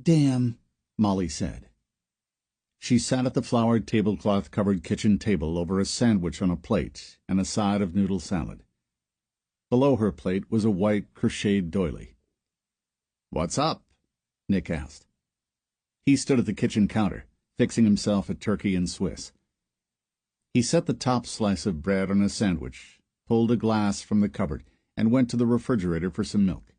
Damn, Molly said. She sat at the flowered tablecloth-covered kitchen table over a sandwich on a plate and a side of noodle salad. Below her plate was a white crocheted doily. "What's up?" Nick asked. He stood at the kitchen counter, fixing himself a turkey and Swiss. He set the top slice of bread on a sandwich, pulled a glass from the cupboard, and went to the refrigerator for some milk.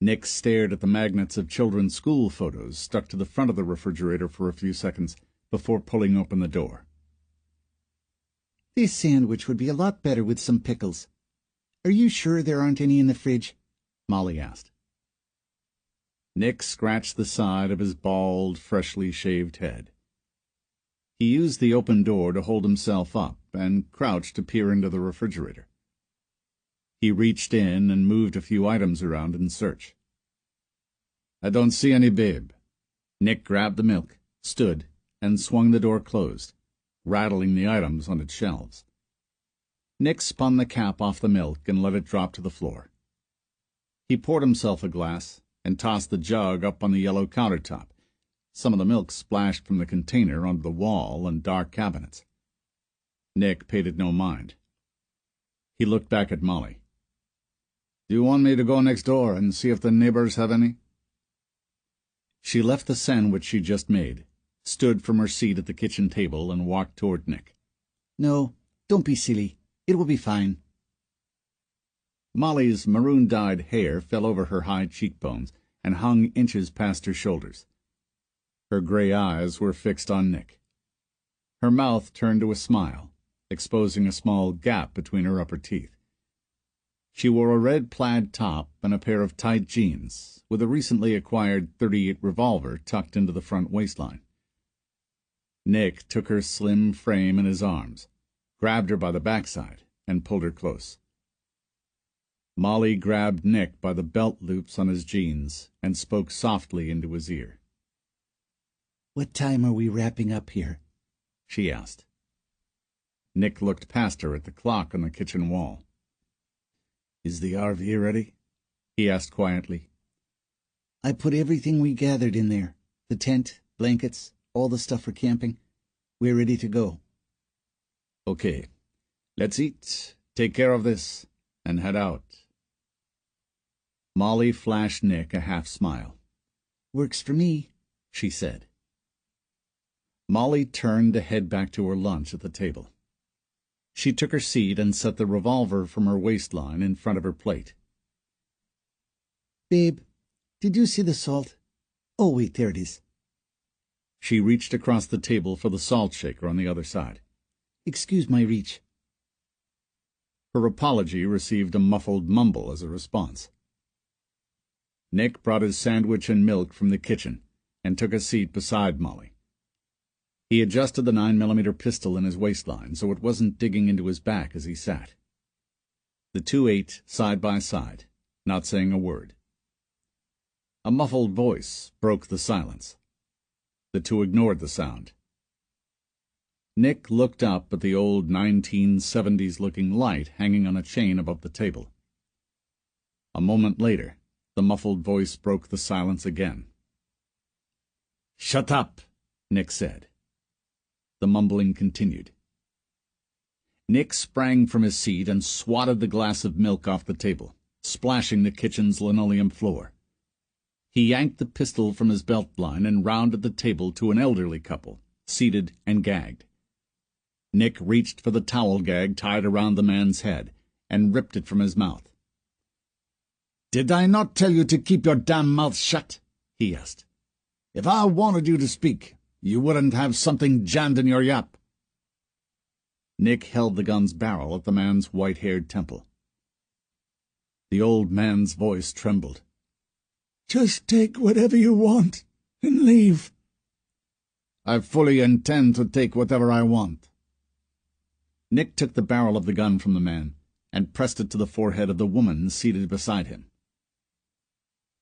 Nick stared at the magnets of children's school photos stuck to the front of the refrigerator for a few seconds before pulling open the door. "This sandwich would be a lot better with some pickles. Are you sure there aren't any in the fridge?" Molly asked. Nick scratched the side of his bald, freshly shaved head. He used the open door to hold himself up and crouched to peer into the refrigerator. He reached in and moved a few items around in search. "I don't see any, babe." Nick grabbed the milk, stood, and swung the door closed, rattling the items on its shelves. Nick spun the cap off the milk and let it drop to the floor. He poured himself a glass and tossed the jug up on the yellow countertop. Some of the milk splashed from the container onto the wall and dark cabinets. Nick paid it no mind. He looked back at Molly. "Do you want me to go next door and see if the neighbors have any?" She left the sandwich she just made, stood from her seat at the kitchen table, and walked toward Nick. "No, don't be silly. It will be fine." Molly's maroon-dyed hair fell over her high cheekbones and hung inches past her shoulders. Her gray eyes were fixed on Nick. Her mouth turned to a smile, exposing a small gap between her upper teeth. She wore a red plaid top and a pair of tight jeans, with a recently acquired .38 revolver tucked into the front waistline. Nick took her slim frame in his arms, grabbed her by the backside, and pulled her close. Molly grabbed Nick by the belt loops on his jeans and spoke softly into his ear. "What time are we wrapping up here?" she asked. Nick looked past her at the clock on the kitchen wall. "Is the RV ready?" he asked quietly. "I put everything we gathered in there. The tent, blankets, all the stuff for camping. We're ready to go." "Okay. Let's eat, take care of this, and head out." Molly flashed Nick a half-smile. "Works for me," she said. Molly turned to head back to her lunch at the table. She took her seat and set the revolver from her waistline in front of her plate. "Babe, did you see the salt? Oh, wait, there it is." She reached across the table for the salt shaker on the other side. "Excuse my reach." Her apology received a muffled mumble as a response. Nick brought his sandwich and milk from the kitchen and took a seat beside Molly. He adjusted the 9mm pistol in his waistline so it wasn't digging into his back as he sat. The two ate side by side, not saying a word. A muffled voice broke the silence. The two ignored the sound. Nick looked up at the old 1970s-looking light hanging on a chain above the table. A moment later, the muffled voice broke the silence again. "Shut up," Nick said. The mumbling continued. Nick sprang from his seat and swatted the glass of milk off the table, splashing the kitchen's linoleum floor. He yanked the pistol from his belt line and rounded the table to an elderly couple, seated and gagged. Nick reached for the towel gag tied around the man's head and ripped it from his mouth. "Did I not tell you to keep your damn mouth shut?" he asked. "If I wanted you to speak, you wouldn't have something jammed in your yap." Nick held the gun's barrel at the man's white-haired temple. The old man's voice trembled. "Just take whatever you want and leave." "I fully intend to take whatever I want." Nick took the barrel of the gun from the man and pressed it to the forehead of the woman seated beside him.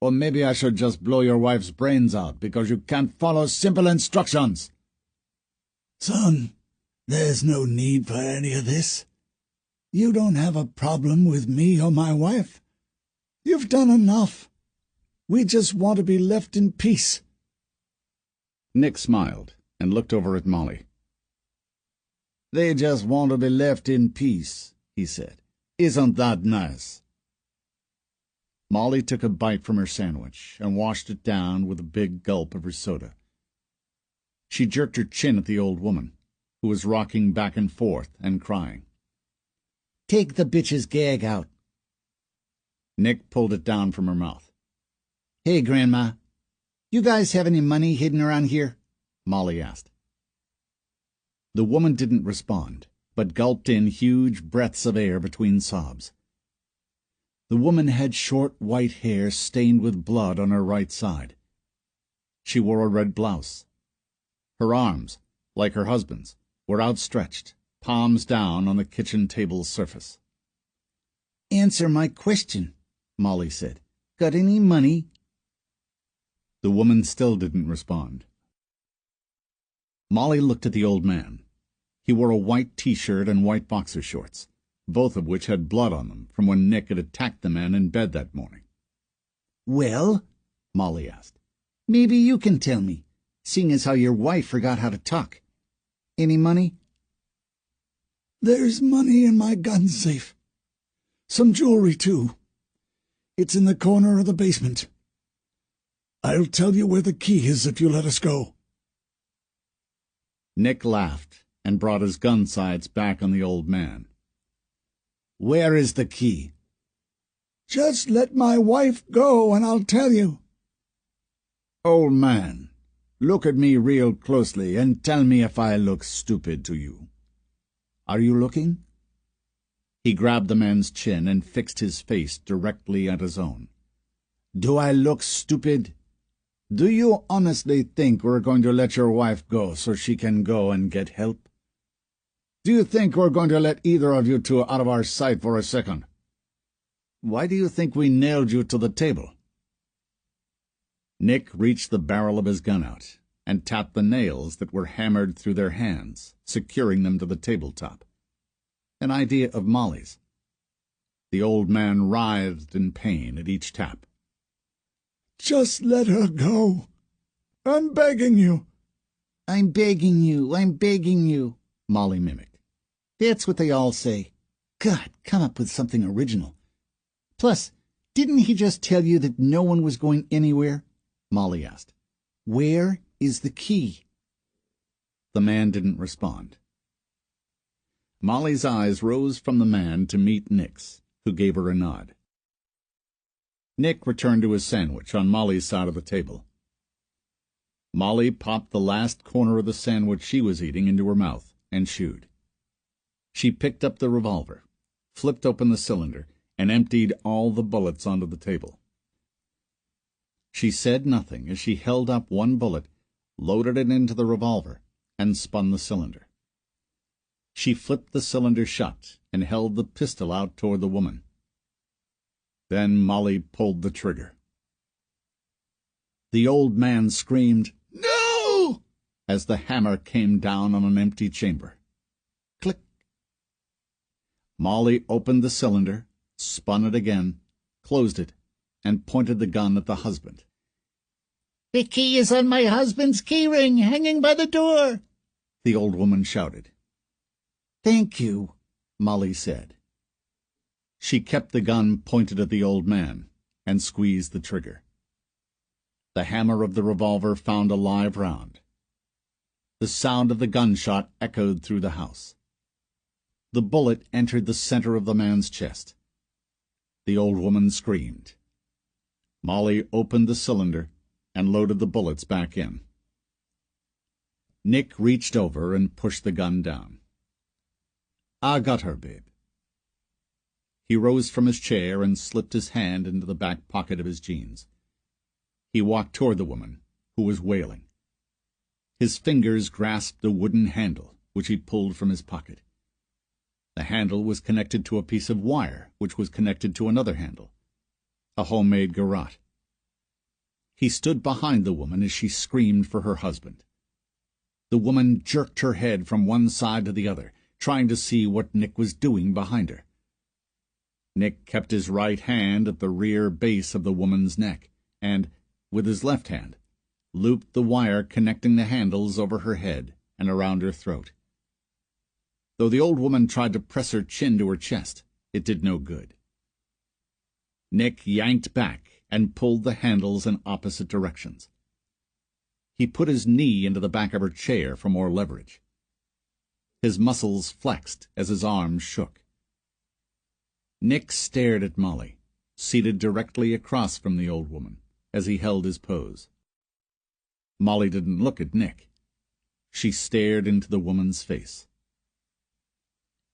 "Or maybe I should just blow your wife's brains out because you can't follow simple instructions." "Son, there's no need for any of this. You don't have a problem with me or my wife. You've done enough. We just want to be left in peace. Nick smiled and looked over at Molly. They just want to be left in peace, he said. Isn't that nice? Molly took a bite from her sandwich and washed it down with a big gulp of her soda. She jerked her chin at the old woman, who was rocking back and forth and crying. Take the bitch's gag out. Nick pulled it down from her mouth. Hey, Grandma, you guys have any money hidden around here? Molly asked. The woman didn't respond, but gulped in huge breaths of air between sobs. The woman had short white hair stained with blood on her right side. She wore a red blouse. Her arms, like her husband's, were outstretched, palms down on the kitchen table's surface. Answer my question, Molly said. Got any money? The woman still didn't respond. Molly looked at the old man. He wore a white T-shirt and white boxer shorts, both of which had blood on them from when Nick had attacked the man in bed that morning. Well, Molly asked, maybe you can tell me, seeing as how your wife forgot how to talk. Any money? There's money in my gun safe. Some jewelry, too. It's in the corner of the basement. I'll tell you where the key is if you let us go. Nick laughed and brought his gun sights back on the old man. Where is the key? Just let my wife go and I'll tell you. Old man, look at me real closely and tell me if I look stupid to you. Are you looking? He grabbed the man's chin and fixed his face directly at his own. Do I look stupid? Do you honestly think we're going to let your wife go so she can go and get help? Do you think we're going to let either of you two out of our sight for a second? Why do you think we nailed you to the table? Nick reached the barrel of his gun out and tapped the nails that were hammered through their hands, securing them to the tabletop. An idea of Molly's. The old man writhed in pain at each tap. Just let her go. I'm begging you. I'm begging you, Molly mimicked. That's what they all say. God, come up with something original. Plus, didn't he just tell you that no one was going anywhere? Molly asked. Where is the key? The man didn't respond. Molly's eyes rose from the man to meet Nick's, who gave her a nod. Nick returned to his sandwich on Molly's side of the table. Molly popped the last corner of the sandwich she was eating into her mouth and chewed. She picked up the revolver, flipped open the cylinder, and emptied all the bullets onto the table. She said nothing as she held up one bullet, loaded it into the revolver, and spun the cylinder. She flipped the cylinder shut and held the pistol out toward the woman. Then Molly pulled the trigger. The old man screamed, "No!" as the hammer came down on an empty chamber. Click. Molly opened the cylinder, spun it again, closed it, and pointed the gun at the husband. The key is on my husband's key ring, hanging by the door, the old woman shouted. Thank you, Molly said. She kept the gun pointed at the old man and squeezed the trigger. The hammer of the revolver found a live round. The sound of the gunshot echoed through the house. The bullet entered the center of the man's chest. The old woman screamed. Molly opened the cylinder and loaded the bullets back in. Nick reached over and pushed the gun down. I got her, babe. He rose from his chair and slipped his hand into the back pocket of his jeans. He walked toward the woman, who was wailing. His fingers grasped a wooden handle, which he pulled from his pocket. The handle was connected to a piece of wire, which was connected to another handle, a homemade garrote. He stood behind the woman as she screamed for her husband. The woman jerked her head from one side to the other, trying to see what Nick was doing behind her. Nick kept his right hand at the rear base of the woman's neck and, with his left hand, looped the wire connecting the handles over her head and around her throat. Though the old woman tried to press her chin to her chest, it did no good. Nick yanked back and pulled the handles in opposite directions. He put his knee into the back of her chair for more leverage. His muscles flexed as his arms shook. Nick stared at Molly, seated directly across from the old woman, as he held his pose. Molly didn't look at Nick. She stared into the woman's face.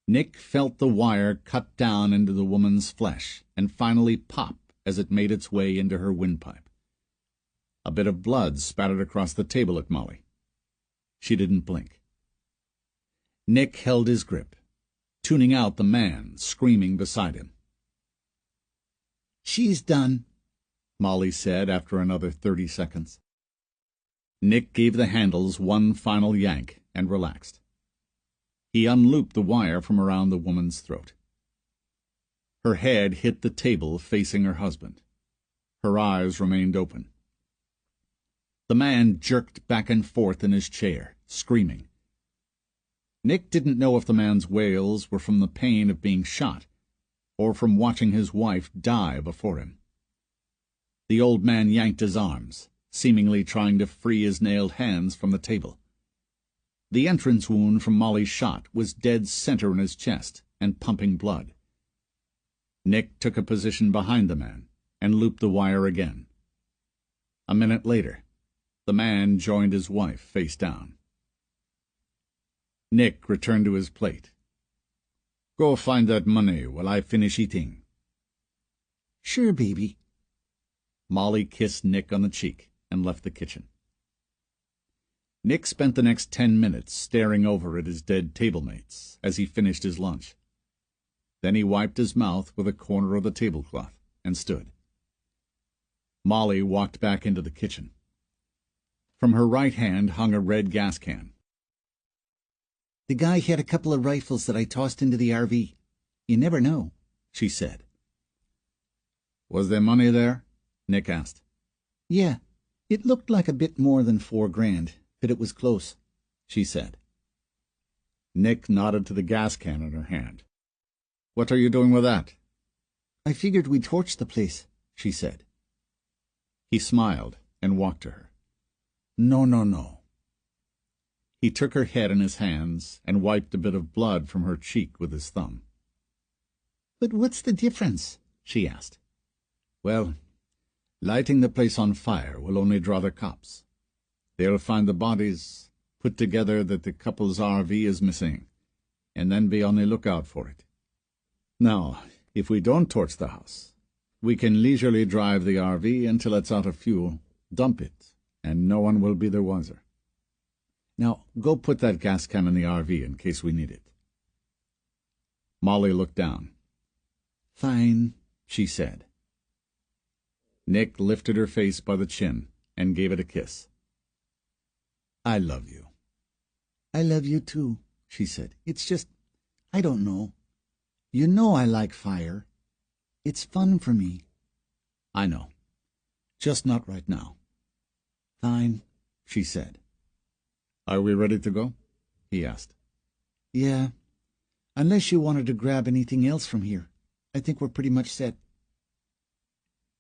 Nick felt the wire cut down into the woman's flesh and finally pop as it made its way into her windpipe. A bit of blood spattered across the table at Molly. She didn't blink. Nick held his grip, tuning out the man screaming beside him. "She's done," Molly said after another 30 seconds. Nick gave the handles one final yank and relaxed. He unlooped the wire from around the woman's throat. Her head hit the table facing her husband. Her eyes remained open. The man jerked back and forth in his chair, screaming. Nick didn't know if the man's wails were from the pain of being shot or from watching his wife die before him. The old man yanked his arms, seemingly trying to free his nailed hands from the table. The entrance wound from Molly's shot was dead center in his chest and pumping blood. Nick took a position behind the man and looped the wire again. A minute later, the man joined his wife face down. Nick returned to his plate. "Go find that money while I finish eating." "Sure, baby." Molly kissed Nick on the cheek and left the kitchen. Nick spent the next 10 minutes staring over at his dead tablemates as he finished his lunch. Then he wiped his mouth with a corner of the tablecloth and stood. Molly walked back into the kitchen. From her right hand hung a red gas can. "The guy had a couple of rifles that I tossed into the RV. You never know," she said. "Was there money there?" Nick asked. "Yeah, it looked like a bit more than $4,000, but it was close," she said. Nick nodded to the gas can in her hand. "What are you doing with that?" "I figured we'd torch the place," she said. He smiled and walked to her. No. He took her head in his hands and wiped a bit of blood from her cheek with his thumb. "But what's the difference?" she asked. "Well, lighting the place on fire will only draw the cops. They'll find the bodies, put together that the couple's RV is missing, and then be on the lookout for it. Now, if we don't torch the house, we can leisurely drive the RV until it's out of fuel, dump it, and no one will be the wiser. Now, go put that gas can in the RV in case we need it." Molly looked down. "Fine," she said. Nick lifted her face by the chin and gave it a kiss. "I love you." "I love you too," she said. "It's just, I don't know. You know I like fire. It's fun for me." "I know. Just not right now." "Fine," she said. "Are we ready to go?" he asked. "Yeah, unless you wanted to grab anything else from here. I think we're pretty much set."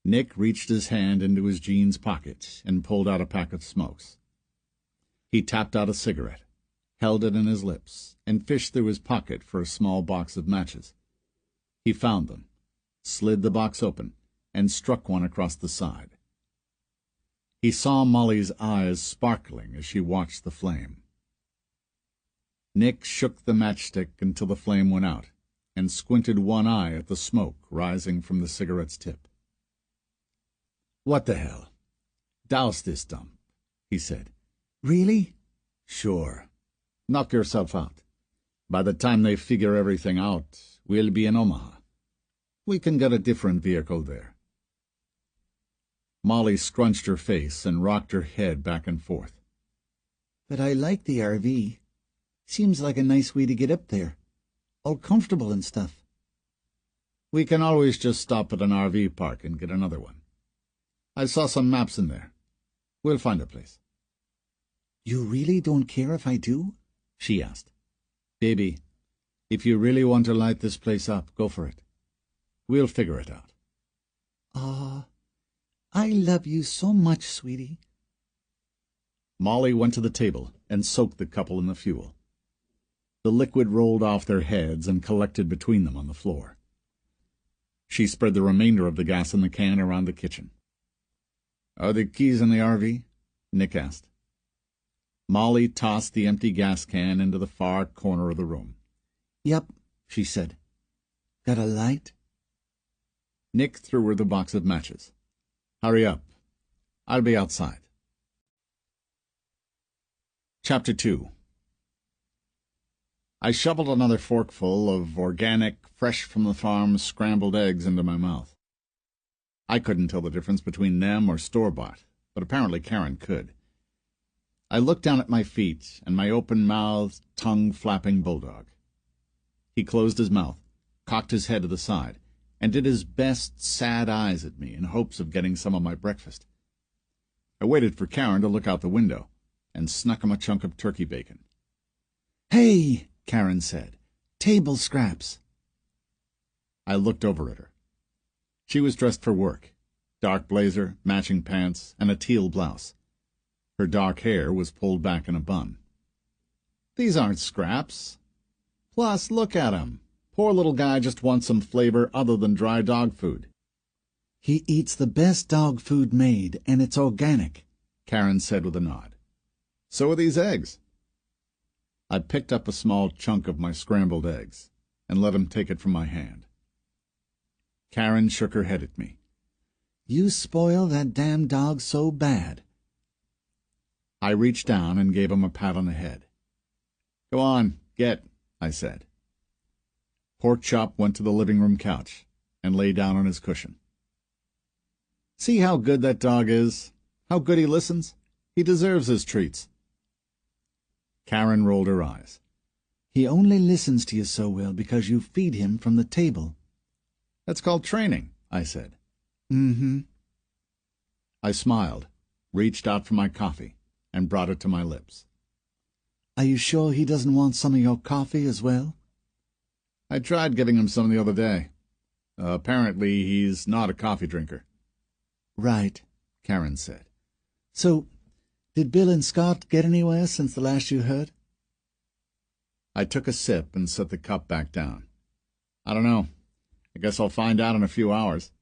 Nick reached his hand into his jeans pocket and pulled out a pack of smokes. He tapped out a cigarette, held it in his lips, and fished through his pocket for a small box of matches. He found them, slid the box open, and struck one across the side. He saw Molly's eyes sparkling as she watched the flame. Nick shook the matchstick until the flame went out, and squinted one eye at the smoke rising from the cigarette's tip. "What the hell? Douse this dump," he said. "Really?" "Sure. Knock yourself out. By the time they figure everything out, we'll be in Omaha. We can get a different vehicle there." Molly scrunched her face and rocked her head back and forth. "But I like the RV. Seems like a nice way to get up there. All comfortable and stuff." "We can always just stop at an RV park and get another one." I saw some maps in there. We'll find a place." "You really don't care if I do?" she asked. "Baby, if you really want to light this place up, go for it. We'll figure it out." "Aw, I love you so much, sweetie." Molly went to the table and soaked the couple in the fuel. The liquid rolled off their heads and collected between them on the floor. She spread the remainder of the gas in the can around the kitchen. "Are the keys in the RV?" Nick asked. Molly tossed the empty gas can into the far corner of the room. "Yep," she said. "Got a light?" Nick threw her the box of matches. "Hurry up. I'll be outside." Chapter 2. I shoveled another forkful of organic, fresh-from-the-farm scrambled eggs into my mouth. I couldn't tell the difference between them or store-bought, but apparently Karen could. I looked down at my feet and my open-mouthed, tongue-flapping bulldog. He closed his mouth, cocked his head to the side, and did his best sad eyes at me in hopes of getting some of my breakfast. I waited for Karen to look out the window, and snuck him a chunk of turkey bacon. "Hey," Karen said, "table scraps." I looked over at her. She was dressed for work, dark blazer, matching pants, and a teal blouse. Her dark hair was pulled back in a bun. "These aren't scraps. Plus, look at him. Poor little guy just wants some flavor other than dry dog food." "He eats the best dog food made, and it's organic," Karen said with a nod. "So are these eggs." I picked up a small chunk of my scrambled eggs and let him take it from my hand. Karen shook her head at me. "You spoil that damn dog so bad." I reached down and gave him a pat on the head. "Go on, get," I said. Porkchop went to the living room couch and lay down on his cushion. "See how good that dog is? How good he listens? He deserves his treats." Karen rolled her eyes. "He only listens to you so well because you feed him from the table." "That's called training," I said. "Mm-hmm." I smiled, reached out for my coffee, and brought it to my lips. "Are you sure he doesn't want some of your coffee as well?" I tried giving him some the other day. Apparently he's not a coffee drinker." "Right," Karen said. "So, did Bill and Scott get anywhere since the last you heard?" I took a sip and set the cup back down. "I don't know. I guess I'll find out in a few hours."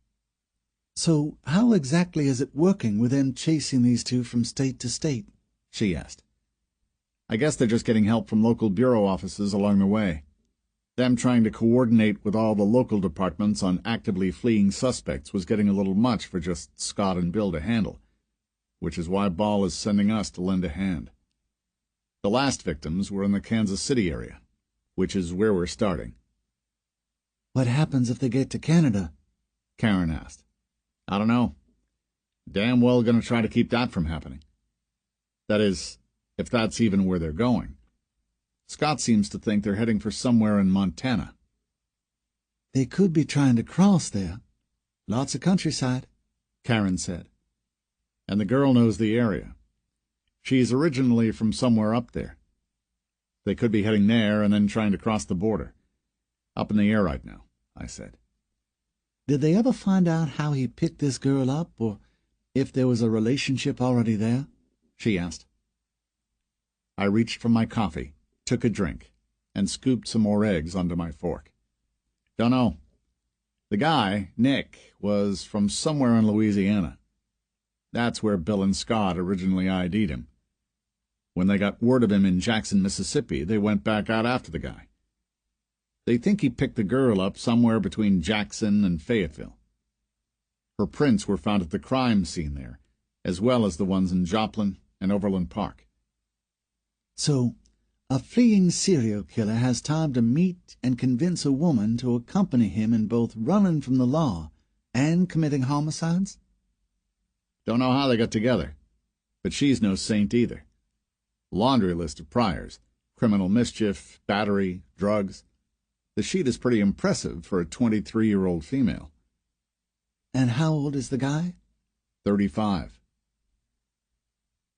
"So how exactly is it working with them chasing these two from state to state?" she asked. "I guess they're just getting help from local bureau offices along the way. Them trying to coordinate with all the local departments on actively fleeing suspects was getting a little much for just Scott and Bill to handle, which is why Ball is sending us to lend a hand. The last victims were in the Kansas City area, which is where we're starting." "What happens if they get to Canada?" Karen asked. "I don't know. Damn well going to try to keep that from happening. That is, if that's even where they're going. Scott seems to think they're heading for somewhere in Montana." "They could be trying to cross there. Lots of countryside," Karen said. "And the girl knows the area. She's originally from somewhere up there. They could be heading there and then trying to cross the border. Up in the air right now," I said. "Did they ever find out how he picked this girl up, or if there was a relationship already there?" she asked. I reached for my coffee, took a drink, and scooped some more eggs onto my fork. "Don't know. The guy, Nick, was from somewhere in Louisiana. That's where Bill and Scott originally ID'd him. When they got word of him in Jackson, Mississippi, they went back out after the guy. They think he picked the girl up somewhere between Jackson and Fayetteville. Her prints were found at the crime scene there, as well as the ones in Joplin and Overland Park." "So, a fleeing serial killer has time to meet and convince a woman to accompany him in both running from the law and committing homicides?" "Don't know how they got together, but she's no saint either. Laundry list of priors, criminal mischief, battery, drugs. The sheet is pretty impressive for a 23-year-old female." "And how old is the guy?" 35.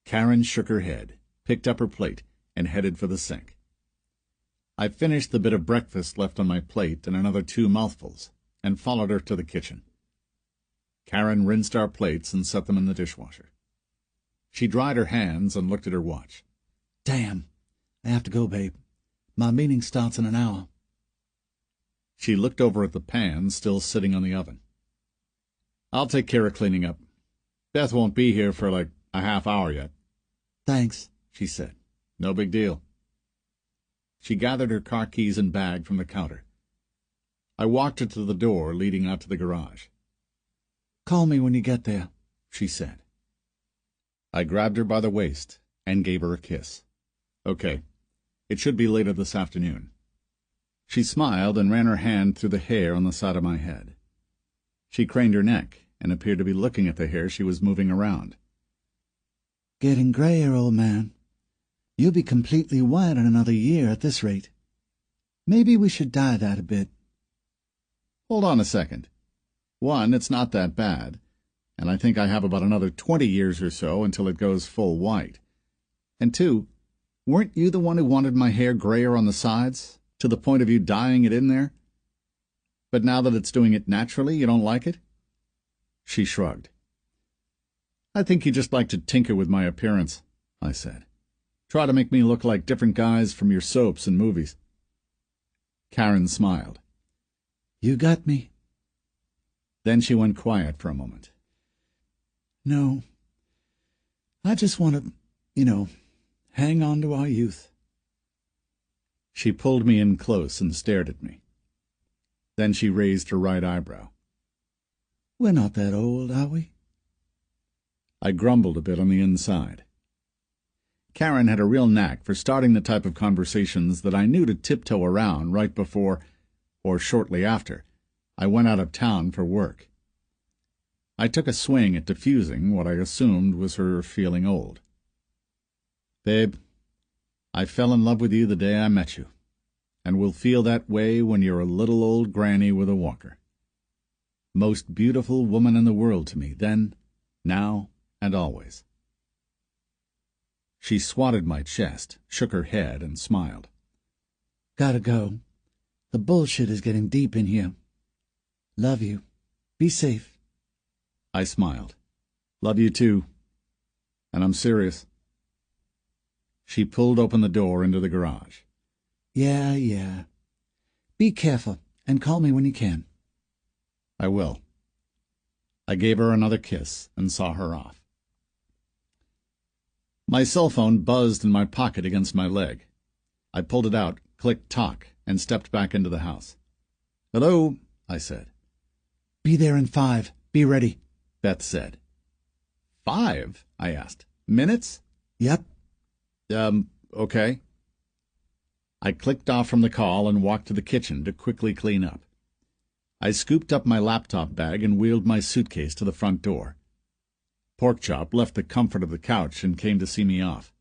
Karen shook her head, picked up her plate, and headed for the sink. I finished the bit of breakfast left on my plate and another 2 mouthfuls, and followed her to the kitchen. Karen rinsed our plates and set them in the dishwasher. She dried her hands and looked at her watch. Damn. I have to go, babe. My meeting starts in an hour. She looked over at the pan still sitting on the oven. I'll take care of cleaning up. Beth won't be here for like a half hour yet. Thanks, she said. No big deal. She gathered her car keys and bag from the counter. I walked her to the door leading out to the garage. Call me when you get there, she said. I grabbed her by the waist and gave her a kiss. Okay. It should be later this afternoon. She smiled and ran her hand through the hair on the side of my head. She craned her neck and appeared to be looking at the hair she was moving around. Getting grayer, old man. You'll be completely white in another year at this rate. Maybe we should dye that a bit. Hold on a second. One, it's not that bad, and I think I have about another 20 years or so until it goes full white. And two, weren't you the one who wanted my hair grayer on the sides, to the point of you dyeing it in there? But now that it's doing it naturally, you don't like it? She shrugged. I think you just like to tinker with my appearance, I said. Try to make me look like different guys from your soaps and movies. Karen smiled. You got me. Then she went quiet for a moment. No. I just want to, hang on to our youth. She pulled me in close and stared at me. Then she raised her right eyebrow. We're not that old, are we? I grumbled a bit on the inside. Karen had a real knack for starting the type of conversations that I knew to tiptoe around right before, or shortly after, I went out of town for work. I took a swing at diffusing what I assumed was her feeling old. Babe, I fell in love with you the day I met you, and will feel that way when you're a little old granny with a walker. Most beautiful woman in the world to me, then, now, and always. She swatted my chest, shook her head, and smiled. Gotta go. The bullshit is getting deep in here. Love you. Be safe. I smiled. Love you too. And I'm serious. She pulled open the door into the garage. Yeah. Be careful, and call me when you can. I will. I gave her another kiss and saw her off. My cell phone buzzed in my pocket against my leg. I pulled it out, clicked talk, and stepped back into the house. Hello, I said. Be there in 5. Be ready, Beth said. 5? I asked. Minutes? Yep. Okay. I clicked off from the call and walked to the kitchen to quickly clean up. I scooped up my laptop bag and wheeled my suitcase to the front door. Porkchop left the comfort of the couch and came to see me off.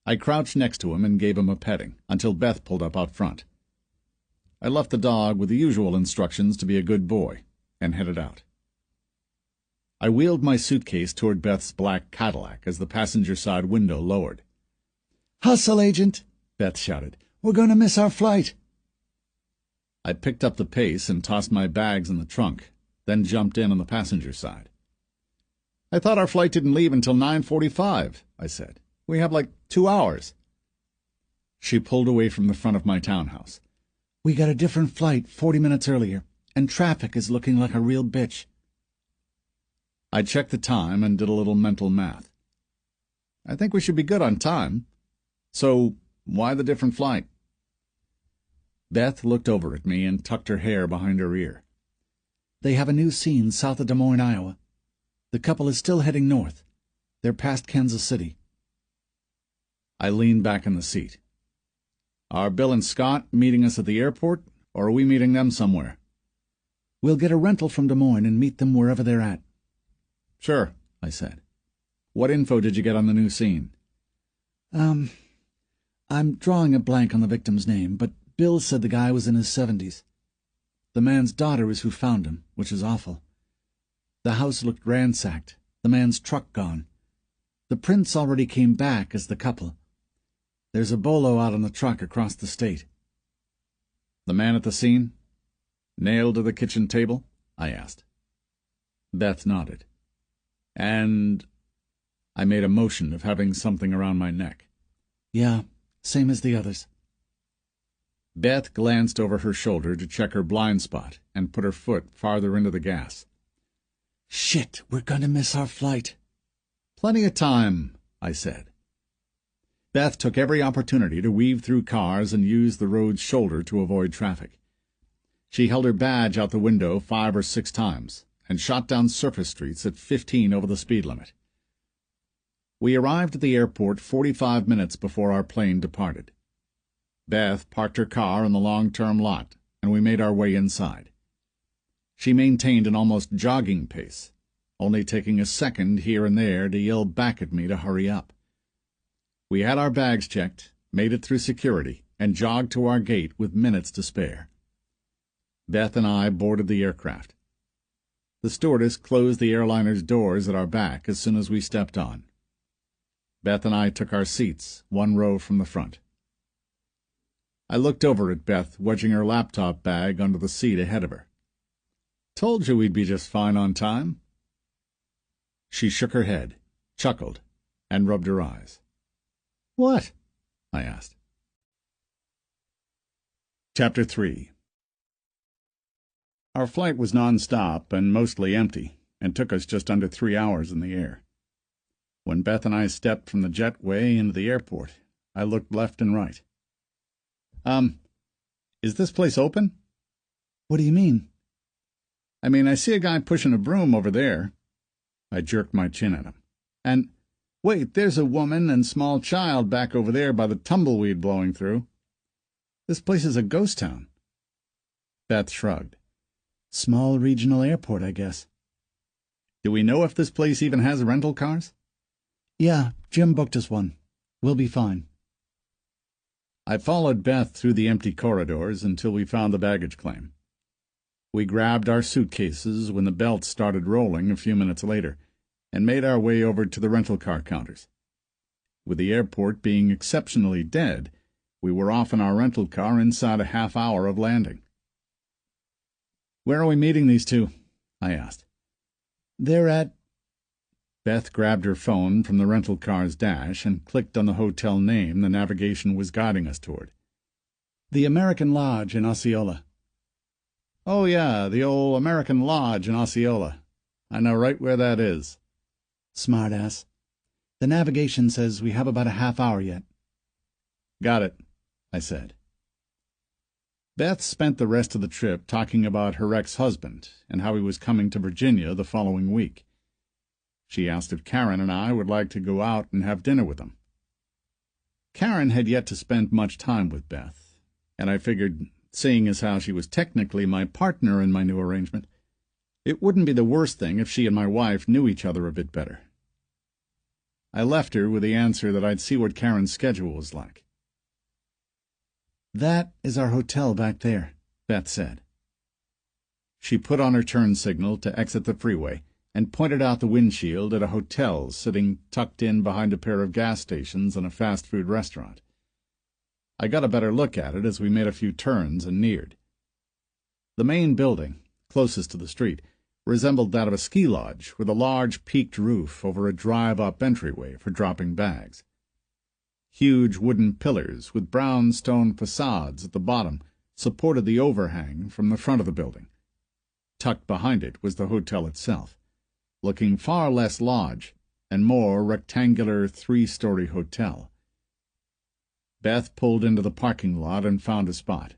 I crouched next to him and gave him a petting, until Beth pulled up out front. I left the dog with the usual instructions to be a good boy, and headed out. I wheeled my suitcase toward Beth's black Cadillac as the passenger side window lowered. Hustle, Agent, Beth shouted. We're going to miss our flight. I picked up the pace and tossed my bags in the trunk, then jumped in on the passenger side. I thought our flight didn't leave until 9:45, I said. We have like 2 hours. She pulled away from the front of my townhouse. We got a different flight 40 minutes earlier, and traffic is looking like a real bitch. I checked the time and did a little mental math. I think we should be good on time. So, why the different flight? Beth looked over at me and tucked her hair behind her ear. They have a new scene south of Des Moines, Iowa. The couple is still heading north. They're past Kansas City. I leaned back in the seat. Are Bill and Scott meeting us at the airport, or are we meeting them somewhere? We'll get a rental from Des Moines and meet them wherever they're at. Sure, I said. What info did you get on the new scene? I'm drawing a blank on the victim's name, but Bill said the guy was in his 70s. The man's daughter is who found him, which is awful. The house looked ransacked, the man's truck gone. The prince already came back as the couple. There's a bolo out on the truck across the state. The man at the scene? Nailed to the kitchen table? I asked. Beth nodded. And I made a motion of having something around my neck. Yeah, same as the others. Beth glanced over her shoulder to check her blind spot and put her foot farther into the gas. Shit, we're going to miss our flight. Plenty of time, I said. Beth took every opportunity to weave through cars and use the road's shoulder to avoid traffic. She held her badge out the window 5 or 6 times and shot down surface streets at 15 over the speed limit. We arrived at the airport 45 minutes before our plane departed. Beth parked her car in the long-term lot, and we made our way inside. She maintained an almost jogging pace, only taking a second here and there to yell back at me to hurry up. We had our bags checked, made it through security, and jogged to our gate with minutes to spare. Beth and I boarded the aircraft. The stewardess closed the airliner's doors at our back as soon as we stepped on. Beth and I took our seats, 1 row from the front. I looked over at Beth, wedging her laptop bag under the seat ahead of her. Told you we'd be just fine on time. She shook her head, chuckled, and rubbed her eyes. What? I asked. Chapter 3. Our flight was non-stop and mostly empty, and took us just under 3 hours in the air. When Beth and I stepped from the jetway into the airport, I looked left and right. Is this place open? What do you mean? I mean, I see a guy pushing a broom over there. I jerked my chin at him. And, wait, there's a woman and small child back over there by the tumbleweed blowing through. This place is a ghost town. Beth shrugged. Small regional airport, I guess. Do we know if this place even has rental cars? Yeah, Jim booked us one. We'll be fine. I followed Beth through the empty corridors until we found the baggage claim. We grabbed our suitcases when the belts started rolling a few minutes later, and made our way over to the rental car counters. With the airport being exceptionally dead, we were off in our rental car inside a half hour of landing. Where are we meeting these two? I asked. They're at... Beth grabbed her phone from the rental car's dash and clicked on the hotel name the navigation was guiding us toward. The American Lodge in Osceola. Oh, yeah, the old American Lodge in Osceola. I know right where that is. Smartass. The navigation says we have about a half hour yet. Got it, I said. Beth spent the rest of the trip talking about her ex-husband and how he was coming to Virginia the following week. She asked if Karen and I would like to go out and have dinner with him. Karen had yet to spend much time with Beth, and I figured, seeing as how she was technically my partner in my new arrangement, it wouldn't be the worst thing if she and my wife knew each other a bit better. I left her with the answer that I'd see what Karen's schedule was like. That is our hotel back there, Beth said. She put on her turn signal to exit the freeway and pointed out the windshield at a hotel sitting tucked in behind a pair of gas stations and a fast-food restaurant. I got a better look at it as we made a few turns and neared. The main building, closest to the street, resembled that of a ski lodge with a large peaked roof over a drive-up entryway for dropping bags. Huge wooden pillars with brown stone facades at the bottom supported the overhang from the front of the building. Tucked behind it was the hotel itself, looking far less lodge and more rectangular 3-story hotel. Beth pulled into the parking lot and found a spot.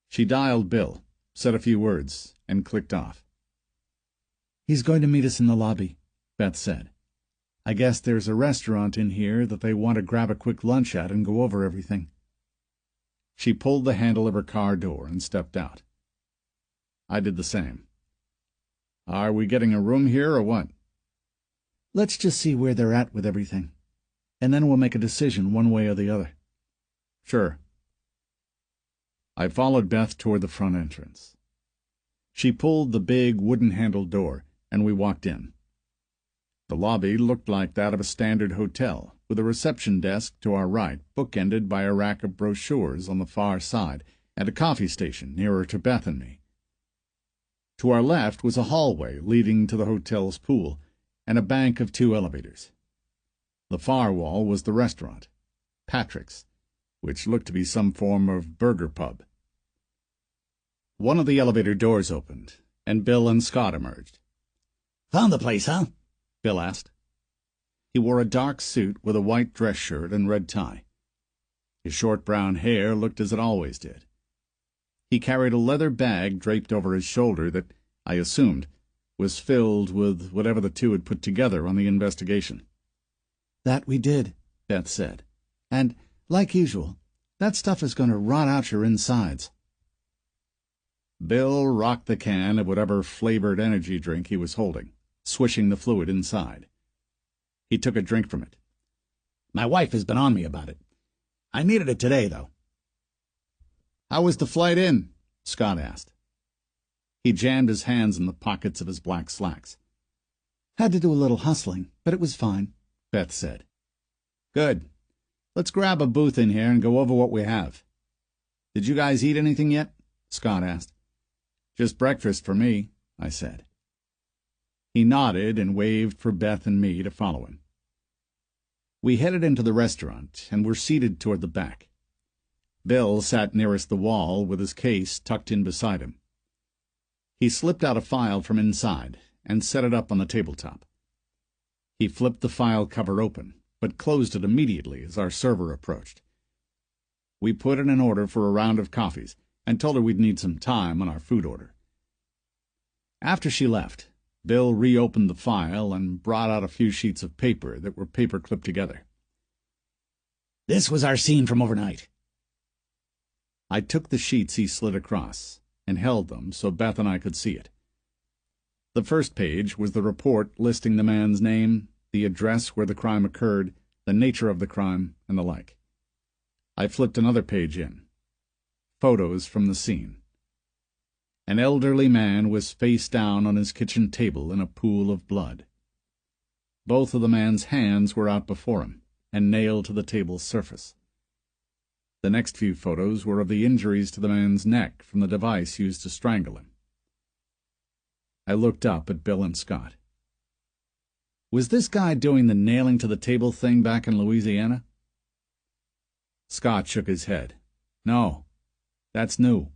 She dialed Bill, said a few words, and clicked off. He's going to meet us in the lobby, Beth said. I guess there's a restaurant in here that they want to grab a quick lunch at and go over everything. She pulled the handle of her car door and stepped out. I did the same. Are we getting a room here or what? Let's just see where they're at with everything, and then we'll make a decision one way or the other. Sure. I followed Beth toward the front entrance. She pulled the big wooden-handled door, and we walked in. The lobby looked like that of a standard hotel, with a reception desk to our right, bookended by a rack of brochures on the far side, and a coffee station nearer to Beth and me. To our left was a hallway leading to the hotel's pool, and a bank of 2 elevators. The far wall was the restaurant, Patrick's, which looked to be some form of burger pub. One of the elevator doors opened, and Bill and Scott emerged. "Found the place, huh?" Bill asked. He wore a dark suit with a white dress shirt and red tie. His short brown hair looked as it always did. He carried a leather bag draped over his shoulder that, I assumed, was filled with whatever the two had put together on the investigation. "That we did," Beth said. "And, like usual, that stuff is going to rot out your insides." Bill rocked the can of whatever flavored energy drink he was holding, swishing the fluid inside. He took a drink from it. "My wife has been on me about it. I needed it today, though." "How was the flight in?" Scott asked. He jammed his hands in the pockets of his black slacks. "Had to do a little hustling, but it was fine," Beth said. "Good. Let's grab a booth in here and go over what we have. Did you guys eat anything yet?" Scott asked. "Just breakfast for me," I said. He nodded and waved for Beth and me to follow him. We headed into the restaurant and were seated toward the back. Bill sat nearest the wall with his case tucked in beside him. He slipped out a file from inside and set it up on the tabletop. He flipped the file cover open, but closed it immediately as our server approached. We put in an order for a round of coffees and told her we'd need some time on our food order. After she left, Bill reopened the file and brought out a few sheets of paper that were paper-clipped together. "This was our scene from overnight." I took the sheets he slid across and held them so Beth and I could see it. The first page was the report listing the man's name, the address where the crime occurred, the nature of the crime, and the like. I flipped another page in. Photos from the scene. An elderly man was face down on his kitchen table in a pool of blood. Both of the man's hands were out before him and nailed to the table's surface. The next few photos were of the injuries to the man's neck from the device used to strangle him. I looked up at Bill and Scott. Was this guy doing the nailing to the table thing back in Louisiana? Scott shook his head. "No, that's new.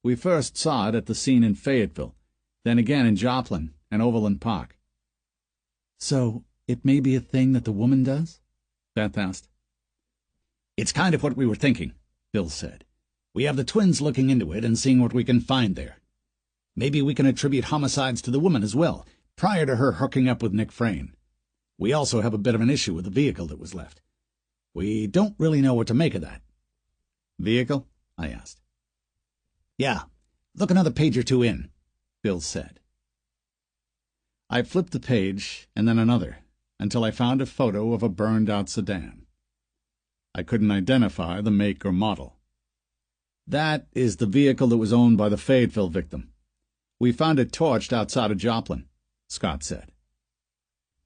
We first saw it at the scene in Fayetteville, then again in Joplin and Overland Park." "So it may be a thing that the woman does?" Beth asked. "It's kind of what we were thinking," Bill said. "We have the twins looking into it and seeing what we can find there. Maybe we can attribute homicides to the woman as well, prior to her hooking up with Nick Frayne. We also have a bit of an issue with the vehicle that was left. We don't really know what to make of that." "Vehicle?" I asked. "Yeah, look another page or two in," Bill said. I flipped the page and then another, until I found a photo of a burned-out sedan. I couldn't identify the make or model. "That is the vehicle that was owned by the Fayetteville victim. We found it torched outside of Joplin," Scott said.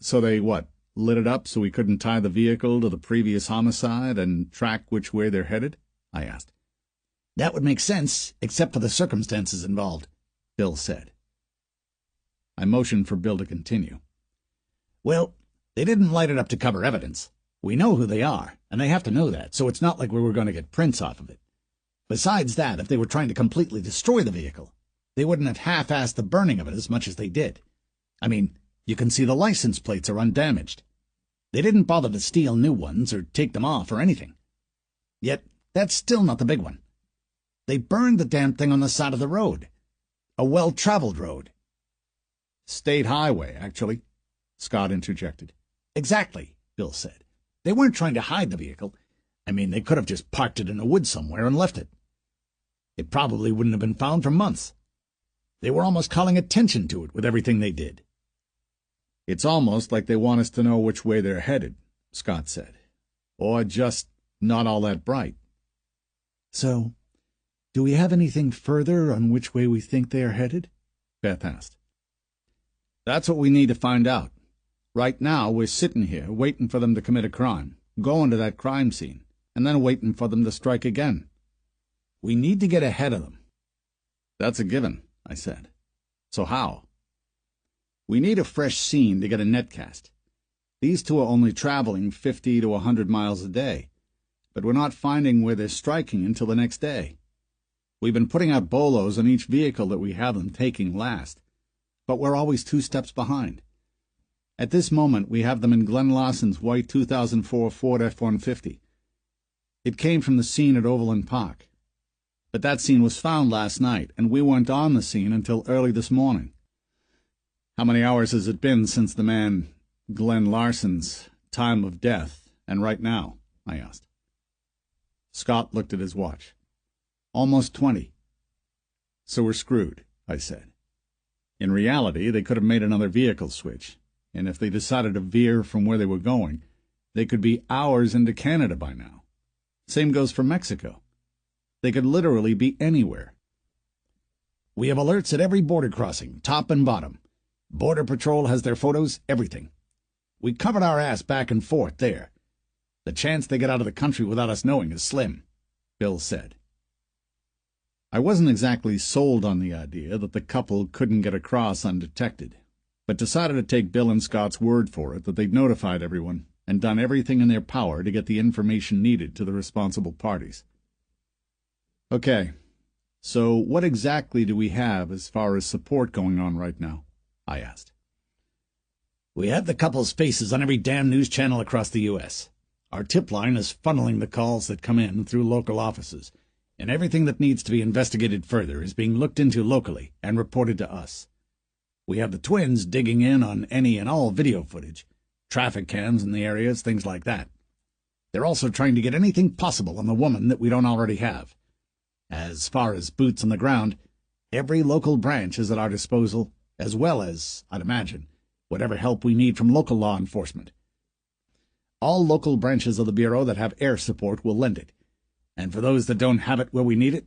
"So they, lit it up so we couldn't tie the vehicle to the previous homicide and track which way they're headed?" I asked. "That would make sense, except for the circumstances involved," Bill said. I motioned for Bill to continue. "Well, they didn't light it up to cover evidence. We know who they are, and they have to know that, so it's not like we were going to get prints off of it. Besides that, if they were trying to completely destroy the vehicle, they wouldn't have half-assed the burning of it as much as they did. I mean, you can see the license plates are undamaged. They didn't bother to steal new ones or take them off or anything. Yet, that's still not the big one. They burned the damn thing on the side of the road. A well-traveled road." "State highway, actually," Scott interjected. "Exactly," Bill said. "They weren't trying to hide the vehicle. I mean, they could have just parked it in a wood somewhere and left it. It probably wouldn't have been found for months. They were almost calling attention to it with everything they did." "It's almost like they want us to know which way they're headed," Scott said. "Or just not all that bright." "So, do we have anything further on which way we think they are headed?" Beth asked. That's what we need to find out. Right now, we're sitting here waiting for them to commit a crime, going to that crime scene, and then waiting for them to strike again. We need to get ahead of them. That's a given, I said. So how? We need a fresh scene to get a netcast. These two are only traveling 50 to 100 miles a day, but we're not finding where they're striking until the next day. We've been putting out bolos on each vehicle that we have them taking last, but we're always 2 steps behind. At this moment, we have them in Glenn Lawson's white 2004 Ford F-150. It came from the scene at Overland Park. But that scene was found last night, and we weren't on the scene until early this morning. How many hours has it been since the man, Glenn Larson's, time of death, and right now? I asked. Scott looked at his watch. Almost 20. So we're screwed, I said. In reality, they could have made another vehicle switch, and if they decided to veer from where they were going, they could be hours into Canada by now. Same goes for Mexico. They could literally be anywhere. We have alerts at every border crossing, top and bottom. Border Patrol has their photos, everything. We covered our ass back and forth there. The chance they get out of the country without us knowing is slim, Bill said. I wasn't exactly sold on the idea that the couple couldn't get across undetected, but decided to take Bill and Scott's word for it that they'd notified everyone and done everything in their power to get the information needed to the responsible parties. Okay, so what exactly do we have as far as support going on right now? I asked. We have the couple's faces on every damn news channel across the U.S. Our tip line is funneling the calls that come in through local offices, and everything that needs to be investigated further is being looked into locally and reported to us. We have the twins digging in on any and all video footage, traffic cams in the areas, things like that. They're also trying to get anything possible on the woman that we don't already have. As far as boots on the ground, every local branch is at our disposal, as well as, I'd imagine, whatever help we need from local law enforcement. All local branches of the Bureau that have air support will lend it, and for those that don't have it where we need it,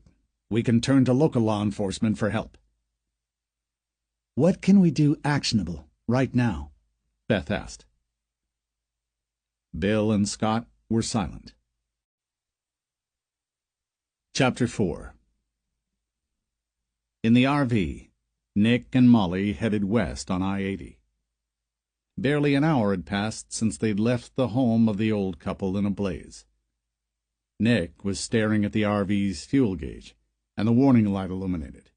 we can turn to local law enforcement for help. What can we do actionable right now? Beth asked. Bill and Scott were silent. Chapter 4. In the RV, Nick and Molly headed west on I-80. Barely an hour had passed since they'd left the home of the old couple in a blaze. Nick was staring at the RV's fuel gauge, and the warning light illuminated.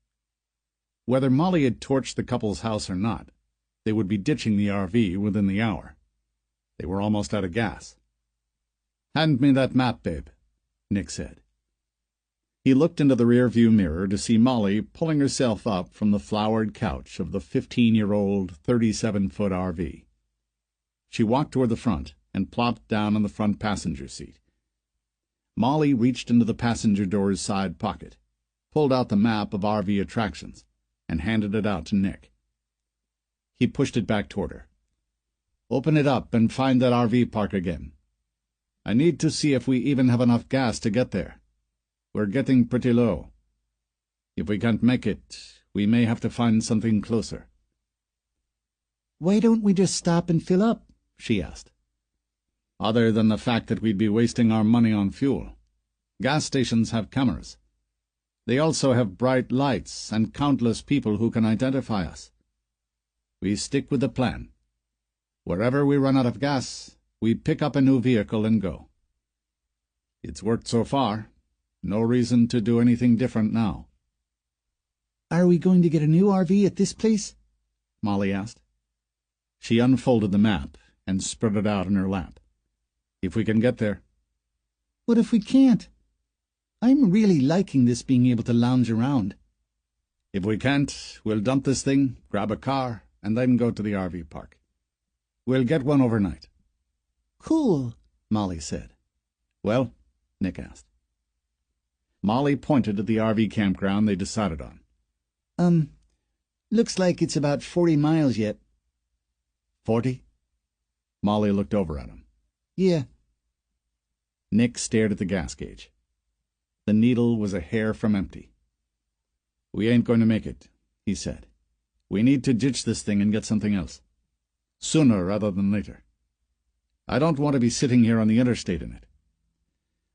Whether Molly had torched the couple's house or not, they would be ditching the RV within the hour. They were almost out of gas. "Hand me that map, babe," Nick said. He looked into the rear-view mirror to see Molly pulling herself up from the flowered couch of the 15-year-old 37-foot RV. She walked toward the front and plopped down on the front passenger seat. Molly reached into the passenger door's side pocket, pulled out the map of RV attractions, and handed it out to Nick. He pushed it back toward her. "Open it up and find that RV park again. I need to see if we even have enough gas to get there. We're getting pretty low. If we can't make it, we may have to find something closer." "Why don't we just stop and fill up?" she asked. "Other than the fact that we'd be wasting our money on fuel. Gas stations have cameras. They also have bright lights and countless people who can identify us. We stick with the plan. Wherever we run out of gas, we pick up a new vehicle and go. It's worked so far. No reason to do anything different now." "Are we going to get a new RV at this place?" Molly asked. She unfolded the map and spread it out in her lap. "If we can get there." "What if we can't? I'm really liking this being able to lounge around." "If we can't, we'll dump this thing, grab a car, and then go to the RV park. We'll get one overnight." "Cool," Molly said. "Well?" Nick asked. Molly pointed at the RV campground they decided on. Looks like it's about 40 miles yet." 40? Molly looked over at him. "Yeah." Nick stared at the gas gauge. The needle was a hair from empty. "We ain't going to make it," he said. We need to ditch this thing and get something else. Sooner rather than later. I don't want to be sitting here on the interstate in it.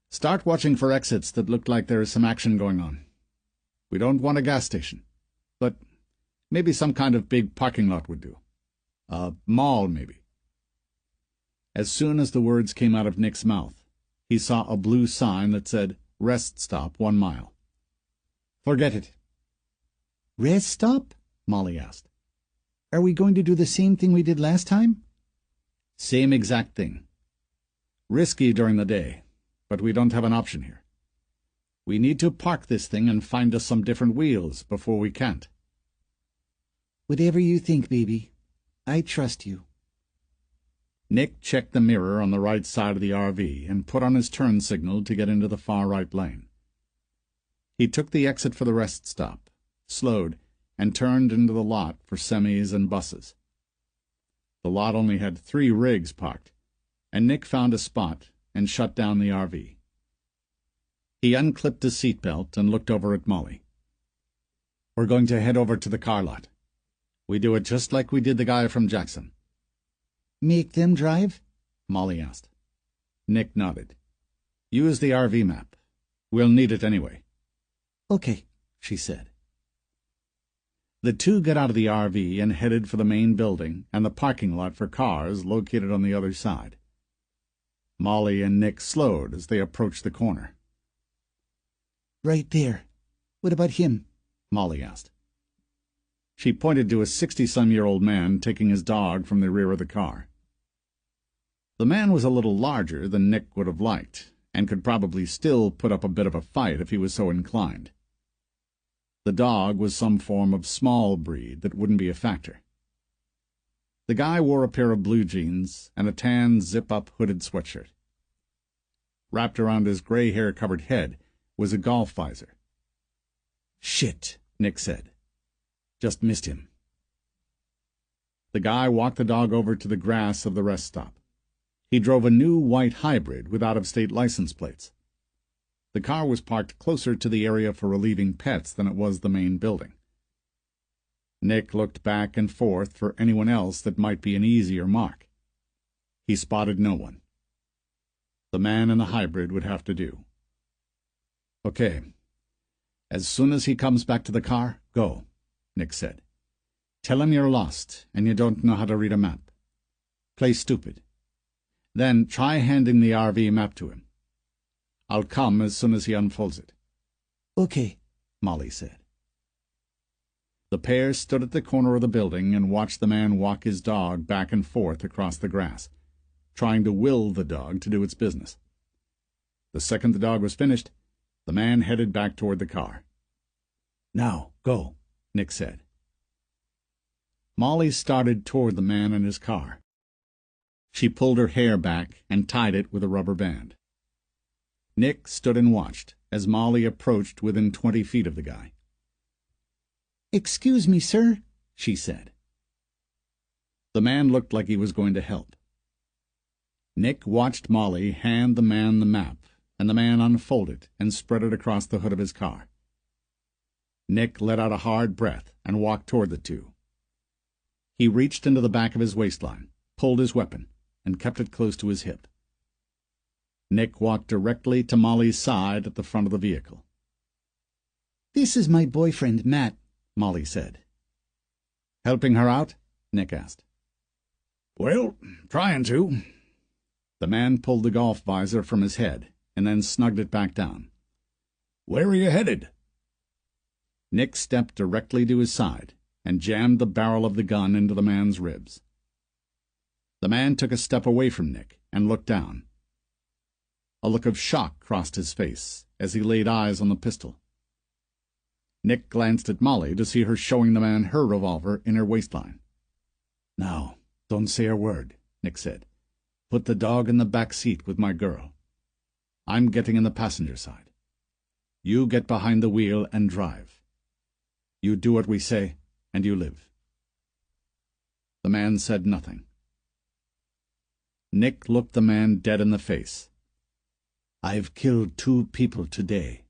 Start watching for exits that look like there is some action going on. We don't want a gas station, but maybe some kind of big parking lot would do. A mall, maybe. As soon as the words came out of Nick's mouth, he saw a blue sign that said, "Rest Stop 1 mile." Forget it. Rest stop? Molly asked. Are we going to do the same thing we did last time? Same exact thing. Risky during the day, but we don't have an option here. We need to park this thing and find us some different wheels before we can't. Whatever you think, baby. I trust you. Nick checked the mirror on the right side of the RV and put on his turn signal to get into the far right lane. He took the exit for the rest stop, slowed, and turned into the lot for semis and buses. The lot only had 3 rigs parked, and Nick found a spot and shut down the RV. He unclipped his seatbelt and looked over at Molly. We're going to head over to the car lot. We do it just like we did the guy from Jackson. Make them drive? Molly asked. Nick nodded. Use the RV map. We'll need it anyway. Okay, she said. The two got out of the RV and headed for the main building and the parking lot for cars located on the other side. Molly and Nick slowed as they approached the corner. Right there. What about him? Molly asked. She pointed to a 60-some-year-old man taking his dog from the rear of the car. The man was a little larger than Nick would have liked, and could probably still put up a bit of a fight if he was so inclined. The dog was some form of small breed that wouldn't be a factor. The guy wore a pair of blue jeans and a tan zip-up hooded sweatshirt. Wrapped around his gray hair-covered head was a golf visor. Shit, Nick said. Just missed him. The guy walked the dog over to the grass of the rest stop. He drove a new white hybrid with out-of-state license plates. The car was parked closer to the area for relieving pets than it was the main building. Nick looked back and forth for anyone else that might be an easier mark. He spotted no one. The man in the hybrid would have to do. Okay. As soon as he comes back to the car, go, Nick said. Tell him you're lost and you don't know how to read a map. Play stupid. Then try handing the RV map to him. I'll come as soon as he unfolds it. Okay, Molly said. The pair stood at the corner of the building and watched the man walk his dog back and forth across the grass, trying to will the dog to do its business. The second the dog was finished, the man headed back toward the car. Now, go, Nick said. Molly started toward the man and his car. She pulled her hair back and tied it with a rubber band. Nick stood and watched as Molly approached within 20 feet of the guy. Excuse me, sir, she said. The man looked like he was going to help. Nick watched Molly hand the man the map, and the man unfold it and spread it across the hood of his car. Nick let out a hard breath and walked toward the two. He reached into the back of his waistline, pulled his weapon, and kept it close to his hip. Nick walked directly to Molly's side at the front of the vehicle. This is my boyfriend, Matt, Molly said. Helping her out? Nick asked. Well, trying to. The man pulled the golf visor from his head and then snugged it back down. Where are you headed? Nick stepped directly to his side and jammed the barrel of the gun into the man's ribs. The man took a step away from Nick and looked down. A look of shock crossed his face as he laid eyes on the pistol. Nick glanced at Molly to see her showing the man her revolver in her waistline. Now, don't say a word, Nick said. Put the dog in the back seat with my girl. I'm getting in the passenger side. You get behind the wheel and drive. You do what we say, and you live. The man said nothing. Nick looked the man dead in the face. I've killed 2 people today,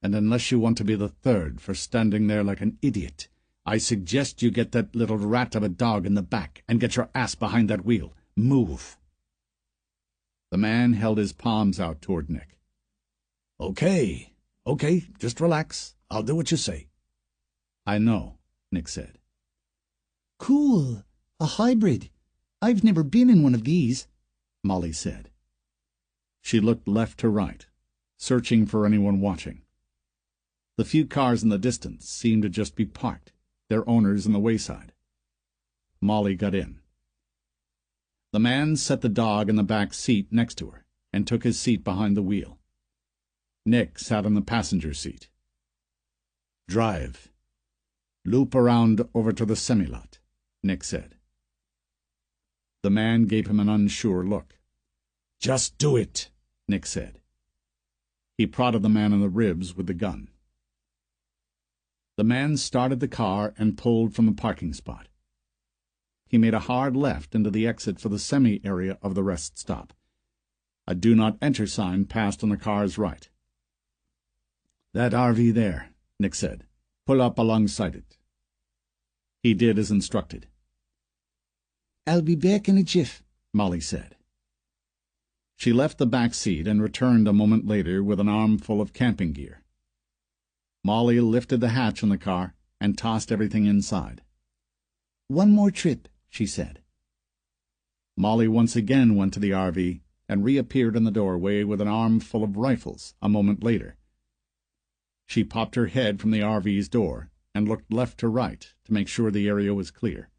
and unless you want to be the third for standing there like an idiot, I suggest you get that little rat of a dog in the back and get your ass behind that wheel. Move." The man held his palms out toward Nick. Okay, just relax. I'll do what you say. "I know," Nick said. Cool. A hybrid. I've never been in one of these, Molly said. She looked left to right, searching for anyone watching. The few cars in the distance seemed to just be parked, their owners in the wayside. Molly got in. The man set the dog in the back seat next to her and took his seat behind the wheel. Nick sat in the passenger seat. "Drive. Loop around over to the semi-lot," Nick said. The man gave him an unsure look. "Just do it," Nick said. He prodded the man in the ribs with the gun. The man started the car and pulled from the parking spot. He made a hard left into the exit for the semi-area of the rest stop. A "Do Not Enter" sign passed on the car's right. "That RV there," Nick said. "Pull up alongside it." He did as instructed. "I'll be back in a jiff," Molly said. She left the back seat and returned a moment later with an armful of camping gear. Molly lifted the hatch on the car and tossed everything inside. "One more trip," she said. Molly once again went to the RV and reappeared in the doorway with an armful of rifles a moment later. She popped her head from the RV's door and looked left to right to make sure the area was clear.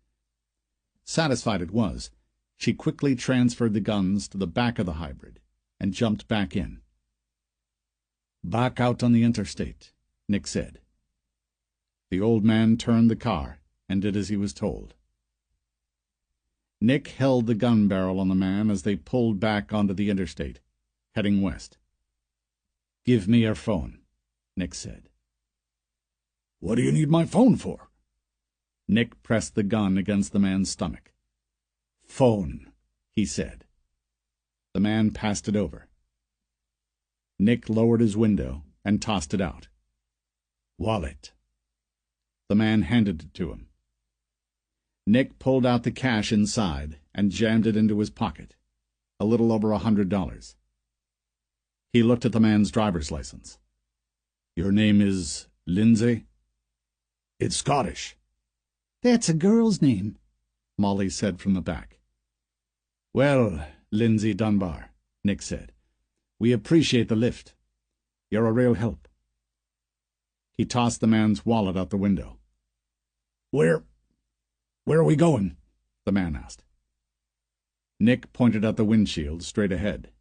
Satisfied it was, she quickly transferred the guns to the back of the hybrid and jumped back in. "Back out on the interstate," Nick said. The old man turned the car and did as he was told. Nick held the gun barrel on the man as they pulled back onto the interstate, heading west. "Give me your phone," Nick said. "What do you need my phone for?" Nick pressed the gun against the man's stomach. "Phone," he said. The man passed it over. Nick lowered his window and tossed it out. "Wallet." The man handed it to him. Nick pulled out the cash inside and jammed it into his pocket, a little over $100. He looked at the man's driver's license. "Your name is Lindsay?" "It's Scottish." "That's a girl's name," Molly said from the back. "Well, Lindsay Dunbar," Nick said, "we appreciate the lift. You're a real help." He tossed the man's wallet out the window. Where are we going?" the man asked. Nick pointed out the windshield straight ahead.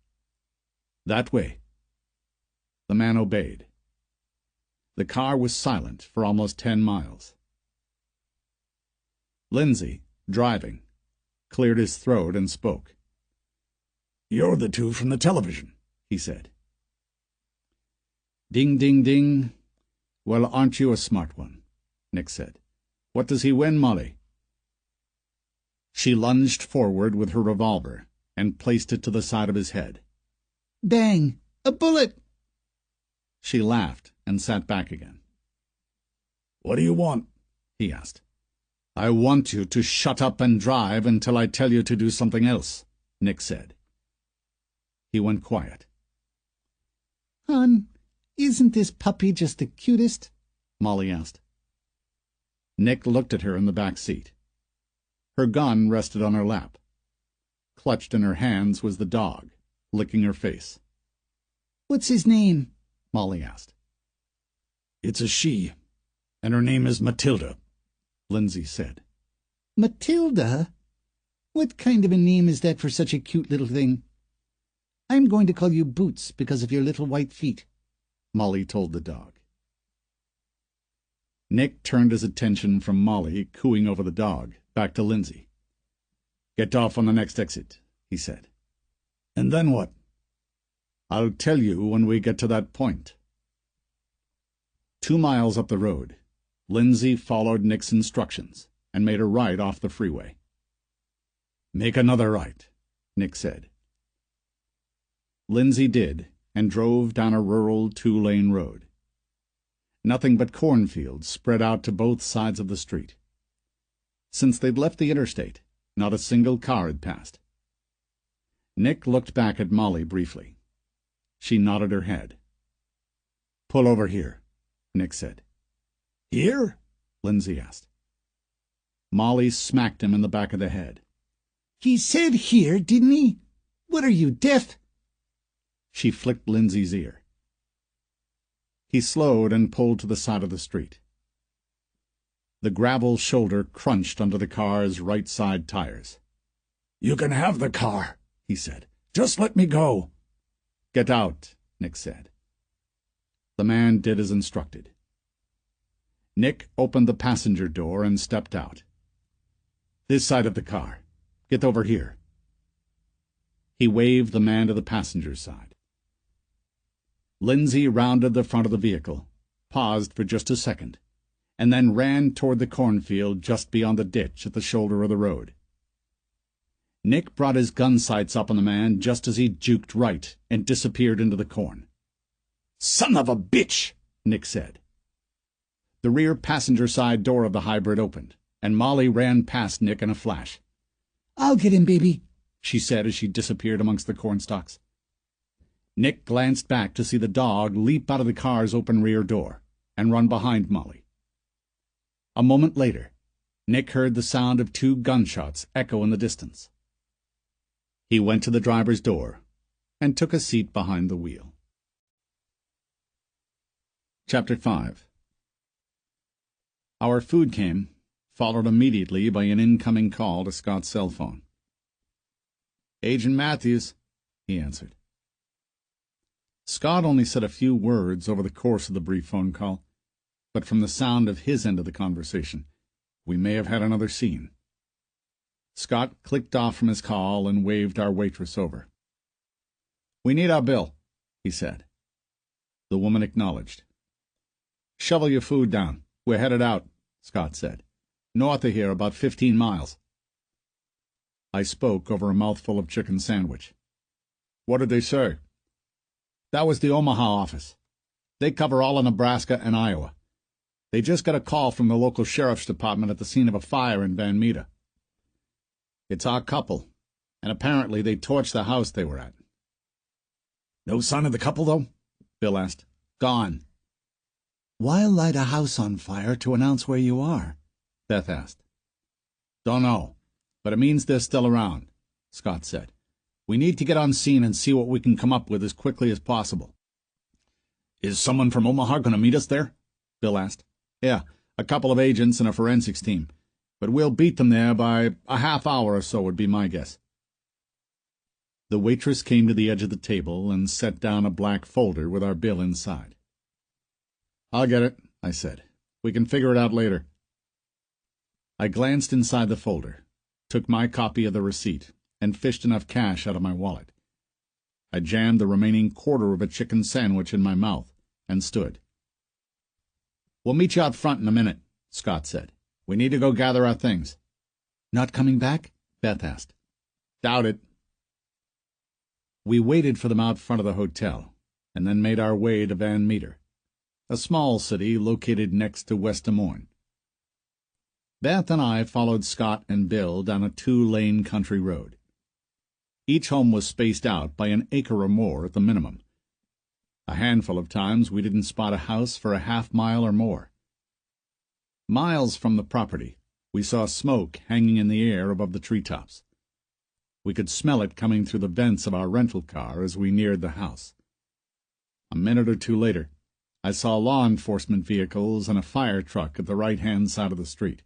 "That way." The man obeyed. The car was silent for almost 10 miles. Lindsay, driving, cleared his throat and spoke. "You're the two from the television," he said. "Ding, ding, ding. Well, aren't you a smart one?" Nick said. "What does he win, Molly?" She lunged forward with her revolver and placed it to the side of his head. "Bang! A bullet!" She laughed and sat back again. "What do you want?" he asked. "I want you to shut up and drive until I tell you to do something else," Nick said. He went quiet. "Hon, isn't this puppy just the cutest?" Molly asked. Nick looked at her in the back seat. Her gun rested on her lap. Clutched in her hands was the dog, licking her face. "What's his name?" Molly asked. "It's a she, and her name is Matilda," Lindsay said. "Matilda? What kind of a name is that for such a cute little thing?" "I'm going to call you Boots because of your little white feet," Molly told the dog. Nick turned his attention from Molly cooing over the dog back to Lindsay. "Get off on the next exit," he said. "And then what?" "I'll tell you when we get to that point." 2 miles up the road, Lindsay followed Nick's instructions and made a right off the freeway. "Make another right," Nick said. Lindsay did, and drove down a rural 2-lane road. Nothing but cornfields spread out to both sides of the street. Since they'd left the interstate, not a single car had passed. Nick looked back at Molly briefly. She nodded her head. "Pull over here," Nick said. Here? Lindsay asked. Molly smacked him in the back of the head. He said here, didn't he? What are you, deaf? She flicked Lindsay's ear. He slowed and pulled to the side of the street. The gravel shoulder crunched under the car's right side tires. "You can have the car," he said. "Just let me go." "Get out," Nick said. The man did as instructed. Nick opened the passenger door and stepped out. "This side of the car. Get over here." He waved the man to the passenger's side. Lindsay rounded the front of the vehicle, paused for just a second, and then ran toward the cornfield just beyond the ditch at the shoulder of the road. Nick brought his gun sights up on the man just as he juked right and disappeared into the corn. "Son of a bitch!" Nick said. The rear passenger side door of the hybrid opened, and Molly ran past Nick in a flash. I'll get him, baby, she said as she disappeared amongst the cornstalks. Nick glanced back to see the dog leap out of the car's open rear door and run behind Molly. A moment later, Nick heard the sound of 2 gunshots echo in the distance. He went to the driver's door and took a seat behind the wheel. Chapter 5. Our food came, followed immediately by an incoming call to Scott's cell phone. "Agent Matthews," he answered. Scott only said a few words over the course of the brief phone call, but from the sound of his end of the conversation, we may have had another scene. Scott clicked off from his call and waved our waitress over. "We need our bill," he said. The woman acknowledged. "Shovel your food down. We're headed out," Scott said. "North of here, about 15 miles. I spoke over a mouthful of chicken sandwich. "What did they say?" "That was the Omaha office. They cover all of Nebraska and Iowa. They just got a call from the local sheriff's department at the scene of a fire in Van Meter. It's our couple, and apparently they torched the house they were at." "No sign of the couple, though?" Bill asked. "Gone." Why light a house on fire to announce where you are? Beth asked. "Don't know, but it means they're still around," Scott said. "We need to get on scene and see what we can come up with as quickly as possible." "Is someone from Omaha going to meet us there?" Bill asked. "Yeah, a couple of agents and a forensics team. But we'll beat them there by a half hour or so would be my guess." The waitress came to the edge of the table and set down a black folder with our bill inside. "I'll get it," I said. "We can figure it out later." I glanced inside the folder, took my copy of the receipt, and fished enough cash out of my wallet. I jammed the remaining quarter of a chicken sandwich in my mouth and stood. "We'll meet you out front in a minute," Scott said. "We need to go gather our things." Not coming back? Beth asked. "Doubt it." We waited for them out front of the hotel, and then made our way to Van Meter, a small city located next to West Des Moines. Beth and I followed Scott and Bill down a 2-lane country road. Each home was spaced out by an acre or more at the minimum. A handful of times we didn't spot a house for a half-mile or more. Miles from the property, we saw smoke hanging in the air above the treetops. We could smell it coming through the vents of our rental car as we neared the house. A minute or two later, I saw law enforcement vehicles and a fire truck at the right-hand side of the street.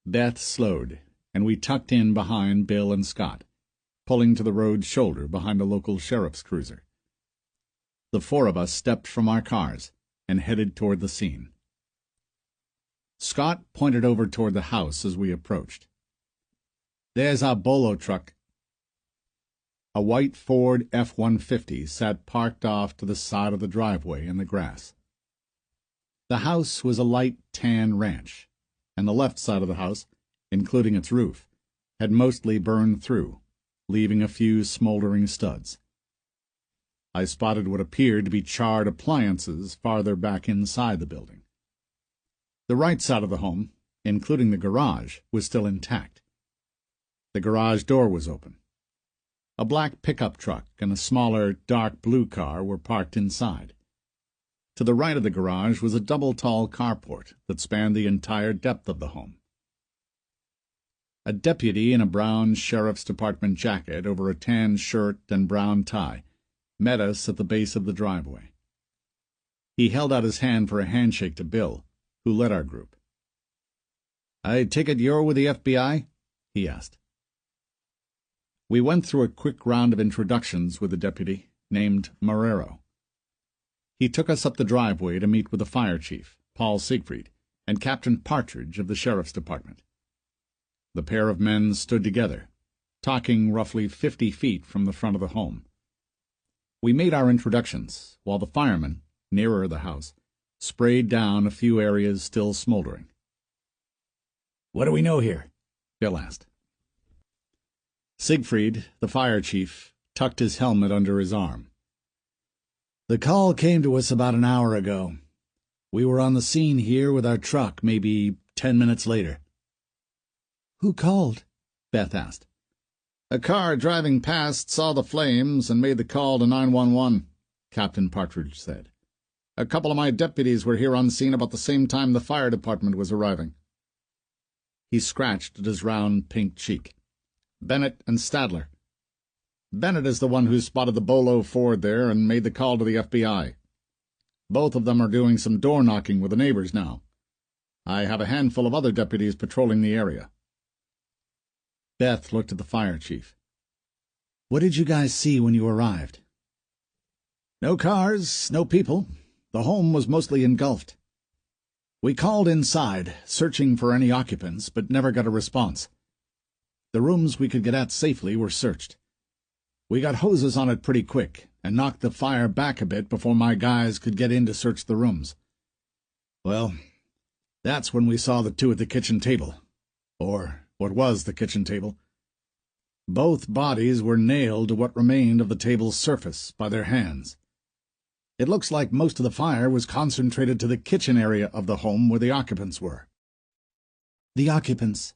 Beth slowed, and we tucked in behind Bill and Scott, pulling to the road's shoulder behind a local sheriff's cruiser. The 4 of us stepped from our cars and headed toward the scene. Scott pointed over toward the house as we approached. "There's our bolo truck." A white Ford F-150 sat parked off to the side of the driveway in the grass. The house was a light tan ranch, and the left side of the house, including its roof, had mostly burned through, leaving a few smoldering studs. I spotted what appeared to be charred appliances farther back inside the building. The right side of the home, including the garage, was still intact. The garage door was open. A black pickup truck and a smaller, dark blue car were parked inside. To the right of the garage was a double-tall carport that spanned the entire depth of the home. A deputy in a brown sheriff's department jacket over a tan shirt and brown tie met us at the base of the driveway. He held out his hand for a handshake to Bill, who led our group. "I take it you're with the FBI?" he asked. We went through a quick round of introductions with the deputy, named Marrero. He took us up the driveway to meet with the fire chief, Paul Siegfried, and Captain Partridge of the sheriff's department. The pair of men stood together, talking roughly 50 feet from the front of the home. We made our introductions, while the firemen, nearer the house, sprayed down a few areas still smoldering. "What do we know here?" Bill asked. Siegfried, the fire chief, tucked his helmet under his arm. "The call came to us about an hour ago. We were on the scene here with our truck maybe 10 minutes later." "Who called?" Beth asked. "A car driving past saw the flames and made the call to 911, Captain Partridge said. "A couple of my deputies were here on scene about the same time the fire department was arriving." He scratched at his round pink cheek. "Bennett and Stadler. Bennett is the one who spotted the Bolo Ford there and made the call to the FBI. Both of them are doing some door-knocking with the neighbors now. I have a handful of other deputies patrolling the area." Beth looked at the fire chief. "What did you guys see when you arrived?" "No cars, no people. The home was mostly engulfed. We called inside, searching for any occupants, but never got a response. The rooms we could get at safely were searched. We got hoses on it pretty quick, and knocked the fire back a bit before my guys could get in to search the rooms. Well, that's when we saw the two at the kitchen table. Or what was the kitchen table. Both bodies were nailed to what remained of the table's surface by their hands. It looks like most of the fire was concentrated to the kitchen area of the home where the occupants were." "The occupants?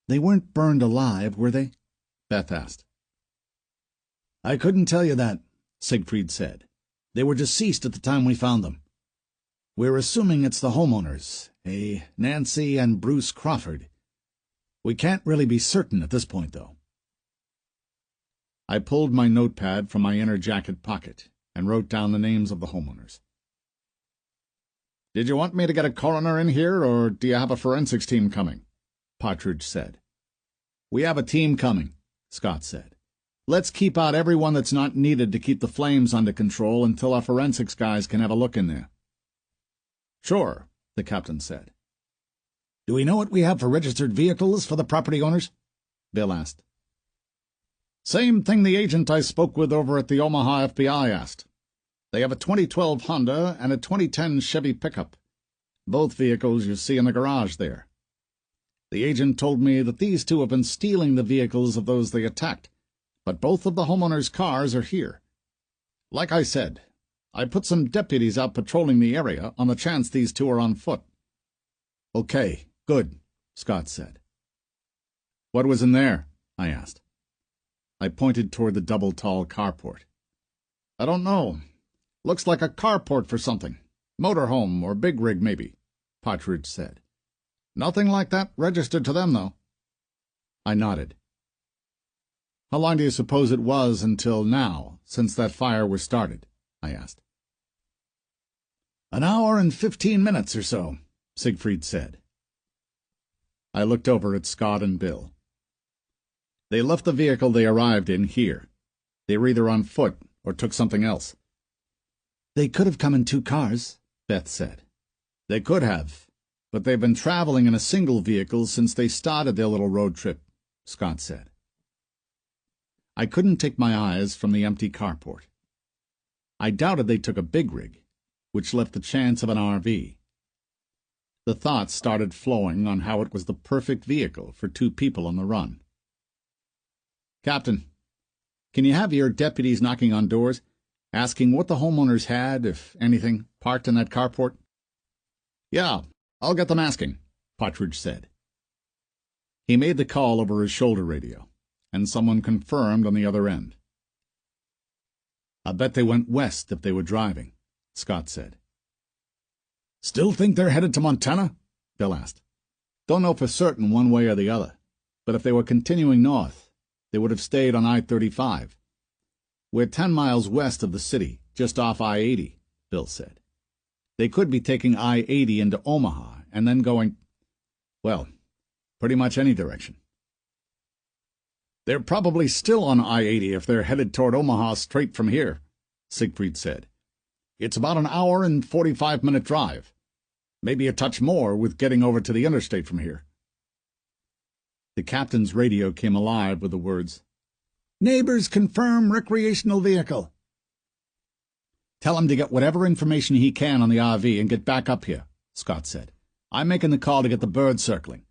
They weren't burned alive, were they?" Beth asked. "I couldn't tell you that," Siegfried said. "They were deceased at the time we found them. We're assuming it's the homeowners, a Nancy and Bruce Crawford. We can't really be certain at this point, though." I pulled my notepad from my inner jacket pocket and wrote down the names of the homeowners. "Did you want me to get a coroner in here, or do you have a forensics team coming?" Partridge said. "We have a team coming," Scott said. "Let's keep out everyone that's not needed to keep the flames under control until our forensics guys can have a look in there." "Sure," the captain said. "Do we know what we have for registered vehicles for the property owners?" Bill asked. "Same thing the agent I spoke with over at the Omaha FBI asked. They have a 2012 Honda and a 2010 Chevy pickup. Both vehicles you see in the garage there. The agent told me that these two have been stealing the vehicles of those they attacked, but both of the homeowners' cars are here. Like I said, I put some deputies out patrolling the area on the chance these two are on foot." "Okay, good," Scott said. "What was in there?" I asked. I pointed toward the double-tall carport. "I don't know. Looks like a carport for something. Motorhome or big rig, maybe," Partridge said. "Nothing like that registered to them, though." I nodded. "How long do you suppose it was until now, since that fire was started?" I asked. "An hour and 15 minutes or so," Siegfried said. I looked over at Scott and Bill. "They left the vehicle they arrived in here. They were either on foot or took something else." "They could have come in 2 cars," Beth said. "They could have, but they've been traveling in a single vehicle since they started their little road trip," Scott said. I couldn't take my eyes from the empty carport. I doubted they took a big rig, which left the chance of an RV. The thoughts started flowing on how it was the perfect vehicle for 2 people on the run. "Captain, can you have your deputies knocking on doors? asking what the homeowners had, if anything, parked in that carport? Yeah, I'll get them asking, Partridge said. He made the call over his shoulder radio, and someone confirmed on the other end. I bet they went west if they were driving, Scott said. Still think they're headed to Montana? Bill asked. Don't know for certain one way or the other, but if they were continuing north, they would have stayed on I-35. We're 10 miles west of the city, just off I-80, Bill said. They could be taking I-80 into Omaha and then going, well, pretty much any direction. They're probably still on I-80 if they're headed toward Omaha straight from here, Siegfried said. It's about an hour and 45-minute drive. Maybe a touch more with getting over to the interstate from here. The captain's radio came alive with the words, Neighbors confirm recreational vehicle. Tell him to get whatever information he can on the RV and get back up here, Scott said. I'm making the call to get the bird circling.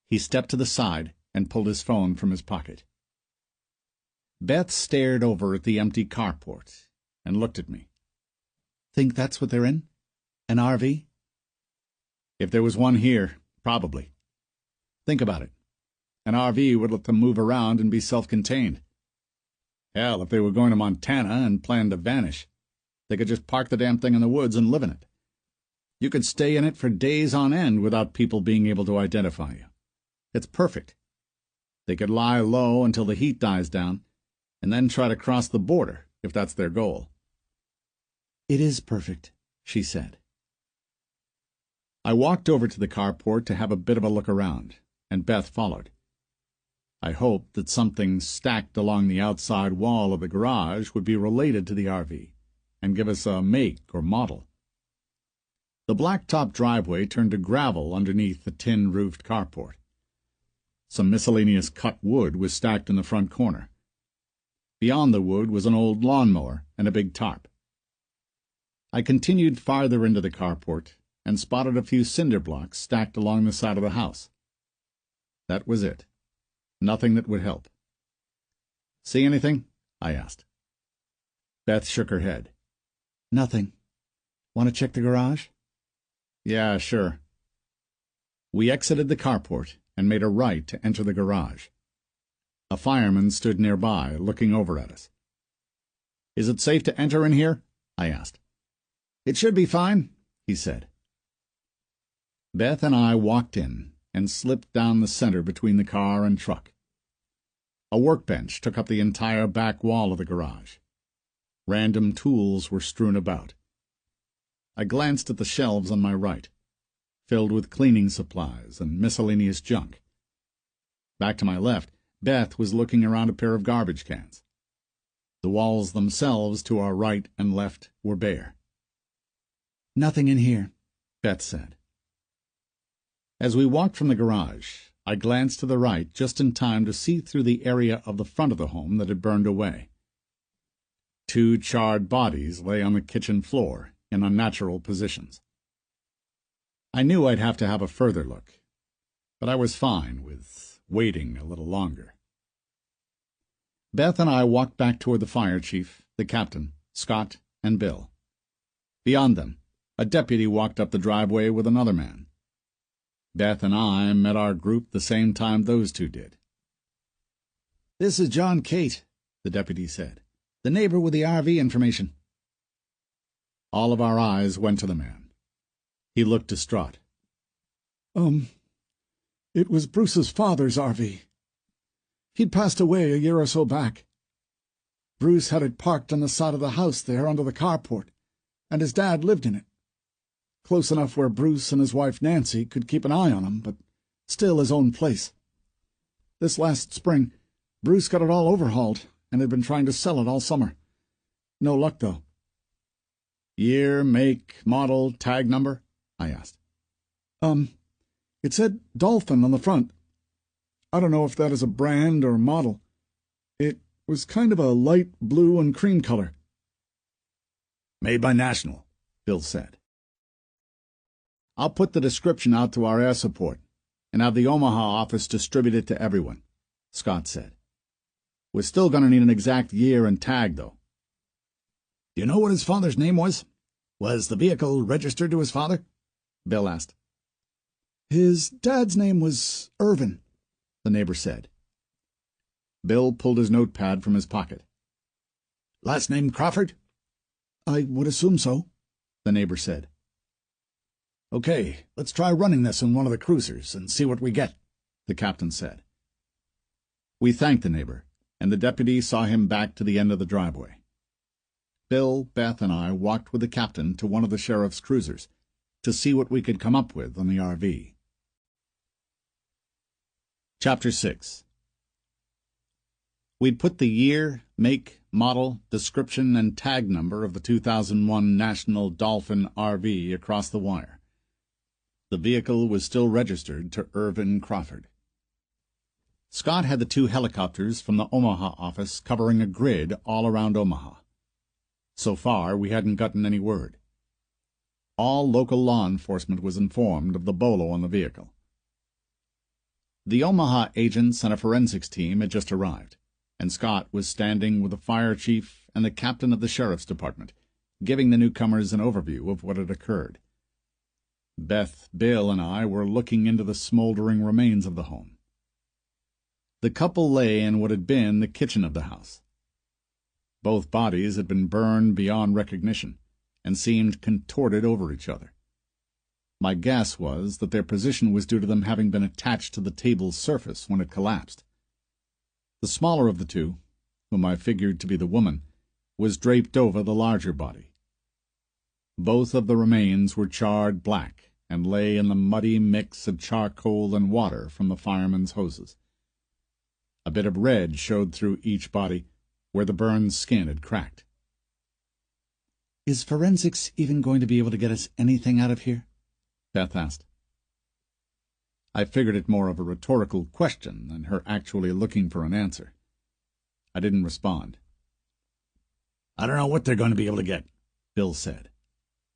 He stepped to the side and pulled his phone from his pocket. Beth stared over at the empty carport and looked at me. Think that's what they're in? An RV? If there was one here, probably. Think about it. An RV would let them move around and be self-contained. Hell, if they were going to Montana and planned to vanish, they could just park the damn thing in the woods and live in it. You could stay in it for days on end without people being able to identify you. It's perfect. They could lie low until the heat dies down, and then try to cross the border, if that's their goal. It is perfect, she said. I walked over to the carport to have a bit of a look around, and Beth followed. I hoped that something stacked along the outside wall of the garage would be related to the RV, and give us a make or model. The blacktop driveway turned to gravel underneath the tin-roofed carport. Some miscellaneous cut wood was stacked in the front corner. Beyond the wood was an old lawnmower and a big tarp. I continued farther into the carport and spotted a few cinder blocks stacked along the side of the house. That was it. Nothing that would help. See anything? I asked. Beth shook her head. Nothing. Want to check the garage? Yeah, sure. We exited the carport and made a right to enter the garage. A fireman stood nearby, looking over at us. Is it safe to enter in here? I asked. It should be fine, he said. Beth and I walked in and slipped down the center between the car and truck. A workbench took up the entire back wall of the garage. Random tools were strewn about. I glanced at the shelves on my right, filled with cleaning supplies and miscellaneous junk. Back to my left, Beth was looking around a pair of garbage cans. The walls themselves to our right and left were bare. Nothing in here, Beth said. As we walked from the garage, I glanced to the right just in time to see through the area of the front of the home that had burned away. 2 charred bodies lay on the kitchen floor in unnatural positions. I knew I'd have to have a further look, but I was fine with waiting a little longer. Beth and I walked back toward the fire chief, the captain, Scott, and Bill. Beyond them, a deputy walked up the driveway with another man. Beth and I met our group the same time those two did. This is John Cate, the deputy said, the neighbor with the RV information. All of our eyes went to the man. He looked distraught. It was Bruce's father's RV. He'd passed away a year or so back. Bruce had it parked on the side of the house there under the carport, and his dad lived in it. Close enough where Bruce and his wife Nancy could keep an eye on him, but still his own place. This last spring, Bruce got it all overhauled and had been trying to sell it all summer. No luck, though. Year, make, model, tag number? I asked. It said Dolphin on the front. I don't know if that is a brand or model. It was kind of a light blue and cream color. Made by National, Bill said. I'll put the description out to our air support and have the Omaha office distribute it to everyone, Scott said. We're still going to need an exact year and tag, though. Do you know what his father's name was? Was the vehicle registered to his father? Bill asked. His dad's name was Irvin, the neighbor said. Bill pulled his notepad from his pocket. Last name Crawford? I would assume so, the neighbor said. Okay, let's try running this in one of the cruisers and see what we get, the captain said. We thanked the neighbor, and the deputy saw him back to the end of the driveway. Bill, Beth, and I walked with the captain to one of the sheriff's cruisers to see what we could come up with on the RV. Chapter 6. We'd put the year, make, model, description, and tag number of the 2001 National Dolphin RV across the wire. The vehicle was still registered to Irvin Crawford. Scott had the 2 helicopters from the Omaha office covering a grid all around Omaha. So far, we hadn't gotten any word. All local law enforcement was informed of the bolo on the vehicle. The Omaha agents and a forensics team had just arrived, and Scott was standing with the fire chief and the captain of the sheriff's department, giving the newcomers an overview of what had occurred. Beth, Bill, and I were looking into the smoldering remains of the home. The couple lay in what had been the kitchen of the house. Both bodies had been burned beyond recognition and seemed contorted over each other. My guess was that their position was due to them having been attached to the table's surface when it collapsed. The smaller of the 2, whom I figured to be the woman, was draped over the larger body. Both of the remains were charred black and lay in the muddy mix of charcoal and water from the firemen's hoses. A bit of red showed through each body, where the burned skin had cracked. Is forensics even going to be able to get us anything out of here? Beth asked. I figured it more of a rhetorical question than her actually looking for an answer. I didn't respond. I don't know what they're going to be able to get, Bill said.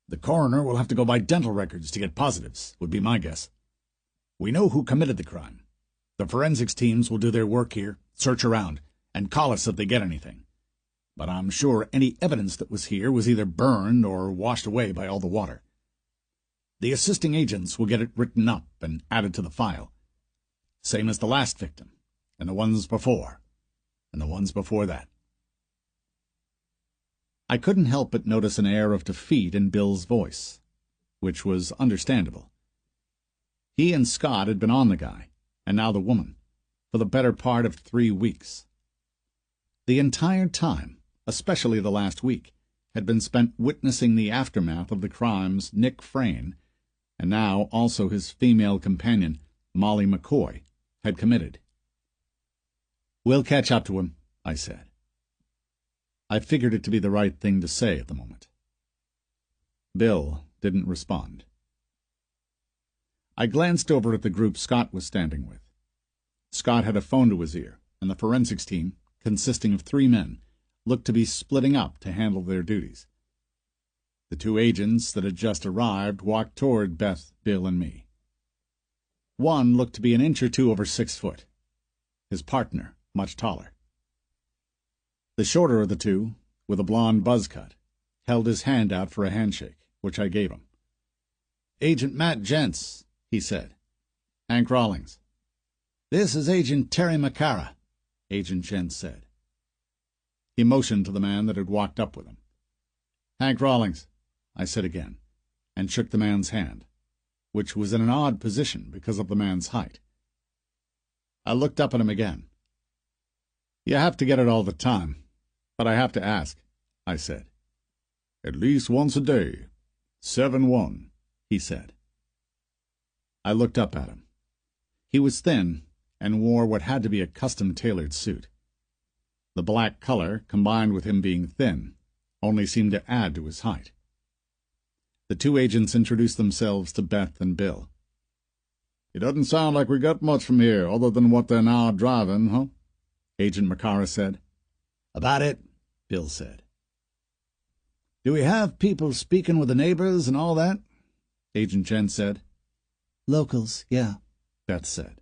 The coroner will have to go by dental records to get positives, would be my guess. We know who committed the crime. The forensics teams will do their work here, search around, and call us if they get anything. But I'm sure any evidence that was here was either burned or washed away by all the water. The assisting agents will get it written up and added to the file. Same as the last victim, and the ones before, and the ones before that. I couldn't help but notice an air of defeat in Bill's voice, which was understandable. He and Scott had been on the guy, and now the woman, for the better part of 3 weeks. The entire time, especially the last week, had been spent witnessing the aftermath of the crimes Nick Frayne, and now also his female companion, Molly McCoy, had committed. "We'll catch up to him," I said. I figured it to be the right thing to say at the moment. Bill didn't respond. I glanced over at the group Scott was standing with. Scott had a phone to his ear, and the forensics team, consisting of 3 men, looked to be splitting up to handle their duties. The 2 agents that had just arrived walked toward Beth, Bill, and me. One looked to be an inch or 2 over 6 foot. His partner, much taller. The shorter of the 2, with a blond buzz cut, held his hand out for a handshake, which I gave him. "Agent Matt Gents," he said. "Hank Rawlings." "This is Agent Terry McCara," Agent Gents said. He motioned to the man that had walked up with him. "Hank Rawlings," I said again, and shook the man's hand, which was in an odd position because of the man's height. I looked up at him again. "You have to get it all the time, but I have to ask," I said. "At least once a day. 7-1, he said. I looked up at him. He was thin and wore what had to be a custom-tailored suit. The black color, combined with him being thin, only seemed to add to his height. The 2 agents introduced themselves to Beth and Bill. "It doesn't sound like we got much from here, other than what they're now driving, huh?" Agent McCara said. "About it," Bill said. "Do we have people speaking with the neighbors and all that?" Agent Jen said. Locals, yeah, Beth said.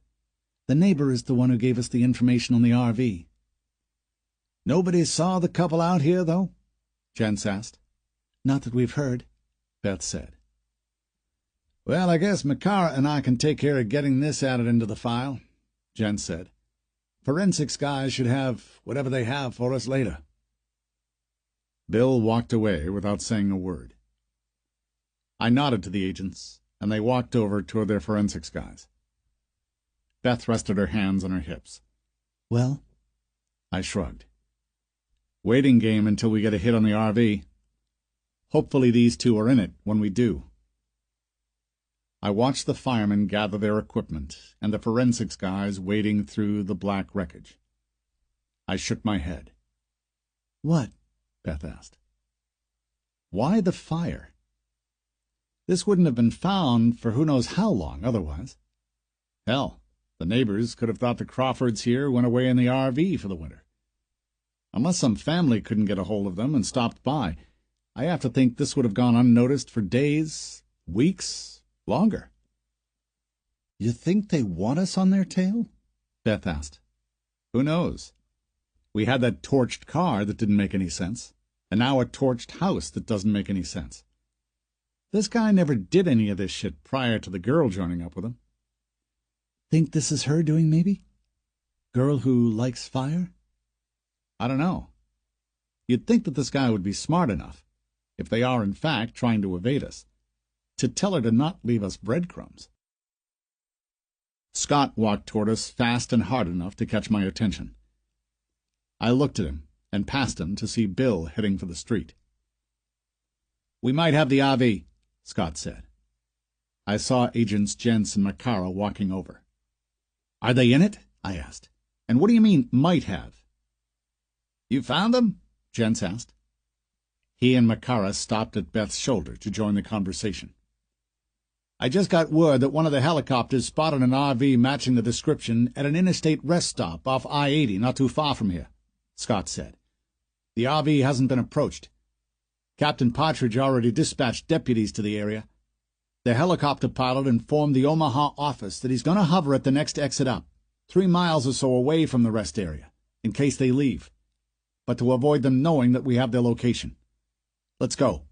The neighbor is the one who gave us the information on the RV. "Nobody saw the couple out here, though?" Jens asked. Not that we've heard, Beth said. Well, I guess Makara and I can take care of getting this added into the file, Jens said. Forensics guys should have whatever they have for us later. Bill walked away without saying a word. I nodded to the agents, and they walked over toward their forensics guys. Beth rested her hands on her hips. Well? I shrugged. Waiting game until we get a hit on the RV. Hopefully these two are in it when we do. I watched the firemen gather their equipment and the forensics guys wading through the black wreckage. I shook my head. What? Beth asked. Why the fire? This wouldn't have been found for who knows how long otherwise. Hell, the neighbors could have thought the Crawfords here went away in the RV for the winter. Unless some family couldn't get a hold of them and stopped by, I have to think this would have gone unnoticed for days, weeks, longer. You think they want us on their tail? Beth asked. Who knows? We had that torched car that didn't make any sense, and now a torched house that doesn't make any sense. This guy never did any of this shit prior to the girl joining up with him. Think this is her doing, maybe? Girl who likes fire? I don't know. You'd think that this guy would be smart enough, if they are in fact trying to evade us, to tell her to not leave us breadcrumbs. Scott walked toward us fast and hard enough to catch my attention. I looked at him and past him to see Bill heading for the street. We might have the RV, Scott said. I saw Agents Jens and Makara walking over. Are they in it? I asked. And what do you mean, might have? You found them? Jens asked. He and Makara stopped at Beth's shoulder to join the conversation. I just got word that one of the helicopters spotted an RV matching the description at an interstate rest stop off I-80 not too far from here, Scott said. The RV hasn't been approached. Captain Partridge already dispatched deputies to the area. The helicopter pilot informed the Omaha office that he's going to hover at the next exit up, 3 miles or so away from the rest area, in case they leave, but to avoid them knowing that we have their location. Let's go.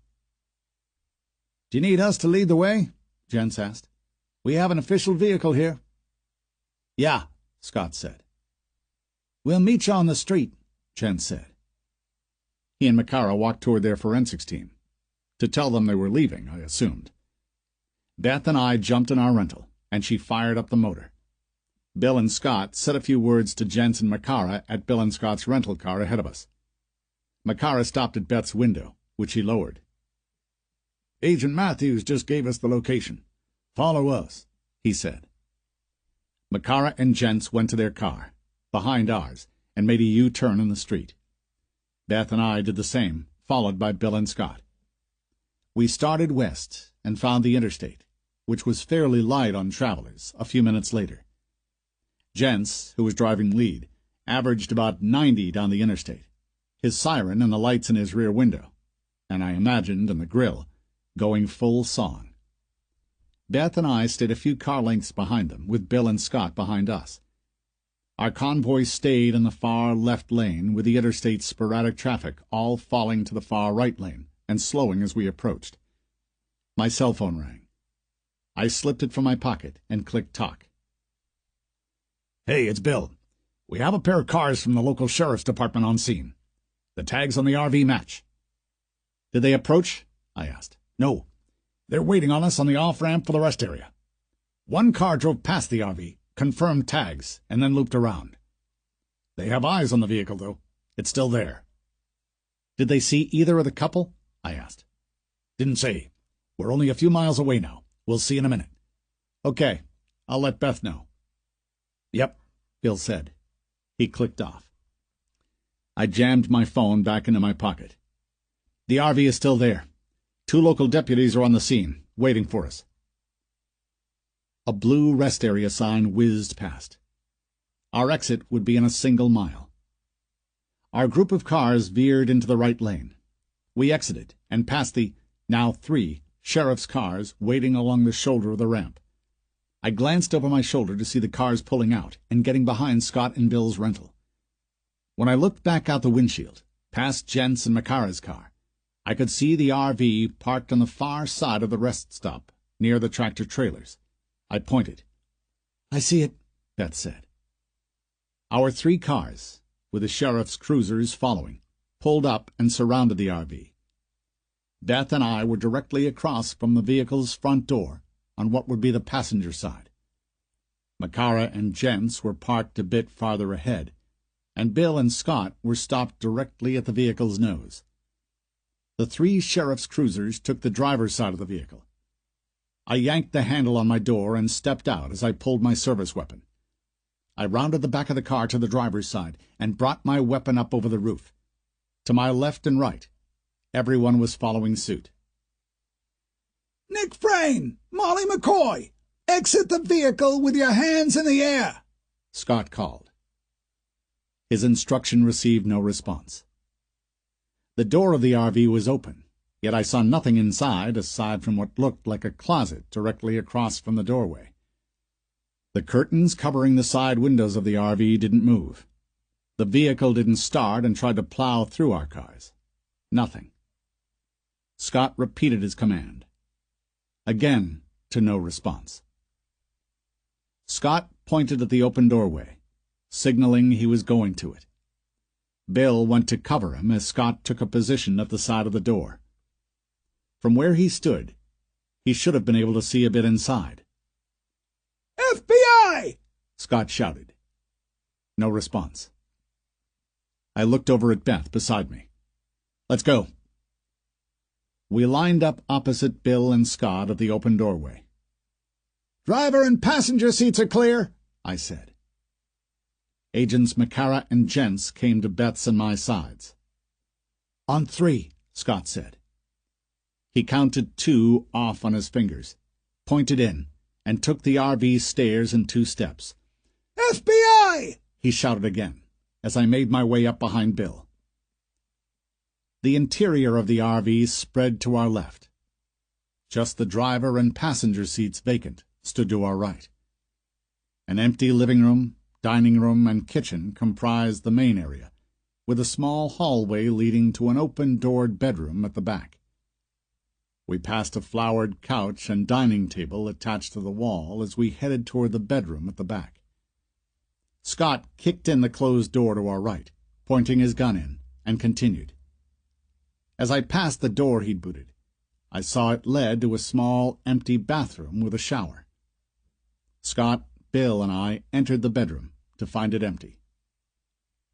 Do you need us to lead the way? Jens asked. We have an official vehicle here. Yeah, Scott said. We'll meet you on the street, Jens said. He and Makara walked toward their forensics team. To tell them they were leaving, I assumed. Beth and I jumped in our rental, and she fired up the motor. Bill and Scott said a few words to Jens and Makara at Bill and Scott's rental car ahead of us. Makara stopped at Beth's window, which he lowered. Agent Matthews just gave us the location. Follow us, he said. Makara and Jens went to their car, behind ours, and made a U-turn in the street. Beth and I did the same, followed by Bill and Scott. We started west and found the interstate, which was fairly light on travelers, a few minutes later. Jens, who was driving lead, averaged about 90 down the interstate, his siren and the lights in his rear window, and I imagined in the grill, going full song. Beth and I stayed a few car lengths behind them, with Bill and Scott behind us. Our convoy stayed in the far left lane, with the interstate's sporadic traffic all falling to the far right lane and slowing as we approached. My cell phone rang. I slipped it from my pocket and clicked talk. Hey, it's Bill. We have a pair of cars from the local sheriff's department on scene. The tags on the RV match. Did they approach? I asked. No. They're waiting on us on the off-ramp for the rest area. One car drove past the RV, confirmed tags, and then looped around. They have eyes on the vehicle, though. It's still there. Did they see either of the couple? I asked. Didn't say. We're only a few miles away now. We'll see in a minute. Okay. I'll let Beth know. Yep, Bill said. He clicked off. I jammed my phone back into my pocket. The RV is still there. 2 local deputies are on the scene, waiting for us. A blue rest area sign whizzed past. Our exit would be in a single mile. Our group of cars veered into the right lane. We exited and passed the, now 3, sheriff's cars waiting along the shoulder of the ramp. I glanced over my shoulder to see the cars pulling out and getting behind Scott and Bill's rental. When I looked back out the windshield, past Jens and Makara's car, I could see the RV parked on the far side of the rest stop, near the tractor-trailers. I pointed. "I see it," Beth said. Our 3 cars, with the sheriff's cruisers following, pulled up and surrounded the RV. Beth and I were directly across from the vehicle's front door, on what would be the passenger side. Makara and Jens were parked a bit farther ahead, and Bill and Scott were stopped directly at the vehicle's nose. The 3 sheriff's cruisers took the driver's side of the vehicle. I yanked the handle on my door and stepped out as I pulled my service weapon. I rounded the back of the car to the driver's side and brought my weapon up over the roof. To my left and right, everyone was following suit. "Nick Frayne! Molly McCoy! Exit the vehicle with your hands in the air!" Scott called. His instruction received no response. The door of the RV was open, yet I saw nothing inside aside from what looked like a closet directly across from the doorway. The curtains covering the side windows of the RV didn't move. The vehicle didn't start and tried to plow through our cars. Nothing. Scott repeated his command. Again, to no response. Scott pointed at the open doorway, signaling he was going to it. Bill went to cover him as Scott took a position at the side of the door. From where he stood, he should have been able to see a bit inside. "FBI!" Scott shouted. No response. I looked over at Beth beside me. "Let's go." We lined up opposite Bill and Scott at the open doorway. "Driver and passenger seats are clear," I said. Agents Makara and Jens came to Beth's and my sides. "On 3, Scott said. He counted 2 off on his fingers, pointed in, and took the RV stairs in 2 steps. "FBI!" he shouted again, as I made my way up behind Bill. The interior of the RV spread to our left. Just the driver and passenger seats vacant stood to our right. An empty living room, dining room, and kitchen comprised the main area, with a small hallway leading to an open-doored bedroom at the back. We passed a flowered couch and dining table attached to the wall as we headed toward the bedroom at the back. Scott kicked in the closed door to our right, pointing his gun in, and continued. As I passed the door he'd booted, I saw it led to a small, empty bathroom with a shower. Scott, Bill, and I entered the bedroom to find it empty.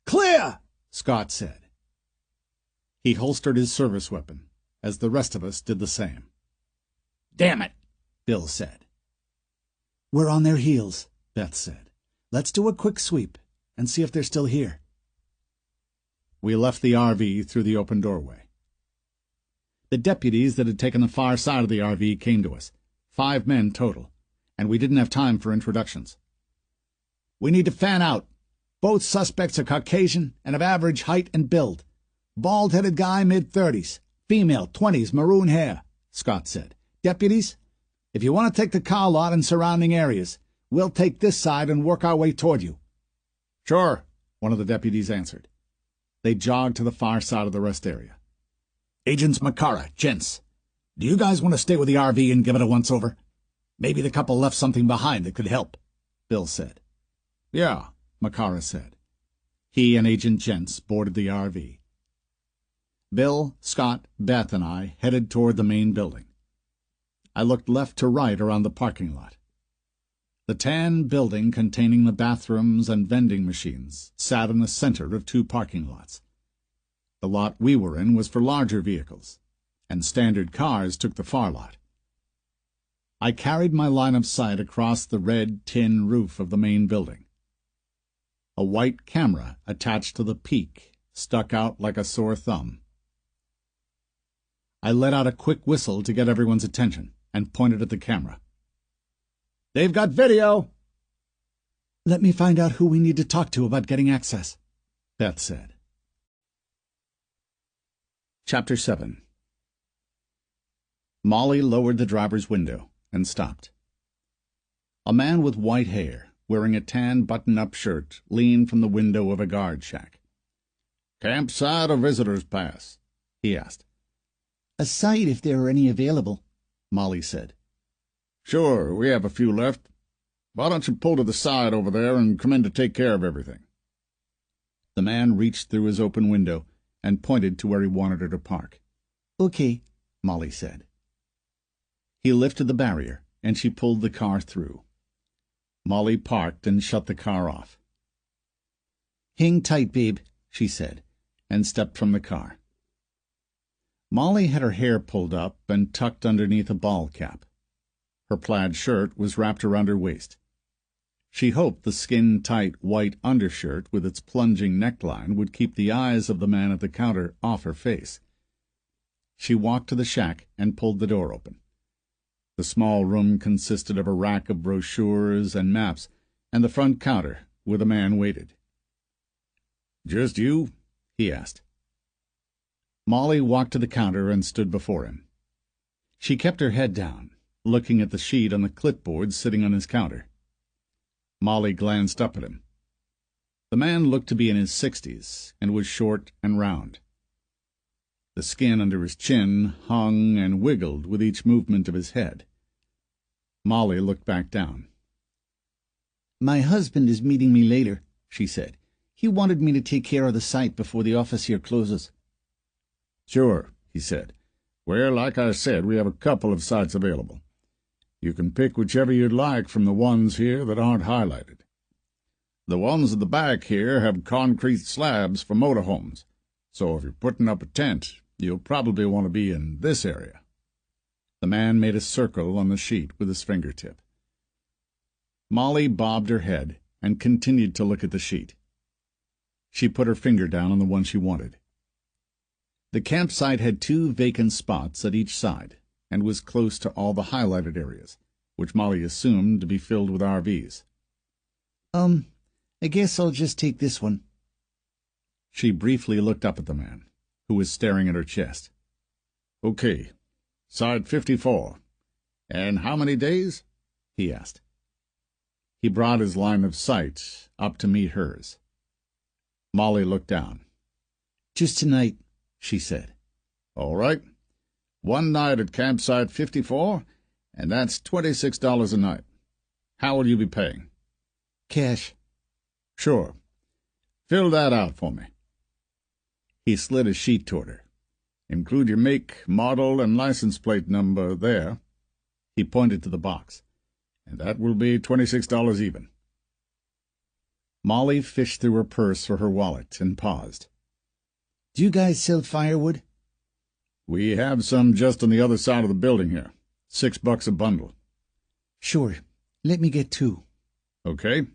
"Clear!" Scott said. He holstered his service weapon, as the rest of us did the same. "Damn it," Bill said. "We're on their heels," Beth said. "Let's do a quick sweep and see if they're still here." We left the RV through the open doorway. The deputies that had taken the far side of the RV came to us, 5 men total, and we didn't have time for introductions. "We need to fan out. Both suspects are Caucasian and of average height and build. Bald-headed guy, mid-30s. Female, 20s, maroon hair," Scott said. "Deputies, if you want to take the car lot and surrounding areas, we'll take this side and work our way toward you." "Sure," one of the deputies answered. They jogged to the far side of the rest area. "Agents Makara, Jens, do you guys want to stay with the RV and give it a once-over? Maybe the couple left something behind that could help," Bill said. "Yeah," Makara said. He and Agent Jens boarded the RV. Bill, Scott, Beth, and I headed toward the main building. I looked left to right around the parking lot. The tan building containing the bathrooms and vending machines sat in the center of 2 parking lots. The lot we were in was for larger vehicles, and standard cars took the far lot. I carried my line of sight across the red tin roof of the main building. A white camera attached to the peak stuck out like a sore thumb. I let out a quick whistle to get everyone's attention and pointed at the camera. "They've got video!" "Let me find out who we need to talk to about getting access," Beth said. Chapter 7. Molly lowered the driver's window and stopped. A man with white hair, wearing a tan button-up shirt, leaned from the window of a guard shack. "Campsite or visitor's pass?" he asked. A side if there are any available, Molly said. Sure, we have a few left. Why don't you pull to the side over there and come in to take care of everything? The man reached through his open window and pointed to where he wanted her to park. Okay, Molly said. He lifted the barrier, and she pulled the car through. Molly parked and shut the car off. Hang tight, babe, she said, and stepped from the car. Molly had her hair pulled up and tucked underneath a ball cap. Her plaid shirt was wrapped around her waist. She hoped the skin-tight white undershirt with its plunging neckline would keep the eyes of the man at the counter off her face. She walked to the shack and pulled the door open. The small room consisted of a rack of brochures and maps, and the front counter, where the man waited. "Just you?" he asked. Molly walked to the counter and stood before him. She kept her head down, looking at the sheet on the clipboard sitting on his counter. Molly glanced up at him. The man looked to be in his 60s and was short and round. The skin under his chin hung and wiggled with each movement of his head. Molly looked back down. My husband is meeting me later, she said. He wanted me to take care of the site before the office here closes. Sure, he said. Well, like I said, we have a couple of sites available. You can pick whichever you'd like from the ones here that aren't highlighted. The ones at the back here have concrete slabs for motorhomes, so if you're putting up a tent, you'll probably want to be in this area. The man made a circle on the sheet with his fingertip. Molly bobbed her head and continued to look at the sheet. She put her finger down on the one she wanted. The campsite had 2 vacant spots at each side, and was close to all the highlighted areas, which Molly assumed to be filled with RVs. I guess I'll just take this one. She briefly looked up at the man, who was staring at her chest. Okay, side 54. And how many days? He asked. He brought his line of sight up to meet hers. Molly looked down. Just tonight, she said. All right. 1 night at campsite 54, and that's $26 a night. How will you be paying? Cash. Sure. Fill that out for me. He slid a sheet toward her. Include your make, model, and license plate number there. He pointed to the box. And that will be $26 even. Molly fished through her purse for her wallet and paused. Do you guys sell firewood? We have some just on the other side of the building here. $6 a bundle. Sure. Let me get 2. Okay.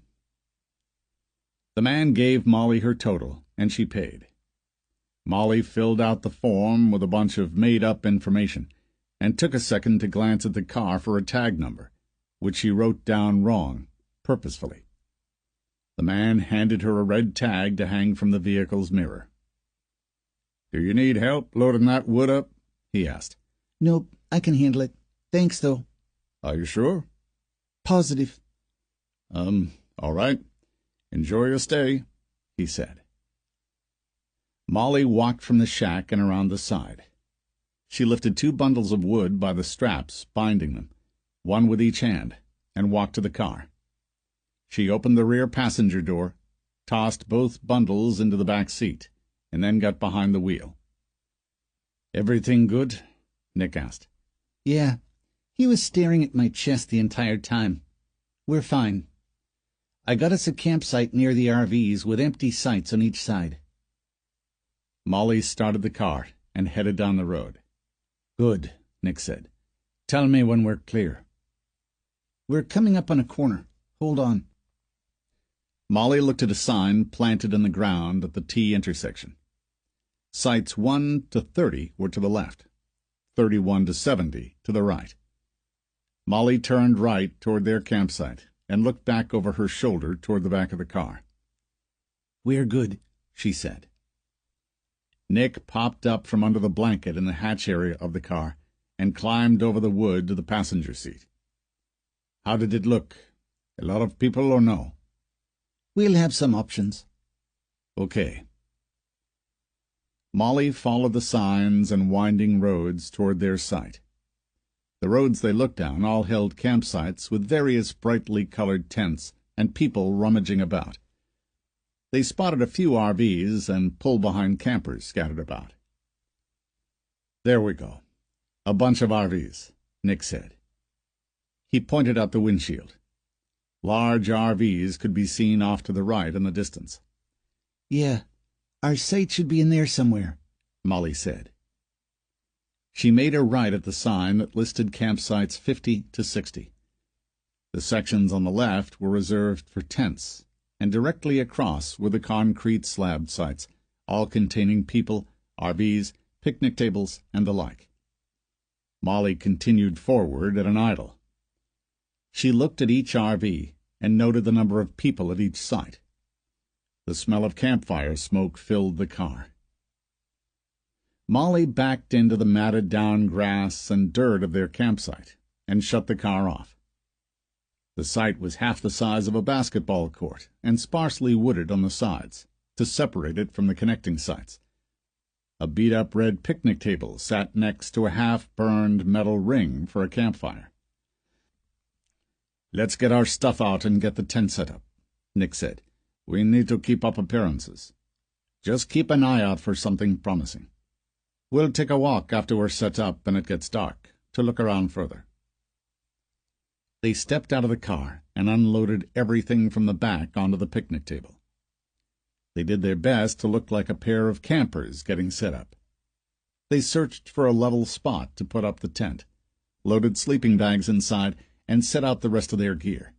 The man gave Molly her total, and she paid. Molly filled out the form with a bunch of made-up information, and took a second to glance at the car for a tag number, which she wrote down wrong, purposefully. The man handed her a red tag to hang from the vehicle's mirror. Do you need help loading that wood up? He asked. Nope, I can handle it. Thanks, though. Are you sure? Positive. All right. Enjoy your stay, he said. Molly walked from the shack and around the side. She lifted 2 bundles of wood by the straps binding them, one with each hand, and walked to the car. She opened the rear passenger door, tossed both bundles into the back seat, and then got behind the wheel. "Everything good?" Nick asked. Yeah. He was staring at my chest the entire time. We're fine. I got us a campsite near the RVs with empty sites on each side. Molly started the car and headed down the road. "Good," Nick said. "Tell me when we're clear." We're coming up on a corner. Hold on. Molly looked at a sign planted in the ground at the T intersection. Sites 1 to 30 were to the left, 31 to 70 to the right. Molly turned right toward their campsite and looked back over her shoulder toward the back of the car. We're good, she said. Nick popped up from under the blanket in the hatch area of the car and climbed over the wood to the passenger seat. "How did it look? A lot of people or no?" We'll have some options. Okay. Molly followed the signs and winding roads toward their site. The roads they looked down all held campsites with various brightly colored tents and people rummaging about. They spotted a few RVs and pull-behind campers scattered about. "There we go. A bunch of RVs," Nick said. He pointed out the windshield. Large RVs could be seen off to the right in the distance. "Yeah, our site should be in there somewhere," Molly said. She made a right at the sign that listed campsites 50 to 60. The sections on the left were reserved for tents, and directly across were the concrete slab sites, all containing people, RVs, picnic tables, and the like. Molly continued forward at an idle. She looked at each RV and noted the number of people at each site. The smell of campfire smoke filled the car. Molly backed into the matted down grass and dirt of their campsite and shut the car off. The site was half the size of a basketball court and sparsely wooded on the sides to separate it from the connecting sites. A beat-up red picnic table sat next to a half-burned metal ring for a campfire. "Let's get our stuff out and get the tent set up," Nick said. "We need to keep up appearances. Just keep an eye out for something promising. We'll take a walk after we're set up and it gets dark, to look around further." They stepped out of the car and unloaded everything from the back onto the picnic table. They did their best to look like a pair of campers getting set up. They searched for a level spot to put up the tent, loaded sleeping bags inside, and set out the rest of their gear.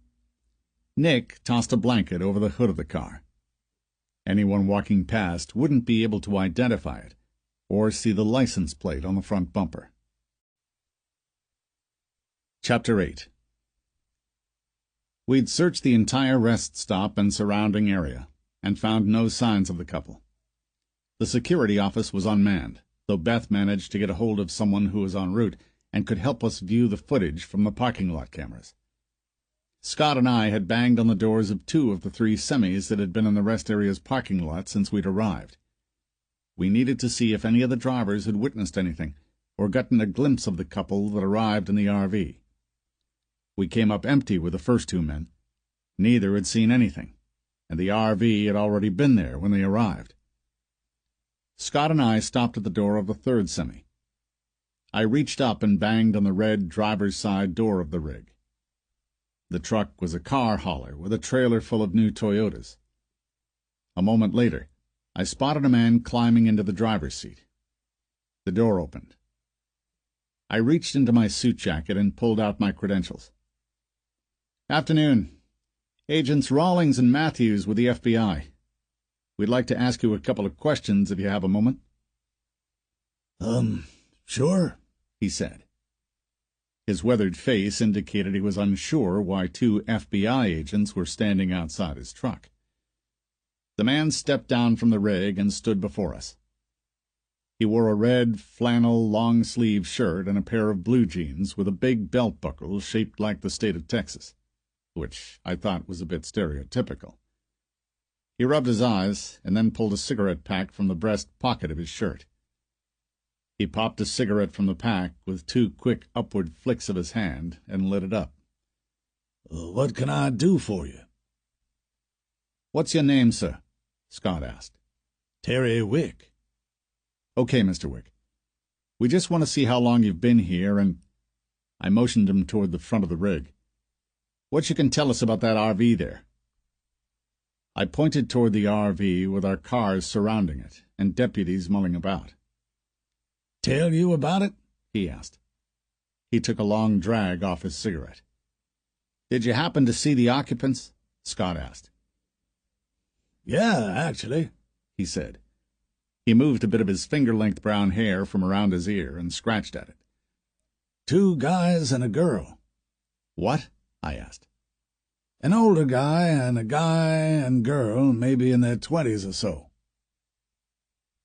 Nick tossed a blanket over the hood of the car. Anyone walking past wouldn't be able to identify it, or see the license plate on the front bumper. Chapter 8. We'd searched the entire rest stop and surrounding area, and found no signs of the couple. The security office was unmanned, though Beth managed to get a hold of someone who was en route and could help us view the footage from the parking lot cameras. Scott and I had banged on the doors of 2 of the 3 semis that had been in the rest area's parking lot since we'd arrived. We needed to see if any of the drivers had witnessed anything, or gotten a glimpse of the couple that arrived in the RV. We came up empty with the first 2 men. Neither had seen anything, and the RV had already been there when they arrived. Scott and I stopped at the door of the 3rd semi. I reached up and banged on the red driver's side door of the rig. The truck was a car hauler with a trailer full of new Toyotas. A moment later, I spotted a man climbing into the driver's seat. The door opened. I reached into my suit jacket and pulled out my credentials. "Afternoon. Agents Rawlings and Matthews with the FBI. We'd like to ask you a couple of questions if you have a moment." Sure," he said. His weathered face indicated he was unsure why 2 FBI agents were standing outside his truck. The man stepped down from the rig and stood before us. He wore a red flannel long-sleeved shirt and a pair of blue jeans with a big belt buckle shaped like the state of Texas, which I thought was a bit stereotypical. He rubbed his eyes and then pulled a cigarette pack from the breast pocket of his shirt. He popped a cigarette from the pack with 2 quick upward flicks of his hand and lit it up. "What can I do for you?" "What's your name, sir?" Scott asked. "Terry Wick." "Okay, Mr. Wick. We just want to see how long you've been here, and—" I motioned him toward the front of the rig. "What you can tell us about that RV there?" I pointed toward the RV with our cars surrounding it and deputies mulling about. "Tell you about it?" he asked. He took a long drag off his cigarette. "Did you happen to see the occupants?" Scott asked. "Yeah, actually," he said. He moved a bit of his finger-length brown hair from around his ear and scratched at it. 2 guys and a girl." "What?" I asked. "An older guy and girl, maybe in their 20s or so."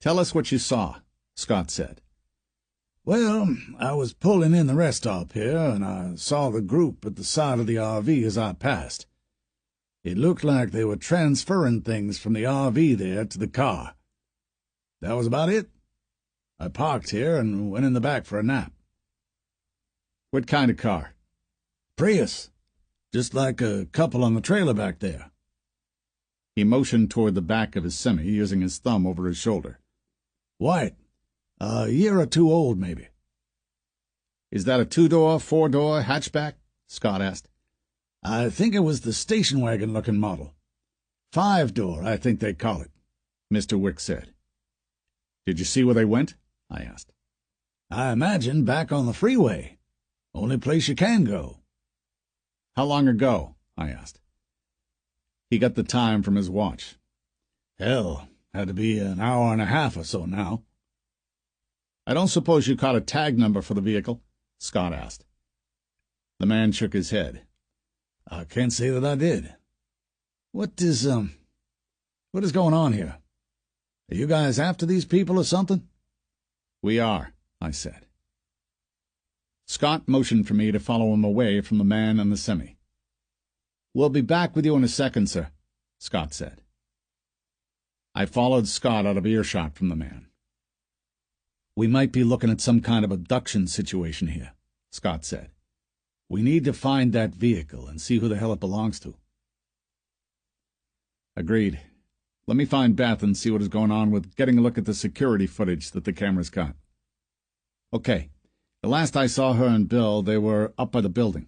"Tell us what you saw," Scott said. "Well, I was pulling in the rest stop here, and I saw the group at the side of the RV as I passed. It looked like they were transferring things from the RV there to the car. That was about it." I parked here and went in the back for a nap. What kind of car? Prius. Just like a couple on the trailer back there. He motioned toward the back of his semi, using his thumb over his shoulder. White. A year or two old, maybe. Is that a 2-door, 4-door hatchback? Scott asked. I think it was the station wagon-looking model. 5-door, I think they call it, Mr. Wick said. Did you see where they went? I asked. I imagine back on the freeway. Only place you can go. How long ago? I asked. He got the time from his watch. Hell, had to be an hour and a half or so now. I don't suppose you caught a tag number for the vehicle? Scott asked. The man shook his head. I can't say that I did. What is going on here? Are you guys after these people or something? We are, I said. Scott motioned for me to follow him away from the man and the semi. We'll be back with you in a second, sir, Scott said. I followed Scott out of earshot from the man. We might be looking at some kind of abduction situation here, Scott said. We need to find that vehicle and see who the hell it belongs to. Agreed. Let me find Beth and see what is going on with getting a look at the security footage that the cameras got. Okay. The last I saw her and Bill, they were up by the building.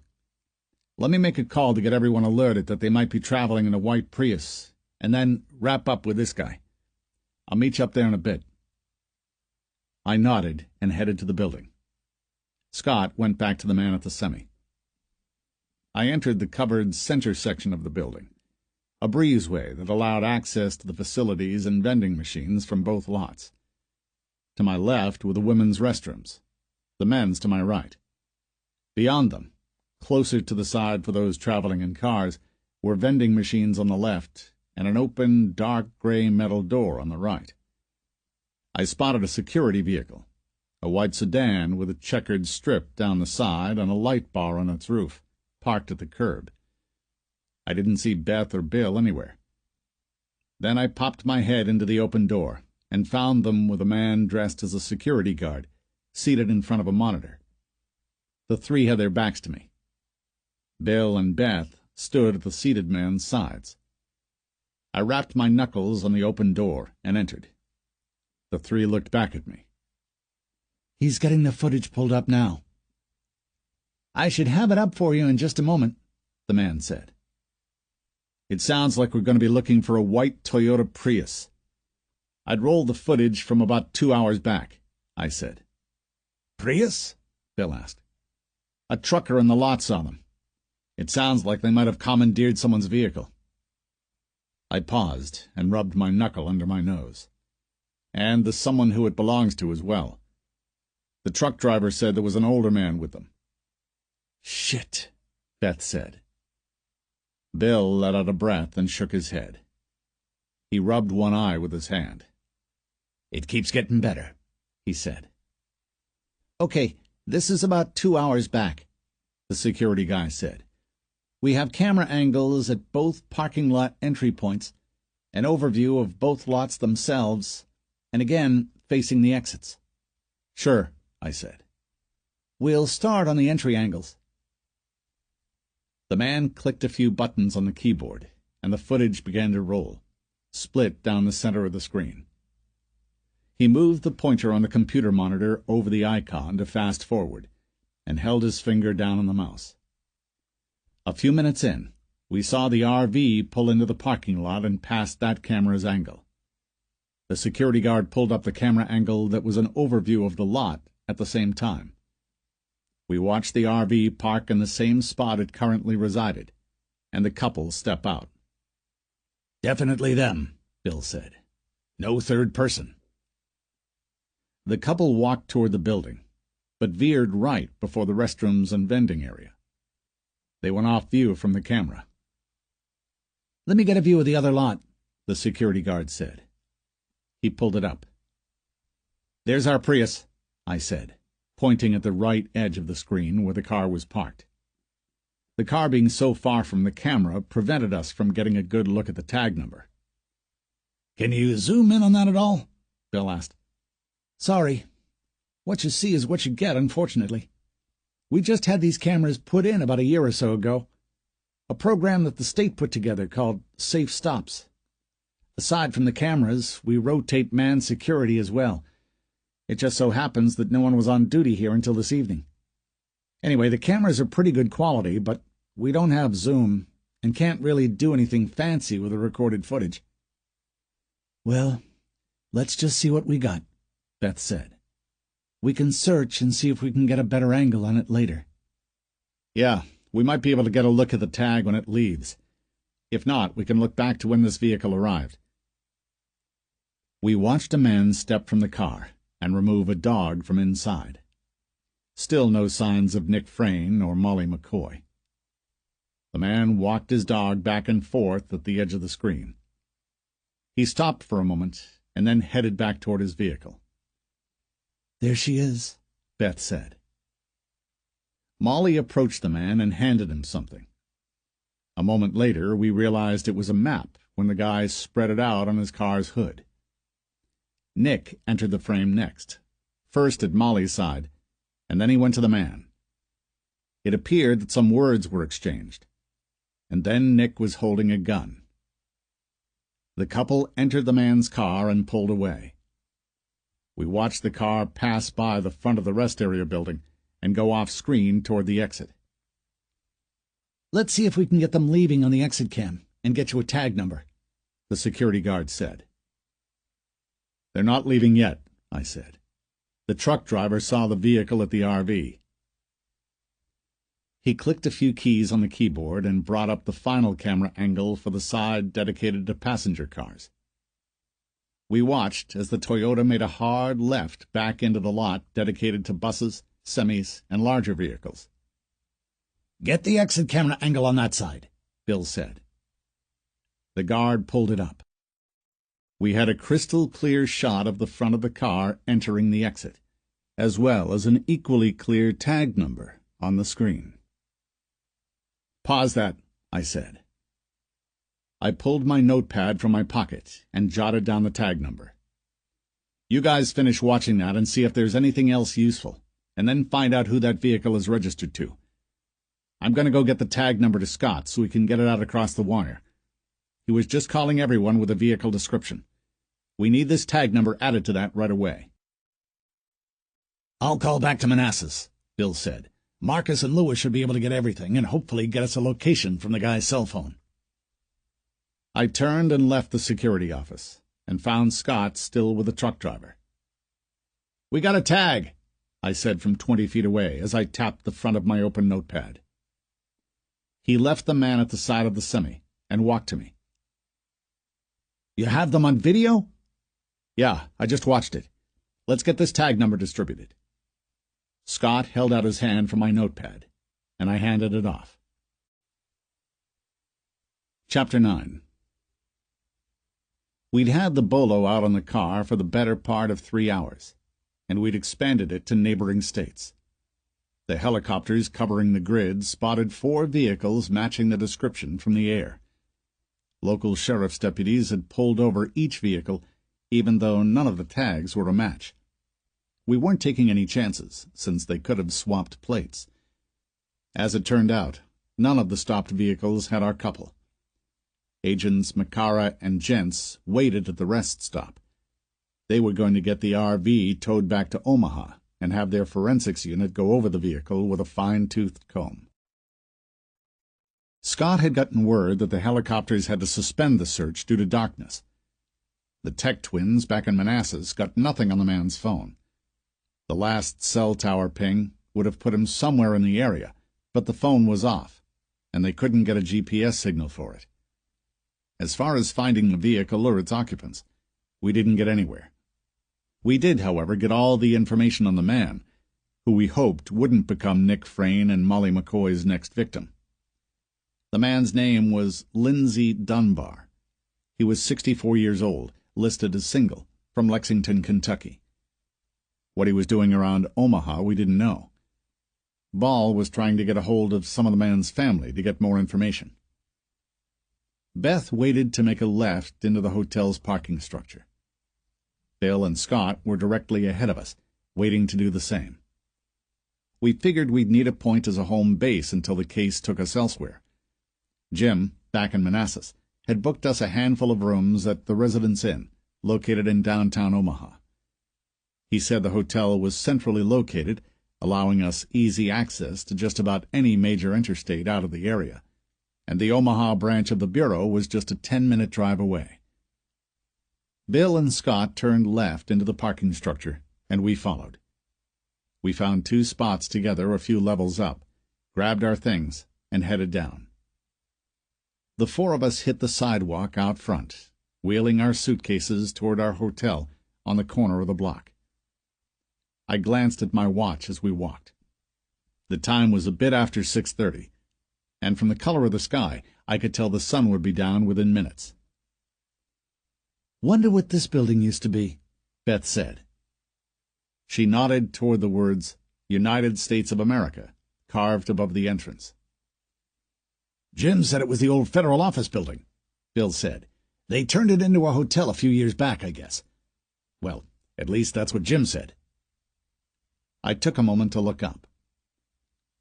Let me make a call to get everyone alerted that they might be traveling in a white Prius, and then wrap up with this guy. I'll meet you up there in a bit. I nodded and headed to the building. Scott went back to the man at the semi. I entered the covered center section of the building, a breezeway that allowed access to the facilities and vending machines from both lots. To my left were the women's restrooms, the men's to my right. Beyond them, closer to the side for those traveling in cars, were vending machines on the left and an open, dark gray metal door on the right. I spotted a security vehicle, a white sedan with a checkered strip down the side and a light bar on its roof, parked at the curb. I didn't see Beth or Bill anywhere. Then I popped my head into the open door and found them with a man dressed as a security guard, seated in front of a monitor. The three had their backs to me. Bill and Beth stood at the seated man's sides. I rapped my knuckles on the open door and entered. The three looked back at me. He's getting the footage pulled up now. I should have it up for you in just a moment, the man said. It sounds like we're going to be looking for a white Toyota Prius. I'd rolled the footage from about 2 hours back, I said. Prius? Bill asked. A trucker in the lot saw them. It sounds like they might have commandeered someone's vehicle. I paused and rubbed my knuckle under my nose. And the someone who it belongs to as well. The truck driver said there was an older man with them. Shit, Beth said. Bill let out a breath and shook his head. He rubbed one eye with his hand. It keeps getting better, he said. Okay, this is about 2 hours back, the security guy said. We have camera angles at both parking lot entry points, an overview of both lots themselves, and again facing the exits. Sure, I said. We'll start on the entry angles. The man clicked a few buttons on the keyboard, and the footage began to roll, split down the center of the screen. He moved the pointer on the computer monitor over the icon to fast forward, and held his finger down on the mouse. A few minutes in, we saw the RV pull into the parking lot and past that camera's angle. The security guard pulled up the camera angle that was an overview of the lot at the same time. We watched the RV park in the same spot it currently resided, and the couple step out. Definitely them, Bill said. No third person. The couple walked toward the building, but veered right before the restrooms and vending area. They went off view from the camera. Let me get a view of the other lot, the security guard said. He pulled it up. There's our Prius, I said, pointing at the right edge of the screen where the car was parked. The car being so far from the camera prevented us from getting a good look at the tag number. Can you zoom in on that at all? Bill asked. Sorry, What you see is what you get, unfortunately. We just had these cameras put in about a year or so ago. A program that the state put together called Safe Stops. Aside from the cameras, we rotate manned security as well. It just so happens that no one was on duty here until this evening. Anyway, the cameras are pretty good quality, but we don't have zoom and can't really do anything fancy with the recorded footage. Well, let's just see what we got, Beth said. We can search and see if we can get a better angle on it later. Yeah, we might be able to get a look at the tag when it leaves. If not, we can look back to when this vehicle arrived. We watched a man step from the car and remove a dog from inside. Still no signs of Nick Frayne or Molly McCoy. The man walked his dog back and forth at the edge of the screen. He stopped for a moment and then headed back toward his vehicle. There she is, Beth said. Molly approached the man and handed him something. A moment later, we realized it was a map when the guy spread it out on his car's hood. Nick entered the frame next, first at Molly's side, and then he went to the man. It appeared that some words were exchanged, and then Nick was holding a gun. The couple entered the man's car and pulled away. We watched the car pass by the front of the rest area building and go off-screen toward the exit. Let's see if we can get them leaving on the exit cam and get you a tag number, the security guard said. They're not leaving yet, I said. The truck driver saw the vehicle at the RV. He clicked a few keys on the keyboard and brought up the final camera angle for the side dedicated to passenger cars. We watched as the Toyota made a hard left back into the lot dedicated to buses, semis, and larger vehicles. Get the exit camera angle on that side, Bill said. The guard pulled it up. We had a crystal-clear shot of the front of the car entering the exit, as well as an equally clear tag number on the screen. Pause that, I said. I pulled my notepad from my pocket and jotted down the tag number. You guys finish watching that and see if there's anything else useful, and then find out who that vehicle is registered to. I'm going to go get the tag number to Scott so we can get it out across the wire. He was just calling everyone with a vehicle description. We need this tag number added to that right away. I'll call back to Manassas, Bill said. Marcus and Lewis should be able to get everything and hopefully get us a location from the guy's cell phone. I turned and left the security office and found Scott still with the truck driver. We got a tag, I said from 20 feet away as I tapped the front of my open notepad. He left the man at the side of the semi and walked to me. You have them on video? Yeah, I just watched it. Let's get this tag number distributed. Scott held out his hand for my notepad, and I handed it off. Chapter 9. We'd had the bolo out on the car for the better part of 3 hours, and we'd expanded it to neighboring states. The helicopters covering the grid spotted 4 vehicles matching the description from the air. Local sheriff's deputies had pulled over each vehicle, even though none of the tags were a match. We weren't taking any chances, since they could have swapped plates. As it turned out, none of the stopped vehicles had our couple. Agents Macara and Gents waited at the rest stop. They were going to get the RV towed back to Omaha and have their forensics unit go over the vehicle with a fine-toothed comb. Scott had gotten word that the helicopters had to suspend the search due to darkness. The Tech twins back in Manassas got nothing on the man's phone. The last cell tower ping would have put him somewhere in the area, but the phone was off, and they couldn't get a GPS signal for it. As far as finding the vehicle or its occupants, we didn't get anywhere. We did, however, get all the information on the man, who we hoped wouldn't become Nick Frayne and Molly McCoy's next victim. The man's name was Lindsay Dunbar. He was 64 years old, listed as single, from Lexington, Kentucky. What he was doing around Omaha we didn't know. Ball was trying to get a hold of some of the man's family to get more information. Beth waited to make a left into the hotel's parking structure. Bill and Scott were directly ahead of us, waiting to do the same. We figured we'd need a point as a home base until the case took us elsewhere. Jim, back in Manassas, had booked us a handful of rooms at the Residence Inn, located in downtown Omaha. He said the hotel was centrally located, allowing us easy access to just about any major interstate out of the area, and the Omaha branch of the Bureau was just a 10-minute drive away. Bill and Scott turned left into the parking structure, and we followed. We found 2 spots together a few levels up, grabbed our things, and headed down. The 4 of us hit the sidewalk out front, wheeling our suitcases toward our hotel on the corner of the block. I glanced at my watch as we walked. The time was a bit after 6:30, and from the color of the sky, I could tell the sun would be down within minutes. "Wonder what this building used to be," Beth said. She nodded toward the words, United States of America, carved above the entrance. "Jim said it was the old federal office building," Bill said. "They turned it into a hotel a few years back, I guess. Well, at least that's what Jim said." I took a moment to look up.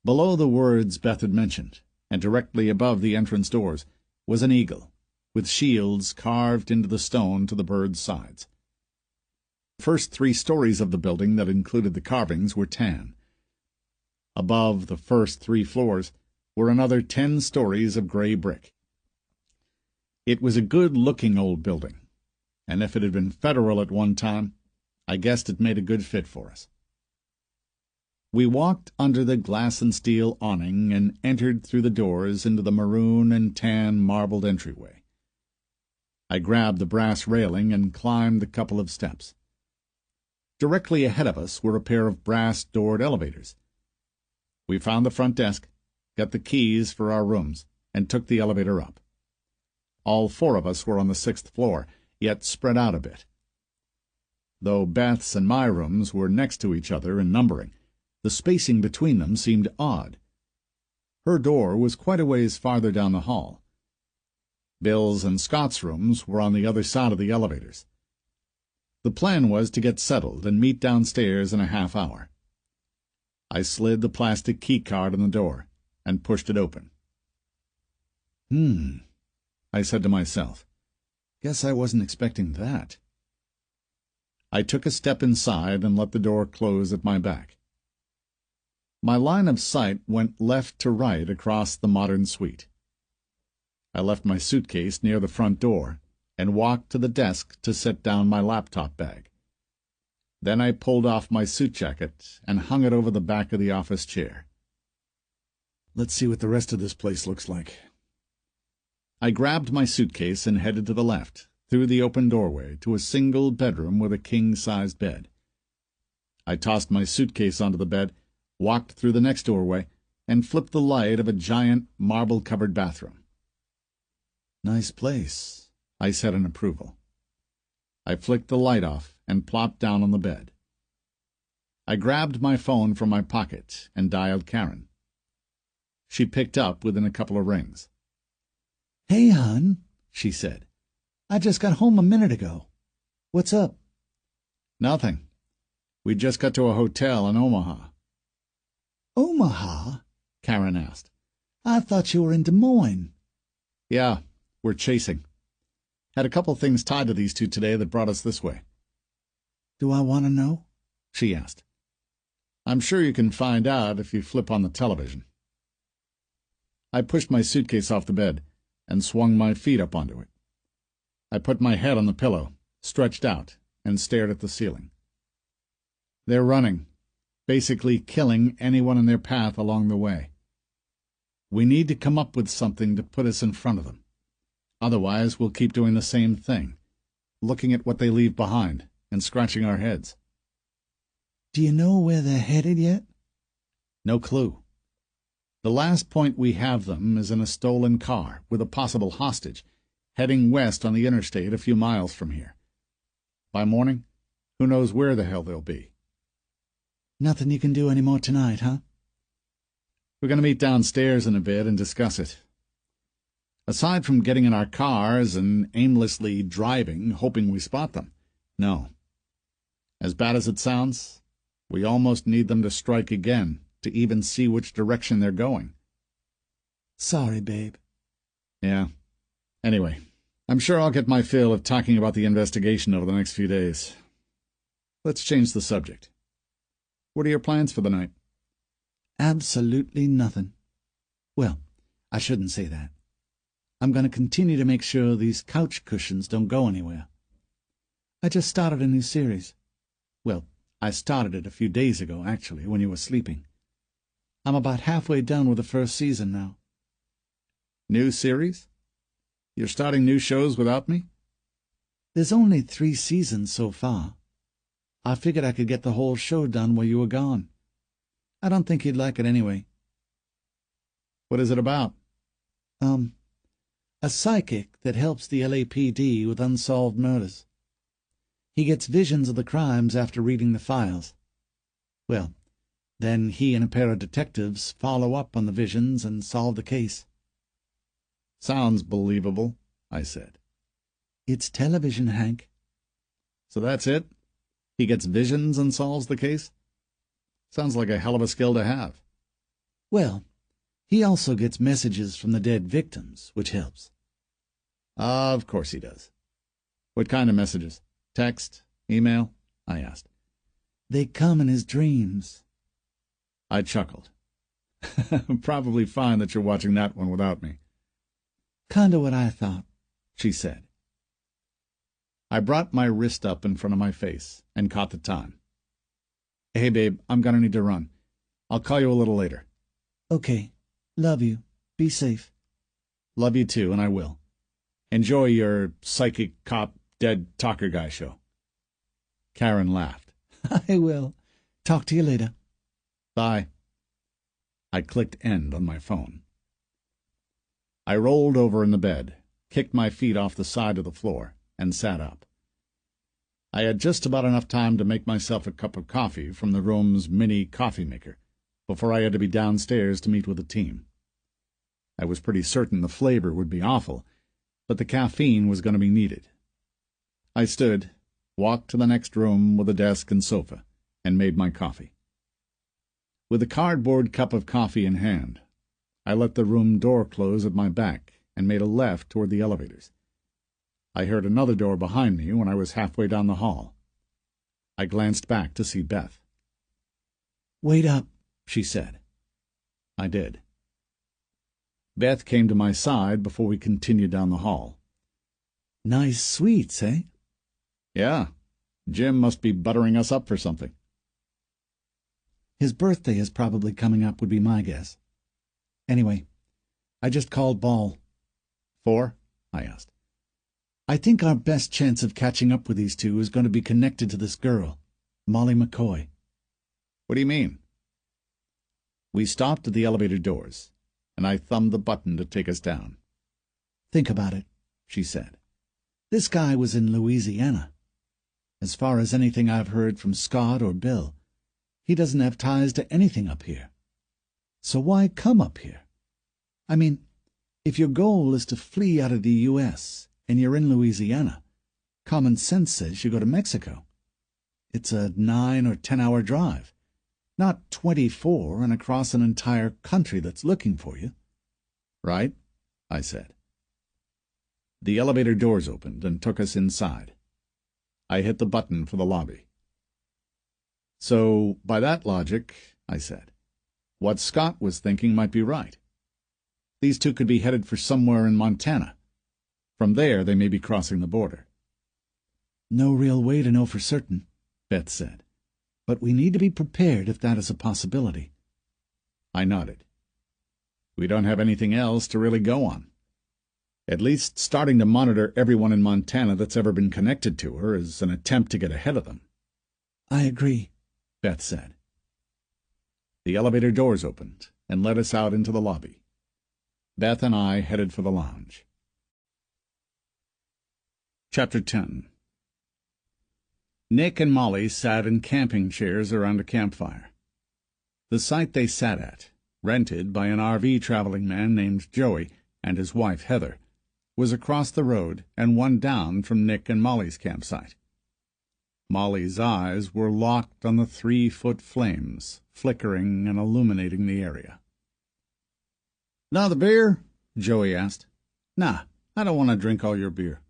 Below the words Beth had mentioned, and directly above the entrance doors, was an eagle, with shields carved into the stone to the bird's sides. The first 3 stories of the building that included the carvings were tan. Above the first 3 floors were another 10 stories of gray brick. It was a good-looking old building, and if it had been federal at one time, I guessed it made a good fit for us. We walked under the glass and steel awning and entered through the doors into the maroon and tan marbled entryway. I grabbed the brass railing and climbed the couple of steps. Directly ahead of us were a pair of brass-doored elevators. We found the front desk, got the keys for our rooms, and took the elevator up. All 4 of us were on the 6th floor, yet spread out a bit. Though Beth's and my rooms were next to each other in numbering, the spacing between them seemed odd. Her door was quite a ways farther down the hall. Bill's and Scott's rooms were on the other side of the elevators. The plan was to get settled and meet downstairs in a half hour. I slid the plastic key card in the door and pushed it open. I said to myself. Guess I wasn't expecting that. I took a step inside and let the door close at my back. My line of sight went left to right across the modern suite. I left my suitcase near the front door and walked to the desk to set down my laptop bag. Then I pulled off my suit jacket and hung it over the back of the office chair. Let's see what the rest of this place looks like. I grabbed my suitcase and headed to the left, through the open doorway, to a single bedroom with a king-sized bed. I tossed my suitcase onto the bed, walked through the next doorway, and flipped the light of a giant marble-covered bathroom. Nice place, I said in approval. I flicked the light off and plopped down on the bed. I grabbed my phone from my pocket and dialed Karen. She picked up within a couple of rings. "Hey, hon," she said. "I just got home a minute ago. What's up?" "Nothing. We just got to a hotel in Omaha." "Omaha?" Karen asked. "I thought you were in Des Moines." "Yeah, we're chasing. Had a couple things tied to these 2 today that brought us this way." "Do I want to know?" she asked. "I'm sure you can find out if you flip on the television." I pushed my suitcase off the bed and swung my feet up onto it. I put my head on the pillow, stretched out, and stared at the ceiling. They're running, basically killing anyone in their path along the way. We need to come up with something to put us in front of them. Otherwise, we'll keep doing the same thing, looking at what they leave behind and scratching our heads. "Do you know where they're headed yet?" "No clue. The last point we have them is in a stolen car with a possible hostage, heading west on the interstate a few miles from here. By morning, who knows where the hell they'll be." "Nothing you can do any more tonight, huh?" "We're going to meet downstairs in a bit and discuss it. Aside from getting in our cars and aimlessly driving, hoping we spot them, no. As bad as it sounds, We almost need them to strike again, to even see which direction they're going. Sorry, babe. Yeah. Anyway, I'm sure I'll get my fill of talking about the investigation over the next few days. Let's change the subject. What are your plans for the night? Absolutely nothing. Well, I shouldn't say that. I'm going to continue to make sure these couch cushions don't go anywhere. I just started a new series. Well, I started it a few days ago, actually, when you were sleeping. I'm about halfway done with the first season now. New series? You're starting new shows without me? There's only 3 seasons so far. I figured I could get the whole show done while you were gone. I don't think you'd like it anyway. What is it about? A psychic that helps the LAPD with unsolved murders. He gets visions of the crimes after reading the files. Well, then he and a pair of detectives follow up on the visions and solve the case. Sounds believable, I said. It's television, Hank. So that's it? He gets visions and solves the case? Sounds like a hell of a skill to have. Well, he also gets messages from the dead victims, which helps. Of course he does. What kind of messages? Text? Email? I asked. They come in his dreams. I chuckled. Probably fine that you're watching that one without me. Kinda what I thought, she said. I brought my wrist up in front of my face and caught the time. Hey, babe, I'm gonna need to run. I'll call you a little later. Okay. Love you. Be safe. Love you too, and I will. Enjoy your psychic cop dead talker guy show. Karen laughed. I will. Talk to you later. Bye. I clicked end on my phone. I rolled over in the bed, kicked my feet off the side of the floor, and sat up. I had just about enough time to make myself a cup of coffee from the room's mini coffee maker before I had to be downstairs to meet with the team. I was pretty certain the flavor would be awful, but the caffeine was going to be needed. I stood, walked to the next room with a desk and sofa, and made my coffee. With a cardboard cup of coffee in hand, I let the room door close at my back and made a left toward the elevators. I heard another door behind me when I was halfway down the hall. I glanced back to see Beth. Wait up, she said. I did. Beth came to my side before we continued down the hall. Nice sweets, eh? Yeah. Jim must be buttering us up for something. His birthday is probably coming up, would be my guess. Anyway, I just called Ball. For? I asked. I think our best chance of catching up with these two is going to be connected to this girl, Molly McCoy. What do you mean? We stopped at the elevator doors, and I thumbed the button to take us down. Think about it, she said. This guy was in Louisiana. As far as anything I've heard from Scott or Bill, he doesn't have ties to anything up here. So why come up here? I mean, if your goal is to flee out of the U.S., and you're in Louisiana, common sense says you go to Mexico. It's a 9 or 10 hour drive, not 24 and across an entire country that's looking for you. Right, I said. The elevator doors opened and took us inside. I hit the button for the lobby. So, by that logic, I said, what Scott was thinking might be right. These two could be headed for somewhere in Montana. From there, they may be crossing the border. No real way to know for certain, Beth said. But we need to be prepared if that is a possibility. I nodded. We don't have anything else to really go on. At least starting to monitor everyone in Montana that's ever been connected to her is an attempt to get ahead of them. I agree, Beth said. The elevator doors opened and let us out into the lobby. Beth and I headed for the lounge. Chapter 10. Nick and Molly sat in camping chairs around a campfire. The site they sat at, rented by an RV traveling man named Joey and his wife Heather, was across the road and one down from Nick and Molly's campsite. Molly's eyes were locked on the 3-foot flames, flickering and illuminating the area. "Another beer?" Joey asked. "Nah, I don't want to drink all your beer.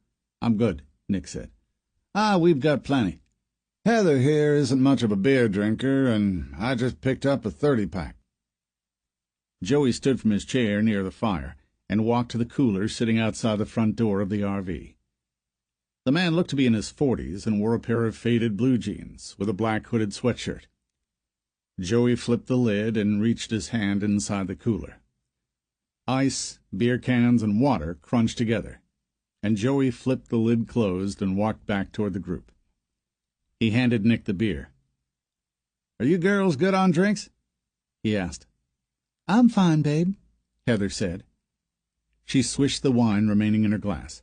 I'm good," Nick said. We've got plenty." "Heather here isn't much of a beer drinker, and I just picked up a 30-pack. Joey stood from his chair near the fire and walked to the cooler sitting outside the front door of the RV. The man looked to be in his 40s and wore a pair of faded blue jeans with a black hooded sweatshirt. Joey flipped the lid and reached his hand inside the cooler. Ice, beer cans, and water crunched together, and Joey flipped the lid closed and walked back toward the group. He handed Nick the beer. "Are you girls good on drinks?" he asked. "I'm fine, babe," Heather said. She swished the wine remaining in her glass.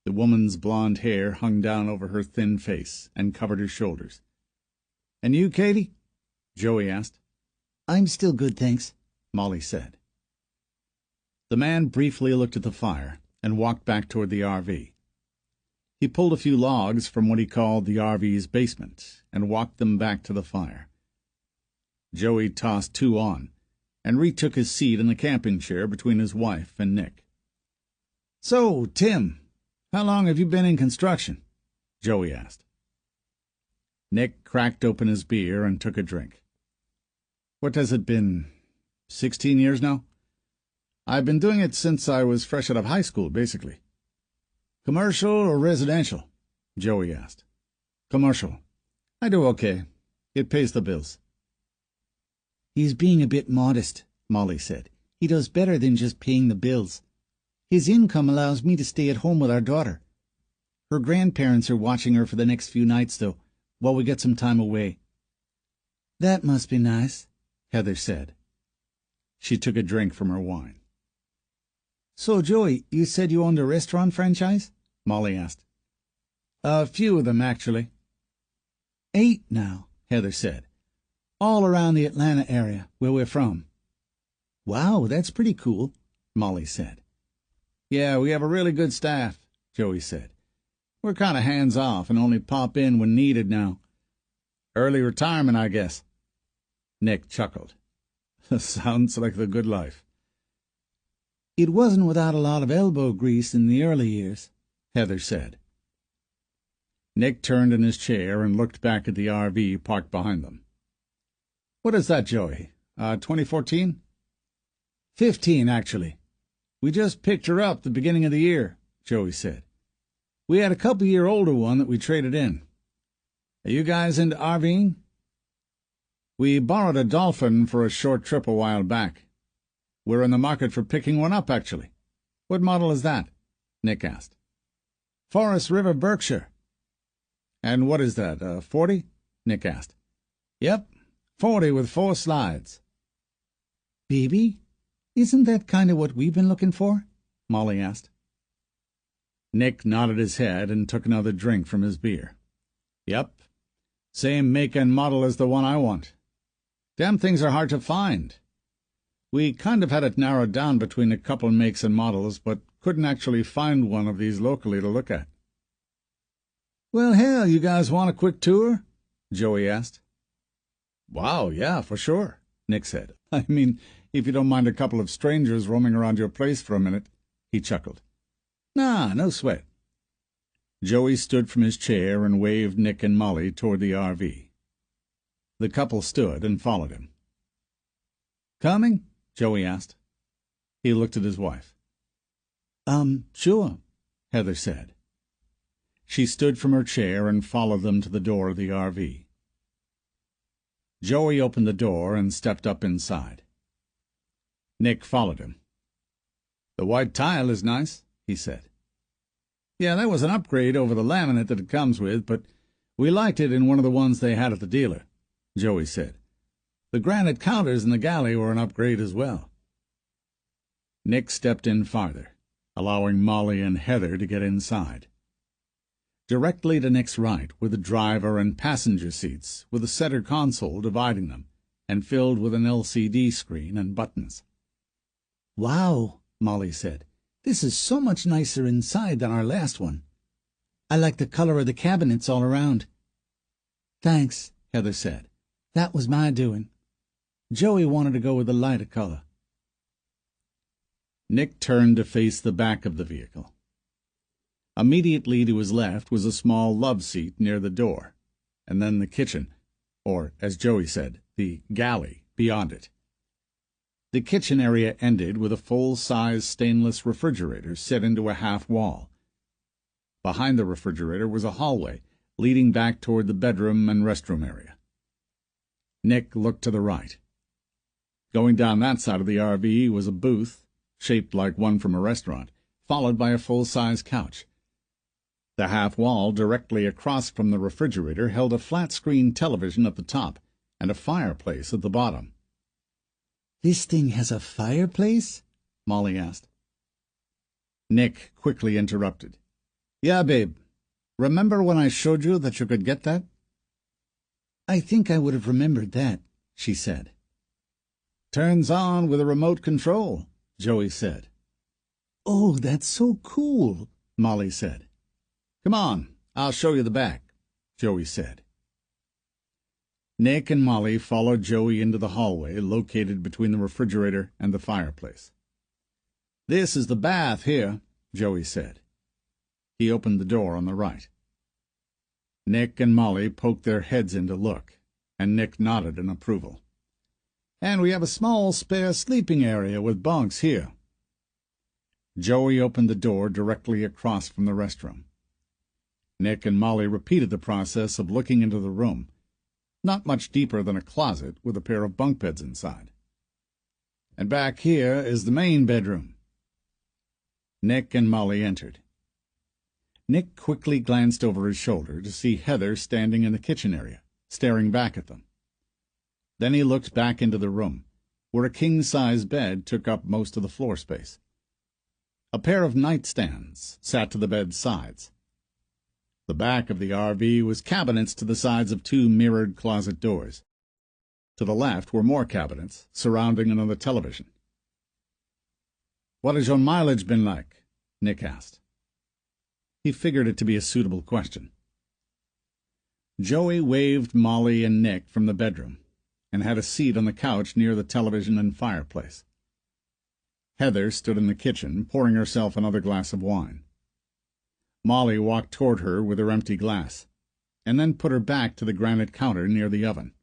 The woman's blonde hair hung down over her thin face and covered her shoulders. "And you, Katie?" Joey asked. "I'm still good, thanks," Molly said. The man briefly looked at the fire and walked back toward the RV. He pulled a few logs from what he called the RV's basement and walked them back to the fire. Joey tossed 2 on and retook his seat in the camping chair between his wife and Nick. "So, Tim, how long have you been in construction?" Joey asked. Nick cracked open his beer and took a drink. "What has it been, 16 years now? I've been doing it since I was fresh out of high school, basically." "Commercial or residential?" Joey asked. "Commercial. I do okay. It pays the bills." "He's being a bit modest," Molly said. "He does better than just paying the bills. His income allows me to stay at home with our daughter. Her grandparents are watching her for the next few nights, though, while we get some time away." "That must be nice," Heather said. She took a drink from her wine. "So, Joey, you said you owned a restaurant franchise?" Molly asked. "A few of them, actually." 8 now," Heather said. "All around the Atlanta area, where we're from." "Wow, that's pretty cool," Molly said. "Yeah, we have a really good staff," Joey said. "We're kind of hands-off and only pop in when needed now. Early retirement, I guess." Nick chuckled. "Sounds like the good life." "It wasn't without a lot of elbow grease in the early years," Heather said. Nick turned in his chair and looked back at the RV parked behind them. "What is that, Joey? 2014? 15, actually. We just picked her up the beginning of the year," Joey said. "We had a couple-year-older one that we traded in. Are you guys into RVing?" "We borrowed a Dolphin for a short trip a while back. We're in the market for picking one up, actually." "What model is that?" Nick asked. "Forest River Berkshire." "And what is that, a 40? Nick asked. "Yep, 40 with 4 slides." "Baby, isn't that kind of what we've been looking for?" Molly asked. Nick nodded his head and took another drink from his beer. "Yep, same make and model as the one I want. Damn things are hard to find. We kind of had it narrowed down between a couple makes and models, but couldn't actually find one of these locally to look at." "Well, hell, you guys want a quick tour?" Joey asked. "Wow, yeah, for sure," Nick said. "I mean, if you don't mind a couple of strangers roaming around your place for a minute." He chuckled. "Nah, no sweat." Joey stood from his chair and waved Nick and Molly toward the RV. The couple stood and followed him. "Coming?" Joey asked. He looked at his wife. Sure," Heather said. She stood from her chair and followed them to the door of the RV. Joey opened the door and stepped up inside. Nick followed him. "The white tile is nice," he said. "Yeah, that was an upgrade over the laminate that it comes with, but we liked it in one of the ones they had at the dealer," Joey said. "The granite counters in the galley were an upgrade as well." Nick stepped in farther, allowing Molly and Heather to get inside. Directly to Nick's right were the driver and passenger seats, with a center console dividing them, and filled with an LCD screen and buttons. "Wow," Molly said. "This is so much nicer inside than our last one. I like the color of the cabinets all around." Thanks, Heather said. That was my doing. Joey wanted to go with the lighter color. Nick turned to face the back of the vehicle. Immediately to his left was a small love seat near the door, and then the kitchen, or, as Joey said, the galley beyond it. The kitchen area ended with a full-size stainless refrigerator set into a half wall. Behind the refrigerator was a hallway leading back toward the bedroom and restroom area. Nick looked to the right. Going down that side of the RV was a booth, shaped like one from a restaurant, followed by a full-size couch. The half wall directly across from the refrigerator held a flat-screen television at the top and a fireplace at the bottom. This thing has a fireplace? Molly asked. Nick quickly interrupted. Yeah, babe. Remember when I showed you that you could get that? I think I would have remembered that, she said. Turns on with a remote control, Joey said. Oh, that's so cool, Molly said. Come on, I'll show you the back, Joey said. Nick and Molly followed Joey into the hallway located between the refrigerator and the fireplace. This is the bath here, Joey said. He opened the door on the right. Nick and Molly poked their heads in to look, and Nick nodded in approval. And we have a small spare sleeping area with bunks here. Joey opened the door directly across from the restroom. Nick and Molly repeated the process of looking into the room, not much deeper than a closet with a pair of bunk beds inside. And back here is the main bedroom. Nick and Molly entered. Nick quickly glanced over his shoulder to see Heather standing in the kitchen area, staring back at them. Then he looked back into the room, where a king-size bed took up most of the floor space. A pair of nightstands sat to the bed's sides. The back of the RV was cabinets to the sides of two mirrored closet doors. To the left were more cabinets, surrounding another television. "What has your mileage been like?" Nick asked. He figured it to be a suitable question. Joey waved Molly and Nick from the bedroom, and had a seat on the couch near the television and fireplace. Heather stood in the kitchen, pouring herself another glass of wine. Molly walked toward her with her empty glass, and then put her back to the granite counter near the oven.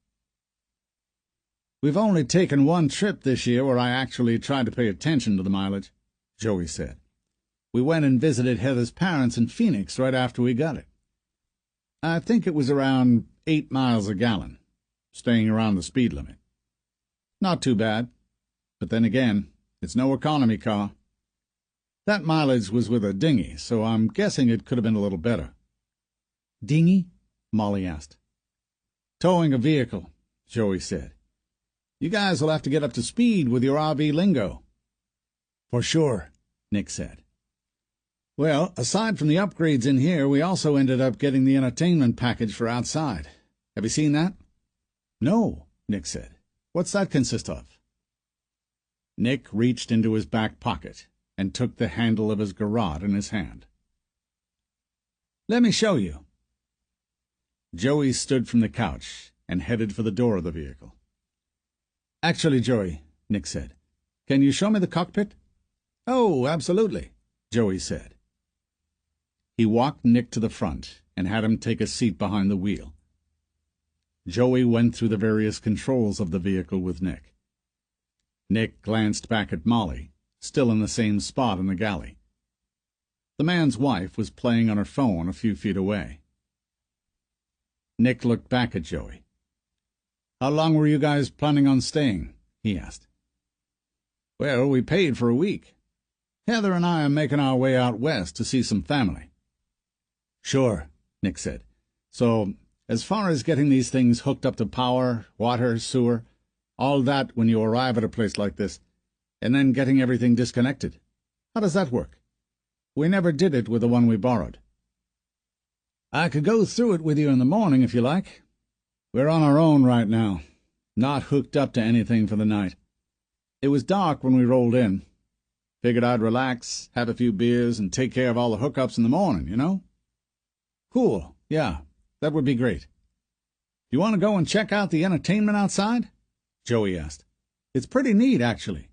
"We've only taken one trip this year where I actually tried to pay attention to the mileage," Joey said. "We went and visited Heather's parents in Phoenix right after we got it. I think it was around 8 miles a gallon, staying around the speed limit. Not too bad, but then again, it's no economy car. That mileage was with a dinghy, so I'm guessing it could have been a little better." "Dinghy?" Molly asked. "Towing a vehicle," Joey said. "You guys will have to get up to speed with your RV lingo." "For sure," Nick said. "Well, aside from the upgrades in here, we also ended up getting the entertainment package for outside. Have you seen that?" "No," Nick said. "What's that consist of?" Nick reached into his back pocket and took the handle of his garrote in his hand. "Let me show you." Joey stood from the couch and headed for the door of the vehicle. "Actually, Joey," Nick said, "can you show me the cockpit?" "Oh, absolutely," Joey said. He walked Nick to the front and had him take a seat behind the wheel. Joey went through the various controls of the vehicle with Nick. Nick glanced back at Molly, still in the same spot in the galley. The man's wife was playing on her phone a few feet away. Nick looked back at Joey. "How long were you guys planning on staying?" he asked. "Well, we paid for a week. Heather and I are making our way out west to see some family." "Sure," Nick said. "So, as far as getting these things hooked up to power, water, sewer, all that when you arrive at a place like this, and then getting everything disconnected, how does that work? We never did it with the one we borrowed." "I could go through it with you in the morning if you like. We're on our own right now, not hooked up to anything for the night. It was dark when we rolled in. Figured I'd relax, have a few beers, and take care of all the hookups in the morning, you know?" "Cool, yeah, that would be great." You want to go and check out the entertainment outside?" Joey asked. "It's pretty neat, actually.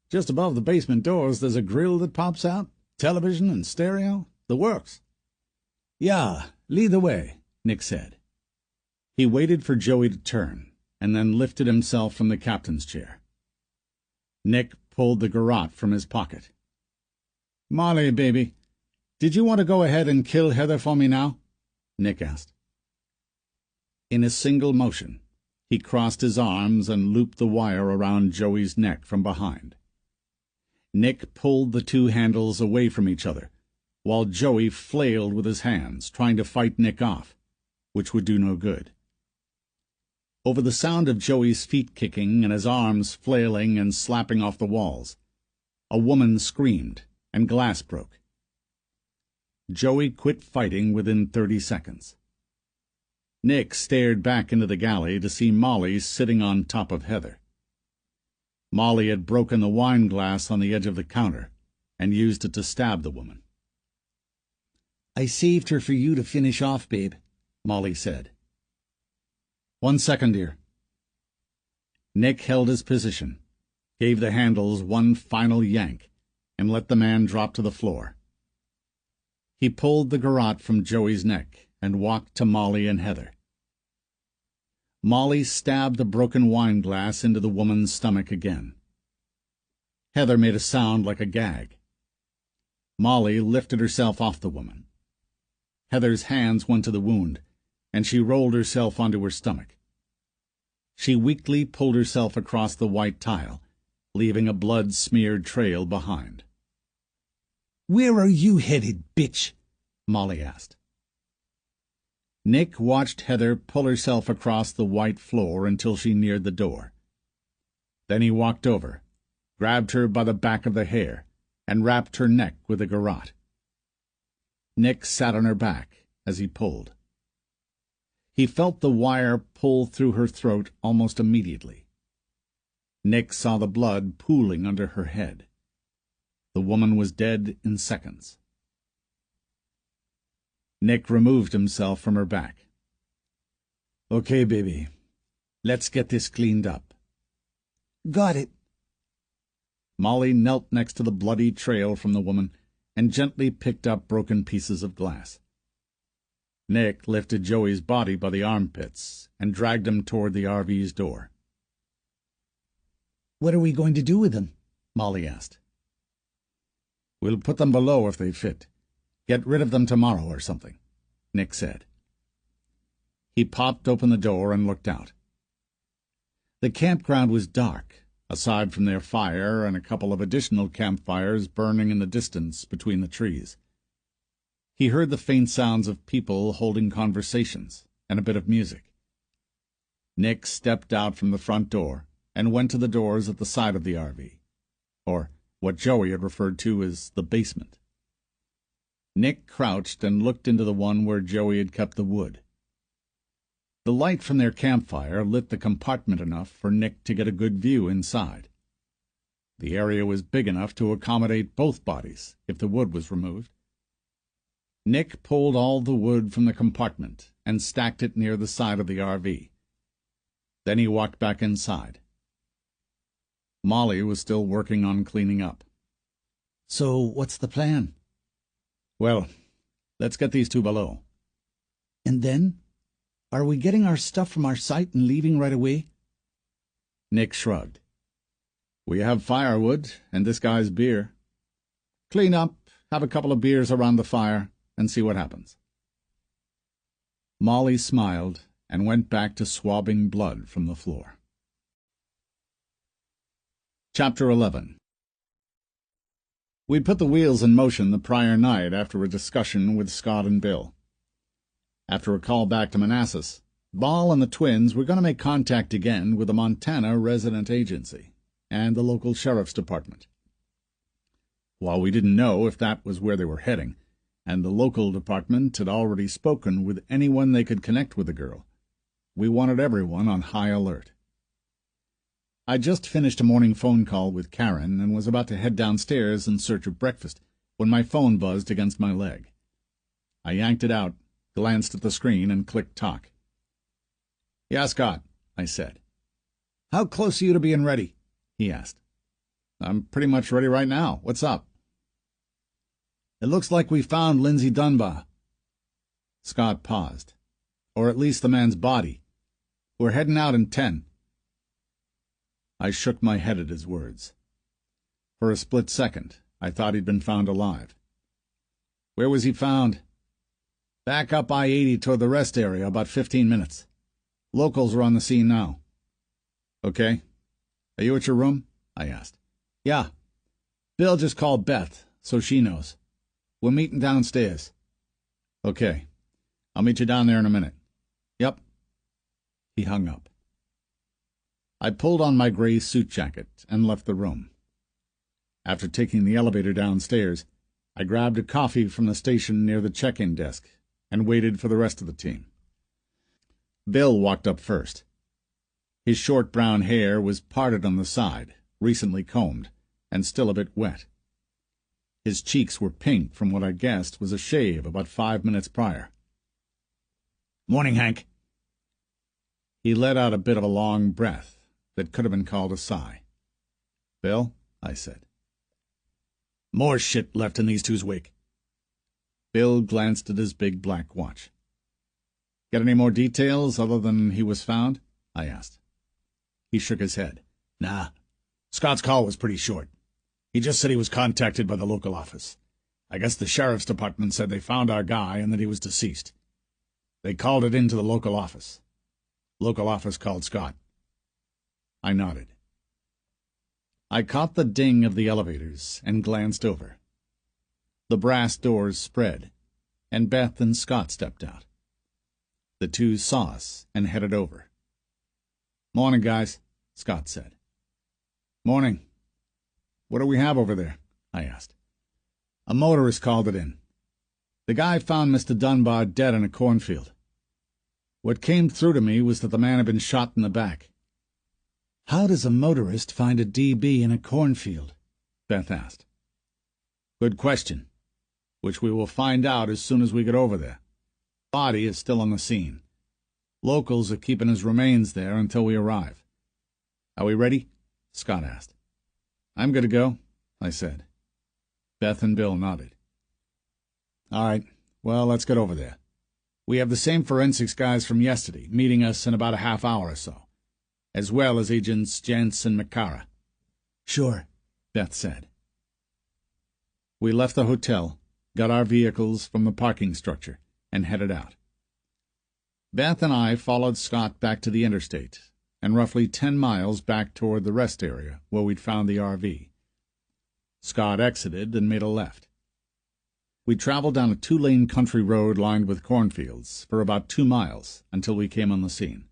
Just above the basement doors there's a grill that pops out, television and stereo, the works." "Yeah, lead the way," Nick said. He waited for Joey to turn, and then lifted himself from the captain's chair. Nick pulled the garrote from his pocket. "Molly, baby, did you want to go ahead and kill Heather for me now?" Nick asked. In a single motion, he crossed his arms and looped the wire around Joey's neck from behind. Nick pulled the two handles away from each other, while Joey flailed with his hands, trying to fight Nick off, which would do no good. Over the sound of Joey's feet kicking and his arms flailing and slapping off the walls, a woman screamed, and glass broke. Joey quit fighting within 30 seconds. Nick stared back into the galley to see Molly sitting on top of Heather. Molly had broken the wine glass on the edge of the counter and used it to stab the woman. "I saved her for you to finish off, babe," Molly said. "1 second, dear." Nick held his position, gave the handles one final yank, and let the man drop to the floor. He pulled the garrote from Joey's neck and walked to Molly and Heather. Molly stabbed the broken wine glass into the woman's stomach again. Heather made a sound like a gag. Molly lifted herself off the woman. Heather's hands went to the wound, and she rolled herself onto her stomach. She weakly pulled herself across the white tile, leaving a blood-smeared trail behind. "Where are you headed, bitch?" Molly asked. Nick watched Heather pull herself across the white floor until she neared the door. Then he walked over, grabbed her by the back of the hair, and rapped her neck with a garrote. Nick sat on her back as he pulled. He felt the wire pull through her throat almost immediately. Nick saw the blood pooling under her head. The woman was dead in seconds. Nick removed himself from her back. "Okay, baby. Let's get this cleaned up." "Got it." Molly knelt next to the bloody trail from the woman and gently picked up broken pieces of glass. Nick lifted Joey's body by the armpits and dragged him toward the RV's door. "What are we going to do with them?" Molly asked. "We'll put them below if they fit. Get rid of them tomorrow or something," Nick said. He popped open the door and looked out. The campground was dark, aside from their fire and a couple of additional campfires burning in the distance between the trees. He heard the faint sounds of people holding conversations and a bit of music. Nick stepped out from the front door and went to the doors at the side of the RV, or what Joey had referred to as the basement. Nick crouched and looked into the one where Joey had kept the wood. The light from their campfire lit the compartment enough for Nick to get a good view inside. The area was big enough to accommodate both bodies if the wood was removed. Nick pulled all the wood from the compartment and stacked it near the side of the RV. Then he walked back inside. Molly was still working on cleaning up. "So what's the plan?" "Well, let's get these two below." "And then? Are we getting our stuff from our site and leaving right away?" Nick shrugged. "We have firewood and this guy's beer. Clean up, have a couple of beers around the fire, and see what happens." Molly smiled and went back to swabbing blood from the floor. Chapter 11. We put the wheels in motion the prior night after a discussion with Scott and Bill. After a call back to Manassas, Ball and the twins were going to make contact again with the Montana Resident Agency and the local sheriff's department. While we didn't know if that was where they were heading, and the local department had already spoken with anyone they could connect with the girl, we wanted everyone on high alert. I just finished a morning phone call with Karen and was about to head downstairs in search of breakfast when my phone buzzed against my leg. I yanked it out, glanced at the screen, and clicked talk. Yeah, Scott, I said. How close are you to being ready? He asked. I'm pretty much ready right now. What's up? It looks like we found Lindsay Dunbar. Scott paused. Or at least the man's body. We're heading out in 10. I shook my head at his words. For a split second, I thought he'd been found alive. Where was he found? Back up I-80 toward the rest area, about 15 minutes. Locals are on the scene now. Okay. Are you at your room? I asked. Yeah. Bill just called Beth, so she knows. We're meeting downstairs. Okay. I'll meet you down there in a minute. Yep. He hung up. I pulled on my gray suit jacket and left the room. After taking the elevator downstairs, I grabbed a coffee from the station near the check-in desk and waited for the rest of the team. Bill walked up first. His short brown hair was parted on the side, recently combed, and still a bit wet. His cheeks were pink from what I guessed was a shave about 5 minutes prior. Morning, Hank. He let out a bit of a long breath that could have been called a sigh. Bill, I said. More shit left in these two's wake. Bill glanced at his big black watch. Get any more details other than he was found? I asked. He shook his head. Nah. Scott's call was pretty short. He just said he was contacted by the local office. I guess the sheriff's department said they found our guy and that he was deceased. They called it into the local office. Local office called Scott. I nodded. I caught the ding of the elevators and glanced over. The brass doors spread, and Beth and Scott stepped out. The two saw us and headed over. "Morning, guys," Scott said. "Morning. What do we have over there?" I asked. "A motorist called it in. The guy found Mr. Dunbar dead in a cornfield. What came through to me was that the man had been shot in the back." "How does a motorist find a DB in a cornfield?" Beth asked. "Good question, which we will find out as soon as we get over there. Body is still on the scene. Locals are keeping his remains there until we arrive." "Are we ready?" Scott asked. "I'm good to go," I said. Beth and Bill nodded. "All right, well, let's get over there. We have the same forensics guys from yesterday meeting us in about a half hour or so, as well as Agents Jantz and McCara." "Sure," Beth said. We left the hotel, got our vehicles from the parking structure, and headed out. Beth and I followed Scott back to the interstate, and roughly 10 miles back toward the rest area where we'd found the RV. Scott exited and made a left. We traveled down a 2-lane country road lined with cornfields for about 2 miles until we came on the scene.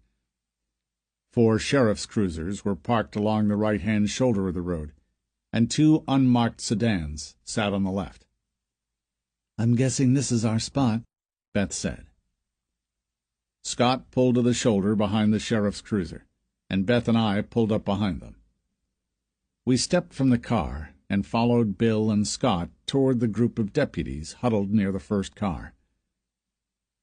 4 sheriff's cruisers were parked along the right-hand shoulder of the road, and 2 unmarked sedans sat on the left. "I'm guessing this is our spot," Beth said. Scott pulled to the shoulder behind the sheriff's cruiser, and Beth and I pulled up behind them. We stepped from the car and followed Bill and Scott toward the group of deputies huddled near the first car.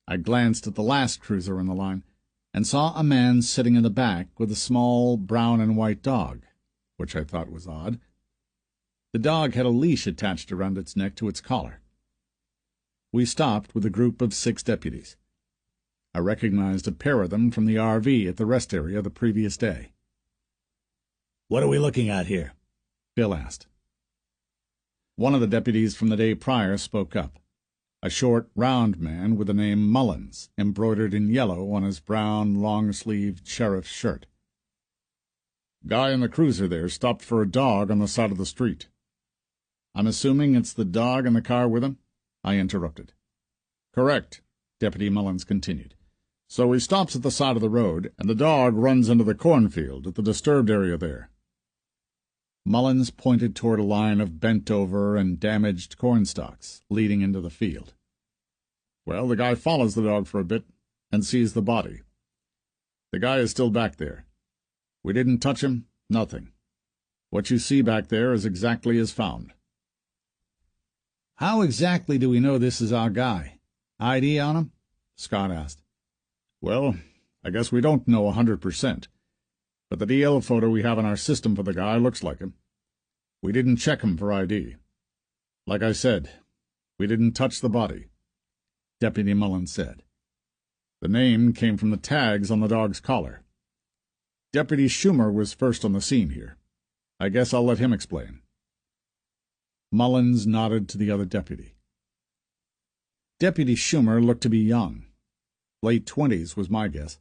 I glanced at the last cruiser in the line and saw a man sitting in the back with a small brown and white dog, which I thought was odd. The dog had a leash attached around its neck to its collar. We stopped with a group of 6 deputies. I recognized a pair of them from the RV at the rest area the previous day. "What are we looking at here?" Bill asked. One of the deputies from the day prior spoke up, a short, round man with the name Mullins embroidered in yellow on his brown, long-sleeved sheriff's shirt. "Guy in the cruiser there stopped for a dog on the side of the street." "I'm assuming it's the dog in the car with him?" I interrupted. "Correct," Deputy Mullins continued. "So he stops at the side of the road, and the dog runs into the cornfield at the disturbed area there." Mullins pointed toward a line of bent-over and damaged cornstalks leading into the field. "Well, the guy follows the dog for a bit and sees the body. The guy is still back there. We didn't touch him, nothing. What you see back there is exactly as found." "How exactly do we know this is our guy? ID on him?" Scott asked. "Well, I guess we don't know 100%, but the DL photo we have in our system for the guy looks like him. We didn't check him for ID. Like I said, we didn't touch the body," Deputy Mullins said. "The name came from the tags on the dog's collar. Deputy Schumer was first on the scene here. I guess I'll let him explain." Mullins nodded to the other deputy. Deputy Schumer looked to be young. Late 20s was my guess.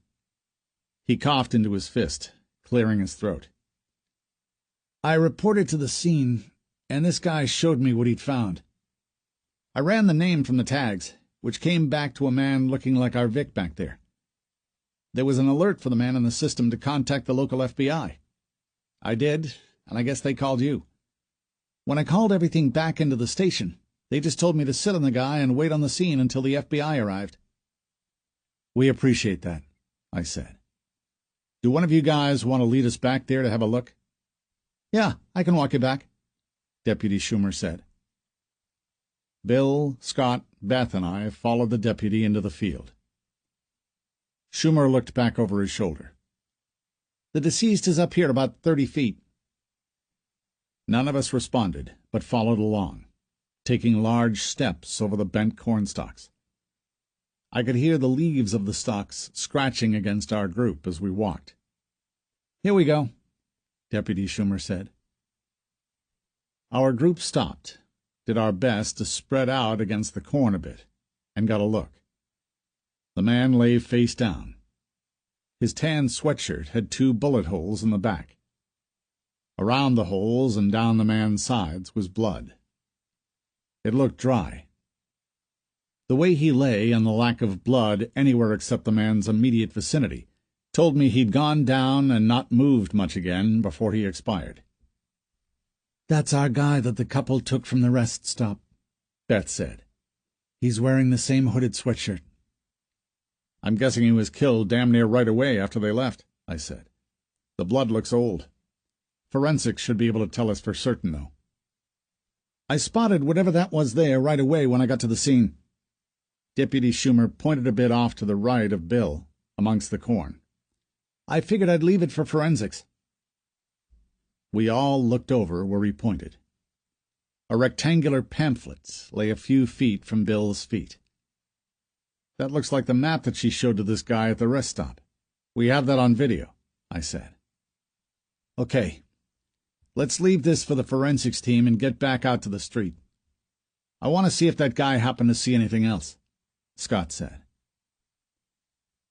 He coughed into his fist, clearing his throat. "I reported to the scene, and this guy showed me what he'd found. I ran the name from the tags, which came back to a man looking like our Vic back there. There was an alert for the man in the system to contact the local FBI. I did, and I guess they called you. When I called everything back into the station, they just told me to sit on the guy and wait on the scene until the FBI arrived." "We appreciate that," I said. "Do one of you guys want to lead us back there to have a look?" "Yeah, I can walk you back," Deputy Schumer said. Bill, Scott, Beth, and I followed the deputy into the field. Schumer looked back over his shoulder. "The deceased is up here about 30 feet. None of us responded, but followed along, taking large steps over the bent cornstalks. I could hear the leaves of the stalks scratching against our group as we walked. "Here we go," Deputy Schumer said. Our group stopped, did our best to spread out against the corn a bit, and got a look. The man lay face down. His tan sweatshirt had 2 bullet holes in the back. Around the holes and down the man's sides was blood. It looked dry. The way he lay and the lack of blood anywhere except the man's immediate vicinity told me he'd gone down and not moved much again before he expired. "That's our guy that the couple took from the rest stop," Beth said. "He's wearing the same hooded sweatshirt." "I'm guessing he was killed damn near right away after they left," I said. "The blood looks old. Forensics should be able to tell us for certain, though." "I spotted whatever that was there right away when I got to the scene." Deputy Schumer pointed a bit off to the right of Bill, amongst the corn. "I figured I'd leave it for forensics." We all looked over where he pointed. A rectangular pamphlet lay a few feet from Bill's feet. "That looks like the map that she showed to this guy at the rest stop. We have that on video," I said. "Okay, let's leave this for the forensics team and get back out to the street. I want to see if that guy happened to see anything else," Scott said.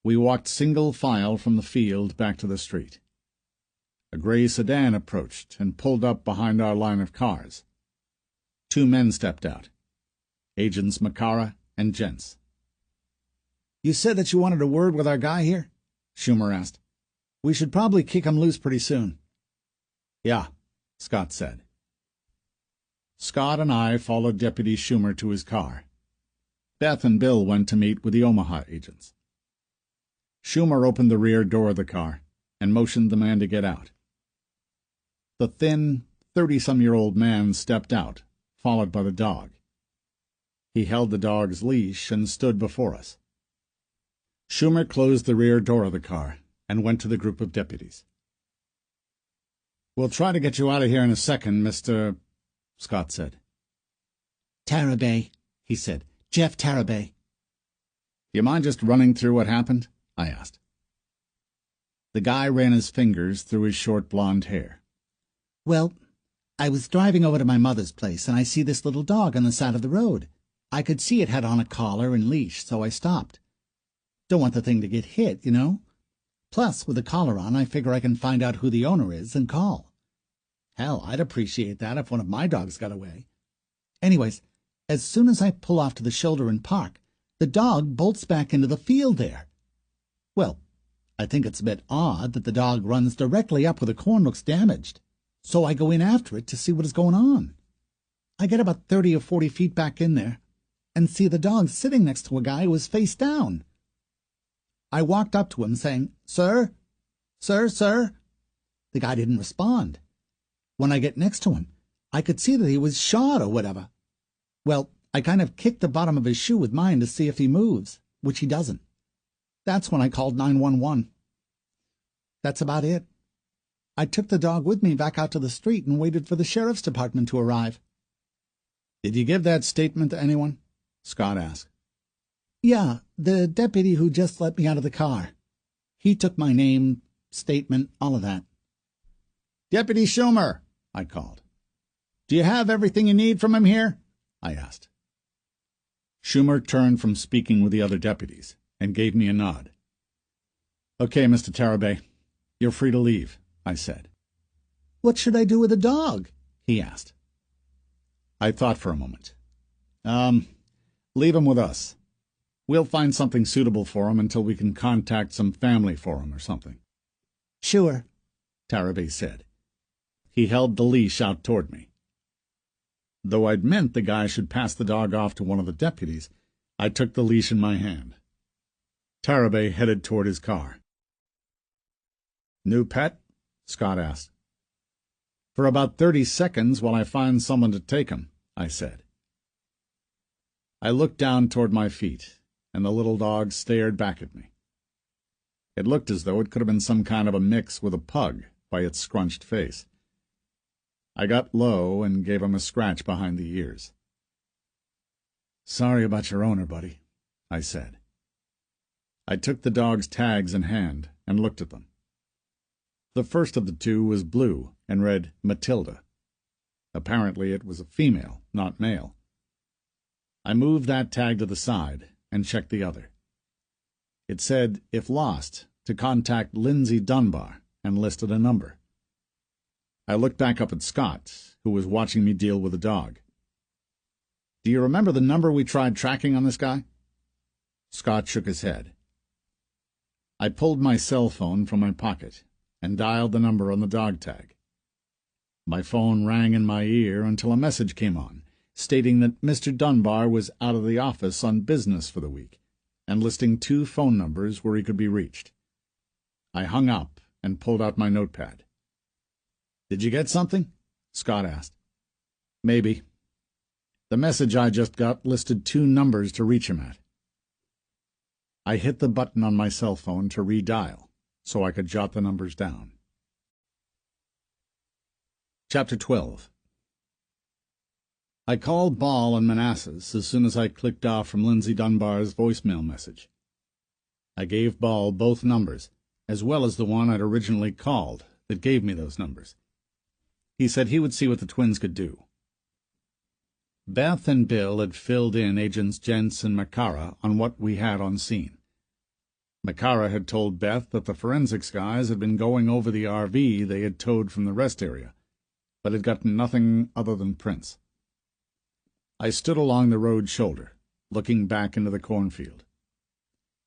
We walked single file from the field back to the street. A gray sedan approached and pulled up behind our line of cars. 2 men stepped out, Agents Macara and Gents. "You said that you wanted a word with our guy here?" Schumer asked. "We should probably kick him loose pretty soon." "Yeah," Scott said. Scott and I followed Deputy Schumer to his car. Beth and Bill went to meet with the Omaha agents. Schumer opened the rear door of the car and motioned the man to get out. The thin, 30-some-year-old man stepped out, followed by the dog. He held the dog's leash and stood before us. Schumer closed the rear door of the car and went to the group of deputies. "We'll try to get you out of here in a second, Mr. Scott said. "Tarabay," he said. "Jeff Tarabay." "You mind just running through what happened?" I asked. The guy ran his fingers through his short blonde hair. "Well, I was driving over to my mother's place, and I see this little dog on the side of the road. I could see it had on a collar and leash, so I stopped. Don't want the thing to get hit, you know. Plus, with the collar on, I figure I can find out who the owner is and call. Hell, I'd appreciate that if one of my dogs got away. Anyways, as soon as I pull off to the shoulder and park, the dog bolts back into the field there. Well, I think it's a bit odd that the dog runs directly up where the corn looks damaged, so I go in after it to see what is going on. I get about 30 or 40 feet back in there and see the dog sitting next to a guy who was face down. I walked up to him saying, 'Sir? Sir, sir?' The guy didn't respond. When I get next to him, I could see that he was shot or whatever. Well, I kind of kicked the bottom of his shoe with mine to see if he moves, which he doesn't. That's when I called 911. That's about it. I took the dog with me back out to the street and waited for the sheriff's department to arrive. Did you give that statement to anyone? Scott asked. Yeah, the deputy who just let me out of the car. He took my name, statement, all of that. Deputy Schumer, I called. Do you have everything you need from him here? I asked. Schumer turned from speaking with the other deputies and gave me a nod. Okay, Mr. Tarabay, you're free to leave, I said. What should I do with the dog? He asked. I thought for a moment. Leave him with us. We'll find something suitable for him until we can contact some family for him or something. Sure, Tarabay said. He held the leash out toward me. Though I'd meant the guy should pass the dog off to one of the deputies, I took the leash in my hand. Tarabay headed toward his car. New pet? Scott asked. For about 30 seconds while I find someone to take him, I said. I looked down toward my feet, and the little dog stared back at me. It looked as though it could have been some kind of a mix with a pug by its scrunched face. I got low and gave him a scratch behind the ears. Sorry about your owner, buddy, I said. I took the dog's tags in hand and looked at them. The first of the two was blue and read Matilda. Apparently it was a female, not male. I moved that tag to the side and checked the other. It said, if lost, to contact Lindsay Dunbar, and listed a number. I looked back up at Scott, who was watching me deal with the dog. Do you remember the number we tried tracking on this guy? Scott shook his head. I pulled my cell phone from my pocket and dialed the number on the dog tag. My phone rang in my ear until a message came on, stating that Mr. Dunbar was out of the office on business for the week, and listing 2 phone numbers where he could be reached. I hung up and pulled out my notepad. Did you get something? Scott asked. Maybe. The message I just got listed 2 numbers to reach him at. I hit the button on my cell phone to redial, so I could jot the numbers down. Chapter 12. I called Ball and Manassas as soon as I clicked off from Lindsay Dunbar's voicemail message. I gave Ball both numbers, as well as the one I'd originally called that gave me those numbers. He said he would see what the twins could do. Beth and Bill had filled in Agents Jentz and Macara on what we had on scene. Macara had told Beth that the forensics guys had been going over the RV they had towed from the rest area, but had gotten nothing other than prints. I stood along the road shoulder, looking back into the cornfield.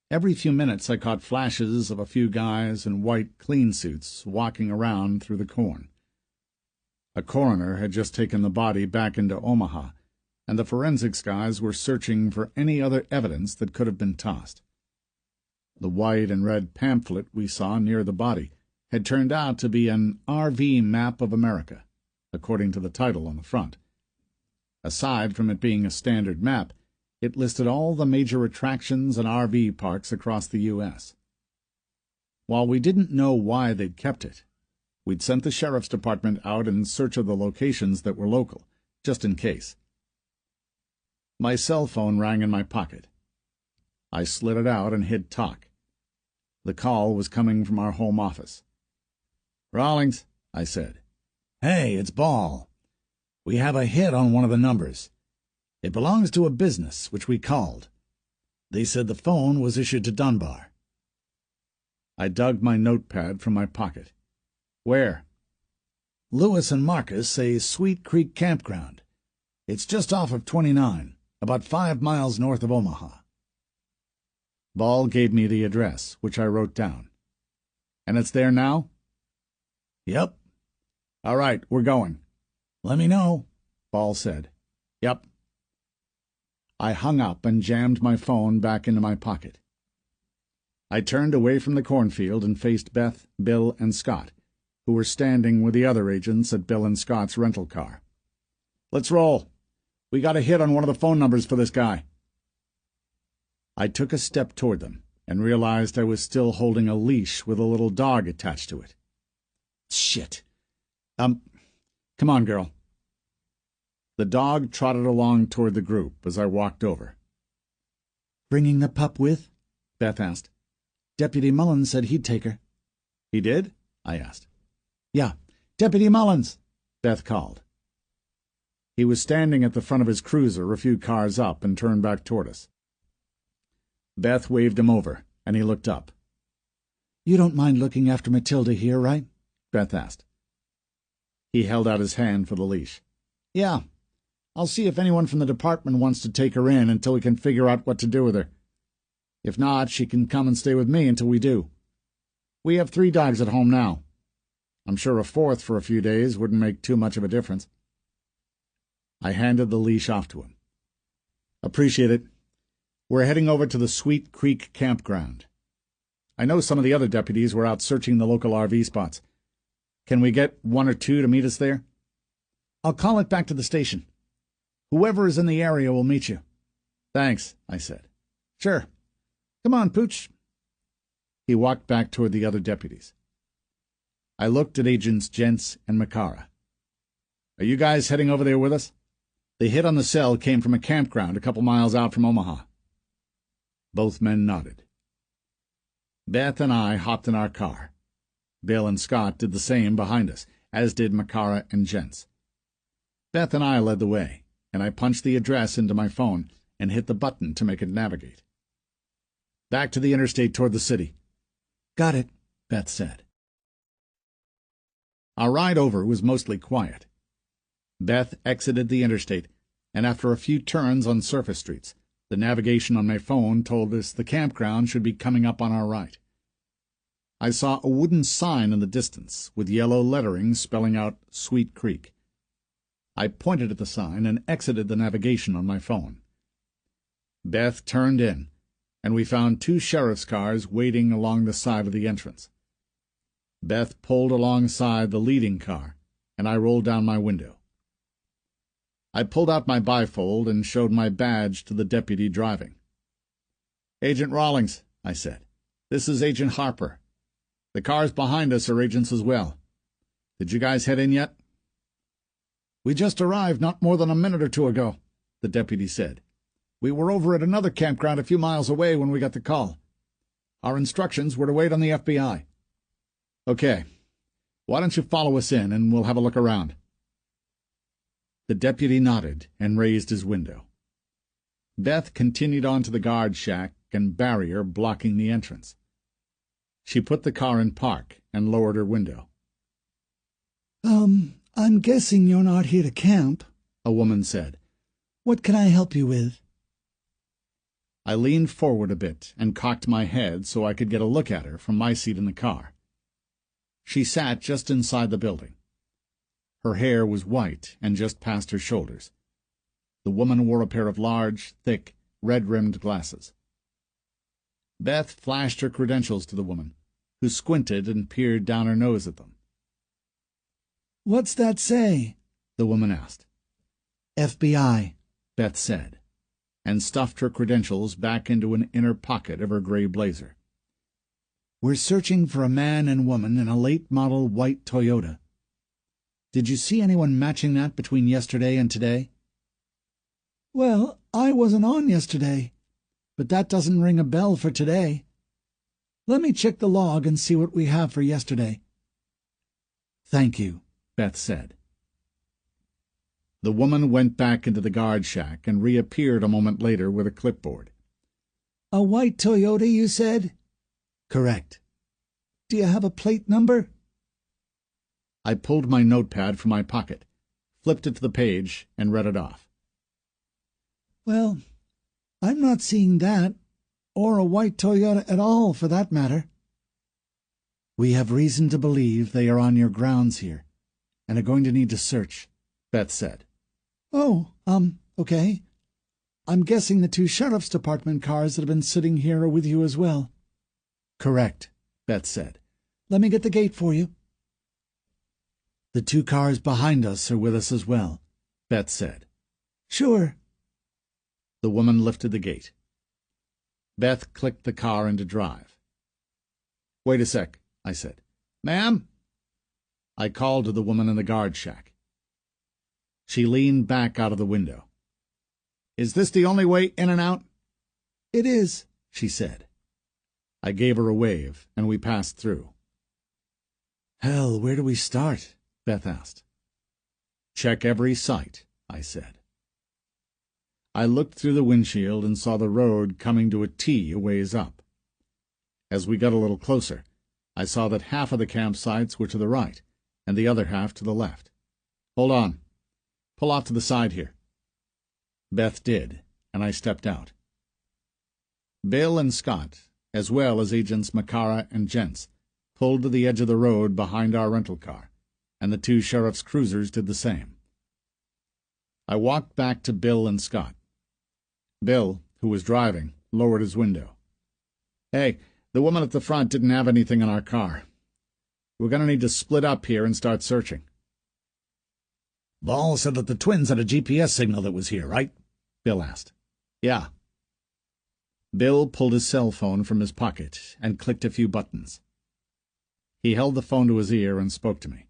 Every few minutes I caught flashes of a few guys in white clean suits walking around through the corn. A coroner had just taken the body back into Omaha, and the forensics guys were searching for any other evidence that could have been tossed. The white and red pamphlet we saw near the body had turned out to be an RV map of America, according to the title on the front. Aside from it being a standard map, it listed all the major attractions and RV parks across the U.S. While we didn't know why they'd kept it, we'd sent the sheriff's department out in search of the locations that were local, just in case. My cell phone rang in my pocket. I slid it out and hit talk. The call was coming from our home office. "Rawlings," I said. "Hey, it's Ball. We have a hit on one of the numbers. It belongs to a business, which we called. They said the phone was issued to Dunbar." I dug my notepad from my pocket. "Where?" "Lewis and Marcus say Sweet Creek Campground. It's just off of 29, about 5 miles north of Omaha." Ball gave me the address, which I wrote down. "And it's there now?" "Yep." "All right, we're going." "Let me know," Ball said. "Yep." I hung up and jammed my phone back into my pocket. I turned away from the cornfield and faced Beth, Bill, and Scott, who were standing with the other agents at Bill and Scott's rental car. "Let's roll. We got a hit on one of the phone numbers for this guy." I took a step toward them, and realized I was still holding a leash with a little dog attached to it. Shit. Come on, girl. The dog trotted along toward the group as I walked over. Bringing the pup with? Beth asked. Deputy Mullins said he'd take her. He did? I asked. Yeah, Deputy Mullins, Beth called. He was standing at the front of his cruiser a few cars up and turned back toward us. Beth waved him over, and he looked up. You don't mind looking after Matilda here, right? Beth asked. He held out his hand for the leash. Yeah. I'll see if anyone from the department wants to take her in until we can figure out what to do with her. If not, she can come and stay with me until we do. We have 3 dogs at home now. I'm sure a 4th for a few days wouldn't make too much of a difference. I handed the leash off to him. Appreciate it. We're heading over to the Sweet Creek campground. I know some of the other deputies were out searching the local RV spots. Can we get 1 or 2 to meet us there? I'll call it back to the station. Whoever is in the area will meet you. Thanks, I said. Sure. Come on, Pooch. He walked back toward the other deputies. I looked at Agents Gents and Makara. Are you guys heading over there with us? The hit on the cell came from a campground a couple miles out from Omaha. Both men nodded. Beth and I hopped in our car. Bill and Scott did the same behind us, as did Makara and Gents. Beth and I led the way, and I punched the address into my phone and hit the button to make it navigate. Back to the interstate toward the city. Got it, Beth said. Our ride over was mostly quiet. Beth exited the interstate, and after a few turns on surface streets, the navigation on my phone told us the campground should be coming up on our right. I saw a wooden sign in the distance with yellow lettering spelling out Sweet Creek. I pointed at the sign and exited the navigation on my phone. Beth turned in, and we found 2 sheriff's cars waiting along the side of the entrance. Beth pulled alongside the leading car, and I rolled down my window. I pulled out my bifold and showed my badge to the deputy driving. "Agent Rawlings," I said. "This is Agent Harper. The cars behind us are agents as well. Did you guys head in yet?" "We just arrived not more than a minute or 2 ago," the deputy said. "We were over at another campground a few miles away when we got the call. Our instructions were to wait on the FBI. "Okay. Why don't you follow us in, and we'll have a look around?" The deputy nodded and raised his window. Beth continued on to the guard shack and barrier blocking the entrance. She put the car in park and lowered her window. I'm guessing you're not here to camp," a woman said. "What can I help you with?" I leaned forward a bit and cocked my head so I could get a look at her from my seat in the car. She sat just inside the building. Her hair was white and just past her shoulders. The woman wore a pair of large, thick, red-rimmed glasses. Beth flashed her credentials to the woman, who squinted and peered down her nose at them. "What's that say?" the woman asked. FBI, Beth said, and stuffed her credentials back into an inner pocket of her gray blazer. "We're searching for a man and woman in a late-model white Toyota. Did you see anyone matching that between yesterday and today?" "Well, I wasn't on yesterday, but that doesn't ring a bell for today. Let me check the log and see what we have for yesterday." "Thank you," Beth said. The woman went back into the guard shack and reappeared a moment later with a clipboard. "A white Toyota, you said?" "Correct." "Do you have a plate number?" I pulled my notepad from my pocket, flipped it to the page, and read it off. "Well, I'm not seeing that, or a white Toyota at all, for that matter." "We have reason to believe they are on your grounds here, and are going to need to search," Beth said. "Oh, okay. I'm guessing the 2 sheriff's department cars that have been sitting here are with you as well." "Correct," Beth said. "Let me get the gate for you." "The 2 cars behind us are with us as well," Beth said. "Sure." The woman lifted the gate. Beth clicked the car into drive. "Wait a sec," I said. "Ma'am?" I called to the woman in the guard shack. She leaned back out of the window. "Is this the only way in and out?" "It is," she said. I gave her a wave, and we passed through. "Hell, where do we start?" Beth asked. "Check every site," I said. I looked through the windshield and saw the road coming to a T a ways up. As we got a little closer, I saw that half of the campsites were to the right, and the other half to the left. "Hold on. Pull off to the side here." Beth did, and I stepped out. Bill and Scott, as well as Agents Makara and Jentz, pulled to the edge of the road behind our rental car, and the 2 sheriff's cruisers did the same. I walked back to Bill and Scott. Bill, who was driving, lowered his window. "Hey, the woman at the front didn't have anything in our car. We're going to need to split up here and start searching." Ball said that the twins had a GPS signal that was here, right? Bill asked. "Yeah." Bill pulled his cell phone from his pocket and clicked a few buttons. He held the phone to his ear and spoke to me.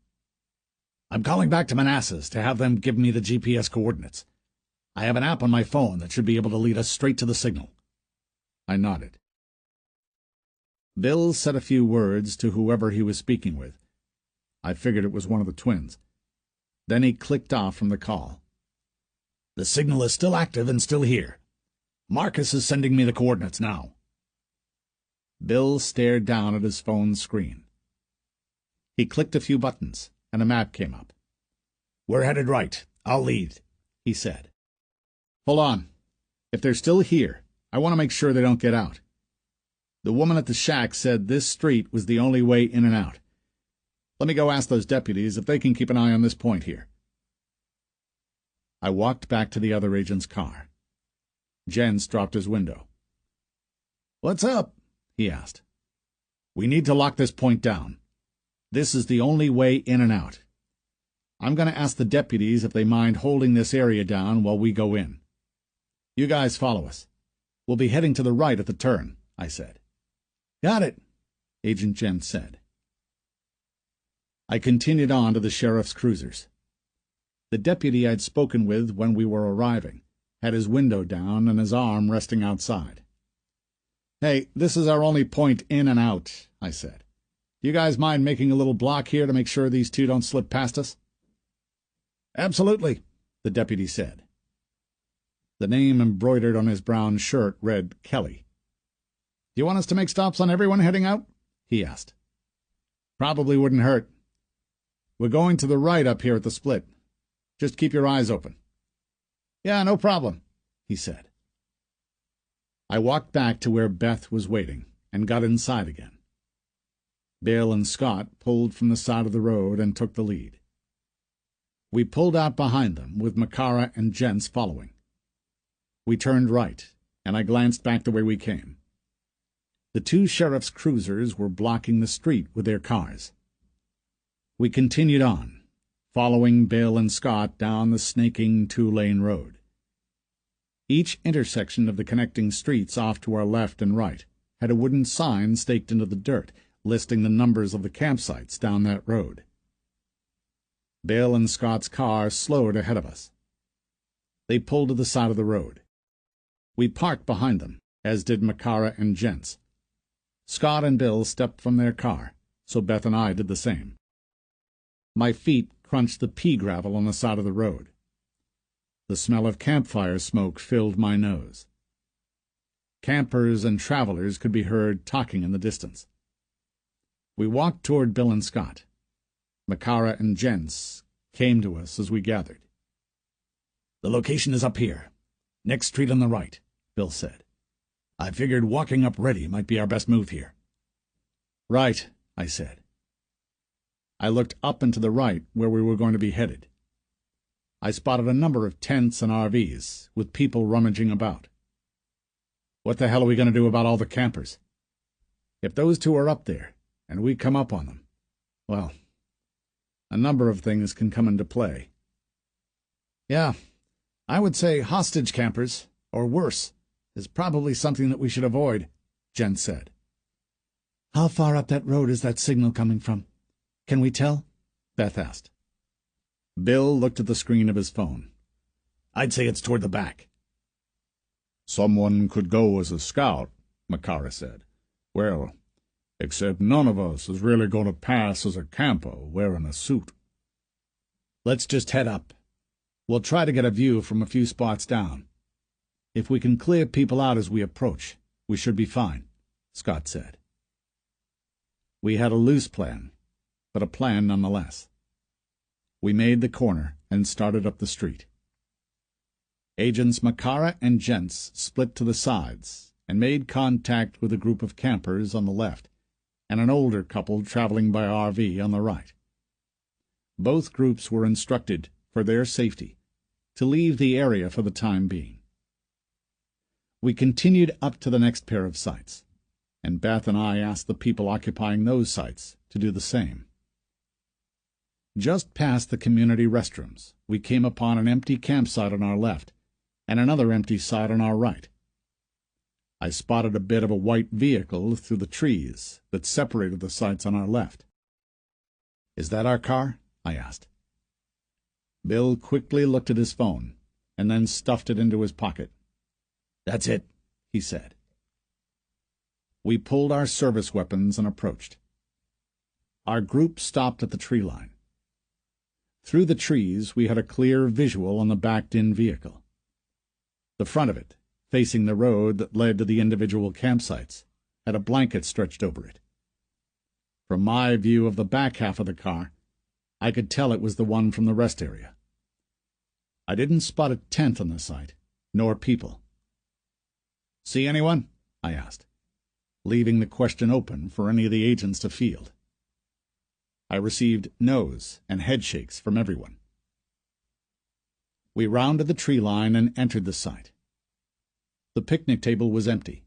"I'm calling back to Manassas to have them give me the GPS coordinates. I have an app on my phone that should be able to lead us straight to the signal." I nodded. Bill said a few words to whoever he was speaking with. I figured it was one of the twins. Then he clicked off from the call. "The signal is still active and still here. Marcus is sending me the coordinates now." Bill stared down at his phone screen. He clicked a few buttons, and a map came up. "We're headed right. I'll lead," he said. "Hold on. If they're still here, I want to make sure they don't get out. The woman at the shack said this street was the only way in and out. Let me go ask those deputies if they can keep an eye on this point here." I walked back to the other agent's car. Jentz dropped his window. "What's up?" he asked. "We need to lock this point down. This is the only way in and out. I'm going to ask the deputies if they mind holding this area down while we go in. You guys follow us. We'll be heading to the right at the turn," I said. "Got it," Agent Jentz said. I continued on to the sheriff's cruisers. The deputy I'd spoken with when we were arriving had his window down and his arm resting outside. "Hey, this is our only point in and out," I said. "Do you guys mind making a little block here to make sure these 2 don't slip past us?" "Absolutely," the deputy said. The name embroidered on his brown shirt read Kelly. "Do you want us to make stops on everyone heading out?" he asked. "Probably wouldn't hurt. We're going to the right up here at the split. Just keep your eyes open." "Yeah, no problem," he said. I walked back to where Beth was waiting and got inside again. Bill and Scott pulled from the side of the road and took the lead. We pulled out behind them, with Makara and Jentz following. We turned right, and I glanced back the way we came. The 2 sheriff's cruisers were blocking the street with their cars. We continued on, following Bill and Scott down the snaking 2-lane road. Each intersection of the connecting streets off to our left and right had a wooden sign staked into the dirt, listing the numbers of the campsites down that road. Bill and Scott's car slowed ahead of us. They pulled to the side of the road. We parked behind them, as did Makara and Jentz. Scott and Bill stepped from their car, so Beth and I did the same. My feet crunched the pea gravel on the side of the road. The smell of campfire smoke filled my nose. Campers and travelers could be heard talking in the distance. We walked toward Bill and Scott. Makara and Jentz came to us as we gathered. "The location is up here. Next street on the right," Bill said. "I figured walking up ready might be our best move here." "Right," I said. I looked up and to the right where we were going to be headed. I spotted a number of tents and RVs, with people rummaging about. What the hell are we going to do about all the campers? If those 2 are up there, and we come up on them, well, a number of things can come into play. "Yeah, I would say hostage campers, or worse," is probably something that we should avoid, Jen said. How far up that road is that signal coming from? Can we tell? Beth asked. Bill looked at the screen of his phone. I'd say it's toward the back. Someone could go as a scout, Makara said. Well, except none of us is really going to pass as a camper wearing a suit. Let's just head up. We'll try to get a view from a few spots down. If we can clear people out as we approach, we should be fine, Scott said. We had a loose plan, but a plan nonetheless. We made the corner and started up the street. Agents Makara and Jentz split to the sides and made contact with a group of campers on the left and an older couple traveling by RV on the right. Both groups were instructed, for their safety, to leave the area for the time being. We continued up to the next pair of sites, and Beth and I asked the people occupying those sites to do the same. Just past the community restrooms, we came upon an empty campsite on our left and another empty site on our right. I spotted a bit of a white vehicle through the trees that separated the sites on our left. "Is that our car?" I asked. Bill quickly looked at his phone and then stuffed it into his pocket. "That's it," he said. We pulled our service weapons and approached. Our group stopped at the tree line. Through the trees we had a clear visual on the backed-in vehicle. The front of it, facing the road that led to the individual campsites, had a blanket stretched over it. From my view of the back half of the car, I could tell it was the one from the rest area. I didn't spot a tent on the site, nor people. "See anyone?" I asked, leaving the question open for any of the agents to field. I received noes and headshakes from everyone. We rounded the tree line and entered the site. The picnic table was empty.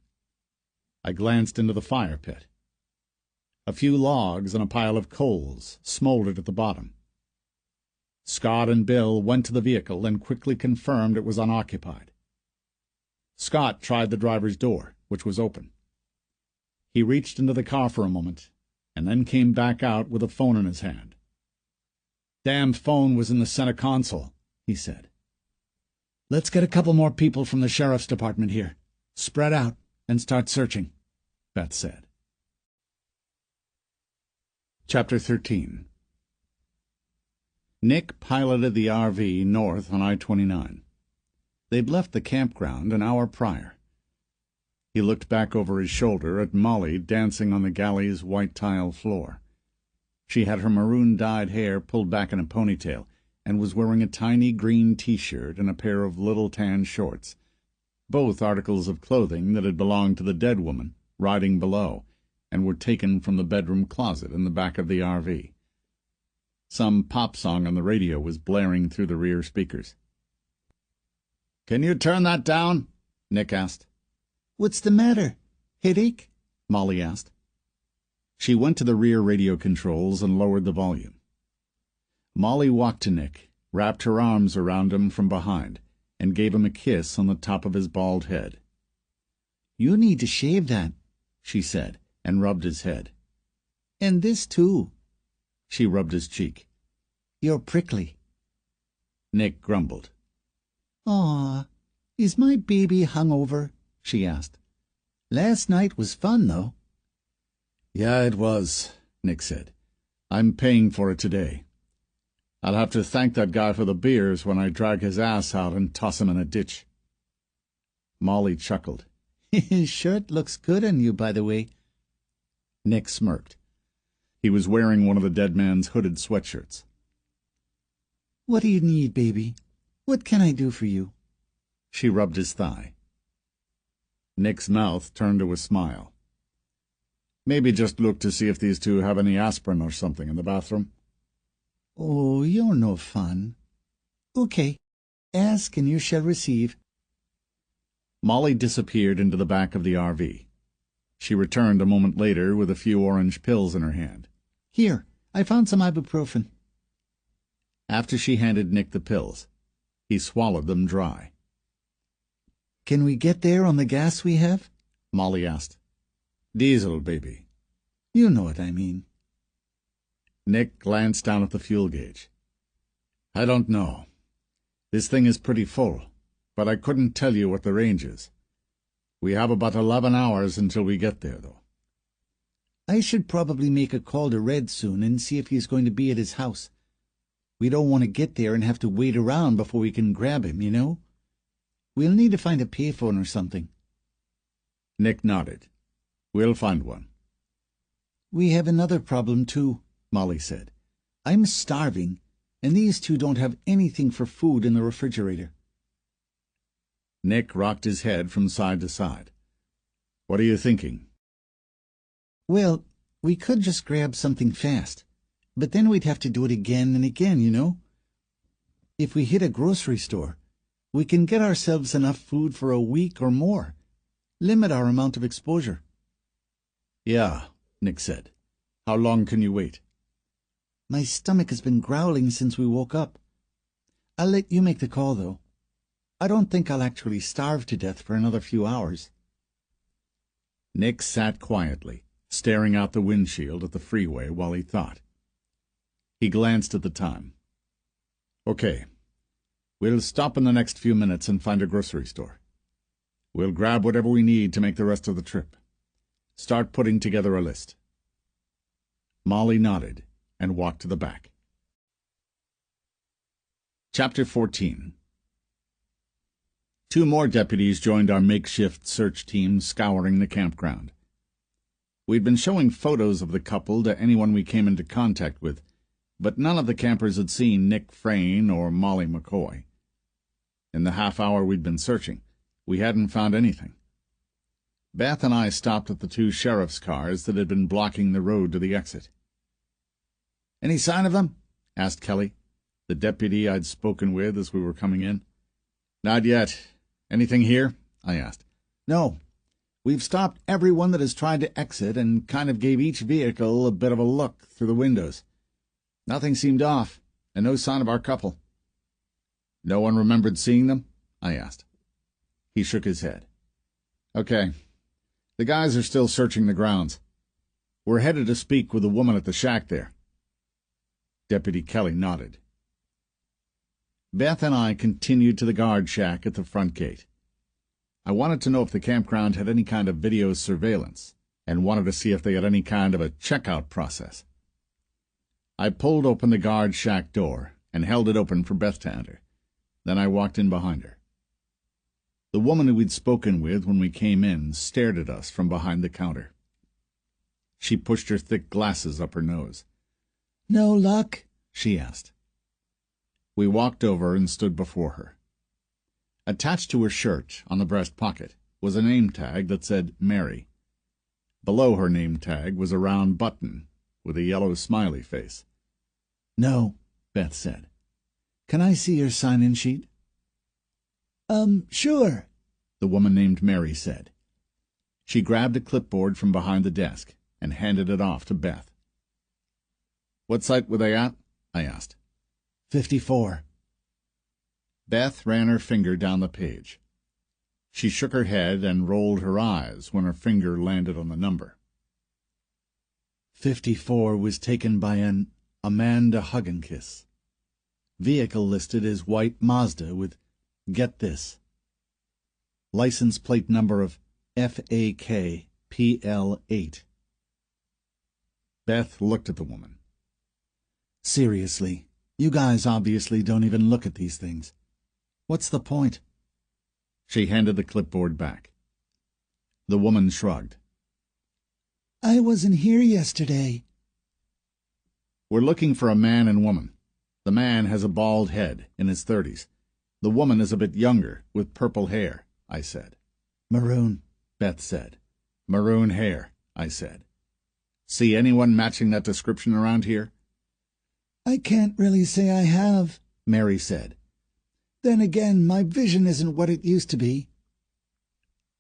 I glanced into the fire pit. A few logs and a pile of coals smoldered at the bottom. Scott and Bill went to the vehicle and quickly confirmed it was unoccupied. Scott tried the driver's door, which was open. He reached into the car for a moment, and then came back out with a phone in his hand. "Damn phone was in the center console," he said. "Let's get a couple more people from the sheriff's department here. Spread out and start searching," Beth said. Chapter 13. Nick piloted the RV north on I-29. They'd left the campground an hour prior. He looked back over his shoulder at Molly dancing on the galley's white tile floor. She had her maroon-dyed hair pulled back in a ponytail and was wearing a tiny green T-shirt and a pair of little tan shorts, both articles of clothing that had belonged to the dead woman riding below and were taken from the bedroom closet in the back of the RV. Some pop song on the radio was blaring through the rear speakers. "Can you turn that down?" Nick asked. "What's the matter? Headache?" Molly asked. She went to the rear radio controls and lowered the volume. Molly walked to Nick, wrapped her arms around him from behind, and gave him a kiss on the top of his bald head. "You need to shave that," she said, and rubbed his head. "And this, too." She rubbed his cheek. "You're prickly." Nick grumbled. "Aw, is my baby hungover?" she asked. "Last night was fun, though." "Yeah, it was," Nick said. "I'm paying for it today. I'll have to thank that guy for the beers when I drag his ass out and toss him in a ditch." Molly chuckled. "His shirt looks good on you, by the way." Nick smirked. He was wearing one of the dead man's hooded sweatshirts. "What do you need, baby? What can I do for you?" She rubbed his thigh. Nick's mouth turned to a smile. "Maybe just look to see if these two have any aspirin or something in the bathroom." "Oh, you're no fun." "Okay, ask and you shall receive." Molly disappeared into the back of the RV. She returned a moment later with a few orange pills in her hand. "Here, I found some ibuprofen." After she handed Nick the pills, he swallowed them dry. Can we get there on the gas we have? Molly asked. Diesel, baby. You know what I mean. Nick glanced down at the fuel gauge. I don't know. This thing is pretty full, but I couldn't tell you what the range is. We have about 11 hours until we get there, though. I should probably make a call to Red soon and see if he's going to be at his house. We don't want to get there and have to wait around before we can grab him, you know? We'll need to find a payphone or something. Nick nodded. We'll find one. We have another problem, too, Molly said. I'm starving, and these two don't have anything for food in the refrigerator. Nick rocked his head from side to side. What are you thinking? Well, we could just grab something fast, but then we'd have to do it again and again, you know? If we hit a grocery store, we can get ourselves enough food for a week or more. Limit our amount of exposure. Yeah, Nick said. How long can you wait? My stomach has been growling since we woke up. I'll let you make the call, though. I don't think I'll actually starve to death for another few hours. Nick sat quietly, staring out the windshield at the freeway while he thought. He glanced at the time. Okay. We'll stop in the next few minutes and find a grocery store. We'll grab whatever we need to make the rest of the trip. Start putting together a list. Molly nodded and walked to the back. Chapter 14. 2 more deputies joined our makeshift search team scouring the campground. We'd been showing photos of the couple to anyone we came into contact with, but none of the campers had seen Nick Frayne or Molly McCoy. In the half hour we'd been searching, we hadn't found anything. Beth and I stopped at the 2 sheriff's cars that had been blocking the road to the exit. "Any sign of them?" asked Kelly, the deputy I'd spoken with as we were coming in. "Not yet. Anything here?" I asked. "No. We've stopped everyone that has tried to exit and kind of gave each vehicle a bit of a look through the windows. Nothing seemed off, and no sign of our couple." "No one remembered seeing them?" I asked. He shook his head. "Okay. The guys are still searching the grounds. We're headed to speak with the woman at the shack there." Deputy Kelly nodded. Beth and I continued to the guard shack at the front gate. I wanted to know if the campground had any kind of video surveillance, and wanted to see if they had any kind of a checkout process. I pulled open the guard shack door and held it open for Beth to enter. Then I walked in behind her. The woman who we'd spoken with when we came in stared at us from behind the counter. She pushed her thick glasses up her nose. "No luck?" she asked. We walked over and stood before her. Attached to her shirt, on the breast pocket, was a name tag that said Mary. Below her name tag was a round button with a yellow smiley face. "No," Beth said. "Can I see your sign-in sheet?" Sure," the woman named Mary said. She grabbed a clipboard from behind the desk and handed it off to Beth. "What site were they at?" I asked. 54. Beth ran her finger down the page. She shook her head and rolled her eyes when her finger landed on the number. 54 was taken by an Amanda Hugginkiss. Vehicle listed as white Mazda with, get this, license plate number of FAKPL8. Beth looked at the woman. "Seriously, you guys obviously don't even look at these things. What's the point?" She handed the clipboard back. The woman shrugged. "I wasn't here yesterday." "We're looking for a man and woman. The man has a bald head, in his 30s. The woman is a bit younger, with purple hair," I said. "Maroon," Beth said. "Maroon hair," I said. "See anyone matching that description around here?" "I can't really say I have," Mary said. "Then again, my vision isn't what it used to be."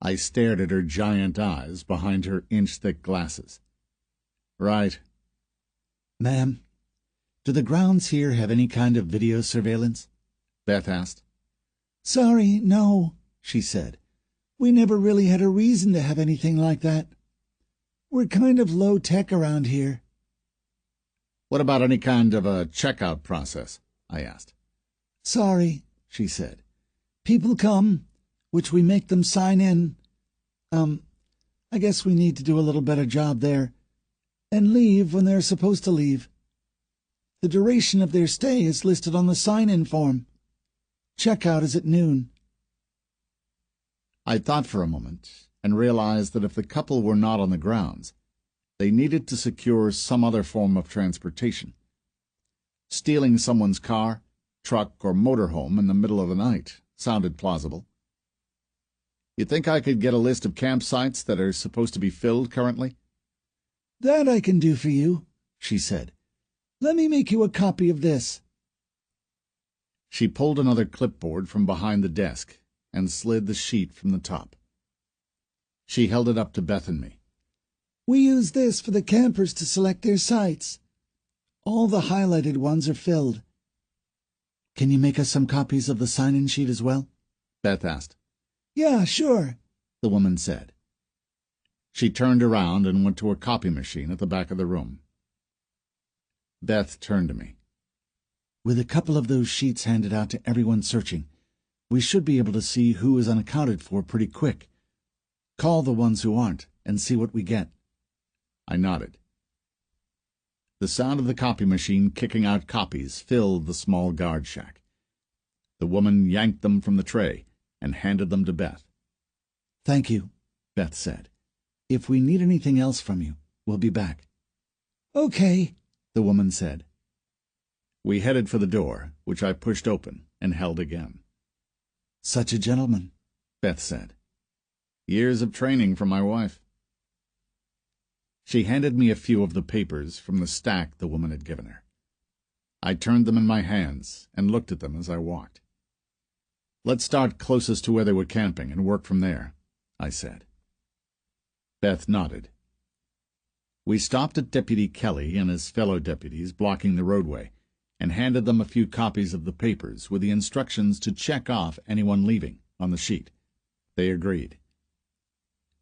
I stared at her giant eyes behind her inch-thick glasses. "Right." "Ma'am, do the grounds here have any kind of video surveillance?" Beth asked. "Sorry, no," she said. We never really had a reason to have anything like that. We're kind of low-tech around here. What about any kind of a checkout process? I asked. Sorry, she said. People come, which we make them sign in. I guess we need to do a little better job there, and leave when they're supposed to leave. The duration of their stay is listed on the sign-in form. Checkout is at noon. I thought for a moment and realized that if the couple were not on the grounds, they needed to secure some other form of transportation. Stealing someone's car, truck, or motorhome in the middle of the night sounded plausible. You think I could get a list of campsites that are supposed to be filled currently? That I can do for you, she said. Let me make you a copy of this. She pulled another clipboard from behind the desk and slid the sheet from the top. She held it up to Beth and me. We use this for the campers to select their sites. All the highlighted ones are filled. Can you make us some copies of the sign-in sheet as well? Beth asked. Yeah, sure, the woman said. She turned around and went to a copy machine at the back of the room. Beth turned to me. With a couple of those sheets handed out to everyone searching, we should be able to see who is unaccounted for pretty quick. Call the ones who aren't and see what we get. I nodded. The sound of the copy machine kicking out copies filled the small guard shack. The woman yanked them from the tray and handed them to Beth. Thank you, Beth said. If we need anything else from you, we'll be back. Okay, the woman said. We headed for the door, which I pushed open and held again. Such a gentleman, Beth said. Years of training from my wife. She handed me a few of the papers from the stack the woman had given her. I turned them in my hands and looked at them as I walked. Let's start closest to where they were camping and work from there, I said. Beth nodded. We stopped at Deputy Kelly and his fellow deputies blocking the roadway and handed them a few copies of the papers with the instructions to check off anyone leaving on the sheet. They agreed.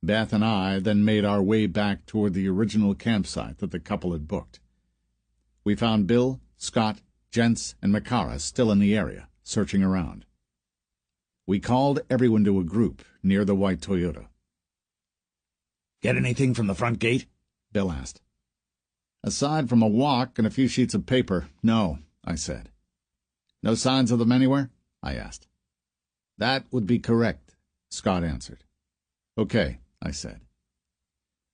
Beth and I then made our way back toward the original campsite that the couple had booked. We found Bill, Scott, Jentz, and Makara still in the area, searching around. We called everyone to a group near the white Toyota. Get anything from the front gate? Bill asked. Aside from a walk and a few sheets of paper, no, I said. No signs of them anywhere? I asked. That would be correct, Scott answered. Okay, I said.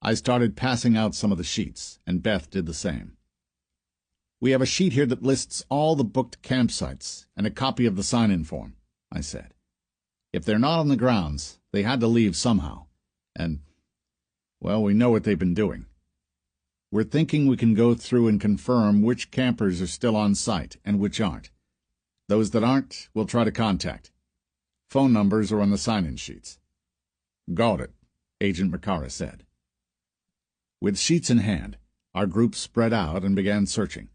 I started passing out some of the sheets, and Beth did the same. We have a sheet here that lists all the booked campsites and a copy of the sign-in form, I said. If they're not on the grounds, they had to leave somehow, and, well, we know what they've been doing. We're thinking we can go through and confirm which campers are still on site and which aren't. Those that aren't, we'll try to contact. Phone numbers are on the sign-in sheets. Got it, Agent Makara said. With sheets in hand, our group spread out and began searching.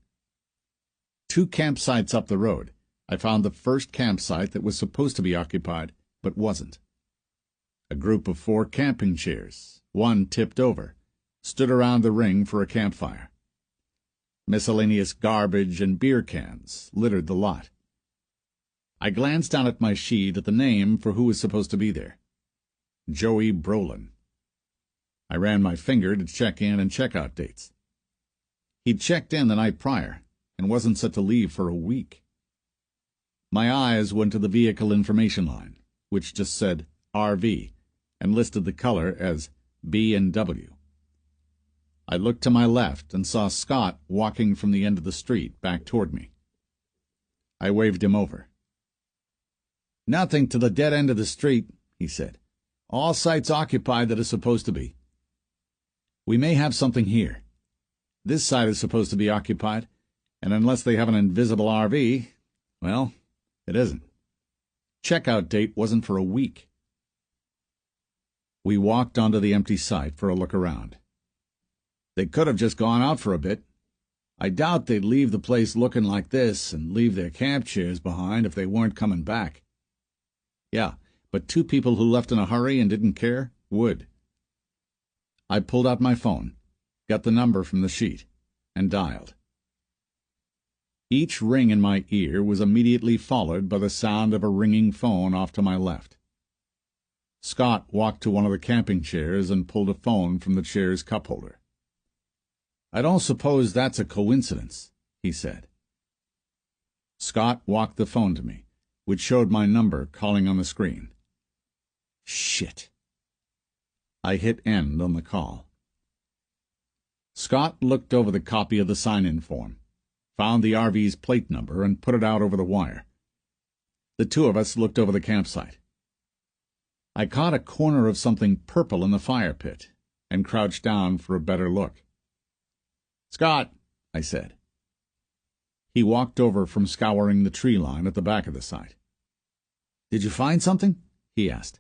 2 campsites up the road, I found the first campsite that was supposed to be occupied, but wasn't. A group of 4 camping chairs, one tipped over, stood around the ring for a campfire. Miscellaneous garbage and beer cans littered the lot. I glanced down at my sheet at the name for who was supposed to be there. Joey Brolin. I ran my finger to check in and check out dates. He'd checked in the night prior and wasn't set to leave for a week. My eyes went to the vehicle information line, which just said RV and listed the color as B&W. I looked to my left and saw Scott walking from the end of the street back toward me. I waved him over. Nothing to the dead end of the street, he said. All sites occupied that are supposed to be. We may have something here. This site is supposed to be occupied, and unless they have an invisible RV, well, it isn't. Checkout date wasn't for a week. We walked onto the empty site for a look around. They could have just gone out for a bit. I doubt they'd leave the place looking like this and leave their camp chairs behind if they weren't coming back. Yeah, but but two people who left in a hurry and didn't care would. I pulled out my phone, got the number from the sheet, and dialed. Each ring in my ear was immediately followed by the sound of a ringing phone off to my left. Scott walked to one of the camping chairs and pulled a phone from the chair's cup holder. "I don't suppose that's a coincidence," he said. Scott walked the phone to me, which showed my number calling on the screen. Shit. I hit end on the call. Scott looked over the copy of the sign-in form, found the RV's plate number, and put it out over the wire. The two of us looked over the campsite. I caught a corner of something purple in the fire pit and crouched down for a better look. "Scott," I said. He walked over from scouring the tree line at the back of the site. "Did you find something?" he asked.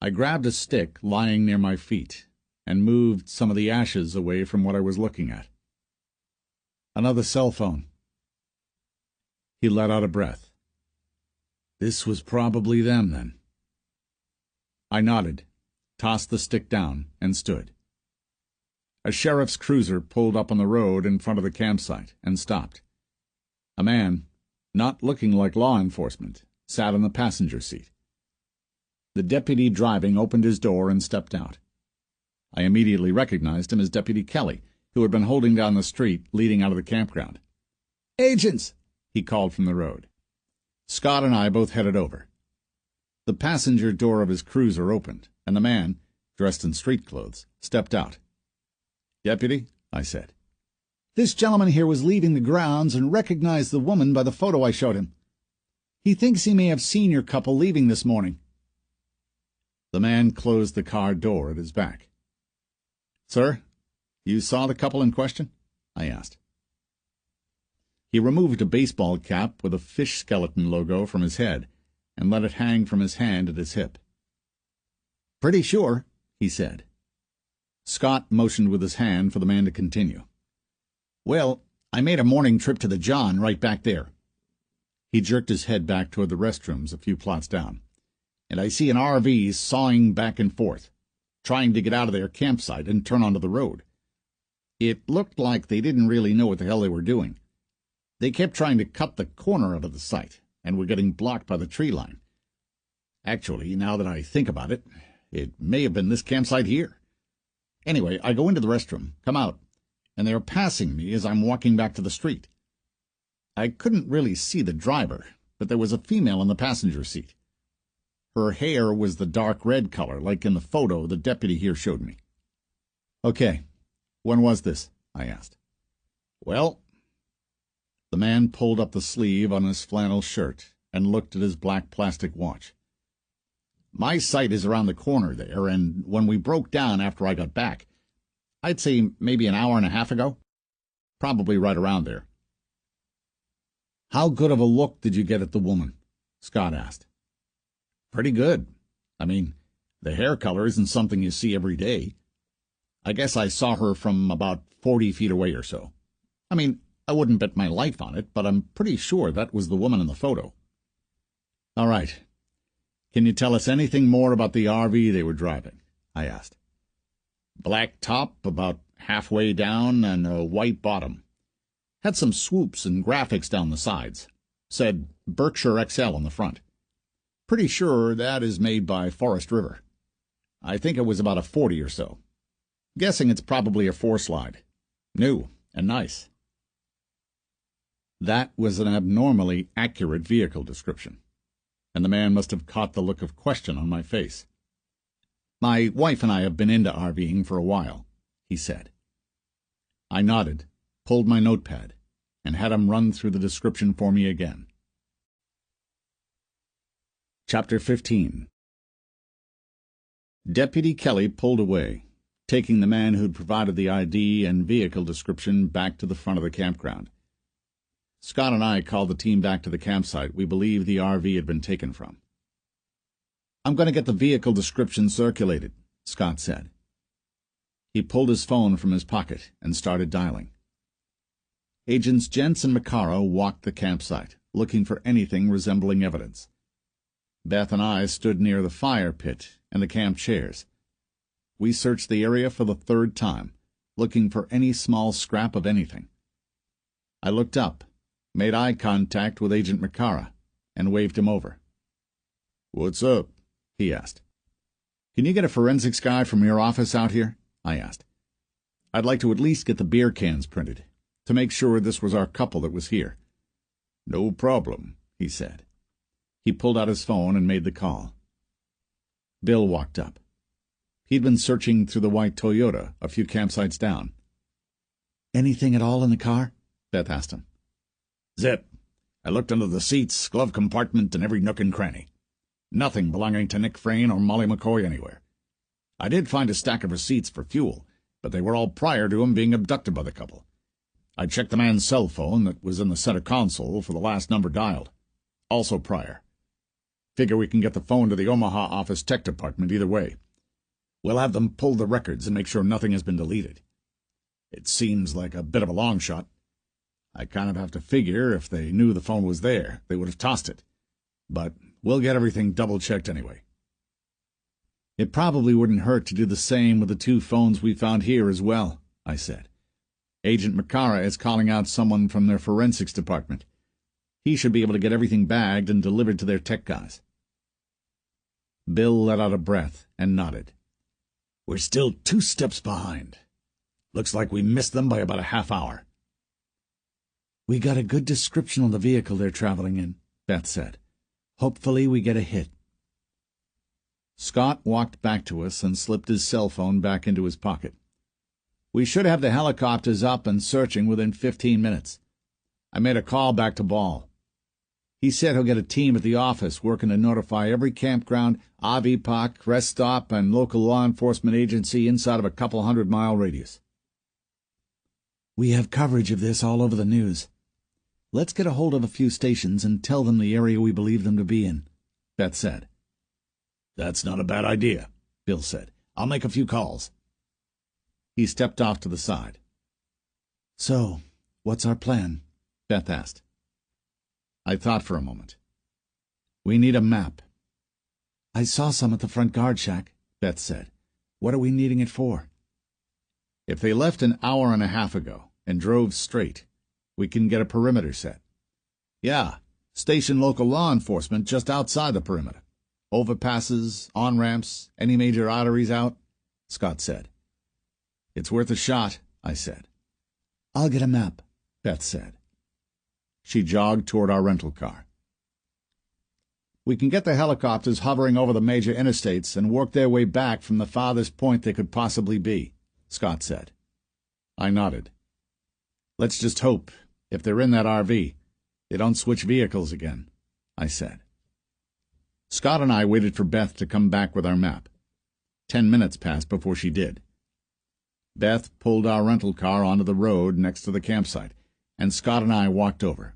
I grabbed a stick lying near my feet and moved some of the ashes away from what I was looking at. "Another cell phone." He let out a breath. This was probably them, then. I nodded, tossed the stick down, and stood. A sheriff's cruiser pulled up on the road in front of the campsite and stopped. A man, not looking like law enforcement, sat in the passenger seat. The deputy driving opened his door and stepped out. I immediately recognized him as Deputy Kelly, who had been holding down the street leading out of the campground. "Agents!" he called from the road. Scott and I both headed over. The passenger door of his cruiser opened, and the man, dressed in street clothes, stepped out. "Deputy," I said. "This gentleman here was leaving the grounds and recognized the woman by the photo I showed him. He thinks he may have seen your couple leaving this morning." The man closed the car door at his back. "Sir, you saw the couple in question?" I asked. He removed a baseball cap with a fish skeleton logo from his head and let it hang from his hand at his hip. "Pretty sure," he said. Scott motioned with his hand for the man to continue. "Well, I made a morning trip to the John right back there." He jerked his head back toward the restrooms a few plots down. "And I see an RV sawing back and forth, trying to get out of their campsite and turn onto the road. It looked like they didn't really know what the hell they were doing. They kept trying to cut the corner out of the site, and were getting blocked by the tree line. Actually, now that I think about it, it may have been this campsite here. Anyway, I go into the restroom, come out, and they're passing me as I'm walking back to the street. I couldn't really see the driver, but there was a female in the passenger seat. Her hair was the dark red color, like in the photo the deputy here showed me." "Okay, when was this?" I asked. "Well," the man pulled up the sleeve on his flannel shirt and looked at his black plastic watch. "My site is around the corner there, and when we broke down after I got back, I'd say maybe an hour and a half ago. Probably right around there." "How good of a look did you get at the woman?" Scott asked. "Pretty good. I mean, the hair color isn't something you see every day. I guess I saw her from about 40 feet away or so. I mean, I wouldn't bet my life on it, but I'm pretty sure that was the woman in the photo." "All right. Can you tell us anything more about the RV they were driving?" I asked. "Black top, about halfway down, and a white bottom. Had some swoops and graphics down the sides. Said Berkshire XL on the front. Pretty sure that is made by Forest River. I think it was about a 40 or so. Guessing it's probably a 4-slide. New and nice." That was an abnormally accurate vehicle description, and the man must have caught the look of question on my face. "My wife and I have been into RVing for a while," he said. I nodded, pulled my notepad, and had him run through the description for me again. Chapter 15. Deputy Kelly pulled away, taking the man who'd provided the ID and vehicle description back to the front of the campground. Scott and I called the team back to the campsite we believed the RV had been taken from. "I'm going to get the vehicle description circulated," Scott said. He pulled his phone from his pocket and started dialing. Agents Jentz and Maccaro walked the campsite, looking for anything resembling evidence. Beth and I stood near the fire pit and the camp chairs. We searched the area for the third time, looking for any small scrap of anything. I looked up, made eye contact with Agent Makara, and waved him over. "What's up?" he asked. "Can you get a forensics guy from your office out here?" I asked. "I'd like to at least get the beer cans printed, to make sure this was our couple that was here." "No problem," he said. He pulled out his phone and made the call. Bill walked up. He'd been searching through the white Toyota a few campsites down. "Anything at all in the car?" Beth asked him. "Zip. I looked under the seats, glove compartment, and every nook and cranny. Nothing belonging to Nick Frayne or Molly McCoy anywhere. I did find a stack of receipts for fuel, but they were all prior to him being abducted by the couple. I checked the man's cell phone that was in the center console for the last number dialed. Also prior. Figure we can get the phone to the Omaha office tech department either way. We'll have them pull the records and make sure nothing has been deleted. It seems like a bit of a long shot. I kind of have to figure if they knew the phone was there, they would have tossed it. But we'll get everything double-checked anyway." "It probably wouldn't hurt to do the same with the 2 phones we found here as well," I said. "Agent Makara is calling out someone from their forensics department. He should be able to get everything bagged and delivered to their tech guys." Bill let out a breath and nodded. "We're still 2 steps behind. Looks like we missed them by about a half hour." "We got a good description of the vehicle they're traveling in," Beth said. "Hopefully we get a hit." Scott walked back to us and slipped his cell phone back into his pocket. "We should have the helicopters up and searching within 15 minutes. I made a call back to Ball. He said he'll get a team at the office working to notify every campground, RV park, rest stop, and local law enforcement agency inside of a couple 100-mile radius." "We have coverage of this all over the news. Let's get a hold of a few stations and tell them the area we believe them to be in," Beth said. "That's not a bad idea," Bill said. "I'll make a few calls." He stepped off to the side. "So, what's our plan?" Beth asked. I thought for a moment. "We need a map." "I saw some at the front guard shack," Beth said. "What are we needing it for?" "If they left an hour and a half ago and drove straight, we can get a perimeter set." "Yeah, station local law enforcement just outside the perimeter. Overpasses, on-ramps, any major arteries out," Scott said. "It's worth a shot," I said. "I'll get a map," Beth said. She jogged toward our rental car. "We can get the helicopters hovering over the major interstates and work their way back from the farthest point they could possibly be," Scott said. I nodded. "Let's just hope, if they're in that RV, they don't switch vehicles again," I said. Scott and I waited for Beth to come back with our map. 10 minutes passed before she did. Beth pulled our rental car onto the road next to the campsite, and Scott and I walked over.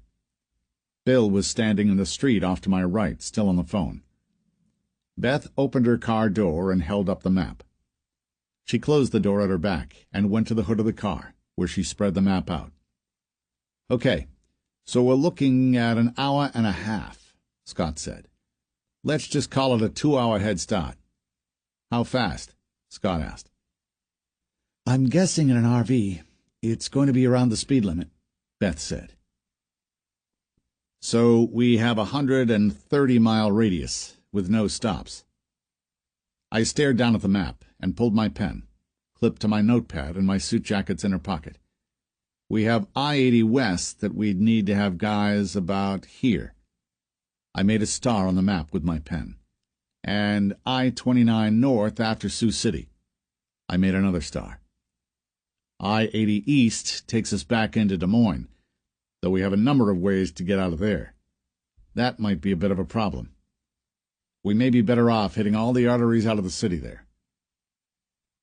Bill was standing in the street off to my right, still on the phone. Beth opened her car door and held up the map. She closed the door at her back and went to the hood of the car, where she spread the map out. "Okay, so we're looking at an hour and a half," Scott said. "Let's just call it a 2-hour head start." "How fast?" Scott asked. "I'm guessing in an RV, it's going to be around the speed limit," Beth said. "So we have 130-mile radius, with no stops." I stared down at the map and pulled my pen, clipped to my notepad in my suit jacket's inner pocket. "We have I-80 west that we'd need to have guys about here." I made a star on the map with my pen. "And I-29 north after Sioux City." I made another star. I-80 east takes us back into Des Moines, though we have a number of ways to get out of there. That might be a bit of a problem. We may be better off hitting all the arteries out of the city there.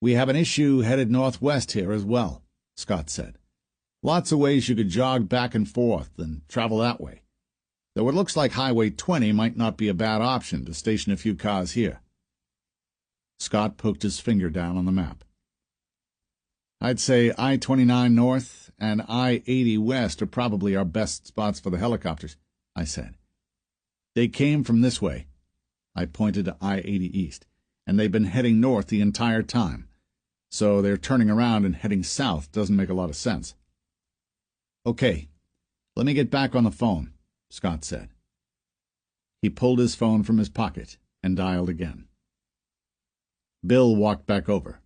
"We have an issue headed northwest here as well," Scott said. "Lots of ways you could jog back and forth and travel that way. Though it looks like Highway 20 might not be a bad option to station a few cars here." Scott poked his finger down on the map. "I'd say I-29 north and I-80 west are probably our best spots for the helicopters," I said. "They came from this way. I pointed to I-80 East. "And they've been heading north the entire time. So they're turning around and heading south doesn't make a lot of sense." "Okay, let me get back on the phone," Scott said. He pulled his phone from his pocket and dialed again. Bill walked back over.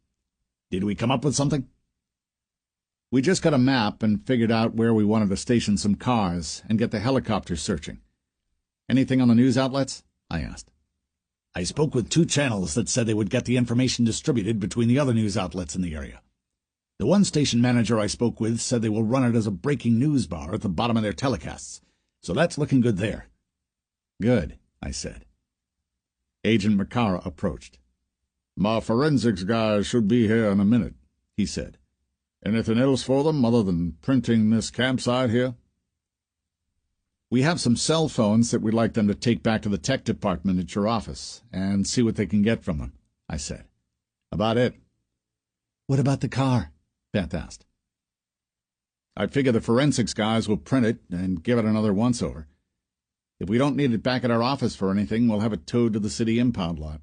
"Did we come up with something?" "We just got a map and figured out where we wanted to station some cars and get the helicopters searching. Anything on the news outlets?" I asked. "I spoke with 2 channels that said they would get the information distributed between the other news outlets in the area. The one station manager I spoke with said they will run it as a breaking news bar at the bottom of their telecasts, so that's looking good there." "Good," I said. Agent Macara approached. "My forensics guys should be here in a minute," he said. "Anything else for them other than printing this campsite here?" "We have some cell phones that we'd like them to take back to the tech department at your office and see what they can get from them," I said. "About it." "What about the car?" Beth asked. "I figure the forensics guys will print it and give it another once-over. If we don't need it back at our office for anything, we'll have it towed to the city impound lot."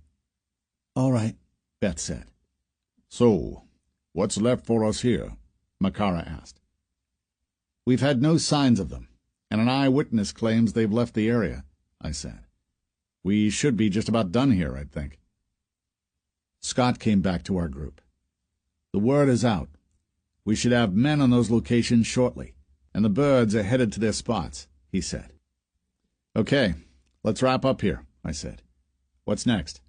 "All right," Beth said. "So, what's left for us here?" Macara asked. "We've had no signs of them, and an eyewitness claims they've left the area," I said. "We should be just about done here, I think." Scott came back to our group. "The word is out. We should have men on those locations shortly, and the birds are headed to their spots," he said. "Okay, let's wrap up here," I said. "What's next?"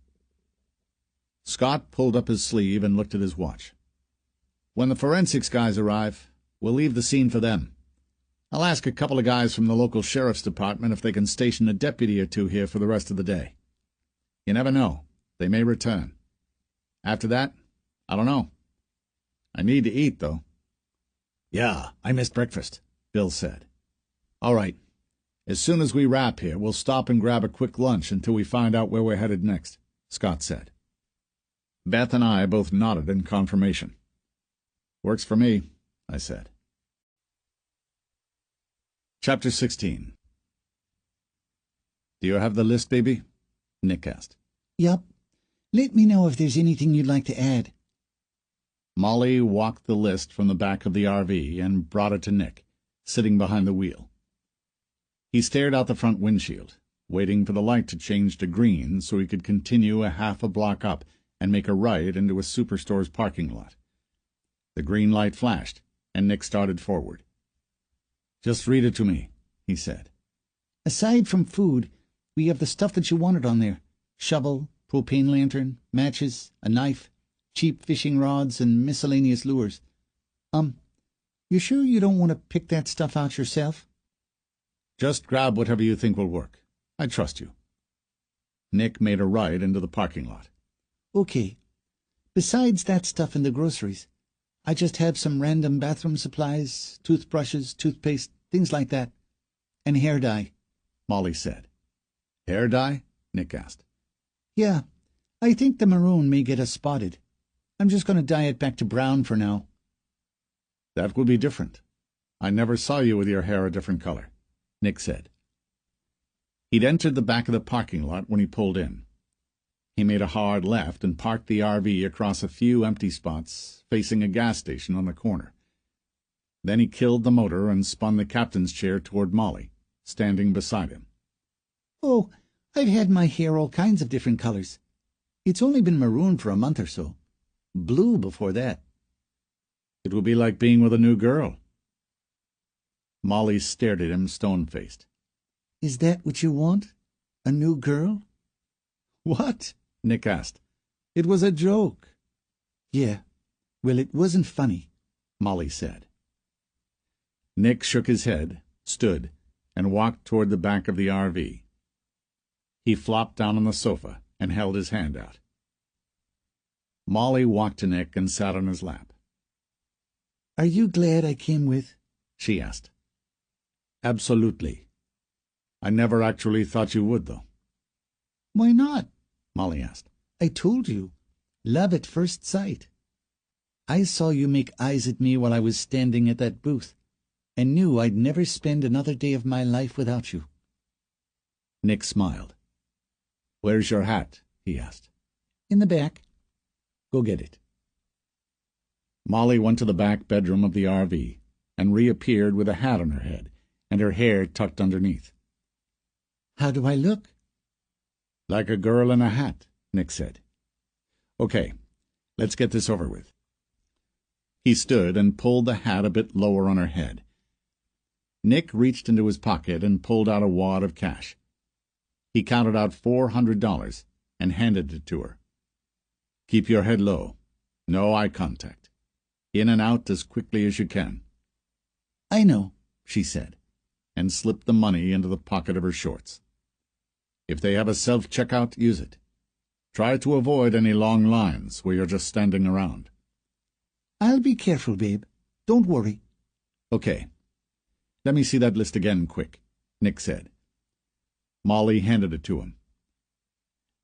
Scott pulled up his sleeve and looked at his watch. "When the forensics guys arrive, we'll leave the scene for them. I'll ask a couple of guys from the local sheriff's department if they can station a deputy or 2 here for the rest of the day. You never know. They may return. After that, I don't know. I need to eat, though." "Yeah, I missed breakfast," Bill said. "All right. As soon as we wrap here, we'll stop and grab a quick lunch until we find out where we're headed next," Scott said. Beth and I both nodded in confirmation. "Works for me," I said. Chapter 16. "Do you have the list, baby?" Nick asked. "Yup. Let me know if there's anything you'd like to add." Molly walked the list from the back of the RV and brought it to Nick, sitting behind the wheel. He stared out the front windshield, waiting for the light to change to green so he could continue a half a block up and make a right into a superstore's parking lot. The green light flashed, and Nick started forward. "Just read it to me," he said. "Aside from food, we have the stuff that you wanted on there. Shovel, propane lantern, matches, a knife, cheap fishing rods, and miscellaneous lures. You sure you don't want to pick that stuff out yourself?" "Just grab whatever you think will work. I trust you." Nick made a right into the parking lot. "Okay. Besides that stuff in the groceries, I just have some random bathroom supplies, toothbrushes, toothpaste, things like that. And hair dye," Molly said. "Hair dye?" Nick asked. "Yeah. I think the maroon may get us spotted. I'm just going to dye it back to brown for now." "That will be different. I never saw you with your hair a different color," Nick said. He'd entered the back of the parking lot when he pulled in. He made a hard left and parked the RV across a few empty spots, facing a gas station on the corner. Then he killed the motor and spun the captain's chair toward Molly, standing beside him. "Oh, I've had my hair all kinds of different colors. It's only been maroon for a month or so. Blue before that." "It will be like being with a new girl." Molly stared at him stone-faced. "Is that what you want? A new girl?" "What?" Nick asked. "It was a joke." "Yeah. Well, it wasn't funny," Molly said. Nick shook his head, stood, and walked toward the back of the RV. He flopped down on the sofa and held his hand out. Molly walked to Nick and sat on his lap. "Are you glad I came with?" she asked. "Absolutely. I never actually thought you would, though." "Why not?" Molly asked. "I told you. Love at first sight. I saw you make eyes at me while I was standing at that booth, and knew I'd never spend another day of my life without you." Nick smiled. "Where's your hat?" he asked. "In the back." "Go get it." Molly went to the back bedroom of the RV and reappeared with a hat on her head and her hair tucked underneath. "How do I look?" "Like a girl in a hat," Nick said. "Okay, let's get this over with." He stood and pulled the hat a bit lower on her head. Nick reached into his pocket and pulled out a wad of cash. He counted out $400 and handed it to her. "Keep your head low. No eye contact. In and out as quickly as you can." "I know," she said, and slipped the money into the pocket of her shorts. "If they have a self-checkout, use it. Try to avoid any long lines where you're just standing around." "I'll be careful, babe. Don't worry." "Okay. Let me see that list again, quick," Nick said. Molly handed it to him.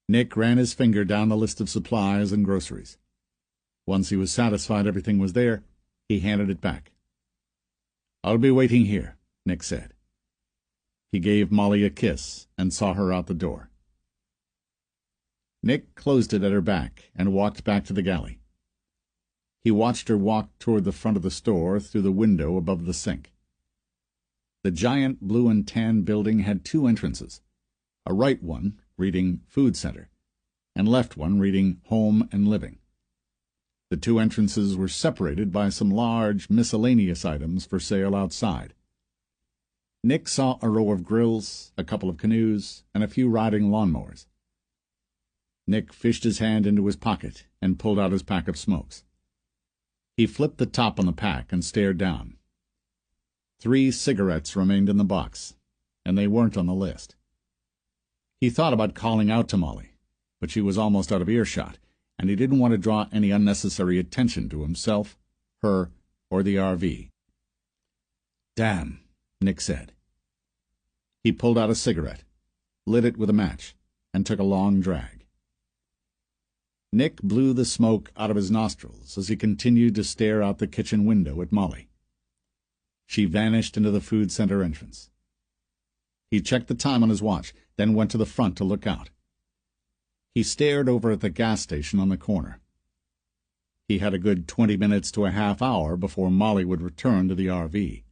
Nick ran his finger down the list of supplies and groceries. Once he was satisfied everything was there, he handed it back. "I'll be waiting here," Nick said. He gave Molly a kiss and saw her out the door. Nick closed it at her back and walked back to the galley. He watched her walk toward the front of the store through the window above the sink. The giant blue and tan building had two entrances, a right one reading Food Center, and left one reading Home and Living. The two entrances were separated by some large miscellaneous items for sale outside. Nick saw a row of grills, a couple of canoes, and a few riding lawnmowers. Nick fished his hand into his pocket and pulled out his pack of smokes. He flipped the top on the pack and stared down. 3 cigarettes remained in the box, and they weren't on the list. He thought about calling out to Molly, but she was almost out of earshot, and he didn't want to draw any unnecessary attention to himself, her, or the RV. "Damn," Nick said. He pulled out a cigarette, lit it with a match, and took a long drag. Nick blew the smoke out of his nostrils as he continued to stare out the kitchen window at Molly. She vanished into the Food Center entrance. He checked the time on his watch, then went to the front to look out. He stared over at the gas station on the corner. He had a good 20 minutes to a half hour before Molly would return to the RV.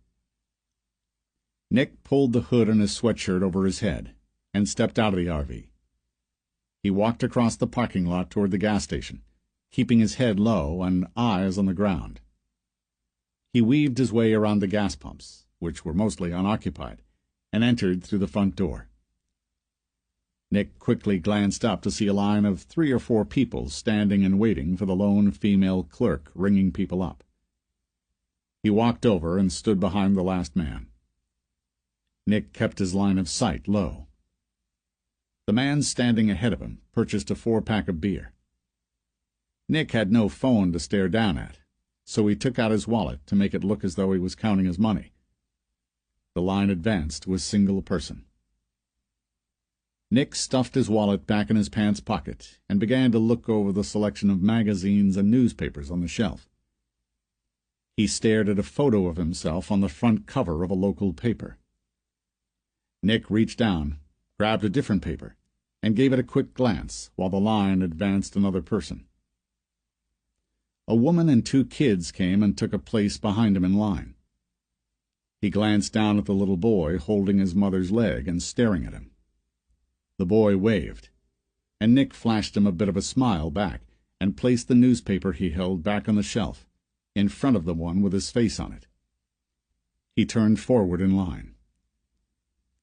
Nick pulled the hood on his sweatshirt over his head and stepped out of the RV. He walked across the parking lot toward the gas station, keeping his head low and eyes on the ground. He weaved his way around the gas pumps, which were mostly unoccupied, and entered through the front door. Nick quickly glanced up to see a line of 3 or 4 people standing and waiting for the lone female clerk ringing people up. He walked over and stood behind the last man. Nick kept his line of sight low. The man standing ahead of him purchased a 4-pack of beer. Nick had no phone to stare down at, so he took out his wallet to make it look as though he was counting his money. The line advanced to a single person. Nick stuffed his wallet back in his pants pocket and began to look over the selection of magazines and newspapers on the shelf. He stared at a photo of himself on the front cover of a local paper. Nick reached down, grabbed a different paper, and gave it a quick glance while the line advanced another person. A woman and 2 kids came and took a place behind him in line. He glanced down at the little boy holding his mother's leg and staring at him. The boy waved, and Nick flashed him a bit of a smile back and placed the newspaper he held back on the shelf, in front of the one with his face on it. He turned forward in line.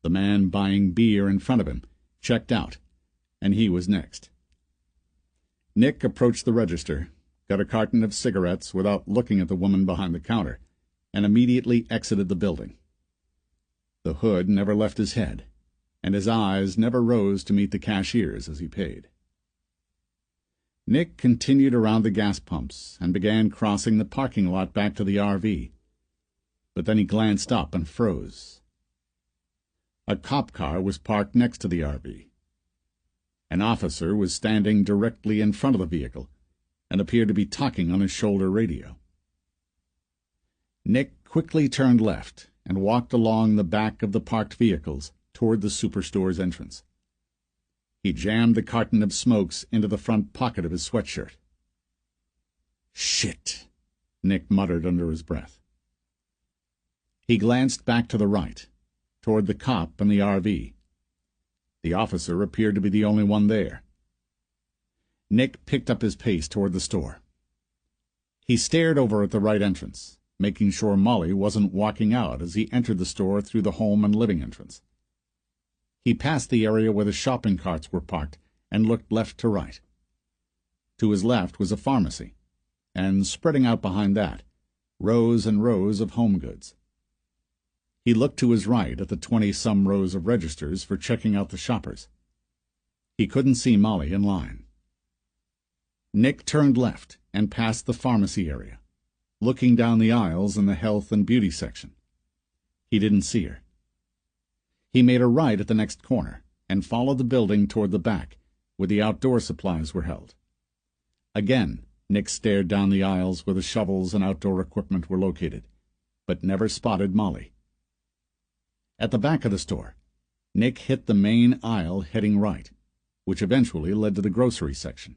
The man buying beer in front of him checked out, and he was next. Nick approached the register, got a carton of cigarettes without looking at the woman behind the counter, and immediately exited the building. The hood never left his head, and his eyes never rose to meet the cashiers as he paid. Nick continued around the gas pumps and began crossing the parking lot back to the RV. But then he glanced up and froze. A cop car was parked next to the RV. An officer was standing directly in front of the vehicle and appeared to be talking on his shoulder radio. Nick quickly turned left and walked along the back of the parked vehicles toward the superstore's entrance. He jammed the carton of smokes into the front pocket of his sweatshirt. "Shit," Nick muttered under his breath. He glanced back to the right, toward the cop and the RV. The officer appeared to be the only one there. Nick picked up his pace toward the store. He stared over at the right entrance, making sure Molly wasn't walking out as he entered the store through the home and living entrance. He passed the area where the shopping carts were parked and looked left to right. To his left was a pharmacy, and spreading out behind that, rows and rows of home goods. He looked to his right at the 20-some rows of registers for checking out the shoppers. He couldn't see Molly in line. Nick turned left and passed the pharmacy area, looking down the aisles in the health and beauty section. He didn't see her. He made a right at the next corner and followed the building toward the back, where the outdoor supplies were held. Again, Nick stared down the aisles where the shovels and outdoor equipment were located, but never spotted Molly. At the back of the store, Nick hit the main aisle heading right, which eventually led to the grocery section.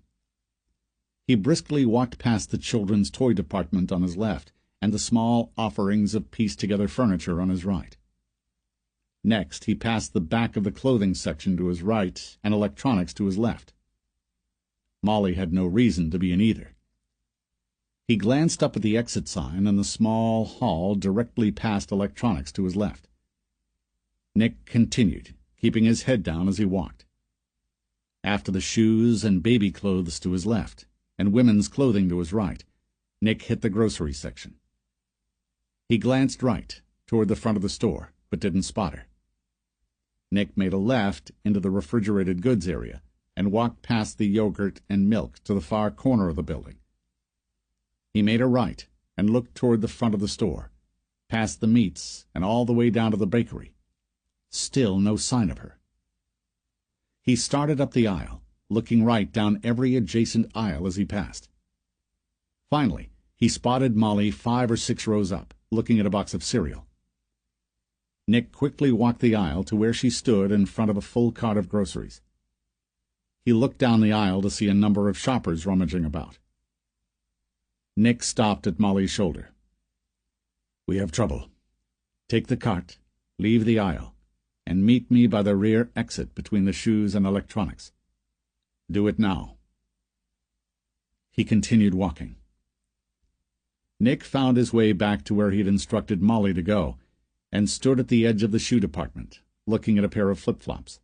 He briskly walked past the children's toy department on his left and the small offerings of pieced-together furniture on his right. Next, he passed the back of the clothing section to his right and electronics to his left. Molly had no reason to be in either. He glanced up at the exit sign in the small hall directly past electronics to his left. Nick continued, keeping his head down as he walked. After the shoes and baby clothes to his left, and women's clothing to his right, Nick hit the grocery section. He glanced right, toward the front of the store, but didn't spot her. Nick made a left into the refrigerated goods area and walked past the yogurt and milk to the far corner of the building. He made a right and looked toward the front of the store, past the meats and all the way down to the bakery. Still no sign of her. He started up the aisle, looking right down every adjacent aisle as he passed. Finally, he spotted Molly 5 or 6 rows up, looking at a box of cereal. Nick quickly walked the aisle to where she stood in front of a full cart of groceries. He looked down the aisle to see a number of shoppers rummaging about. Nick stopped at Molly's shoulder. "We have trouble. Take the cart, leave the aisle, and meet me by the rear exit between the shoes and electronics. Do it now." He continued walking. Nick found his way back to where he had instructed Molly to go, and stood at the edge of the shoe department, looking at a pair of flip-flops.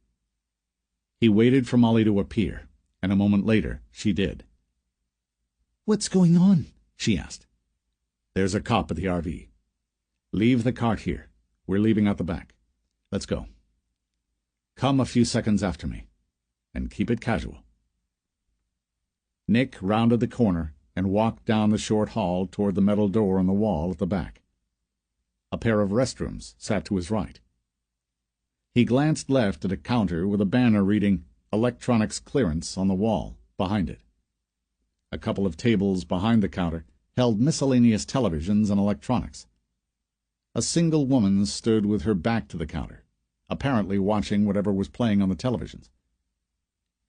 He waited for Molly to appear, and a moment later she did. "What's going on?" she asked. "There's a cop at the RV. Leave the cart here. We're leaving out the back. Let's go. Come a few seconds after me, and keep it casual." Nick rounded the corner and walked down the short hall toward the metal door on the wall at the back. A pair of restrooms sat to his right. He glanced left at a counter with a banner reading "Electronics Clearance" on the wall behind it. A couple of tables behind the counter held miscellaneous televisions and electronics. A single woman stood with her back to the counter, apparently watching whatever was playing on the televisions.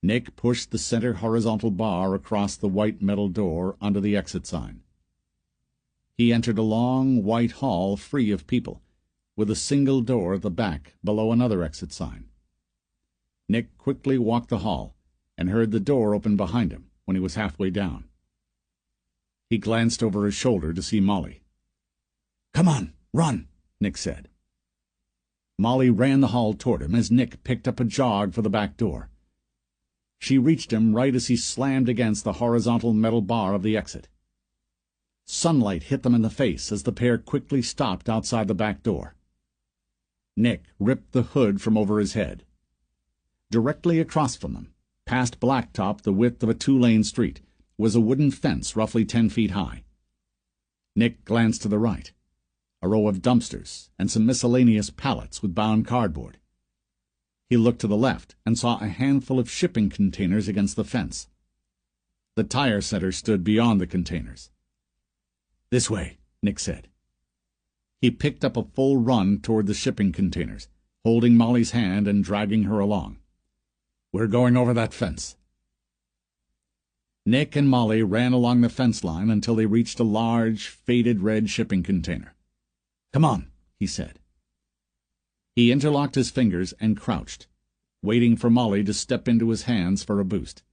Nick pushed the center horizontal bar across the white metal door under the exit sign. He entered a long, white hall free of people, with a single door at the back below another exit sign. Nick quickly walked the hall and heard the door open behind him when he was halfway down. He glanced over his shoulder to see Molly. "Come on, run," Nick said. Molly ran the hall toward him as Nick picked up a jog for the back door. She reached him right as he slammed against the horizontal metal bar of the exit. Sunlight hit them in the face as the pair quickly stopped outside the back door. Nick ripped the hood from over his head. Directly across from them, past blacktop the width of a 2-lane street, was a wooden fence roughly 10 feet high. Nick glanced to the right. A row of dumpsters and some miscellaneous pallets with bound cardboard. He looked to the left and saw a handful of shipping containers against the fence. The tire center stood beyond the containers. "This way," Nick said. He picked up a full run toward the shipping containers, holding Molly's hand and dragging her along. We're going over that fence." Nick and Molly ran along the fence line until they reached a large, faded red shipping container. "Come on," he said. He interlocked his fingers and crouched, waiting for Molly to step into his hands for a boost.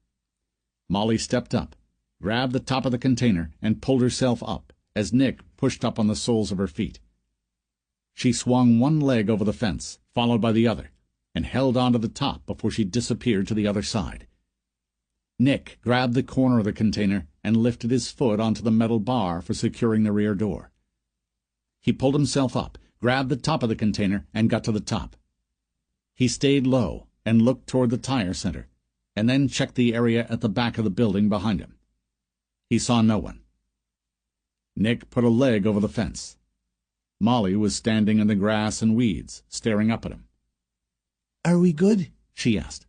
Molly stepped up, grabbed the top of the container, and pulled herself up as Nick pushed up on the soles of her feet. She swung one leg over the fence, followed by the other, and held on to the top before she disappeared to the other side. Nick grabbed the corner of the container and lifted his foot onto the metal bar for securing the rear door. He pulled himself up, grabbed the top of the container, and got to the top. He stayed low and looked toward the tire center, and then checked the area at the back of the building behind him. He saw no one. Nick put a leg over the fence. Molly was standing in the grass and weeds, staring up at him. "Are we good?" she asked.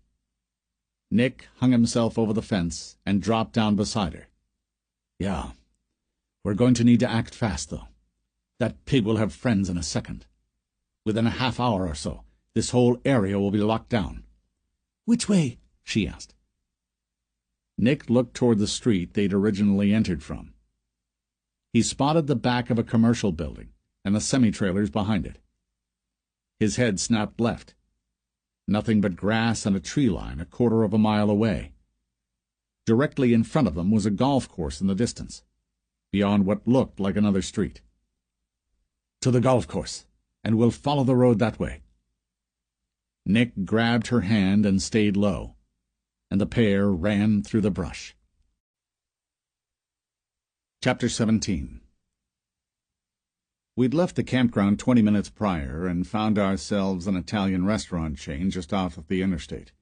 Nick hung himself over the fence and dropped down beside her. "Yeah. We're going to need to act fast, though. That pig will have friends in a second. Within a half hour or so, this whole area will be locked down." "Which way?" she asked. Nick looked toward the street they'd originally entered from. He spotted the back of a commercial building and the semi-trailers behind it. His head snapped left. Nothing but grass and a tree line a quarter of a mile away. Directly in front of them was a golf course in the distance, beyond what looked like another street. "To the golf course, and we'll follow the road that way." Nick grabbed her hand and stayed low, and the pair ran through the brush. Chapter 17. We'd left the campground 20 minutes prior and found ourselves an Italian restaurant chain just off of the interstate.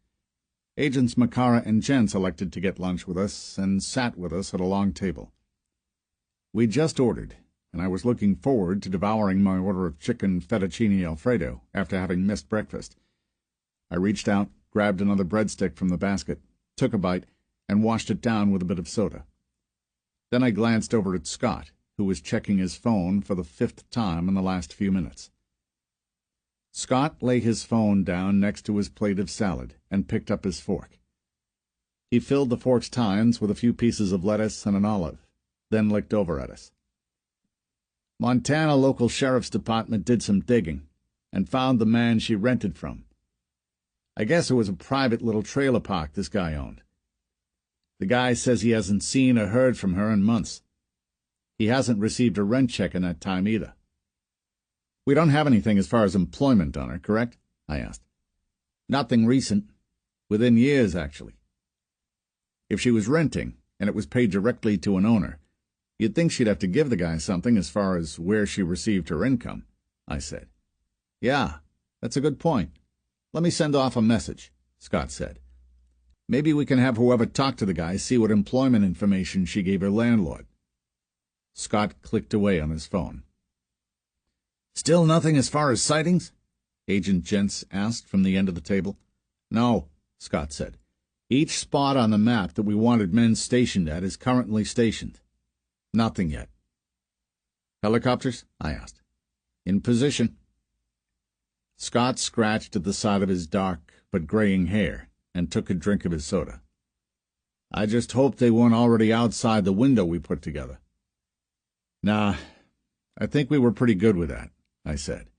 Agents Macara and Gents elected to get lunch with us and sat with us at a long table. We'd just ordered, and I was looking forward to devouring my order of chicken fettuccine Alfredo after having missed breakfast. I reached out, grabbed another breadstick from the basket, took a bite, and washed it down with a bit of soda. Then I glanced over at Scott, who was checking his phone for the 5th time in the last few minutes. Scott laid his phone down next to his plate of salad and picked up his fork. He filled the fork's tines with a few pieces of lettuce and an olive, then looked over at us. "Montana local sheriff's department did some digging and found the man she rented from. I guess it was a private little trailer park this guy owned. The guy says he hasn't seen or heard from her in months. He hasn't received a rent check in that time either." "We don't have anything as far as employment on her, correct?" I asked. "Nothing recent. Within years, actually. If she was renting, and it was paid directly to an owner, you'd think she'd have to give the guy something as far as where she received her income," I said. "Yeah, that's a good point. Let me send off a message," Scott said. "Maybe we can have whoever talked to the guy see what employment information she gave her landlord." Scott clicked away on his phone. "Still nothing as far as sightings?" Agent Gents asked from the end of the table. "No," Scott said. "Each spot on the map that we wanted men stationed at is currently stationed. Nothing yet." "Helicopters?" I asked. "In position." Scott scratched at the side of his dark but graying hair and took a drink of his soda. "I just hoped they weren't already outside the window we put together." "Nah, I think we were pretty good with that," I said.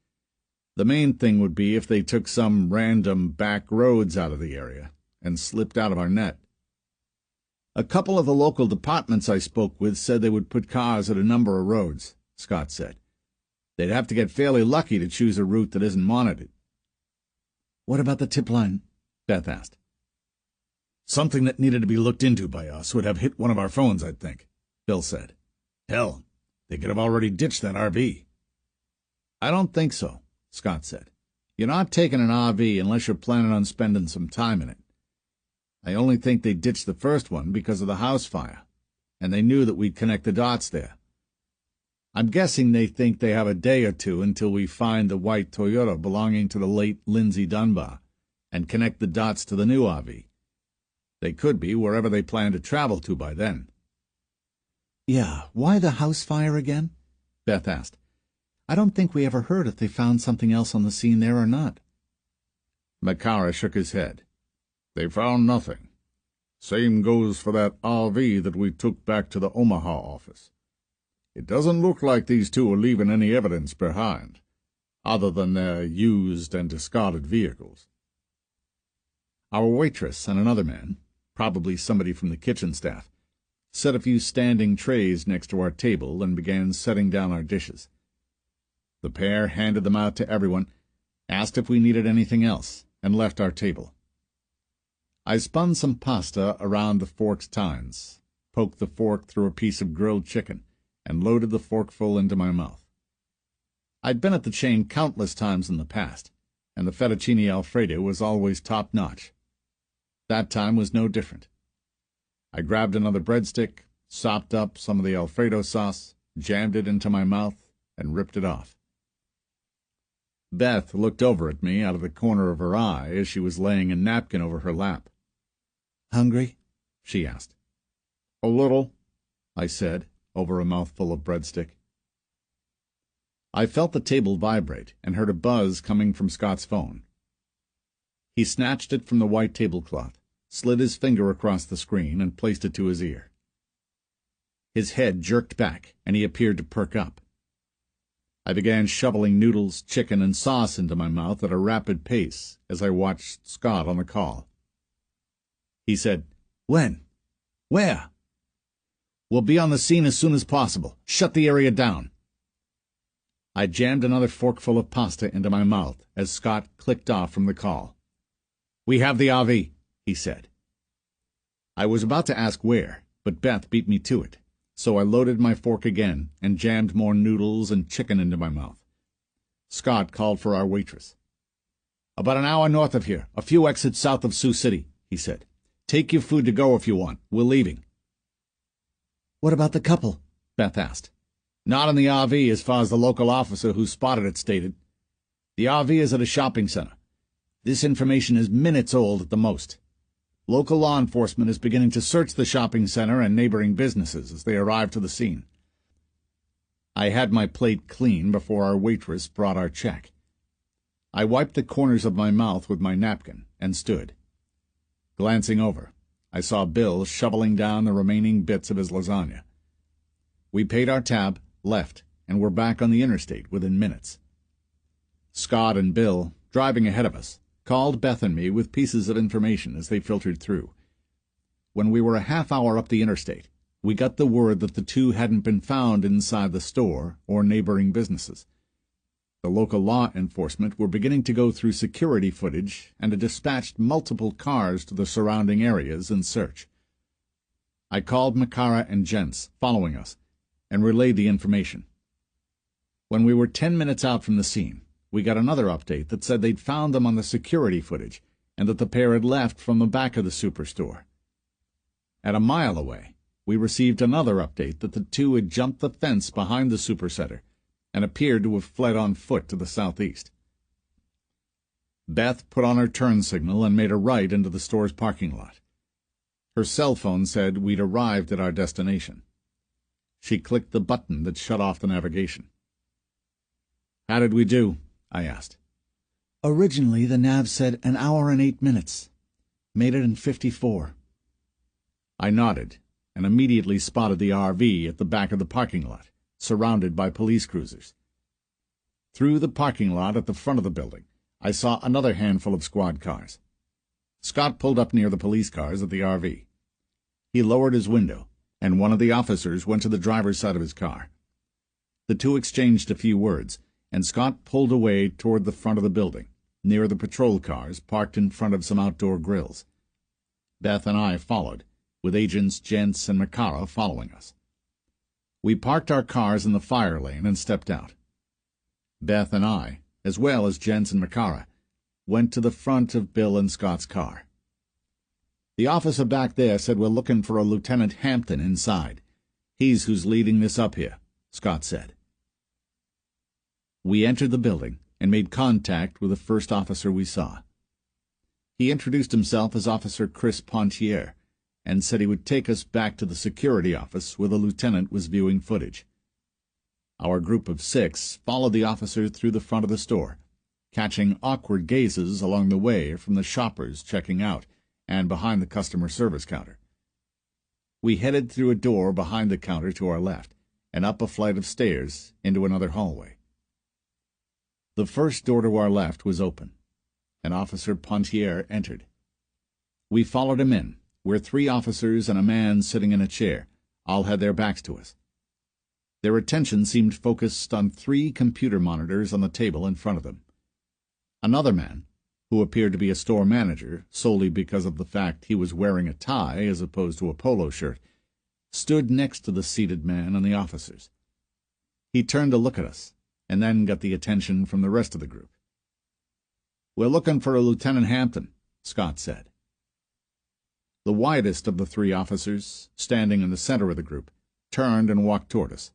"The main thing would be if they took some random back roads out of the area and slipped out of our net." "A couple of the local departments I spoke with said they would put cars at a number of roads," Scott said. "They'd have to get fairly lucky to choose a route that isn't monitored." "What about the tip line?" Beth asked. "Something that needed to be looked into by us would have hit one of our phones, I'd think," Bill said. "Hell, they could have already ditched that RV." "I don't think so," Scott said. "You're not taking an RV unless you're planning on spending some time in it. I only think they ditched the first one because of the house fire, and they knew that we'd connect the dots there. I'm guessing they think they have a day or two until we find the white Toyota belonging to the late Lindsay Dunbar and connect the dots to the new RV. They could be wherever they plan to travel to by then." "Yeah, why the house fire again?" Beth asked. "I don't think we ever heard if they found something else on the scene there or not." Macara shook his head. They found nothing. Same goes for that RV that we took back to the Omaha office. It doesn't look like these two are leaving any evidence behind, other than their used and discarded vehicles. Our waitress and another man, probably somebody from the kitchen staff, set a few standing trays next to our table and began setting down our dishes. The pair handed them out to everyone, asked if we needed anything else, and left our table. I spun some pasta around the forked tines, poked the fork through a piece of grilled chicken, and loaded the forkful into my mouth. I'd been at the chain countless times in the past, and the fettuccine alfredo was always top-notch. That time was no different. I grabbed another breadstick, sopped up some of the alfredo sauce, jammed it into my mouth, and ripped it off. Beth looked over at me out of the corner of her eye as she was laying a napkin over her lap. "Hungry?" she asked. A little, I said, over a mouthful of breadstick. I felt the table vibrate and heard a buzz coming from Scott's phone. He snatched it from the white tablecloth, slid his finger across the screen, and placed it to his ear. His head jerked back, and he appeared to perk up. I began shoveling noodles, chicken, and sauce into my mouth at a rapid pace as I watched Scott on the call. He said, "When? Where?" "We'll be on the scene as soon as possible. Shut the area down." I jammed another forkful of pasta into my mouth as Scott clicked off from the call. "We have the RV," he said. I was about to ask where, but Beth beat me to it, so I loaded my fork again and jammed more noodles and chicken into my mouth. Scott called for our waitress. "About an hour north of here, a few exits south of Sioux City," he said. "Take your food to go if you want. We're leaving." "What about the couple?" Beth asked. "Not in the RV, as far as the local officer who spotted it stated. The RV is at a shopping center. This information is minutes old at the most. Local law enforcement is beginning to search the shopping center and neighboring businesses as they arrive to the scene." I had my plate clean before our waitress brought our check. I wiped the corners of my mouth with my napkin and stood. Glancing over, I saw Bill shoveling down the remaining bits of his lasagna. We paid our tab, left, and were back on the interstate within minutes. Scott and Bill, driving ahead of us, called Beth and me with pieces of information as they filtered through. When we were a half hour up the interstate, we got the word that the two hadn't been found inside the store or neighboring businesses. The local law enforcement were beginning to go through security footage and had dispatched multiple cars to the surrounding areas in search. I called Makara and Jens, following us, and relayed the information. When we were 10 minutes out from the scene, we got another update that said they'd found them on the security footage and that the pair had left from the back of the superstore. At a mile away, we received another update that the two had jumped the fence behind the supercenter and appeared to have fled on foot to the southeast. Beth put on her turn signal and made a right into the store's parking lot. Her cell phone said we'd arrived at our destination. She clicked the button that shut off the navigation. "How did we do?" I asked. "Originally, the nav said an hour and 8 minutes. Made it in 54. I nodded and immediately spotted the RV at the back of the parking lot, surrounded by police cruisers. Through the parking lot at the front of the building, I saw another handful of squad cars. Scott pulled up near the police cars at the RV. He lowered his window, and one of the officers went to the driver's side of his car. The two exchanged a few words, and Scott pulled away toward the front of the building, near the patrol cars parked in front of some outdoor grills. Beth and I followed, with agents Jens and Makara following us. We parked our cars in the fire lane and stepped out. Beth and I, as well as Jens and Makara, went to the front of Bill and Scott's car. "The officer back there said we're looking for a Lieutenant Hampton inside. He's who's leading this up here," Scott said. We entered the building and made contact with the first officer we saw. He introduced himself as Officer Chris Pontier and said he would take us back to the security office where the lieutenant was viewing footage. Our group of 6 followed the officer through the front of the store, catching awkward gazes along the way from the shoppers checking out and behind the customer service counter. We headed through a door behind the counter to our left, and up a flight of stairs into another hallway. The first door to our left was open, and Officer Pontier entered. We followed him in, where 3 officers and a man sitting in a chair all had their backs to us. Their attention seemed focused on 3 computer monitors on the table in front of them. Another man, who appeared to be a store manager solely because of the fact he was wearing a tie as opposed to a polo shirt, stood next to the seated man and the officers. He turned to look at us, and then got the attention from the rest of the group. "We're looking for a Lieutenant Hampton," Scott said. The widest of the 3 officers, standing in the center of the group, turned and walked toward us.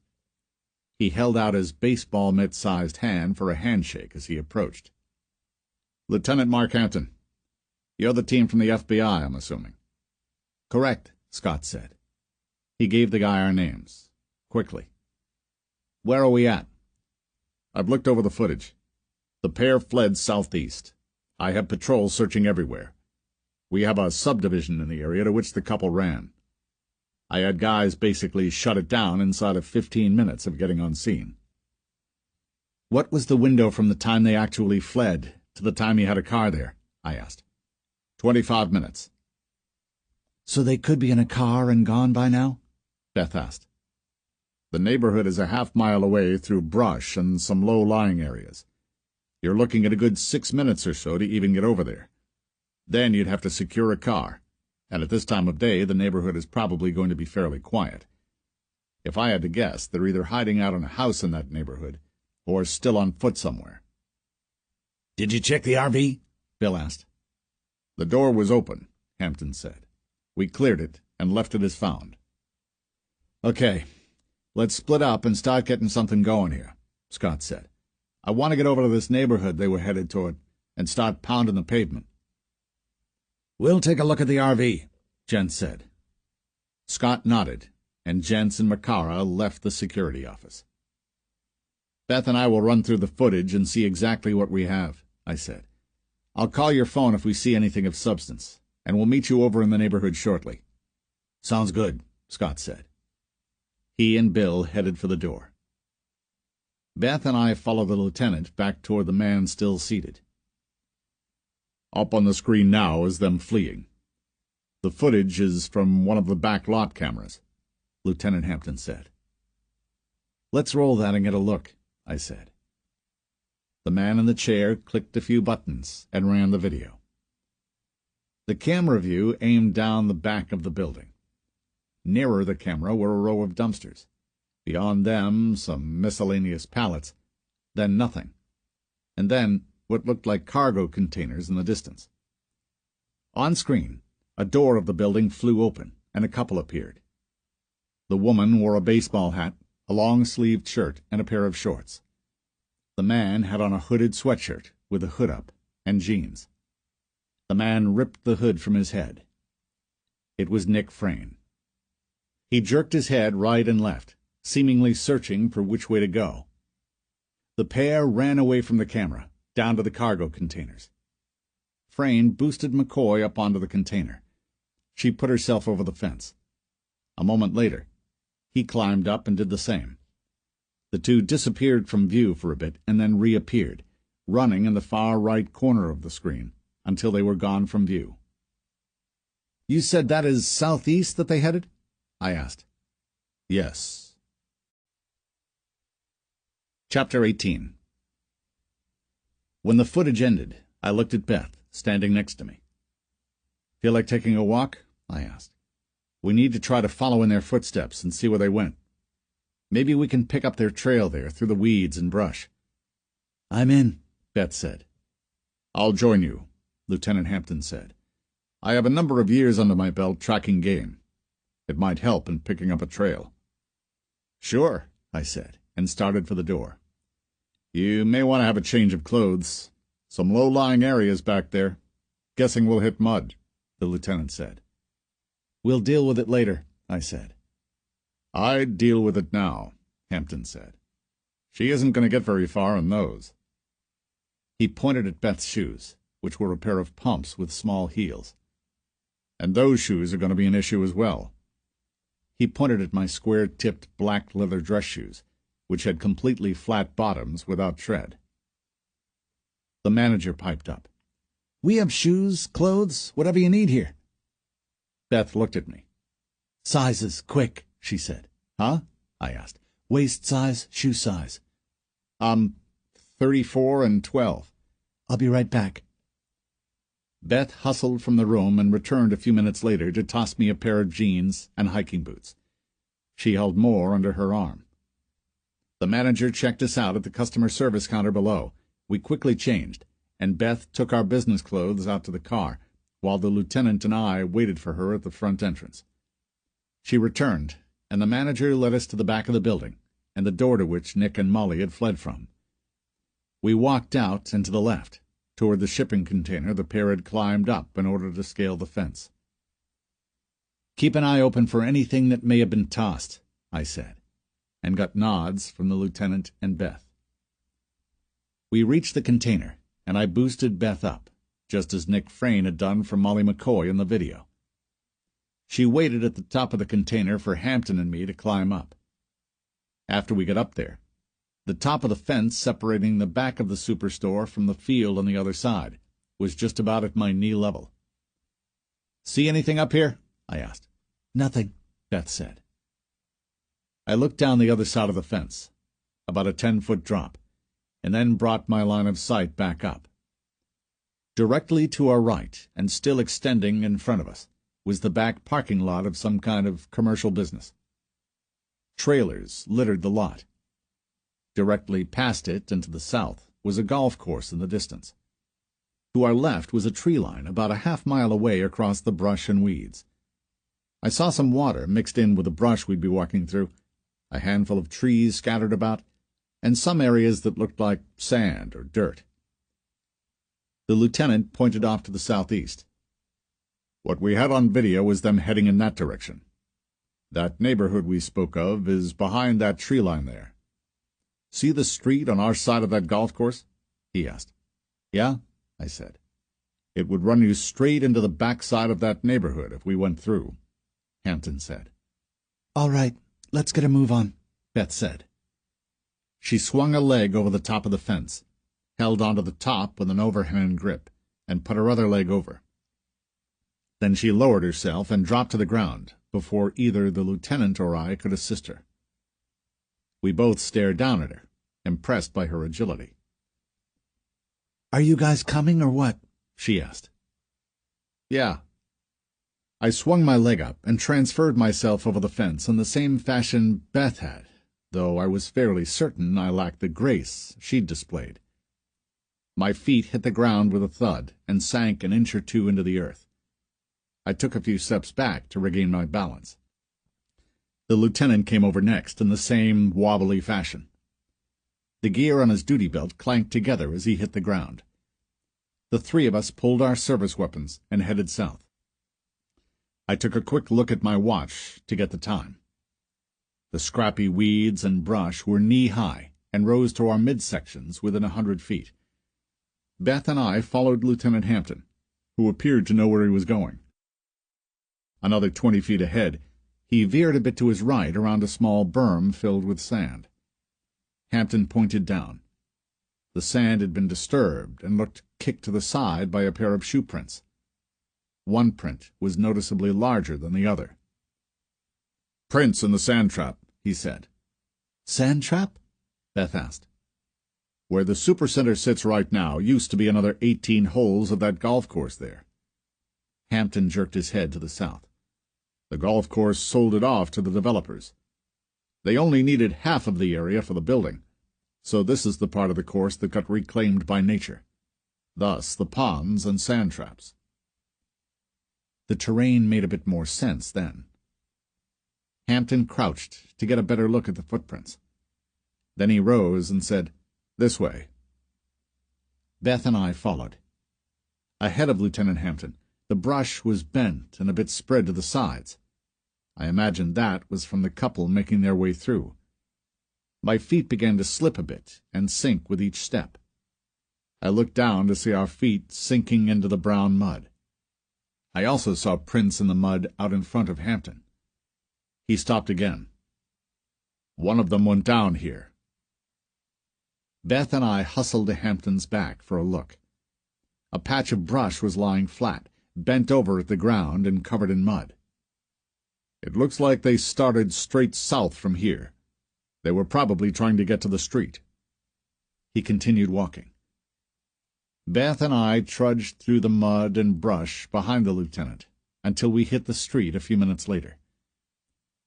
He held out his baseball mitt-sized hand for a handshake as he approached. "Lieutenant Mark Hampton. You're the team from the FBI, I'm assuming." "Correct," Scott said. He gave the guy our names, quickly. "Where are we at?" "I've looked over the footage. The pair fled southeast. I have patrols searching everywhere. We have a subdivision in the area to which the couple ran. I had guys basically shut it down inside of 15 minutes of getting on scene." "What was the window from the time they actually fled to the time you had a car there?" I asked. 25 minutes. "So they could be in a car and gone by now?" Beth asked. "The neighborhood is a half-mile away through brush and some low-lying areas. You're looking at a good 6 minutes or so to even get over there. Then you'd have to secure a car, and at this time of day the neighborhood is probably going to be fairly quiet. If I had to guess, they're either hiding out in a house in that neighborhood or still on foot somewhere." "Did you check the RV?" Bill asked. "The door was open," Hampton said. "We cleared it and left it as found." "Okay, let's split up and start getting something going here," Scott said. "I want to get over to this neighborhood they were headed toward and start pounding the pavement." "We'll take a look at the RV," Jens said. Scott nodded, and Jens and Makara left the security office. "Beth and I will run through the footage and see exactly what we have," I said. "I'll call your phone if we see anything of substance, and we'll meet you over in the neighborhood shortly." "Sounds good," Scott said. He and Bill headed for the door. Beth and I followed the lieutenant back toward the man still seated. "Up on the screen now is them fleeing. The footage is from one of the back lot cameras," Lieutenant Hampton said. "Let's roll that and get a look," I said. The man in the chair clicked a few buttons and ran the video. The camera view aimed down the back of the building. Nearer the camera were a row of dumpsters. Beyond them, some miscellaneous pallets. Then nothing. And then what looked like cargo containers in the distance. On screen, a door of the building flew open, and a couple appeared. The woman wore a baseball hat, a long-sleeved shirt, and a pair of shorts. The man had on a hooded sweatshirt with a hood up and jeans. The man ripped the hood from his head. It was Nick Frayne. He jerked his head right and left, seemingly searching for which way to go. The pair ran away from the camera, down to the cargo containers. Frayne boosted McCoy up onto the container. She put herself over the fence. A moment later, he climbed up and did the same. The two disappeared from view for a bit and then reappeared, running in the far right corner of the screen, until they were gone from view. "You said that is southeast that they headed?" I asked. "Yes." Chapter 18. When the footage ended, I looked at Beth, standing next to me. "Feel like taking a walk?" I asked. "We need to try to follow in their footsteps and see where they went. Maybe we can pick up their trail there through the weeds and brush." "I'm in," Beth said. "I'll join you," Lieutenant Hampton said. "I have a number of years under my belt tracking game. It might help in picking up a trail." "Sure," I said, and started for the door. "You may want to have a change of clothes. Some low-lying areas back there. Guessing we'll hit mud," the lieutenant said. "We'll deal with it later," I said. "I'd deal with it now," Hampton said. "She isn't going to get very far in those." He pointed at Beth's shoes, which were a pair of pumps with small heels. And those shoes are going to be an issue as well. He pointed at my square-tipped black leather dress shoes, which had completely flat bottoms without tread. The manager piped up. We have shoes, clothes, whatever you need here. Beth looked at me. Sizes, quick, she said. Huh? I asked. Waist size, shoe size. 34 and 12. I'll be right back. Beth hustled from the room and returned a few minutes later to toss me a pair of jeans and hiking boots. She held more under her arm. The manager checked us out at the customer service counter below. We quickly changed, and Beth took our business clothes out to the car, while the lieutenant and I waited for her at the front entrance. She returned, and the manager led us to the back of the building, and the door to which Nick and Molly had fled from. We walked out and to the left, toward the shipping container the pair had climbed up in order to scale the fence. "Keep an eye open for anything that may have been tossed," I said, and got nods from the lieutenant and Beth. We reached the container, and I boosted Beth up, just as Nick Frayne had done for Molly McCoy in the video. She waited at the top of the container for Hampton and me to climb up. After we got up there, the top of the fence separating the back of the superstore from the field on the other side was just about at my knee level. "See anything up here?" I asked. "Nothing," Beth said. I looked down the other side of the fence, about a 10-foot drop, and then brought my line of sight back up. Directly to our right, and still extending in front of us, was the back parking lot of some kind of commercial business. Trailers littered the lot. Directly past it and to the south was a golf course in the distance. To our left was a tree line about a half-mile away across the brush and weeds. I saw some water mixed in with the brush we'd be walking through, a handful of trees scattered about, and some areas that looked like sand or dirt. The lieutenant pointed off to the southeast. "What we had on video was them heading in that direction. That neighborhood we spoke of is behind that tree line there. See the street on our side of that golf course?" he asked. "Yeah," I said. "It would run you straight into the back side of that neighborhood if we went through," Hampton said. "All right, let's get a move on," Beth said. She swung a leg over the top of the fence, held onto the top with an overhand grip, and put her other leg over. Then she lowered herself and dropped to the ground before either the lieutenant or I could assist her. We both stared down at her, impressed by her agility. "Are you guys coming or what?" she asked. "Yeah." I swung my leg up and transferred myself over the fence in the same fashion Beth had, though I was fairly certain I lacked the grace she'd displayed. My feet hit the ground with a thud and sank an inch or two into the earth. I took a few steps back to regain my balance. The lieutenant came over next in the same wobbly fashion. The gear on his duty belt clanked together as he hit the ground. The three of us pulled our service weapons and headed south. I took a quick look at my watch to get the time. The scrappy weeds and brush were knee-high and rose to our midsections within 100 feet. Beth and I followed Lieutenant Hampton, who appeared to know where he was going. Another 20 feet ahead, he veered a bit to his right around a small berm filled with sand. Hampton pointed down. The sand had been disturbed and looked kicked to the side by a pair of shoe prints. One print was noticeably larger than the other. "Prints in the sand trap," he said. "Sand trap?" Beth asked. "Where the supercenter sits right now used to be another 18 holes of that golf course there." Hampton jerked his head to the south. "The golf course sold it off to the developers. They only needed half of the area for the building, so this is the part of the course that got reclaimed by nature. Thus the ponds and sand traps." The terrain made a bit more sense then. Hampton crouched to get a better look at the footprints. Then he rose and said, "This way." Beth and I followed. Ahead of Lieutenant Hampton, the brush was bent and a bit spread to the sides. I imagined that was from the couple making their way through. My feet began to slip a bit and sink with each step. I looked down to see our feet sinking into the brown mud. I also saw prints in the mud out in front of Hampton. He stopped again. One of them went down here. Beth and I hustled to Hampton's back for a look. A patch of brush was lying flat, bent over at the ground and covered in mud. It looks like they started straight south from here. They were probably trying to get to the street. He continued walking. Beth and I trudged through the mud and brush behind the lieutenant until we hit the street a few minutes later.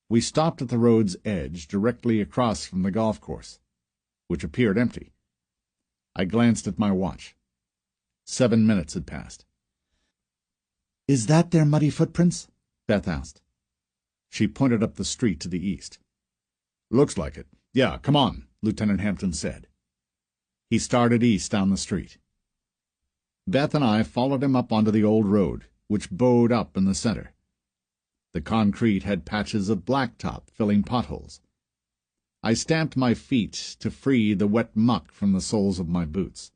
We stopped at the road's edge directly across from the golf course, which appeared empty. I glanced at my watch. 7 minutes had passed. "Is that their muddy footprints?" Beth asked. She pointed up the street to the east. "Looks like it. Yeah, come on," Lieutenant Hampton said. He started east down the street. Beth and I followed him up onto the old road, which bowed up in the center. The concrete had patches of blacktop filling potholes. I stamped my feet to free the wet muck from the soles of my boots.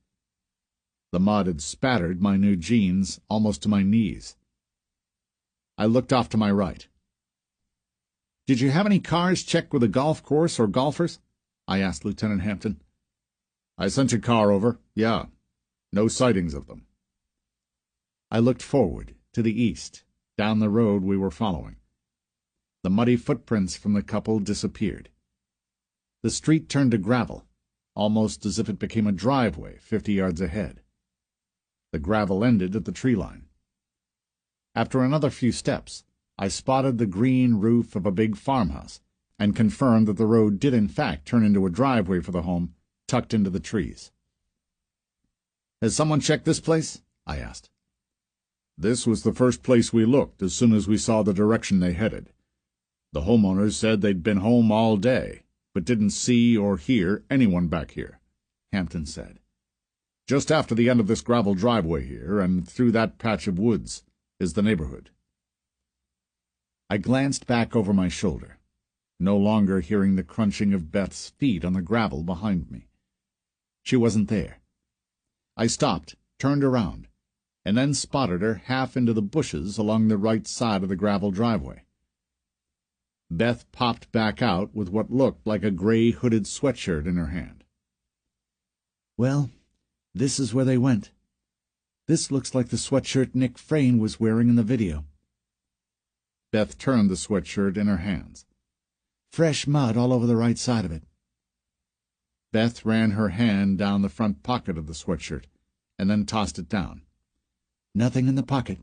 The mud had spattered my new jeans almost to my knees. I looked off to my right. "Did you have any cars checked with a golf course or golfers?" I asked Lieutenant Hampton. "I sent your car over. Yeah. No sightings of them." I looked forward, to the east, down the road we were following. The muddy footprints from the couple disappeared. The street turned to gravel, almost as if it became a driveway 50 yards ahead. The gravel ended at the tree line. After another few steps, I spotted the green roof of a big farmhouse and confirmed that the road did in fact turn into a driveway for the home, tucked into the trees. "Has someone checked this place?" I asked. "This was the first place we looked as soon as we saw the direction they headed. The homeowners said they'd been home all day, but didn't see or hear anyone back here," Hampton said. "Just after the end of this gravel driveway here, and through that patch of woods, is the neighborhood." I glanced back over my shoulder, no longer hearing the crunching of Beth's feet on the gravel behind me. She wasn't there. I stopped, turned around, and then spotted her half into the bushes along the right side of the gravel driveway. Beth popped back out with what looked like a gray hooded sweatshirt in her hand. "Well, this is where they went. This looks like the sweatshirt Nick Frayne was wearing in the video." Beth turned the sweatshirt in her hands. "Fresh mud all over the right side of it." Beth ran her hand down the front pocket of the sweatshirt and then tossed it down. "Nothing in the pocket."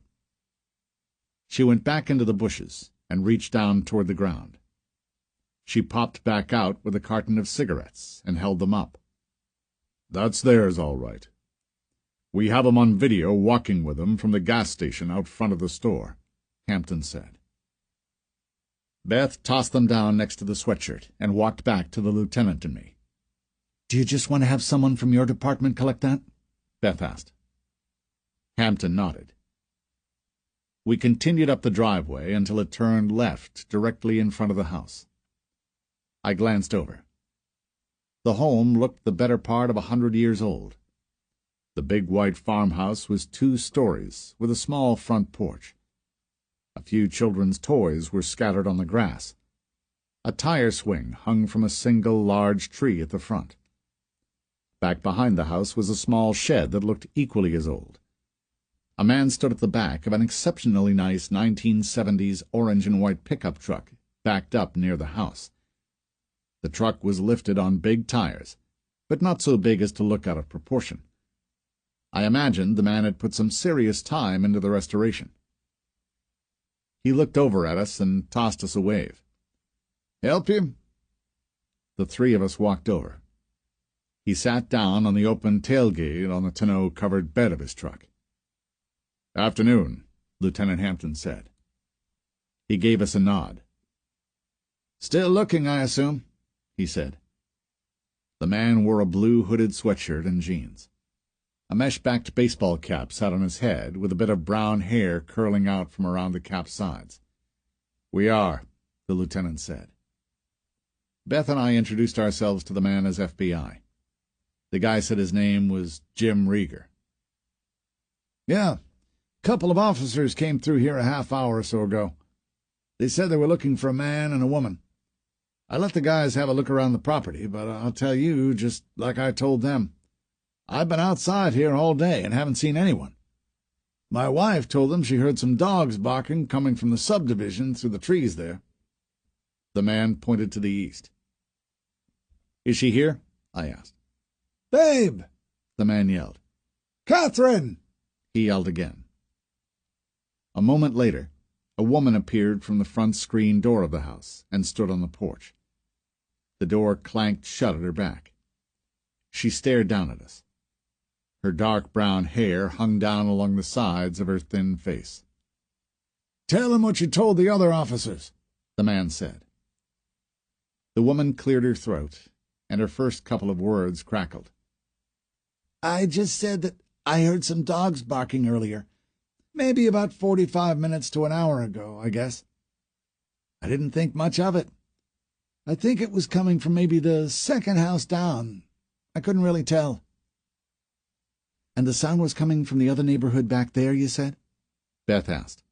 She went back into the bushes and reached down toward the ground. She popped back out with a carton of cigarettes and held them up. "That's theirs, all right. We have 'em on video walking with them from the gas station out front of the store," Hampton said. Beth tossed them down next to the sweatshirt and walked back to the lieutenant and me. "Do you just want to have someone from your department collect that?" Beth asked. Hampton nodded. We continued up the driveway until it turned left directly in front of the house. I glanced over. The home looked the better part of 100 years old. The big white farmhouse was 2 stories, with a small front porch. A few children's toys were scattered on the grass. A tire swing hung from a single large tree at the front. Back behind the house was a small shed that looked equally as old. A man stood at the back of an exceptionally nice 1970s orange and white pickup truck backed up near the house. The truck was lifted on big tires, but not so big as to look out of proportion. I imagined the man had put some serious time into the restoration. He looked over at us and tossed us a wave. "Help you?" The 3 of us walked over. He sat down on the open tailgate on the tonneau-covered bed of his truck. "Afternoon," Lieutenant Hampton said. He gave us a nod. "Still looking, I assume," he said. The man wore a blue hooded sweatshirt and jeans. A mesh-backed baseball cap sat on his head, with a bit of brown hair curling out from around the cap's sides. "We are," the lieutenant said. Beth and I introduced ourselves to the man as FBI. The guy said his name was Jim Rieger. "Yeah, Couple of officers came through here a half-hour or so ago. They said they were looking for a man and a woman. I let the guys have a look around the property, but I'll tell you, just like I told them, I've been outside here all day and haven't seen anyone. My wife told them she heard some dogs barking coming from the subdivision through the trees there. The man pointed to the east. "Is she here?" I asked. "Babe!" the man yelled. "Catherine!" he yelled again. A moment later, a woman appeared from the front screen door of the house and stood on the porch. The door clanked shut at her back. She stared down at us. Her dark brown hair hung down along the sides of her thin face. "Tell them what you told the other officers," the man said. The woman cleared her throat, and her first couple of words crackled. "I just said that I heard some dogs barking earlier. Maybe about 45 minutes to an hour ago, I guess. I didn't think much of it. I think it was coming from maybe the second house down. I couldn't really tell." "And the sound was coming from the other neighborhood back there, you said?" Beth asked.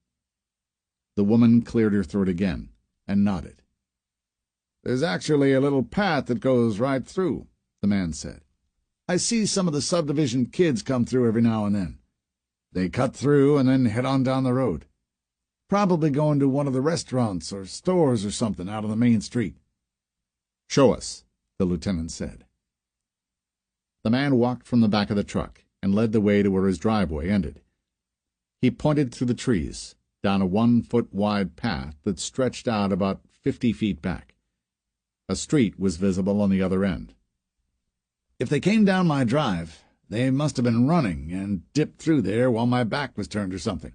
The woman cleared her throat again and nodded. "There's actually a little path that goes right through," the man said. "I see some of the subdivision kids come through every now and then. They cut through and then head on down the road. Probably going to one of the restaurants or stores or something out on the main street." "Show us," the lieutenant said. The man walked from the back of the truck and led the way to where his driveway ended. He pointed through the trees, down a 1-foot-wide path that stretched out about 50 feet back. A street was visible on the other end. "If they came down my drive, they must have been running and dipped through there while my back was turned or something."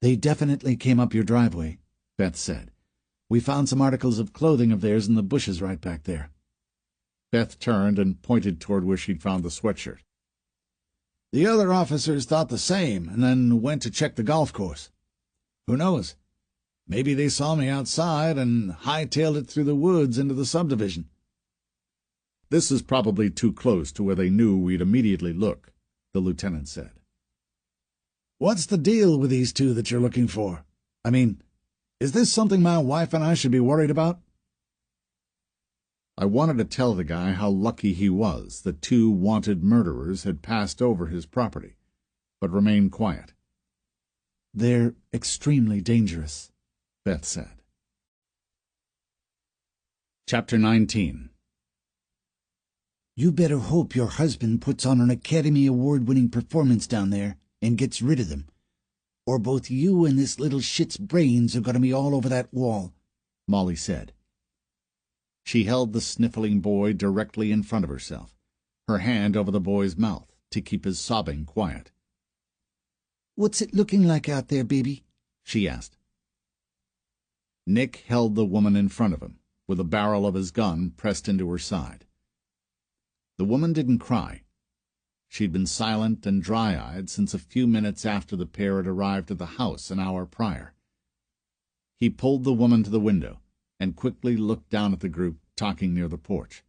"They definitely came up your driveway," Beth said. "We found some articles of clothing of theirs in the bushes right back there." Beth turned and pointed toward where she'd found the sweatshirt. "The other officers thought the same and then went to check the golf course. Who knows? Maybe they saw me outside and hightailed it through the woods into the subdivision." "This is probably too close to where they knew we'd immediately look," the lieutenant said. "What's the deal with these two that you're looking for? I mean, is this something my wife and I should be worried about?" I wanted to tell the guy how lucky he was that 2 wanted murderers had passed over his property, but remained quiet. "They're extremely dangerous," Beth said. Chapter 19. "You better hope your husband puts on an Academy Award-winning performance down there and gets rid of them, or both you and this little shit's brains are going to be all over that wall," Molly said. She held the sniffling boy directly in front of herself, her hand over the boy's mouth to keep his sobbing quiet. "What's it looking like out there, baby?" she asked. Nick held the woman in front of him, with the barrel of his gun pressed into her side. The woman didn't cry. She'd been silent and dry-eyed since a few minutes after the pair had arrived at the house an hour prior. He pulled the woman to the window and quickly looked down at the group talking near the porch.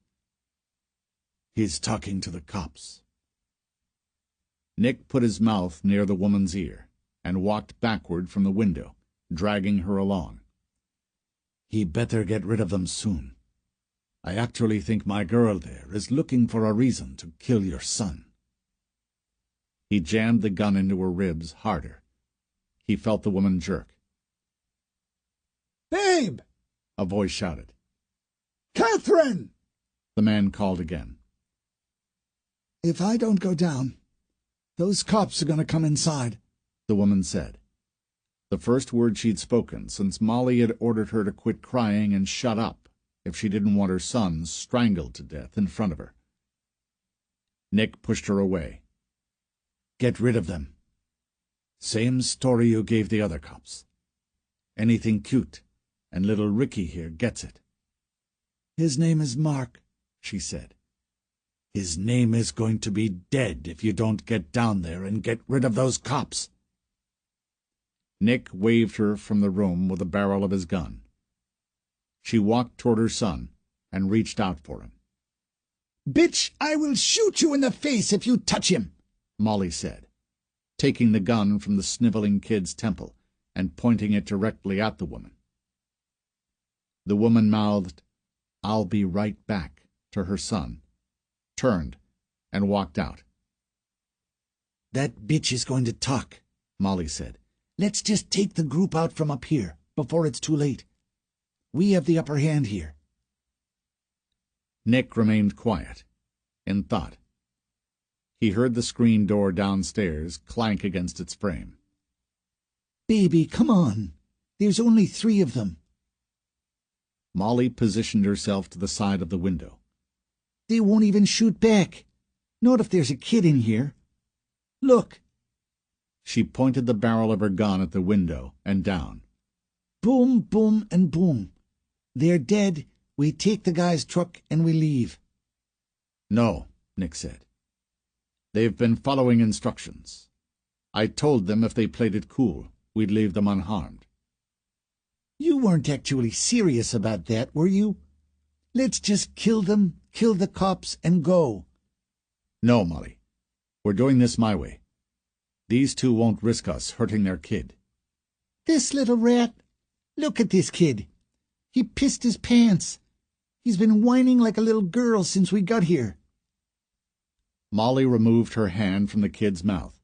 "He's talking to the cops." Nick put his mouth near the woman's ear and walked backward from the window, dragging her along. "He better get rid of them soon. I actually think my girl there is looking for a reason to kill your son." He jammed the gun into her ribs harder. He felt the woman jerk. "Babe!" a voice shouted. "Catherine!" the man called again. "If I don't go down, those cops are going to come inside," the woman said. The first word she'd spoken since Molly had ordered her to quit crying and shut up if she didn't want her son strangled to death in front of her. Nick pushed her away. "Get rid of them. Same story you gave the other cops. Anything cute, and little Ricky here gets it." "His name is Mark," she said. "His name is going to be dead if you don't get down there and get rid of those cops." Nick waved her from the room with the barrel of his gun. She walked toward her son and reached out for him. "Bitch, I will shoot you in the face if you touch him," Molly said. taking the gun from the sniveling kid's temple and pointing it directly at the woman. The woman mouthed, "I'll be right back," to her son, turned, and walked out. "That bitch is going to talk," Molly said. "Let's just take the group out from up here, before it's too late. We have the upper hand here." Nick remained quiet, in thought. He heard the screen door downstairs clank against its frame. "Baby, come on. There's only 3 of them." Molly positioned herself to the side of the window. "They won't even shoot back. Not if there's a kid in here. Look." She pointed the barrel of her gun at the window and down. "Boom, boom, and boom. They're dead. We take the guy's truck and we leave." "No," Nick said. "They've been following instructions. I told them if they played it cool, we'd leave them unharmed." "You weren't actually serious about that, were you? Let's just kill them, kill the cops, and go." "No, Molly. We're doing this my way. These 2 won't risk us hurting their kid." "This little rat. Look at this kid. He pissed his pants. He's been whining like a little girl since we got here." Molly removed her hand from the kid's mouth,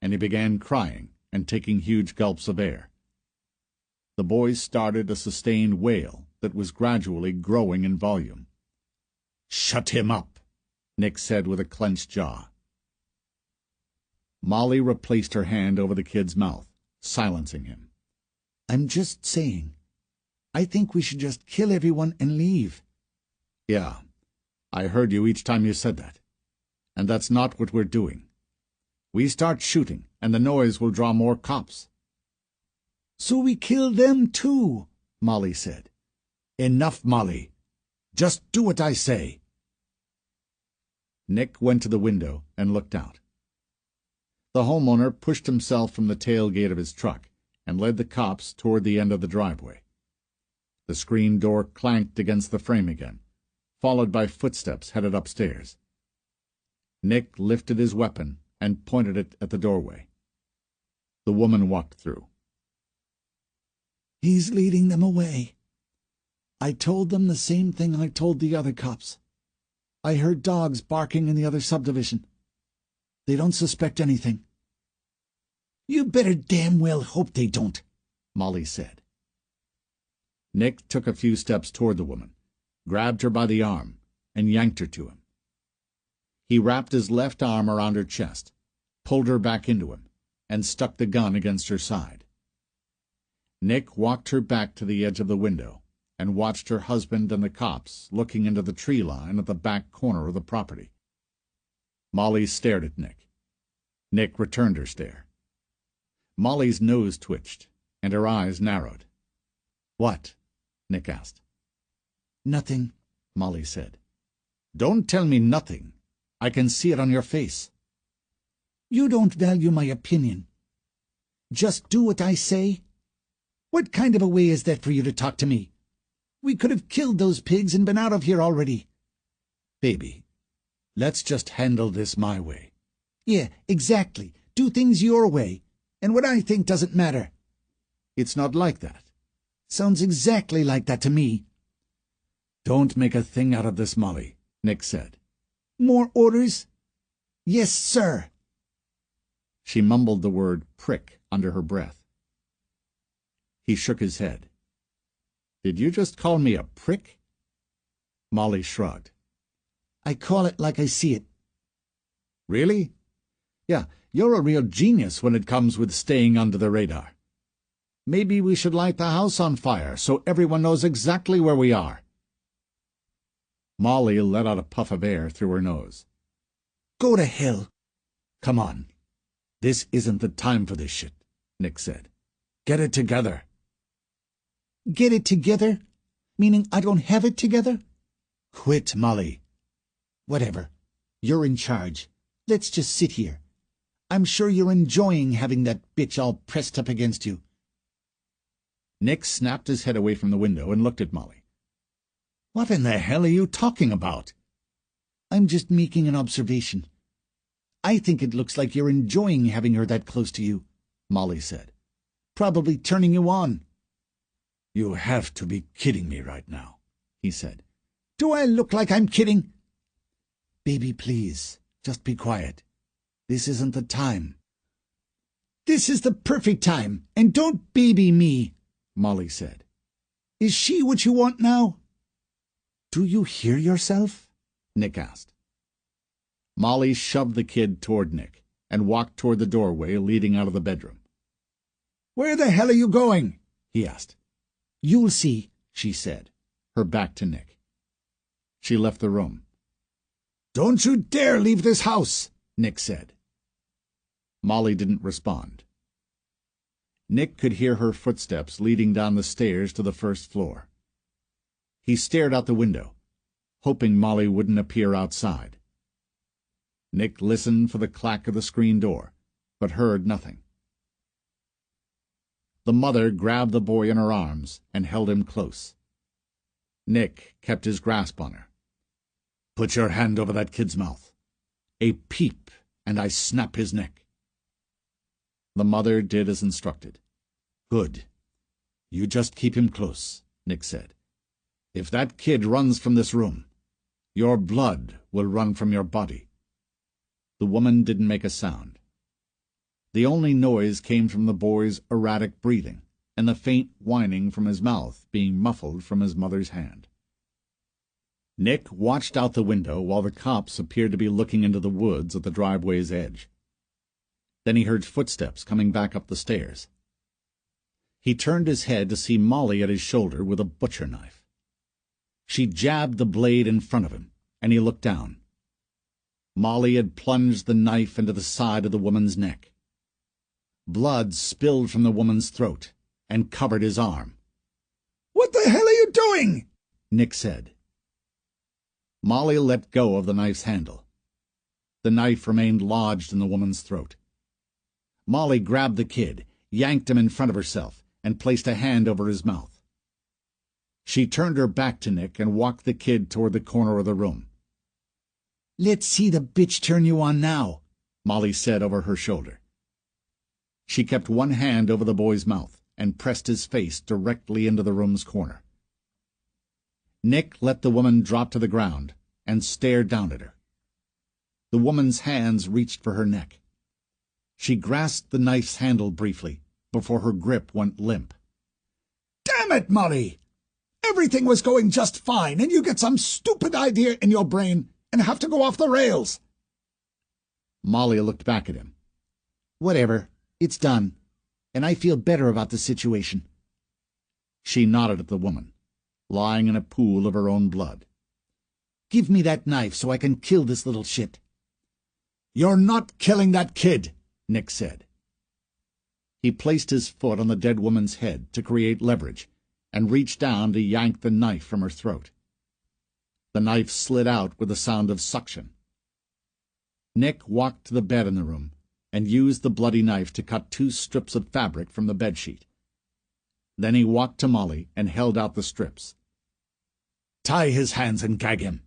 and he began crying and taking huge gulps of air. The boy started a sustained wail that was gradually growing in volume. "Shut him up," Nick said with a clenched jaw. Molly replaced her hand over the kid's mouth, silencing him. "I'm just saying. I think we should just kill everyone and leave." "Yeah, I heard you each time you said that. And that's not what we're doing. We start shooting, and the noise will draw more cops." "So we kill them too," Molly said. "Enough, Molly. Just do what I say." Nick went to the window and looked out. The homeowner pushed himself from the tailgate of his truck and led the cops toward the end of the driveway. The screen door clanked against the frame again, followed by footsteps headed upstairs. Nick lifted his weapon and pointed it at the doorway. The woman walked through. "He's leading them away. I told them the same thing I told the other cops. I heard dogs barking in the other subdivision. They don't suspect anything." "You better damn well hope they don't," Molly said. Nick took a few steps toward the woman, grabbed her by the arm, and yanked her to him. He wrapped his left arm around her chest, pulled her back into him, and stuck the gun against her side. Nick walked her back to the edge of the window and watched her husband and the cops looking into the tree line at the back corner of the property. Molly stared at Nick. Nick returned her stare. Molly's nose twitched, and her eyes narrowed. "What?" Nick asked. "Nothing," Molly said. "Don't tell me nothing. I can see it on your face." "You don't value my opinion. Just do what I say. What kind of a way is that for you to talk to me? We could have killed those pigs and been out of here already." "Baby, let's just handle this my way." "Yeah, exactly. Do things your way. And what I think doesn't matter." "It's not like that." "Sounds exactly like that to me." "Don't make a thing out of this, Molly," Nick said. "More orders?" "Yes, sir." She mumbled the word prick under her breath. He shook his head. "Did you just call me a prick?" Molly shrugged. "I call it like I see it." "Really? Yeah, you're a real genius when it comes with staying under the radar. Maybe we should light the house on fire so everyone knows exactly where we are." Molly let out a puff of air through her nose. "Go to hell." "Come on. This isn't the time for this shit," Nick said. "Get it together." "Get it together? Meaning I don't have it together?" "Quit, Molly." "Whatever. You're in charge. Let's just sit here. I'm sure you're enjoying having that bitch all pressed up against you." Nick snapped his head away from the window and looked at Molly. "What in the hell are you talking about?" "I'm just making an observation. I think it looks like you're enjoying having her that close to you, Molly said. Probably turning you on. You have to be kidding me right now, he said. Do I look like I'm kidding? Baby, please, just be quiet. This isn't the time. This is the perfect time, and don't baby me, Molly said. Is she what you want now? Do you hear yourself? Nick asked. Molly shoved the kid toward Nick and walked toward the doorway leading out of the bedroom. Where the hell are you going? He asked. You'll see, she said, her back to Nick. She left the room. Don't you dare leave this house, Nick said. Molly didn't respond. Nick could hear her footsteps leading down the stairs to the first floor. He stared out the window, hoping Molly wouldn't appear outside. Nick listened for the clack of the screen door, but heard nothing. The mother grabbed the boy in her arms and held him close. Nick kept his grasp on her. Put your hand over that kid's mouth. A peep, and I snap his neck. The mother did as instructed. Good. You just keep him close, Nick said. If that kid runs from this room, your blood will run from your body. The woman didn't make a sound. The only noise came from the boy's erratic breathing and the faint whining from his mouth being muffled from his mother's hand. Nick watched out the window while the cops appeared to be looking into the woods at the driveway's edge. Then he heard footsteps coming back up the stairs. He turned his head to see Molly at his shoulder with a butcher knife. She jabbed the blade in front of him, and he looked down. Molly had plunged the knife into the side of the woman's neck. Blood spilled from the woman's throat and covered his arm. "What the hell are you doing?" Nick said. Molly let go of the knife's handle. The knife remained lodged in the woman's throat. Molly grabbed the kid, yanked him in front of herself, and placed a hand over his mouth. She turned her back to Nick and walked the kid toward the corner of the room. "Let's see the bitch turn you on now," Molly said over her shoulder. She kept one hand over the boy's mouth and pressed his face directly into the room's corner. Nick let the woman drop to the ground and stared down at her. The woman's hands reached for her neck. She grasped the knife's handle briefly before her grip went limp. "Damn it, Molly! Everything was going just fine, and you get some stupid idea in your brain and have to go off the rails." Molly looked back at him. "Whatever. It's done, and I feel better about the situation." She nodded at the woman, lying in a pool of her own blood. "Give me that knife so I can kill this little shit." "You're not killing that kid," Nick said. He placed his foot on the dead woman's head to create leverage and reached down to yank the knife from her throat. The knife slid out with a sound of suction. Nick walked to the bed in the room and used the bloody knife to cut 2 strips of fabric from the bedsheet. Then he walked to Molly and held out the strips. "Tie his hands and gag him."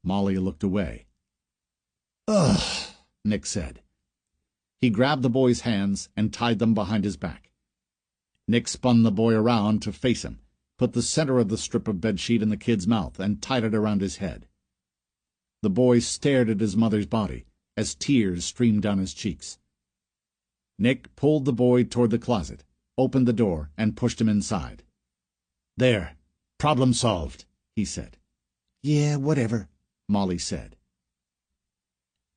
Molly looked away. "Ugh," Nick said. He grabbed the boy's hands and tied them behind his back. Nick spun the boy around to face him, put the center of the strip of bedsheet in the kid's mouth, and tied it around his head. The boy stared at his mother's body as tears streamed down his cheeks. Nick pulled the boy toward the closet, opened the door, and pushed him inside. "There, problem solved," he said. "Yeah, whatever," Molly said.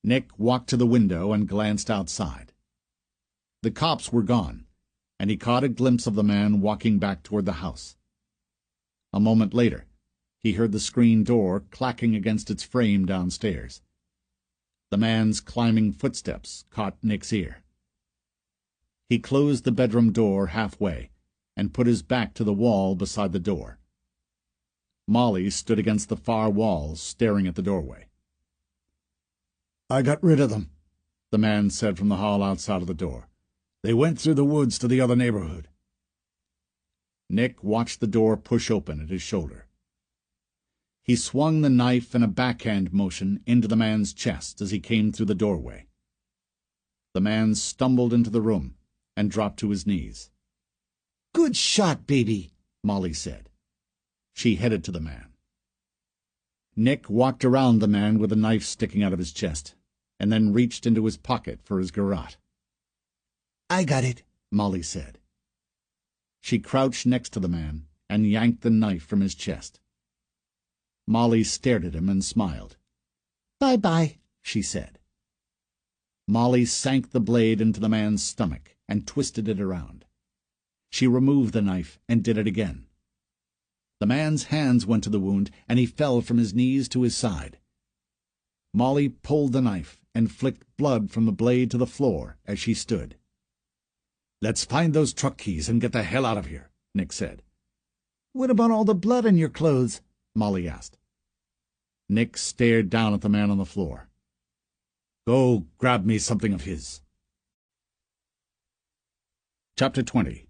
Nick walked to the window and glanced outside. The cops were gone, and he caught a glimpse of the man walking back toward the house. A moment later, he heard the screen door clacking against its frame downstairs. The man's climbing footsteps caught Nick's ear. He closed the bedroom door halfway and put his back to the wall beside the door. Molly stood against the far wall, staring at the doorway. "I got rid of them," the man said from the hall outside of the door. "They went through the woods to the other neighborhood." Nick watched the door push open at his shoulder. He swung the knife in a backhand motion into the man's chest as he came through the doorway. The man stumbled into the room and dropped to his knees. "Good shot, baby," Molly said. She headed to the man. Nick walked around the man with a knife sticking out of his chest, and then reached into his pocket for his garrote. "I got it," Molly said. She crouched next to the man and yanked the knife from his chest. Molly stared at him and smiled. "Bye-bye," she said. Molly sank the blade into the man's stomach and twisted it around. She removed the knife and did it again. The man's hands went to the wound, and he fell from his knees to his side. Molly pulled the knife and flicked blood from the blade to the floor as she stood. "Let's find those truck keys and get the hell out of here," Nick said. "What about all the blood on your clothes?" Molly asked. Nick stared down at the man on the floor. "Go grab me something of his." Chapter 20.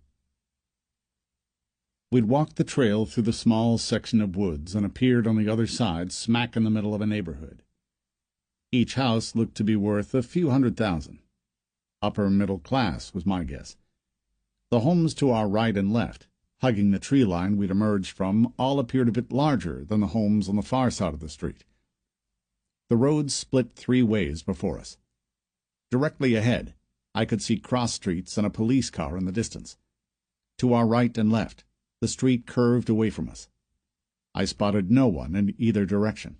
We'd walked the trail through the small section of woods and appeared on the other side, smack in the middle of a neighborhood. Each house looked to be worth a few $100,000. Upper middle class was my guess. The homes to our right and left, hugging the tree line we'd emerged from, all appeared a bit larger than the homes on the far side of the street. The road split 3 ways before us. Directly ahead, I could see cross streets and a police car in the distance. To our right and left, the street curved away from us. I spotted no one in either direction.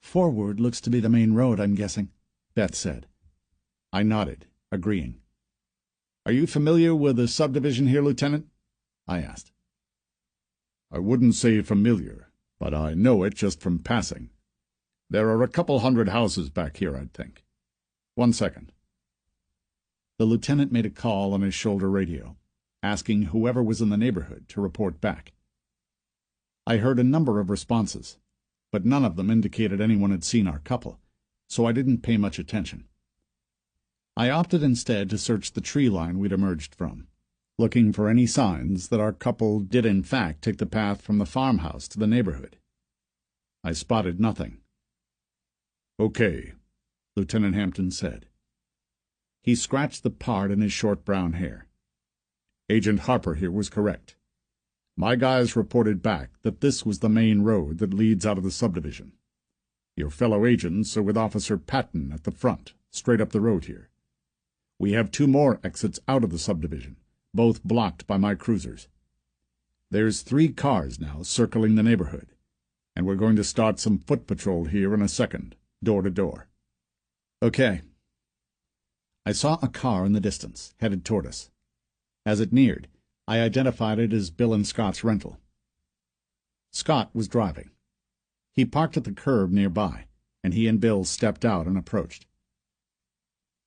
"Forward looks to be the main road, I'm guessing," Beth said. I nodded, agreeing. "Are you familiar with the subdivision here, Lieutenant?" I asked. "I wouldn't say familiar, but I know it just from passing. There are a couple hundred houses back here, I'd think. 1 second." The lieutenant made a call on his shoulder radio, asking whoever was in the neighborhood to report back. I heard a number of responses, but none of them indicated anyone had seen our couple, so I didn't pay much attention. I opted instead to search the tree line we'd emerged from, looking for any signs that our couple did in fact take the path from the farmhouse to the neighborhood. I spotted nothing. "Okay," Lieutenant Hampton said. He scratched the part in his short brown hair. "Agent Harper here was correct. My guys reported back that this was the main road that leads out of the subdivision. Your fellow agents are with Officer Patton at the front, straight up the road here. We have 2 more exits out of the subdivision, both blocked by my cruisers. There's 3 cars now circling the neighborhood, and we're going to start some foot patrol here in a second, door to door." "Okay." I saw a car in the distance, headed toward us. As it neared, I identified it as Bill and Scott's rental. Scott was driving. He parked at the curb nearby, and he and Bill stepped out and approached.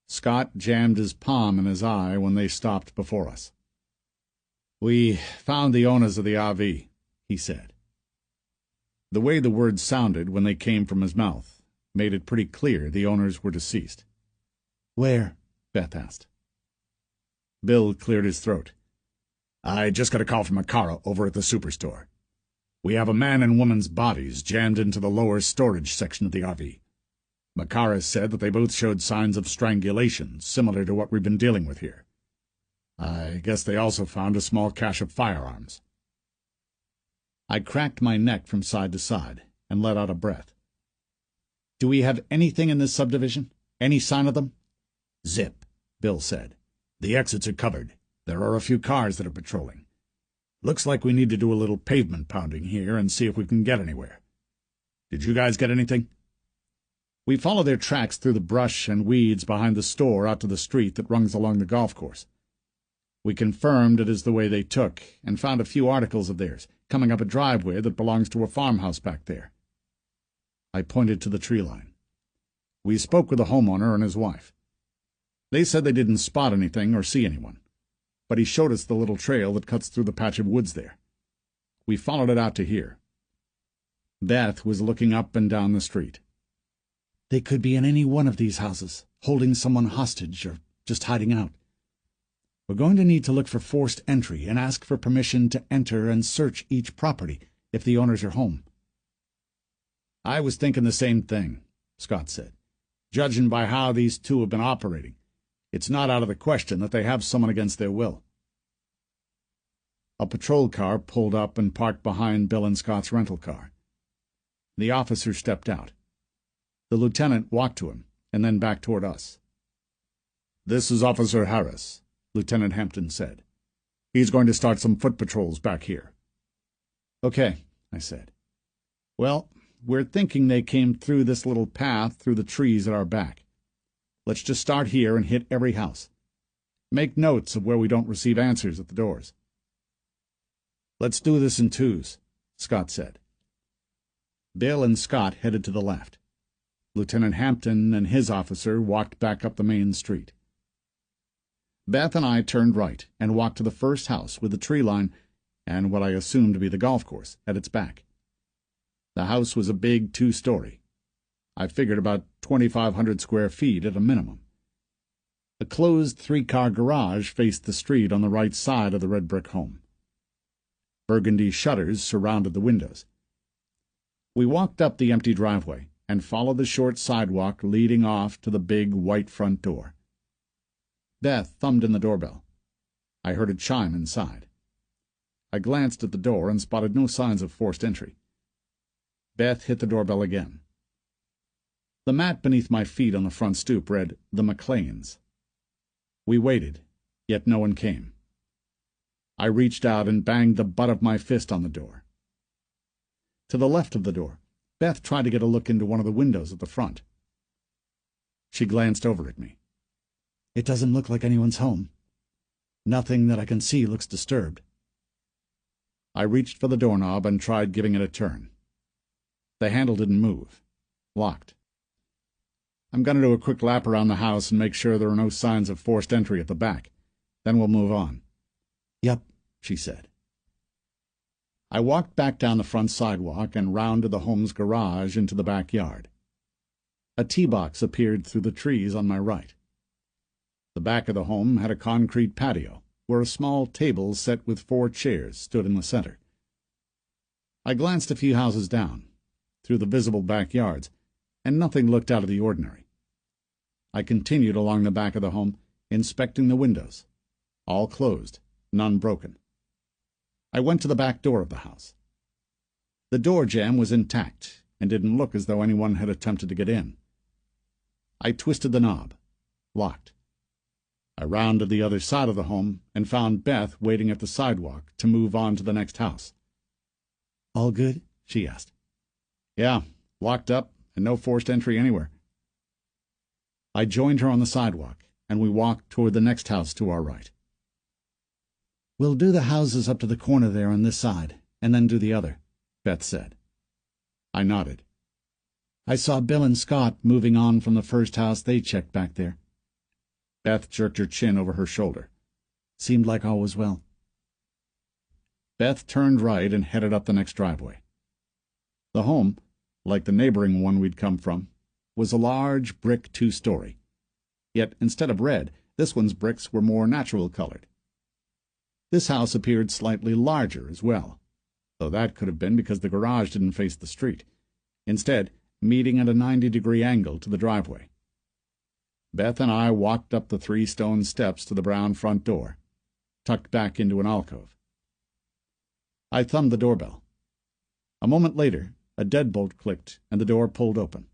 Scott jammed his palm in his eye when they stopped before us. "We found the owners of the RV," he said. The way the words sounded when they came from his mouth made it pretty clear the owners were deceased. "Where?" Beth asked. Bill cleared his throat. "I just got a call from Makara over at the superstore. We have a man and woman's bodies jammed into the lower storage section of the RV. Makara said that they both showed signs of strangulation, similar to what we've been dealing with here. I guess they also found a small cache of firearms." I cracked my neck from side to side and let out a breath. "Do we have anything in this subdivision? Any sign of them?" "Zip," Bill said. "The exits are covered. There are a few cars that are patrolling. Looks like we need to do a little pavement pounding here and see if we can get anywhere. Did you guys get anything?" We followed their tracks through the brush and weeds behind the store out to the street that runs along the golf course. We confirmed it is the way they took, and found a few articles of theirs, coming up a driveway that belongs to a farmhouse back there. I pointed to the tree line. We spoke with the homeowner and his wife. They said they didn't spot anything or see anyone, but he showed us the little trail that cuts through the patch of woods there. We followed it out to here. Beth was looking up and down the street. "They could be in any one of these houses, holding someone hostage or just hiding out. We're going to need to look for forced entry and ask for permission to enter and search each property if the owners are home," I was thinking the same thing, Scott said. Judging by how these two have been operating, it's not out of the question that they have someone against their will. A patrol car pulled up and parked behind Bill and Scott's rental car. The officer stepped out. The lieutenant walked to him, and then back toward us. "This is Officer Harris," Lieutenant Hampton said. "He's going to start some foot patrols back here." "Okay," I said. "Well, we're thinking they came through this little path through the trees at our back. Let's just start here and hit every house. Make notes of where we don't receive answers at the doors." "Let's do this in twos," Scott said. Bill and Scott headed to the left. Lieutenant Hampton and his officer walked back up the main street. Beth and I turned right and walked to the first house with the tree line and what I assumed to be the golf course at its back. The house was a big 2-story. I figured about 2,500 square feet at a minimum. A closed 3-car garage faced the street on the right side of the red brick home. Burgundy shutters surrounded the windows. We walked up the empty driveway and followed the short sidewalk leading off to the big white front door. Beth thumbed in the doorbell. I heard it chime inside. I glanced at the door and spotted no signs of forced entry. Beth hit the doorbell again. The mat beneath my feet on the front stoop read, "The McLeans." We waited, yet no one came. I reached out and banged the butt of my fist on the door. To the left of the door, Beth tried to get a look into one of the windows at the front. She glanced over at me. "It doesn't look like anyone's home. Nothing that I can see looks disturbed." I reached for the doorknob and tried giving it a turn. The handle didn't move. Locked. "I'm going to do a quick lap around the house and make sure there are no signs of forced entry at the back. Then we'll move on." "Yep," she said. I walked back down the front sidewalk and round to the home's garage into the backyard. A tee box appeared through the trees on my right. The back of the home had a concrete patio, where a small table set with 4 chairs stood in the center. I glanced a few houses down, through the visible backyards, and nothing looked out of the ordinary. I continued along the back of the home, inspecting the windows. All closed, none broken. I went to the back door of the house. The door jamb was intact and didn't look as though anyone had attempted to get in. I twisted the knob. Locked. I rounded the other side of the home and found Beth waiting at the sidewalk to move on to the next house. "All good?" she asked. "Yeah, locked up and no forced entry anywhere." I joined her on the sidewalk, and we walked toward the next house to our right. "We'll do the houses up to the corner there on this side, and then do the other," Beth said. I nodded. "I saw Bill and Scott moving on from the first house they checked back there." Beth jerked her chin over her shoulder. "Seemed like all was well." Beth turned right and headed up the next driveway. The home, like the neighboring one we'd come from, was a large brick 2-story. Yet instead of red, this one's bricks were more natural-colored. This house appeared slightly larger as well, though that could have been because the garage didn't face the street, instead meeting at a 90-degree angle to the driveway. Beth and I walked up the 3 stone steps to the brown front door, tucked back into an alcove. I thumbed the doorbell. A moment later, a deadbolt clicked and the door pulled open.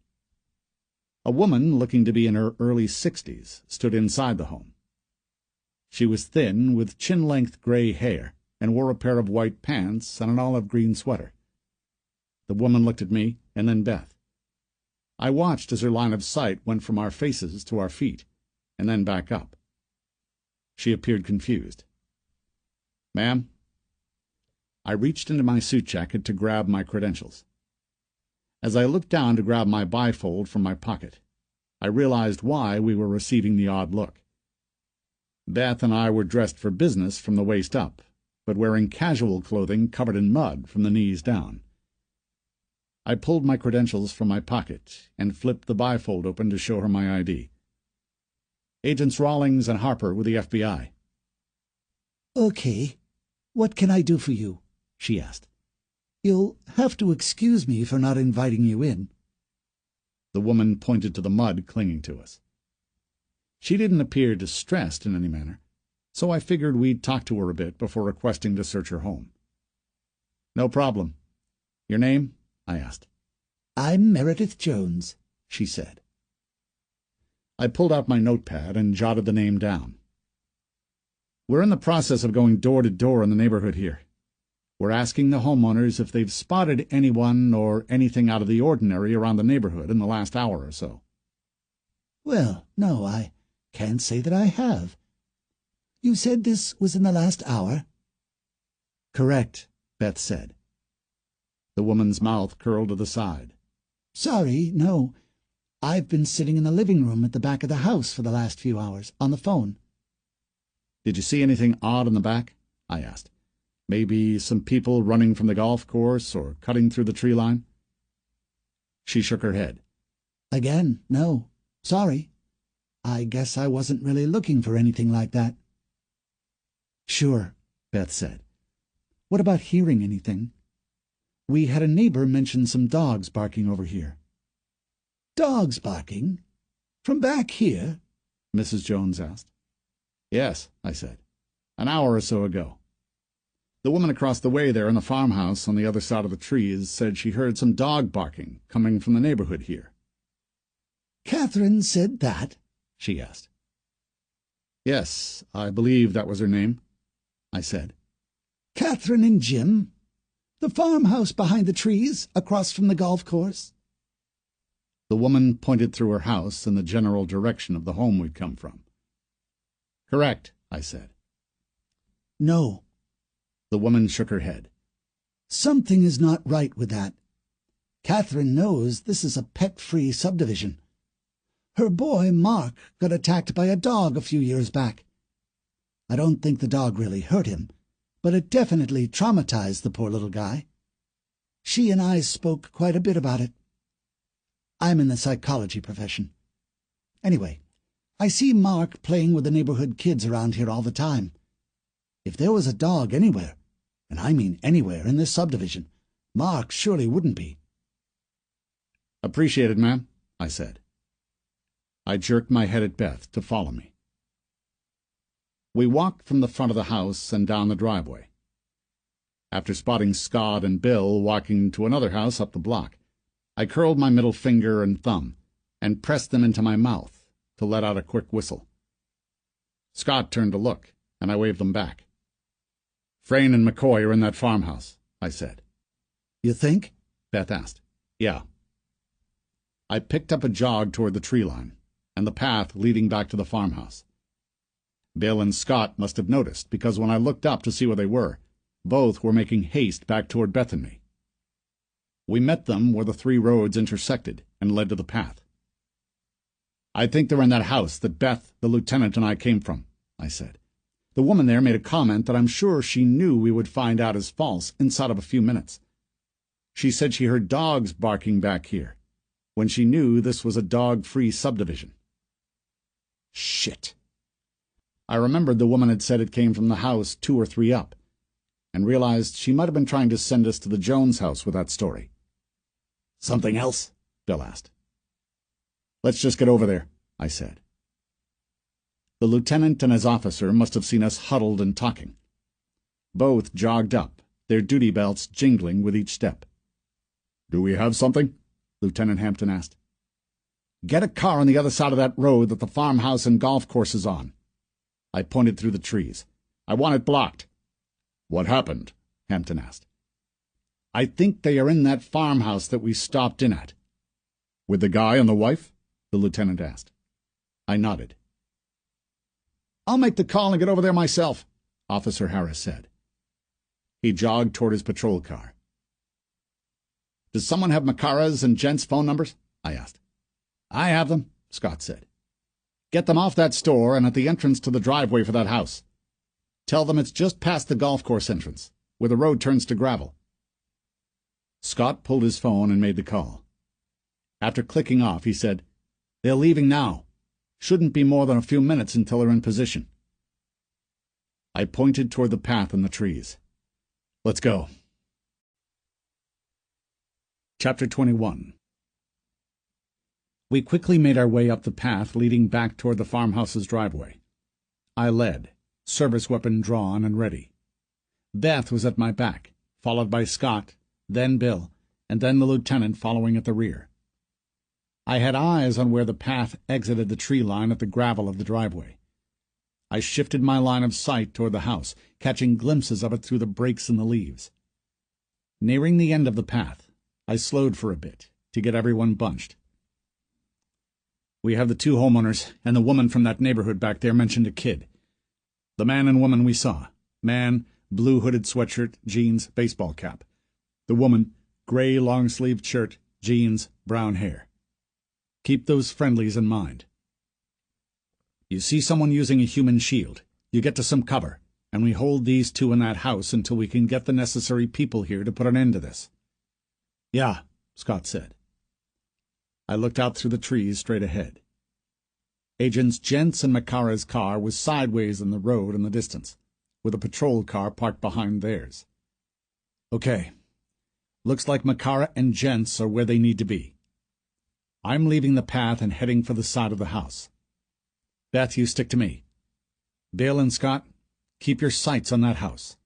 A woman, looking to be in her early 60s, stood inside the home. She was thin, with chin-length gray hair, and wore a pair of white pants and an olive-green sweater. The woman looked at me, and then Beth. I watched as her line of sight went from our faces to our feet, and then back up. She appeared confused. "Ma'am?" I reached into my suit jacket to grab my credentials. As I looked down to grab my bifold from my pocket, I realized why we were receiving the odd look. Beth and I were dressed for business from the waist up, but wearing casual clothing covered in mud from the knees down. I pulled my credentials from my pocket and flipped the bifold open to show her my ID. "Agents Rawlings and Harper with the FBI." "Okay. What can I do for you?" she asked. You'll have to excuse me for not inviting you in." The woman pointed to the mud clinging to us. She didn't appear distressed in any manner, so I figured we'd talk to her a bit before requesting to search her home. "No problem. Your name?" I asked. "I'm Meredith Jones," she said. I pulled out my notepad and jotted the name down. "We're in the process of going door to door in the neighborhood here. We're asking the homeowners if they've spotted anyone or anything out of the ordinary around the neighborhood in the last hour or so." "Well, no, I can't say that I have. You said this was in the last hour?" "Correct," Beth said. The woman's mouth curled to the side. "Sorry, no. I've been sitting in the living room at the back of the house for the last few hours, on the phone." "Did you see anything odd in the back?" I asked. "Maybe some people running from the golf course or cutting through the tree line?" She shook her head. "Again, no. Sorry. I guess I wasn't really looking for anything like that." "Sure," Beth said. "What about hearing anything? We had a neighbor mention some dogs barking over here." "Dogs barking? From back here?" Mrs. Jones asked. "Yes," I said. "An hour or so ago. The woman across the way there in the farmhouse on the other side of the trees said she heard some dog barking coming from the neighborhood here." "Catherine said that?" she asked. "Yes, I believe that was her name," I said. "Catherine and Jim? The farmhouse behind the trees, across from the golf course?" The woman pointed through her house in the general direction of the home we'd come from. "Correct," I said. "No." The woman shook her head. "Something is not right with that. Catherine knows this is a pet-free subdivision. Her boy, Mark, got attacked by a dog a few years back. I don't think the dog really hurt him, but it definitely traumatized the poor little guy. She and I spoke quite a bit about it. I'm in the psychology profession. Anyway, I see Mark playing with the neighborhood kids around here all the time. If there was a dog anywhere, and I mean anywhere in this subdivision, Mark surely wouldn't be." "Appreciate it, ma'am," I said. I jerked my head at Beth to follow me. We walked from the front of the house and down the driveway. After spotting Scott and Bill walking to another house up the block, I curled my middle finger and thumb and pressed them into my mouth to let out a quick whistle. Scott turned to look, and I waved them back. "Frayne and McCoy are in that farmhouse," I said. "You think?" Beth asked. "Yeah." I picked up a jog toward the tree line and the path leading back to the farmhouse. Bill and Scott must have noticed, because when I looked up to see where they were, both were making haste back toward Beth and me. We met them where the three roads intersected and led to the path. "I think they're in that house that Beth, the lieutenant, and I came from," I said. "The woman there made a comment that I'm sure she knew we would find out is false inside of a few minutes. She said she heard dogs barking back here, when she knew this was a dog-free subdivision." Shit. I remembered the woman had said it came from the house 2 or 3 up, and realized she might have been trying to send us to the Jones house with that story. "Something else?" Bill asked. "Let's just get over there," I said. The lieutenant and his officer must have seen us huddled and talking. Both jogged up, their duty belts jingling with each step. "Do we have something?" Lieutenant Hampton asked. "Get a car on the other side of that road that the farmhouse and golf course is on." I pointed through the trees. "I want it blocked." "What happened?" Hampton asked. "I think they are in that farmhouse that we stopped in at." "With the guy and the wife?" the lieutenant asked. I nodded. "I'll make the call and get over there myself," Officer Harris said. He jogged toward his patrol car. "Does someone have Makara's and Gent's phone numbers?" I asked. "I have them," Scott said. "Get them off that store and at the entrance to the driveway for that house. Tell them it's just past the golf course entrance, where the road turns to gravel." Scott pulled his phone and made the call. After clicking off, he said, "They're leaving now. Shouldn't be more than a few minutes until they're in position." I pointed toward the path in the trees. "Let's go." Chapter 21. We quickly made our way up the path leading back toward the farmhouse's driveway. I led, service weapon drawn and ready. Beth was at my back, followed by Scott, then Bill, and then the lieutenant following at the rear. I had eyes on where the path exited the tree line at the gravel of the driveway. I shifted my line of sight toward the house, catching glimpses of it through the breaks in the leaves. Nearing the end of the path, I slowed for a bit to get everyone bunched. We have the two homeowners, and the woman from that neighborhood back there mentioned a kid. The man and woman we saw. Man, blue hooded sweatshirt, jeans, baseball cap. The woman, gray long-sleeved shirt, jeans, brown hair. Keep those friendlies in mind. You see someone using a human shield, you get to some cover, and we hold these two in that house until we can get the necessary people here to put an end to this. Yeah, Scott said. I looked out through the trees straight ahead. Agents Gent's and Makara's car was sideways in the road in the distance, with a patrol car parked behind theirs. Okay. Looks like Makara and Gent's are where they need to be. I'm leaving the path and heading for the side of the house. Beth, you stick to me. Bill and Scott, keep your sights on that house.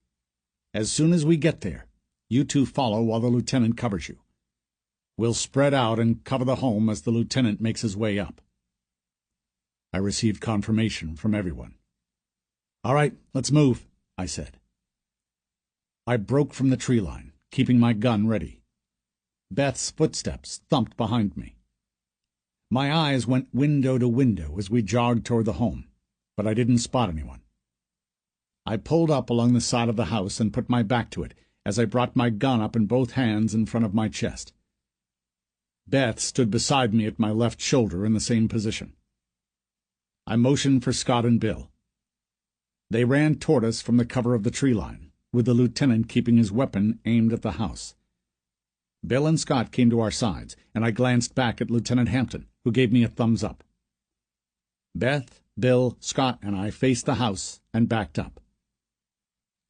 As soon as we get there, you two follow while the lieutenant covers you. We'll spread out and cover the home as the lieutenant makes his way up. I received confirmation from everyone. All right, let's move, I said. I broke from the tree line, keeping my gun ready. Beth's footsteps thumped behind me. My eyes went window to window as we jogged toward the home, but I didn't spot anyone. I pulled up along the side of the house and put my back to it as I brought my gun up in both hands in front of my chest. Beth stood beside me at my left shoulder in the same position. I motioned for Scott and Bill. They ran toward us from the cover of the tree line, with the lieutenant keeping his weapon aimed at the house. Bill and Scott came to our sides, and I glanced back at Lieutenant Hampton, who gave me a thumbs up. Beth, Bill, Scott, and I faced the house and backed up.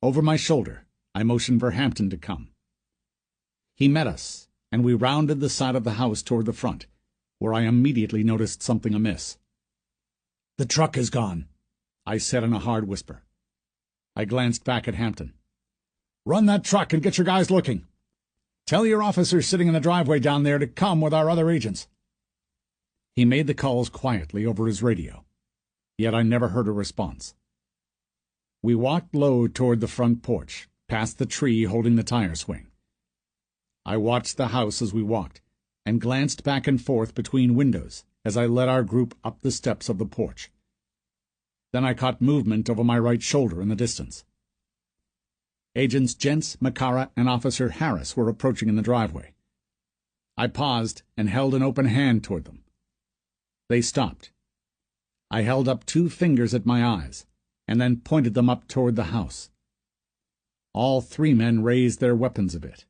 Over my shoulder, I motioned for Hampton to come. He met us, and we rounded the side of the house toward the front, where I immediately noticed something amiss. "The truck is gone," I said in a hard whisper. I glanced back at Hampton. "Run that truck and get your guys looking. Tell your officers sitting in the driveway down there to come with our other agents." He made the calls quietly over his radio, yet I never heard a response. We walked low toward the front porch, past the tree holding the tire swing. I watched the house as we walked, and glanced back and forth between windows as I led our group up the steps of the porch. Then I caught movement over my right shoulder in the distance. Agents Gents, Makara, and Officer Harris were approaching in the driveway. I paused and held an open hand toward them. They stopped. I held up 2 fingers at my eyes, and then pointed them up toward the house. All 3 men raised their weapons a bit.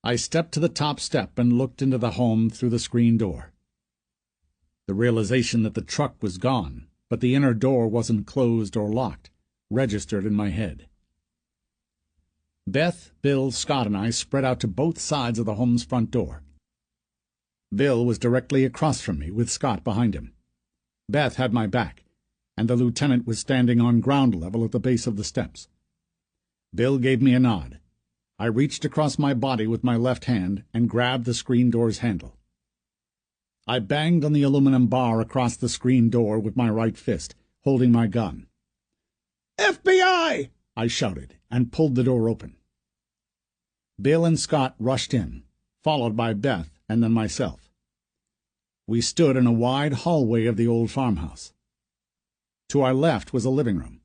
I stepped to the top step and looked into the home through the screen door. The realization that the truck was gone, but the inner door wasn't closed or locked, registered in my head. Beth, Bill, Scott, and I spread out to both sides of the home's front door. Bill was directly across from me, with Scott behind him. Beth had my back, and the lieutenant was standing on ground level at the base of the steps. Bill gave me a nod. I reached across my body with my left hand and grabbed the screen door's handle. I banged on the aluminum bar across the screen door with my right fist, holding my gun. "FBI!" I shouted, and pulled the door open. Bill and Scott rushed in, followed by Beth and then myself. We stood in a wide hallway of the old farmhouse. To our left was a living room.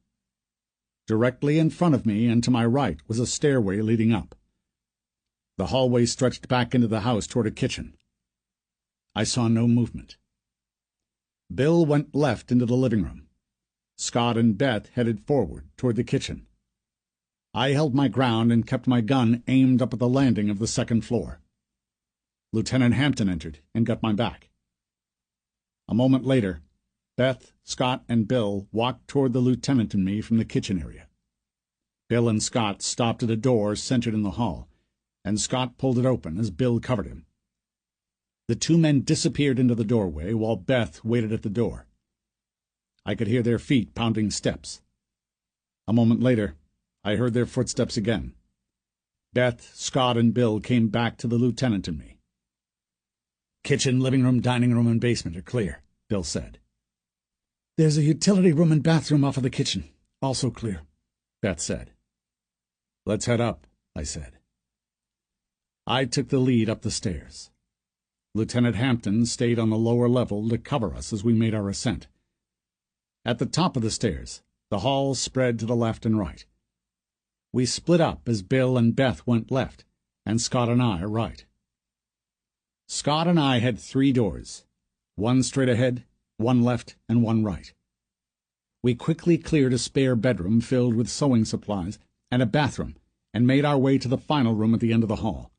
Directly in front of me and to my right was a stairway leading up. The hallway stretched back into the house toward a kitchen. I saw no movement. Bill went left into the living room. Scott and Beth headed forward toward the kitchen. I held my ground and kept my gun aimed up at the landing of the second floor. Lieutenant Hampton entered and got my back. A moment later, Beth, Scott, and Bill walked toward the lieutenant and me from the kitchen area. Bill and Scott stopped at a door centered in the hall, and Scott pulled it open as Bill covered him. The two men disappeared into the doorway while Beth waited at the door. I could hear their feet pounding steps. A moment later, I heard their footsteps again. Beth, Scott, and Bill came back to the lieutenant and me. "Kitchen, living room, dining room, and basement are clear," Bill said. "There's a utility room and bathroom off of the kitchen, also clear," Beth said. "Let's head up," I said. I took the lead up the stairs. Lieutenant Hampton stayed on the lower level to cover us as we made our ascent. At the top of the stairs, the hall spread to the left and right. We split up as Bill and Beth went left, and Scott and I right. Scott and I had 3 doors, one straight ahead, one left, and one right. We quickly cleared a spare bedroom filled with sewing supplies and a bathroom, and made our way to the final room at the end of the hall.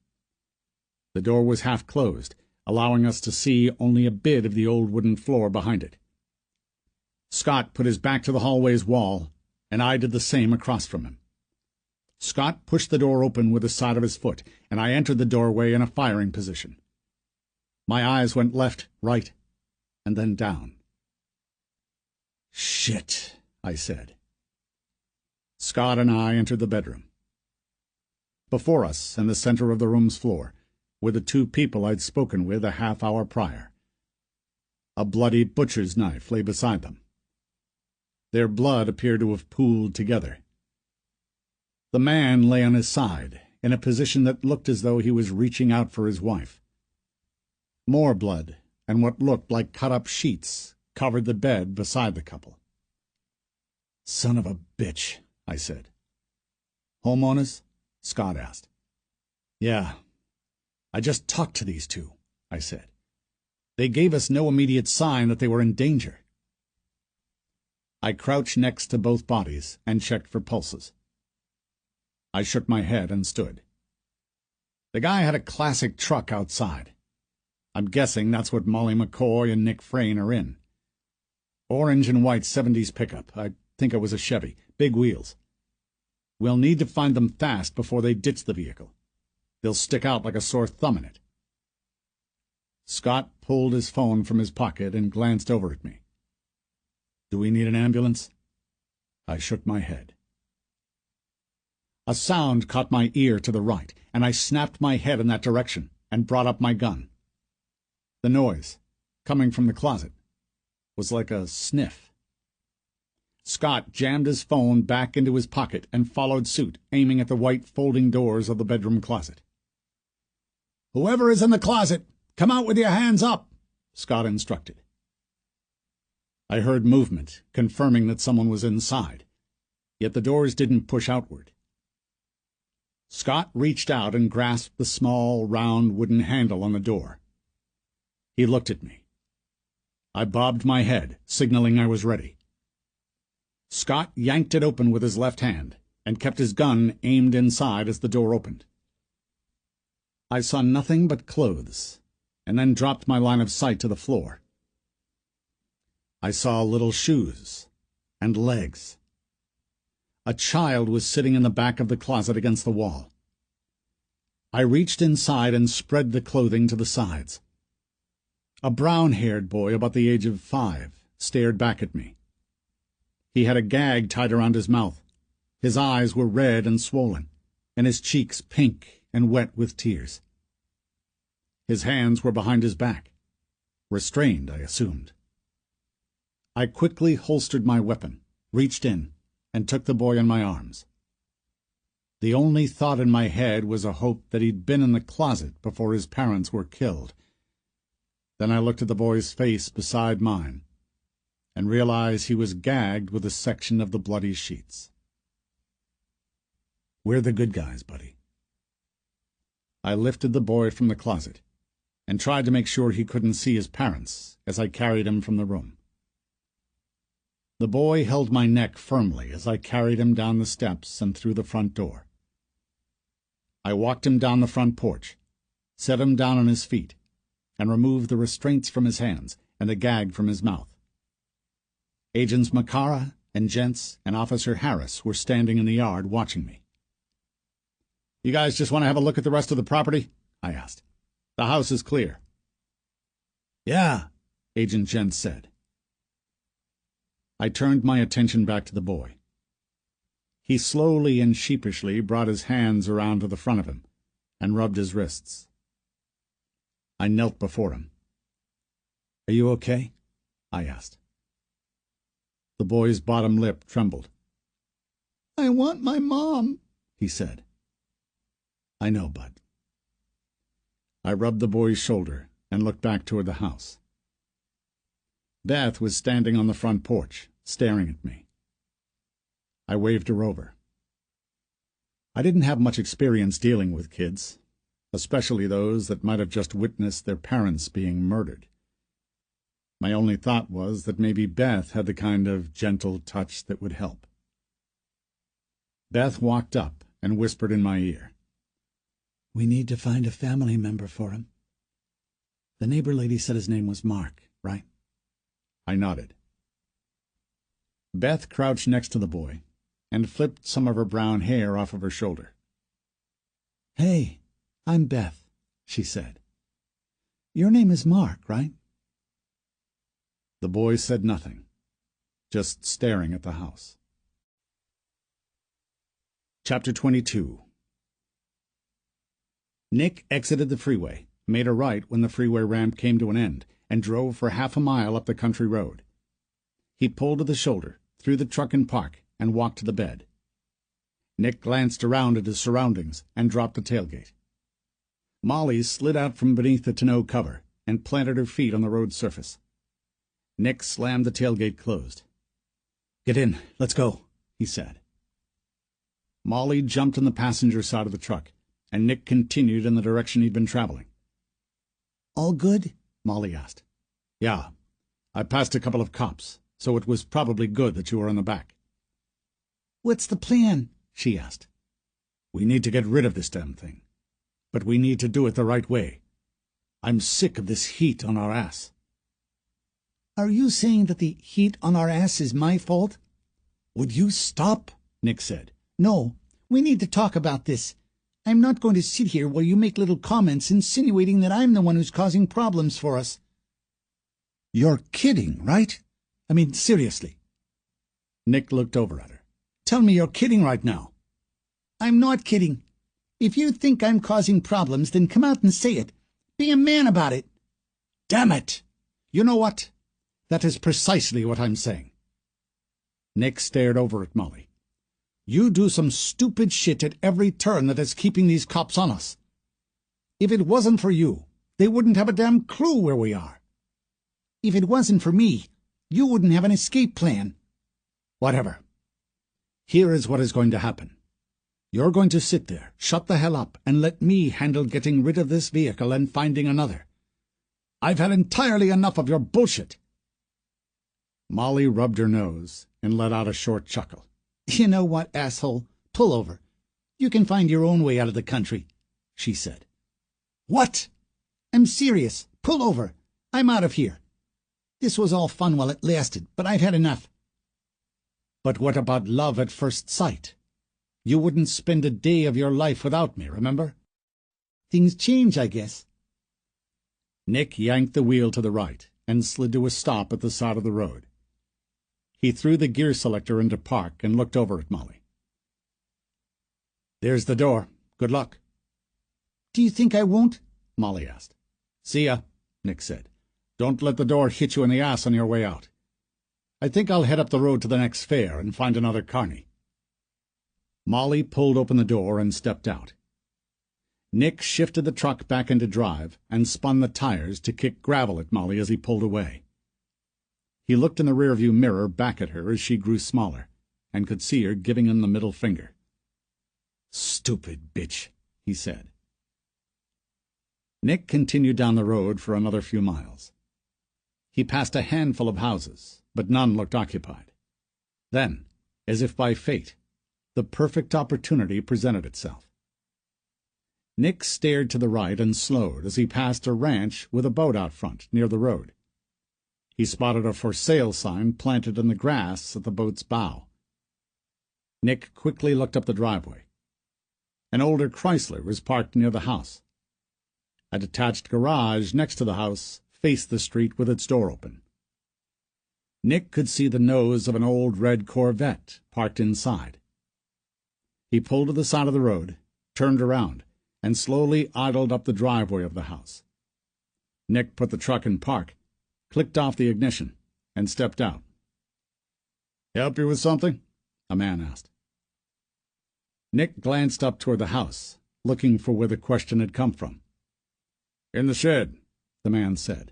The door was half closed, allowing us to see only a bit of the old wooden floor behind it. Scott put his back to the hallway's wall, and I did the same across from him. Scott pushed the door open with the side of his foot, and I entered the doorway in a firing position. My eyes went left, right, and then down. "Shit," I said. Scott and I entered the bedroom. Before us, in the center of the room's floor, were the 2 people I'd spoken with a half-hour prior. A bloody butcher's knife lay beside them. Their blood appeared to have pooled together. The man lay on his side, in a position that looked as though he was reaching out for his wife. More blood, and what looked like cut-up sheets, covered the bed beside the couple. "Son of a bitch," I said. "Homeowners?" Scott asked. "Yeah. I just talked to these 2, I said. "They gave us no immediate sign that they were in danger." I crouched next to both bodies and checked for pulses. I shook my head and stood. The guy had a classic truck outside. I'm guessing that's what Molly McCoy and Nick Frayne are in. Orange and white 70s pickup. I think it was a Chevy. Big wheels. We'll need to find them fast before they ditch the vehicle. They'll stick out like a sore thumb in it. Scott pulled his phone from his pocket and glanced over at me. "Do we need an ambulance?" I shook my head. A sound caught my ear to the right, and I snapped my head in that direction and brought up my gun. The noise, coming from the closet, was like a sniff. Scott jammed his phone back into his pocket and followed suit, aiming at the white folding doors of the bedroom closet. "Whoever is in the closet, come out with your hands up," Scott instructed. I heard movement, confirming that someone was inside, yet the doors didn't push outward. Scott reached out and grasped the small, round wooden handle on the door. He looked at me. I bobbed my head, signaling I was ready. Scott yanked it open with his left hand and kept his gun aimed inside as the door opened. I saw nothing but clothes, and then dropped my line of sight to the floor. I saw little shoes and legs. A child was sitting in the back of the closet against the wall. I reached inside and spread the clothing to the sides. A brown-haired boy about the age of 5 stared back at me. He had a gag tied around his mouth. His eyes were red and swollen, and his cheeks pink and wet with tears. His hands were behind his back. Restrained, I assumed. I quickly holstered my weapon, reached in, and took the boy in my arms. The only thought in my head was a hope that he'd been in the closet before his parents were killed. Then I looked at the boy's face beside mine, and realized he was gagged with a section of the bloody sheets. "We're the good guys, buddy." I lifted the boy from the closet, and tried to make sure he couldn't see his parents as I carried him from the room. The boy held my neck firmly as I carried him down the steps and through the front door. I walked him down the front porch, set him down on his feet, and removed the restraints from his hands and the gag from his mouth. Agents Macara and Gents and Officer Harris were standing in the yard watching me. You guys just want to have a look at the rest of the property? I asked. The house is clear. Yeah, Agent Jent said. I turned my attention back to the boy. He slowly and sheepishly brought his hands around to the front of him and rubbed his wrists. I knelt before him. "Are you okay?" I asked. The boy's bottom lip trembled. "I want my mom," he said. "I know, Bud." I rubbed the boy's shoulder and looked back toward the house. Beth was standing on the front porch, staring at me. I waved her over. I didn't have much experience dealing with kids, especially those that might have just witnessed their parents being murdered. My only thought was that maybe Beth had the kind of gentle touch that would help. Beth walked up and whispered in my ear. "We need to find a family member for him. The neighbor lady said his name was Mark, right?" I nodded. Beth crouched next to the boy and flipped some of her brown hair off of her shoulder. "Hey, I'm Beth," she said. "Your name is Mark, right?" The boy said nothing, just staring at the house. Chapter 22. Nick exited the freeway, made a right when the freeway ramp came to an end, and drove for half a mile up the country road. He pulled to the shoulder, threw the truck in park, and walked to the bed. Nick glanced around at his surroundings and dropped the tailgate. Molly slid out from beneath the tonneau cover and planted her feet on the road surface. Nick slammed the tailgate closed. "Get in, let's go," he said. Molly jumped on the passenger side of the truck, and Nick continued in the direction he'd been traveling. "All good?" Molly asked. "Yeah. I passed a couple of cops, so it was probably good that you were in the back." "What's the plan?" she asked. "We need to get rid of this damn thing. But we need to do it the right way. I'm sick of this heat on our ass." "Are you saying that the heat on our ass is my fault?" "Would you stop?" Nick said. "No, we need to talk about this. I'm not going to sit here while you make little comments insinuating that I'm the one who's causing problems for us." "You're kidding, right? I mean, seriously." Nick looked over at her. "Tell me you're kidding right now." "I'm not kidding. If you think I'm causing problems, then come out and say it. Be a man about it." "Damn it! You know what? That is precisely what I'm saying." Nick stared over at Molly. "You do some stupid shit at every turn that is keeping these cops on us. If it wasn't for you, they wouldn't have a damn clue where we are." "If it wasn't for me, you wouldn't have an escape plan." "Whatever. Here is what is going to happen. You're going to sit there, shut the hell up, and let me handle getting rid of this vehicle and finding another. I've had entirely enough of your bullshit." Molly rubbed her nose and let out a short chuckle. "You know what, asshole? Pull over. You can find your own way out of the country," she said. "What?" "I'm serious. Pull over. I'm out of here. This was all fun while it lasted, but I've had enough." "But what about love at first sight? You wouldn't spend a day of your life without me, remember?" "Things change, I guess." Nick yanked the wheel to the right and slid to a stop at the side of the road. He threw the gear selector into park and looked over at Molly. "There's the door. Good luck." "Do you think I won't?" Molly asked. "See ya," Nick said. "Don't let the door hit you in the ass on your way out. I think I'll head up the road to the next fair and find another carny." Molly pulled open the door and stepped out. Nick shifted the truck back into drive and spun the tires to kick gravel at Molly as he pulled away. He looked in the rearview mirror back at her as she grew smaller, and could see her giving him the middle finger. "Stupid bitch," he said. Nick continued down the road for another few miles. He passed a handful of houses, but none looked occupied. Then, as if by fate, the perfect opportunity presented itself. Nick stared to the right and slowed as he passed a ranch with a boat out front near the road. He spotted a for sale sign planted in the grass at the boat's bow. Nick quickly looked up the driveway. An older Chrysler was parked near the house. A detached garage next to the house faced the street with its door open. Nick could see the nose of an old red Corvette parked inside. He pulled to the side of the road, turned around, and slowly idled up the driveway of the house. Nick put the truck in park, clicked off the ignition, and stepped out. "Help you with something?" a man asked. Nick glanced up toward the house, looking for where the question had come from. "In the shed," the man said.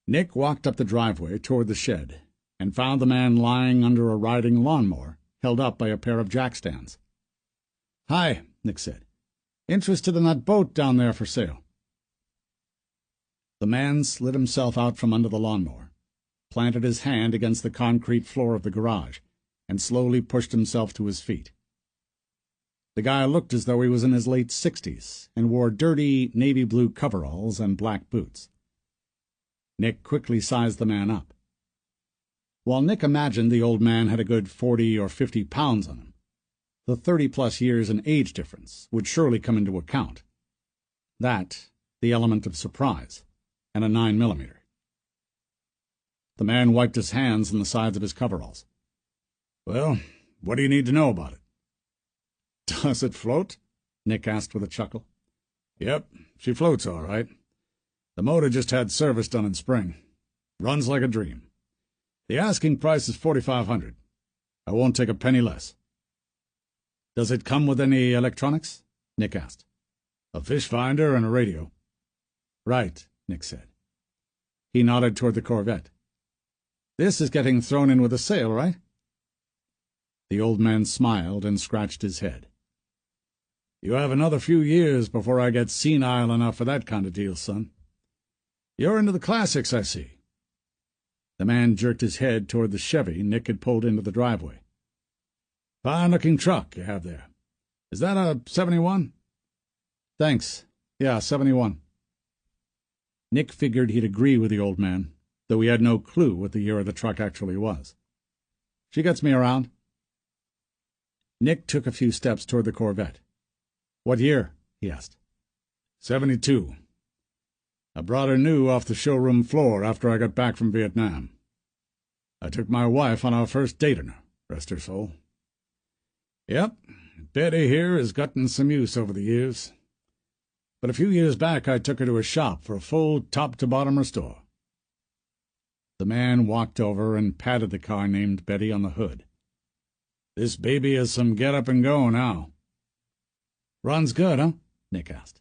Nick walked up the driveway toward the shed and found the man lying under a riding lawnmower held up by a pair of jackstands. "Hi," Nick said. "Interested in that boat down there for sale?" The man slid himself out from under the lawnmower, planted his hand against the concrete floor of the garage, and slowly pushed himself to his feet. The guy looked as though he was in his late 60s and wore dirty navy blue coveralls and black boots. Nick quickly sized the man up. While Nick imagined the old man had a good 40 or 50 pounds on him, the 30-plus years in age difference would surely come into account. That, the element of surprise, and a 9mm. The man wiped his hands on the sides of his coveralls. "Well, what do you need to know about it?" "Does it float?" Nick asked with a chuckle. "Yep, she floats all right. The motor just had service done in spring. Runs like a dream. The asking price is $4,500. I won't take a penny less." "Does it come with any electronics?" Nick asked. "A fish finder and a radio." "Right," Nick said. He nodded toward the Corvette. "This is getting thrown in with a sale, right?" The old man smiled and scratched his head. "You have another few years before I get senile enough for that kind of deal, son. You're into the classics, I see." The man jerked his head toward the Chevy Nick had pulled into the driveway. "Fine-looking truck you have there. Is that a 71? "Thanks. Yeah, 71. Nick figured he'd agree with the old man, though he had no clue what the year of the truck actually was. "She gets me around." Nick took a few steps toward the Corvette. "What year?" he asked. 72. I brought her new off the showroom floor after I got back from Vietnam. I took my wife on our first date in her, rest her soul. Yep, Betty here has gotten some use over the years. But a few years back I took her to a shop for a full top-to-bottom restore." The man walked over and patted the car named Betty on the hood. "This baby has some get-up-and-go now." "Runs good, huh?" Nick asked.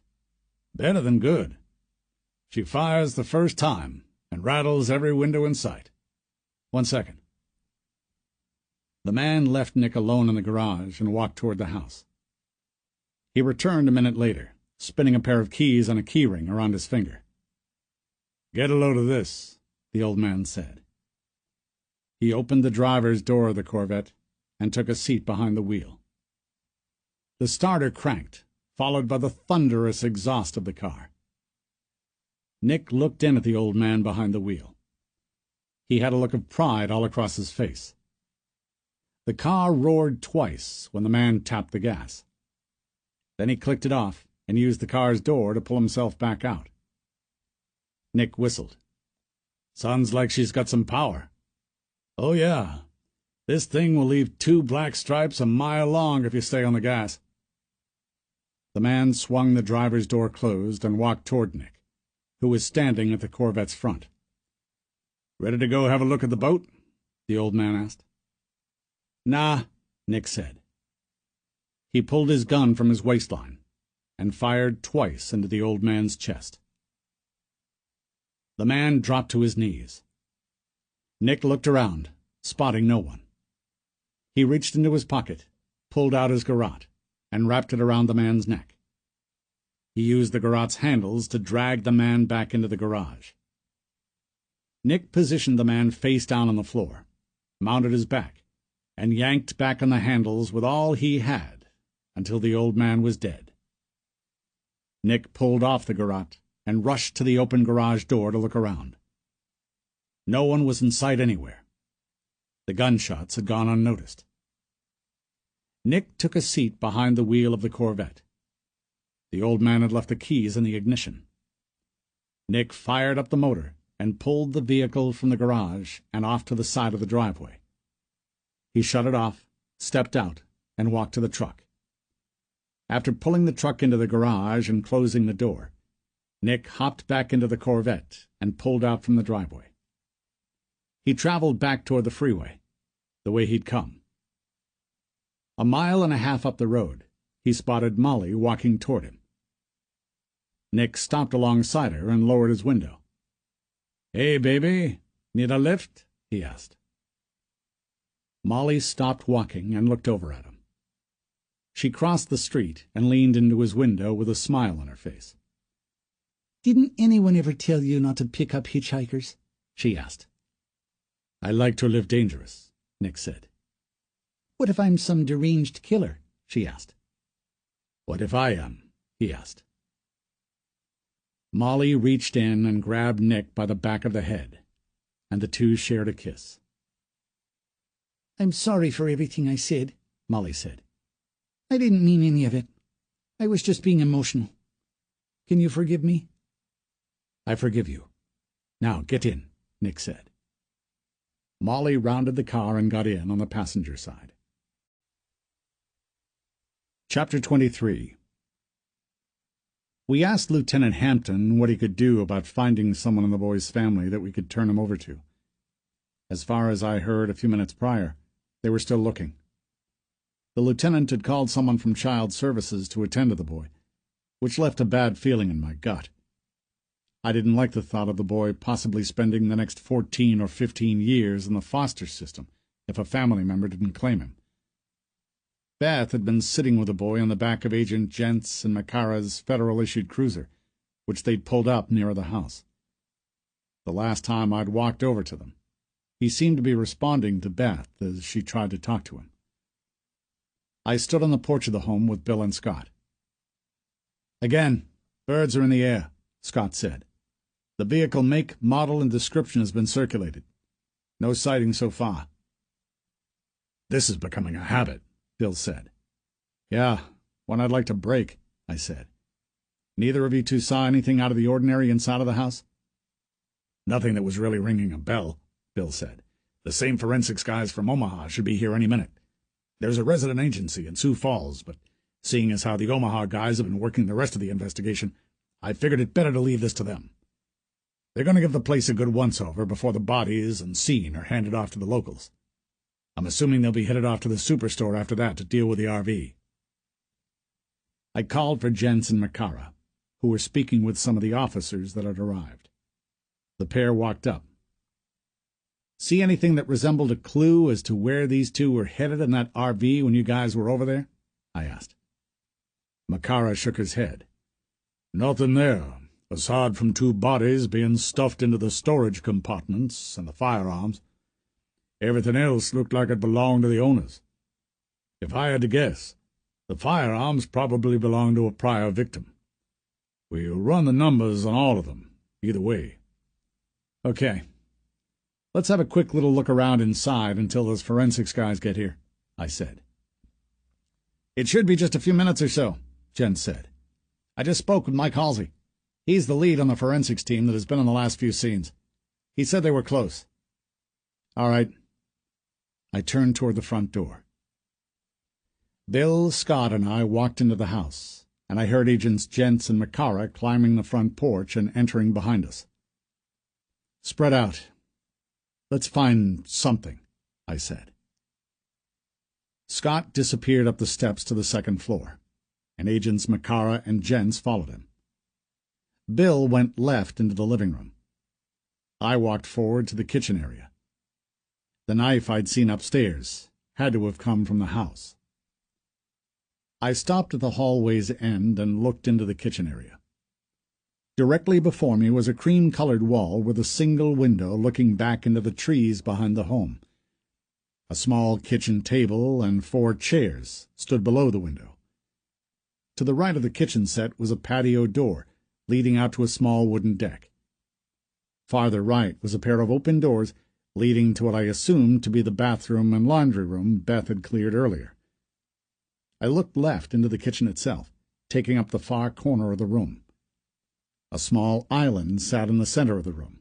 "Better than good. She fires the first time and rattles every window in sight. 1 second." The man left Nick alone in the garage and walked toward the house. He returned a minute later, spinning a pair of keys on a keyring around his finger. "Get a load of this," the old man said. He opened the driver's door of the Corvette and took a seat behind the wheel. The starter cranked, followed by the thunderous exhaust of the car. Nick looked in at the old man behind the wheel. He had a look of pride all across his face. The car roared twice when the man tapped the gas. Then he clicked it off and used the car's door to pull himself back out. Nick whistled. "Sounds like she's got some power." "Oh, yeah. This thing will leave 2 black stripes a mile long if you stay on the gas." The man swung the driver's door closed and walked toward Nick, who was standing at the Corvette's front. "Ready to go have a look at the boat?" the old man asked. "Nah," Nick said. He pulled his gun from his waistline and fired twice into the old man's chest. The man dropped to his knees. Nick looked around, spotting no one. He reached into his pocket, pulled out his garrote, and wrapped it around the man's neck. He used the garrote's handles to drag the man back into the garage. Nick positioned the man face down on the floor, mounted his back, and yanked back on the handles with all he had until the old man was dead. Nick pulled off the garrote and rushed to the open garage door to look around. No one was in sight anywhere. The gunshots had gone unnoticed. Nick took a seat behind the wheel of the Corvette. The old man had left the keys in the ignition. Nick fired up the motor and pulled the vehicle from the garage and off to the side of the driveway. He shut it off, stepped out, and walked to the truck. After pulling the truck into the garage and closing the door, Nick hopped back into the Corvette and pulled out from the driveway. He traveled back toward the freeway, the way he'd come. A mile and a half up the road, he spotted Molly walking toward him. Nick stopped alongside her and lowered his window. "Hey, baby, need a lift?" he asked. Molly stopped walking and looked over at him. She crossed the street and leaned into his window with a smile on her face. "Didn't anyone ever tell you not to pick up hitchhikers?" she asked. "I like to live dangerous," Nick said. "What if I'm some deranged killer?" she asked. "What if I am?" he asked. Molly reached in and grabbed Nick by the back of the head, and the two shared a kiss. "I'm sorry for everything I said," Molly said. "I didn't mean any of it. I was just being emotional. Can you forgive me?" "I forgive you. Now get in," Nick said. Molly rounded the car and got in on the passenger side. Chapter 23. We asked Lieutenant Hampton what he could do about finding someone in the boy's family that we could turn him over to. As far as I heard a few minutes prior, they were still looking. The lieutenant had called someone from Child Services to attend to the boy, which left a bad feeling in my gut. I didn't like the thought of the boy possibly spending the next 14 or 15 years in the foster system if a family member didn't claim him. Beth had been sitting with the boy on the back of Agent Jent's and Makara's Federal-issued cruiser, which they'd pulled up near the house. The last time I'd walked over to them, he seemed to be responding to Beth as she tried to talk to him. I stood on the porch of the home with Bill and Scott. "Again, birds are in the air," Scott said. "The vehicle make, model, and description has been circulated. No sighting so far." "This is becoming a habit," Bill said. "Yeah, one I'd like to break," I said. "Neither of you two saw anything out of the ordinary inside of the house?" "Nothing that was really ringing a bell," Bill said. "The same forensics guys from Omaha should be here any minute. There's a resident agency in Sioux Falls, but seeing as how the Omaha guys have been working the rest of the investigation, I figured it better to leave this to them. They're going to give the place a good once-over before the bodies and scene are handed off to the locals. I'm assuming they'll be headed off to the superstore after that to deal with the RV." I called for Jent's and Makara, who were speaking with some of the officers that had arrived. The pair walked up. "See anything that resembled a clue as to where these two were headed in that RV when you guys were over there?" I asked. Makara shook his head. "Nothing there, aside from two bodies being stuffed into the storage compartments and the firearms. Everything else looked like it belonged to the owners. If I had to guess, the firearms probably belonged to a prior victim. We'll run the numbers on all of them, either way." "Okay. Let's have a quick little look around inside until those forensics guys get here," I said. "It should be just a few minutes or so," Jent said. "I just spoke with Mike Halsey. He's the lead on the forensics team that has been in the last few scenes. He said they were close." "All right." I turned toward the front door. Bill, Scott, and I walked into the house, and I heard Agents Jent's and Makara climbing the front porch and entering behind us. "Spread out. Let's find something," I said. Scott disappeared up the steps to the second floor, and Agents Makara and Jent's followed him. Bill went left into the living room. I walked forward to the kitchen area. The knife I'd seen upstairs had to have come from the house. I stopped at the hallway's end and looked into the kitchen area. Directly before me was a cream-colored wall with a single window looking back into the trees behind the home. A small kitchen table and 4 chairs stood below the window. To the right of the kitchen set was a patio door leading out to a small wooden deck. Farther right was a pair of open doors leading to what I assumed to be the bathroom and laundry room Beth had cleared earlier. I looked left into the kitchen itself, taking up the far corner of the room. A small island sat in the center of the room.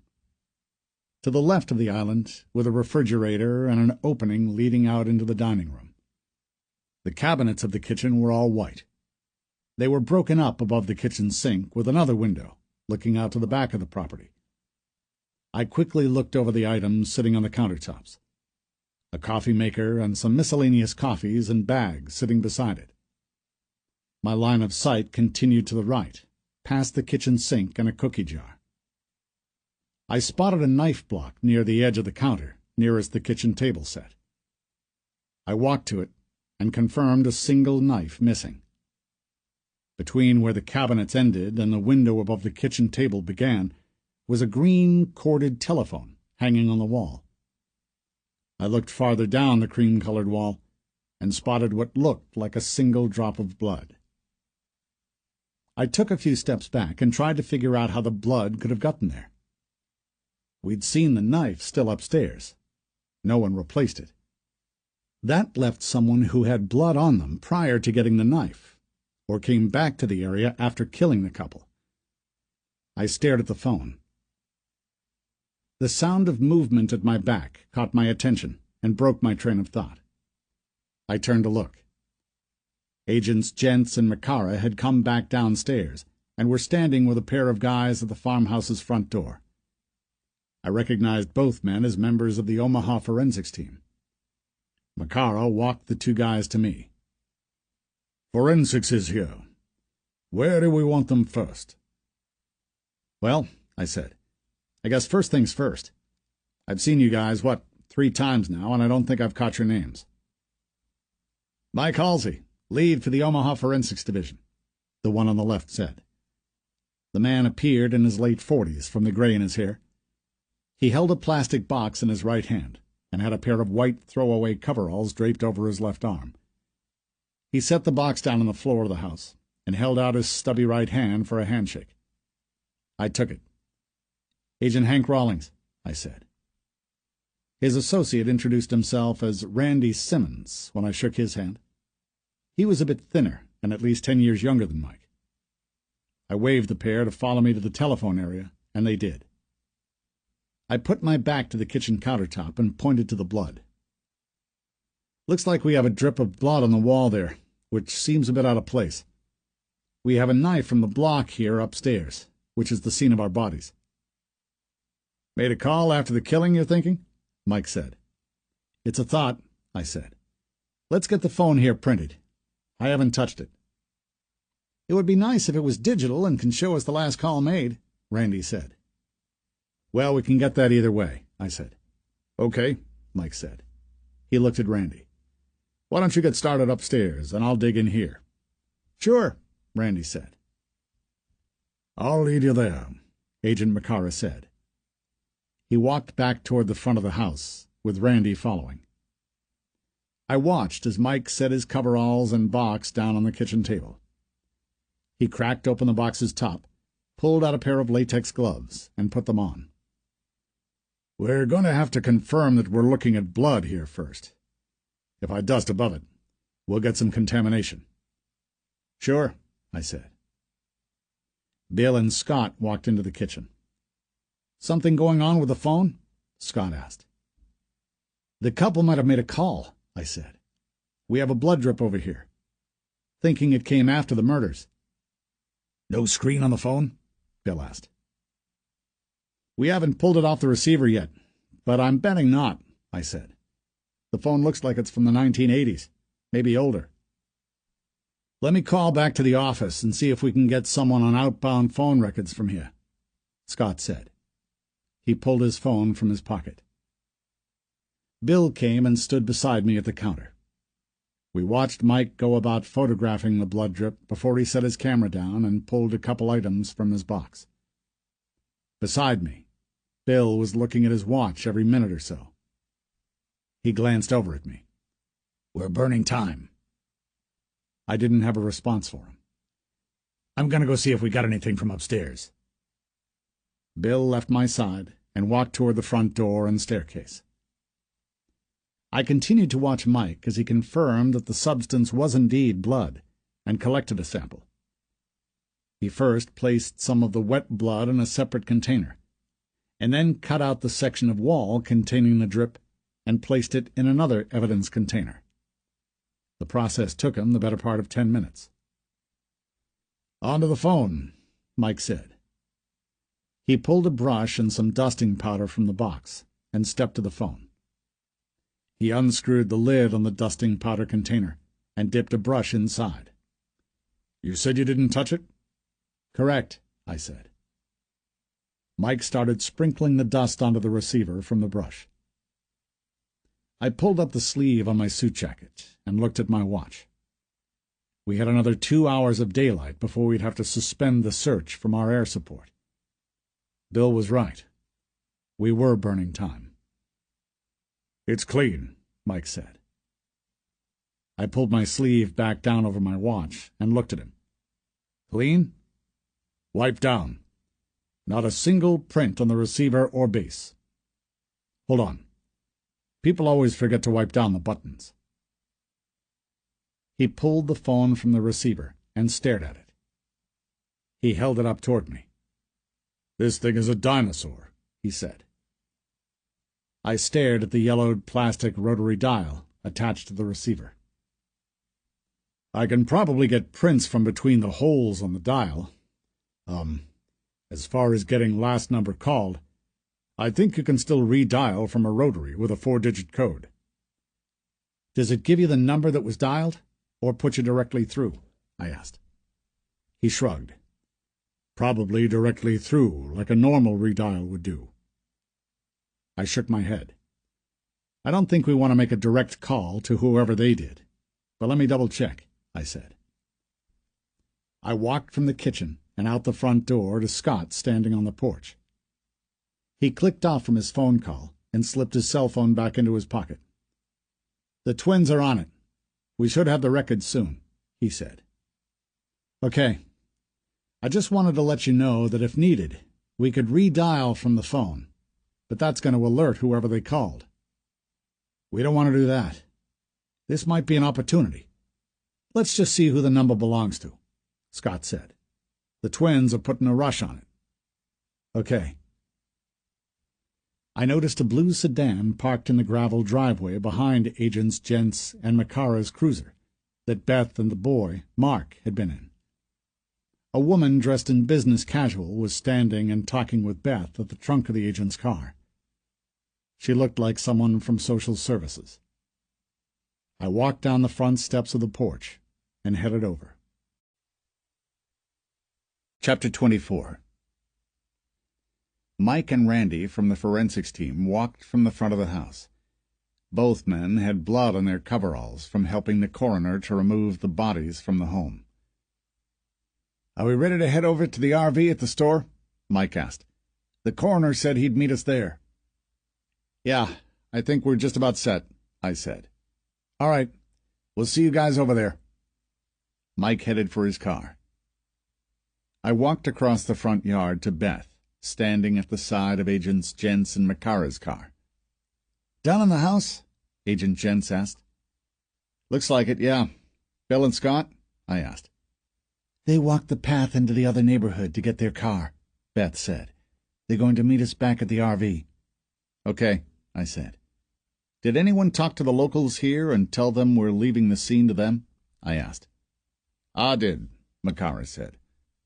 To the left of the island were the refrigerator and an opening leading out into the dining room. The cabinets of the kitchen were all white. They were broken up above the kitchen sink with another window, looking out to the back of the property. I quickly looked over the items sitting on the countertops. A coffee maker and some miscellaneous coffees and bags sitting beside it. My line of sight continued to the right, past the kitchen sink and a cookie jar. I spotted a knife block near the edge of the counter, nearest the kitchen table set. I walked to it and confirmed a single knife missing. Between where the cabinets ended and the window above the kitchen table began was a green corded telephone hanging on the wall. I looked farther down the cream-colored wall and spotted what looked like a single drop of blood. I took a few steps back and tried to figure out how the blood could have gotten there. We'd seen the knife still upstairs. No one replaced it. That left someone who had blood on them prior to getting the knife, or came back to the area after killing the couple. I stared at the phone. The sound of movement at my back caught my attention and broke my train of thought. I turned to look. Agents Gents and Macara had come back downstairs and were standing with a pair of guys at the farmhouse's front door. I recognized both men as members of the Omaha forensics team. Macara walked the two guys to me. "Forensics is here. Where do we want them first?" "Well," I said, "I guess first things first. I've seen you guys, 3 times now, and I don't think I've caught your names." "Mike Halsey, lead for the Omaha Forensics Division," the one on the left said. The man appeared in his late 40s from the gray in his hair. He held a plastic box in his right hand and had a pair of white throwaway coveralls draped over his left arm. He set the box down on the floor of the house and held out his stubby right hand for a handshake. I took it. "Agent Hank Rawlings," I said. His associate introduced himself as Randy Simmons when I shook his hand. He was a bit thinner and at least 10 years younger than Mike. I waved the pair to follow me to the telephone area, and they did. I put my back to the kitchen countertop and pointed to the blood. "Looks like we have a drip of blood on the wall there, which seems a bit out of place. We have a knife from the block here upstairs, which is the scene of our bodies." "Made a call after the killing, you're thinking?" Mike said. "It's a thought," I said. "Let's get the phone here printed. I haven't touched it." "It would be nice if it was digital and can show us the last call made," Randy said. "Well, we can get that either way," I said. "Okay," Mike said. He looked at Randy. "Why don't you get started upstairs, and I'll dig in here?" "Sure," Randy said. "I'll lead you there," Agent Macara said. He walked back toward the front of the house, with Randy following. I watched as Mike set his coveralls and box down on the kitchen table. He cracked open the box's top, pulled out a pair of latex gloves, and put them on. "We're going to have to confirm that we're looking at blood here first. If I dust above it, we'll get some contamination." "Sure," I said. Bill and Scott walked into the kitchen. "Something going on with the phone?" Scott asked. "The couple might have made a call," I said. "We have a blood drip over here. Thinking it came after the murders." "No screen on the phone?" Bill asked. "We haven't pulled it off the receiver yet, but I'm betting not," I said. "The phone looks like it's from the 1980s, maybe older." "Let me call back to the office and see if we can get someone on outbound phone records from here," Scott said. He pulled his phone from his pocket. Bill came and stood beside me at the counter. We watched Mike go about photographing the blood drip before he set his camera down and pulled a couple items from his box. Beside me, Bill was looking at his watch every minute or so. He glanced over at me. "We're burning time." I didn't have a response for him. "I'm going to go see if we got anything from upstairs." Bill left my side and walked toward the front door and staircase. I continued to watch Mike as he confirmed that the substance was indeed blood, and collected a sample. He first placed some of the wet blood in a separate container, and then cut out the section of wall containing the drip and placed it in another evidence container. The process took him the better part of 10 minutes. "On to the phone," Mike said. He pulled a brush and some dusting powder from the box and stepped to the phone. He unscrewed the lid on the dusting powder container and dipped a brush inside. "You said you didn't touch it?" "Correct," I said. Mike started sprinkling the dust onto the receiver from the brush. I pulled up the sleeve on my suit jacket and looked at my watch. We had another 2 hours of daylight before we'd have to suspend the search from our air support. Bill was right. We were burning time. "It's clean," Mike said. I pulled my sleeve back down over my watch and looked at him. "Clean?" "Wiped down. Not a single print on the receiver or base. Hold on. People always forget to wipe down the buttons." He pulled the phone from the receiver and stared at it. He held it up toward me. "This thing is a dinosaur," he said. I stared at the yellowed plastic rotary dial attached to the receiver. "I can probably get prints from between the holes on the dial. As far as getting last number called, I think you can still redial from a rotary with a 4-digit code." "Does it give you the number that was dialed, or put you directly through?" I asked. He shrugged. "Probably directly through, like a normal redial would do." I shook my head. "I don't think we want to make a direct call to whoever they did, but let me double-check," I said. I walked from the kitchen and out the front door to Scott standing on the porch. He clicked off from his phone call and slipped his cell phone back into his pocket. "The twins are on it. We should have the records soon," he said. "Okay. I just wanted to let you know that if needed, we could redial from the phone, but that's going to alert whoever they called. We don't want to do that. This might be an opportunity. Let's just see who the number belongs to," Scott said. "The twins are putting a rush on it." "Okay." I noticed a blue sedan parked in the gravel driveway behind Agents Jent's and Makara's cruiser that Beth and the boy, Mark, had been in. A woman dressed in business casual was standing and talking with Beth at the trunk of the agent's car. She looked like someone from social services. I walked down the front steps of the porch and headed over. Chapter 24. Mike and Randy from the forensics team walked from the front of the house. Both men had blood on their coveralls from helping the coroner to remove the bodies from the home. "Are we ready to head over to the RV at the store?" Mike asked. "The coroner said he'd meet us there." "Yeah, I think we're just about set," I said. "All right, we'll see you guys over there." Mike headed for his car. I walked across the front yard to Beth, standing at the side of Agents Jent's and Makara's car. "Down in the house?" Agent Jent's asked. "Looks like it, yeah. Bill and Scott?" I asked. "They walked the path into the other neighborhood to get their car," Beth said. "They're going to meet us back at the RV." "Okay," I said. "Did anyone talk to the locals here and tell them we're leaving the scene to them?" I asked. "I did," Makara said.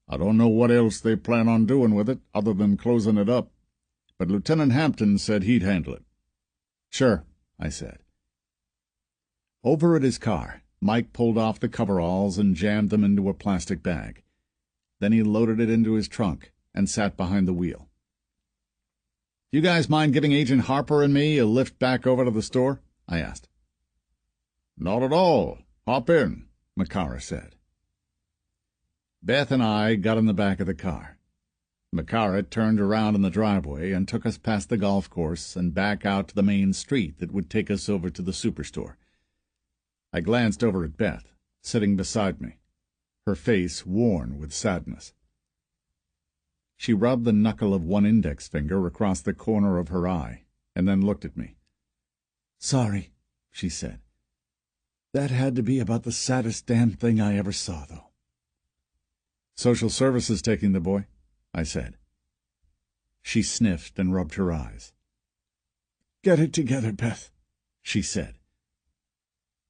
"I don't know what else they plan on doing with it other than closing it up, but Lieutenant Hampton said he'd handle it." "Sure," I said. Over at his car, Mike pulled off the coveralls and jammed them into a plastic bag. Then he loaded it into his trunk and sat behind the wheel. "You guys mind giving Agent Harper and me a lift back over to the store?" I asked. "Not at all. Hop in," Makara said. Beth and I got in the back of the car. Makara turned around in the driveway and took us past the golf course and back out to the main street that would take us over to the superstore. I glanced over at Beth, sitting beside me, her face worn with sadness. She rubbed the knuckle of one index finger across the corner of her eye and then looked at me. "Sorry," she said. That had to be about the saddest damn thing I ever saw, though. Social services taking the boy, I said. She sniffed and rubbed her eyes. Get it together, Beth, she said.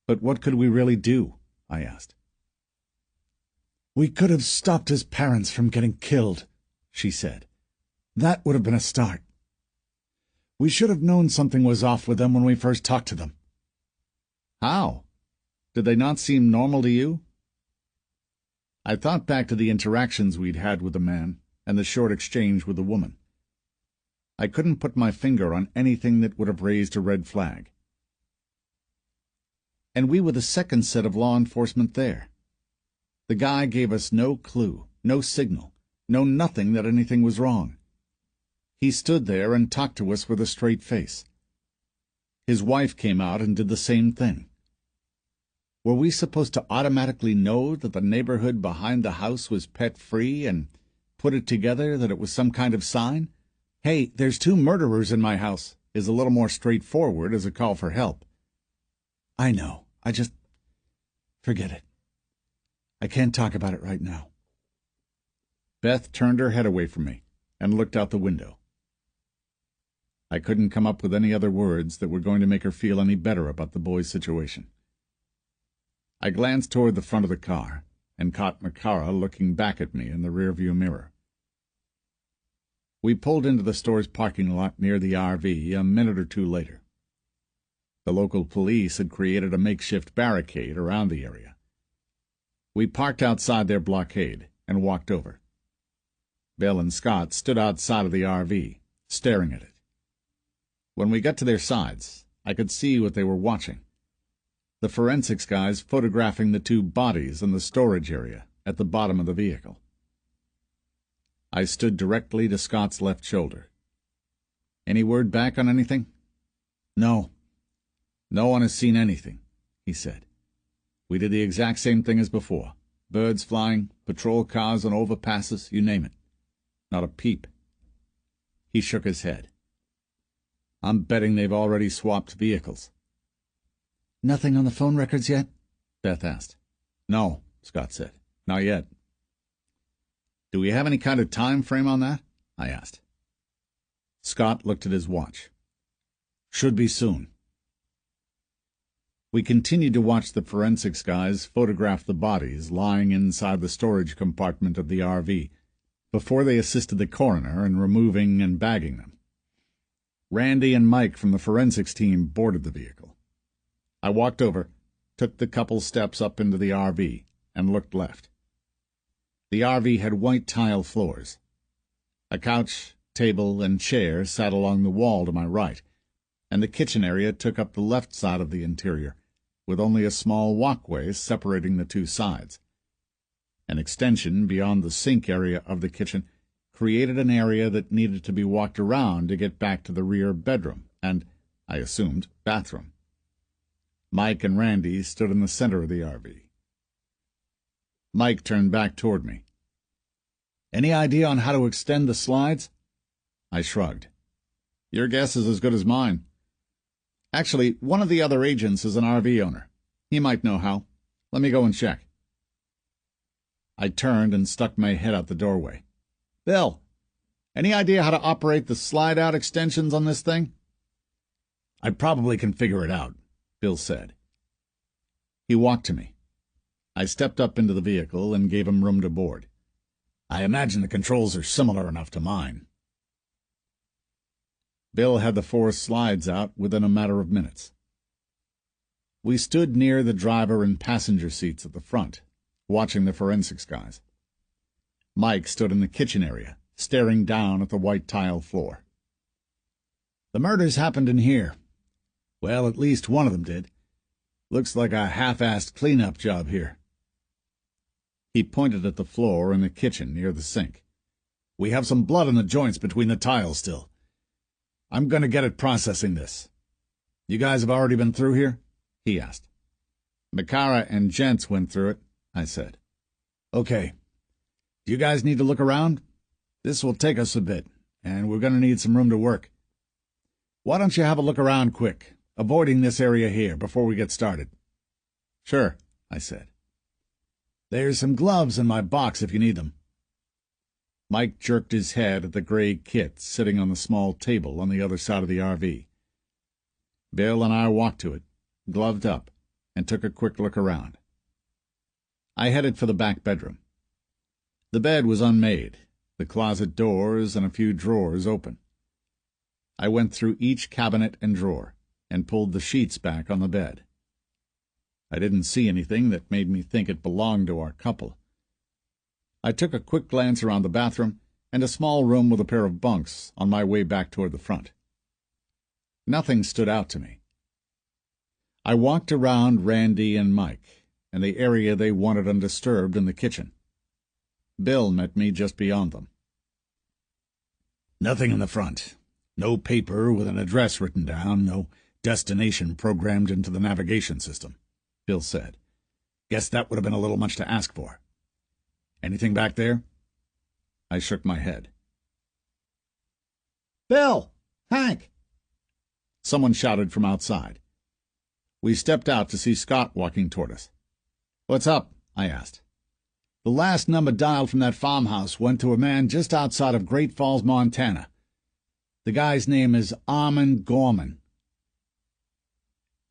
But what could we really do? I asked. We could have stopped his parents from getting killed, she said. That would have been a start. We should have known something was off with them when we first talked to them. How? Did they not seem normal to you? I thought back to the interactions we'd had with the man and the short exchange with the woman. I couldn't put my finger on anything that would have raised a red flag. And we were the second set of law enforcement there. The guy gave us no clue, no signal, no nothing that anything was wrong. He stood there and talked to us with a straight face. His wife came out and did the same thing. Were we supposed to automatically know that the neighborhood behind the house was pet-free and put it together that it was some kind of sign? Hey, there's 2 murderers in my house is a little more straightforward as a call for help. I know. Forget it. I can't talk about it right now. Beth turned her head away from me and looked out the window. I couldn't come up with any other words that were going to make her feel any better about the boy's situation. I glanced toward the front of the car and caught Makara looking back at me in the rearview mirror. We pulled into the store's parking lot near the RV a minute or two later. The local police had created a makeshift barricade around the area. We parked outside their blockade and walked over. Bill and Scott stood outside of the RV, staring at it. When we got to their sides, I could see what they were watching. The forensics guys photographing the 2 bodies in the storage area at the bottom of the vehicle. I stood directly to Scott's left shoulder. Any word back on anything? No. No one has seen anything, he said. We did the exact same thing as before. Birds flying, patrol cars on overpasses, you name it. Not a peep. He shook his head. I'm betting they've already swapped vehicles. Nothing on the phone records yet? Beth asked. No, Scott said. Not yet. Do we have any kind of time frame on that? I asked. Scott looked at his watch. Should be soon. We continued to watch the forensics guys photograph the bodies lying inside the storage compartment of the RV before they assisted the coroner in removing and bagging them. Randy and Mike from the forensics team boarded the vehicle. I walked over, took the couple steps up into the RV, and looked left. The RV had white tile floors. A couch, table, and chair sat along the wall to my right, and the kitchen area took up the left side of the interior, with only a small walkway separating the 2 sides. An extension beyond the sink area of the kitchen created an area that needed to be walked around to get back to the rear bedroom and, I assumed, bathroom. Mike and Randy stood in the center of the RV. Mike turned back toward me. Any idea on how to extend the slides? I shrugged. Your guess is as good as mine. Actually, one of the other agents is an RV owner. He might know how. Let me go and check. I turned and stuck my head out the doorway. Bill, any idea how to operate the slide-out extensions on this thing? I probably can figure it out, Bill said. He walked to me. I stepped up into the vehicle and gave him room to board. I imagine the controls are similar enough to mine. Bill had the 4 slides out within a matter of minutes. We stood near the driver and passenger seats at the front, watching the forensics guys. Mike stood in the kitchen area, staring down at the white tile floor. The murders happened in here. Well, at least one of them did. Looks like a half-assed cleanup job here. He pointed at the floor in the kitchen near the sink. We have some blood in the joints between the tiles still. I'm going to get at processing this. You guys have already been through here? He asked. Makara and Gents went through it, I said. Okay. Do you guys need to look around? This will take us a bit, and we're going to need some room to work. Why don't you have a look around quick? avoiding this area here before we get started. Sure, I said. There's some gloves in my box if you need them. Mike jerked his head at the gray kit sitting on the small table on the other side of the RV. Bill and I walked to it, gloved up, and took a quick look around. I headed for the back bedroom. The bed was unmade, the closet doors and a few drawers open. I went through each cabinet and drawer, and pulled the sheets back on the bed. I didn't see anything that made me think it belonged to our couple. I took a quick glance around the bathroom and a small room with a pair of bunks on my way back toward the front. Nothing stood out to me. I walked around Randy and Mike and the area they wanted undisturbed in the kitchen. Bill met me just beyond them. Nothing in the front. No paper with an address written down, no destination programmed into the navigation system, Bill said. Guess that would have been a little much to ask for. Anything back there? I shook my head. Bill! Hank! Someone shouted from outside. We stepped out to see Scott walking toward us. What's up? I asked. The last number dialed from that farmhouse went to a man just outside of Great Falls, Montana. The guy's name is Armand Gorman.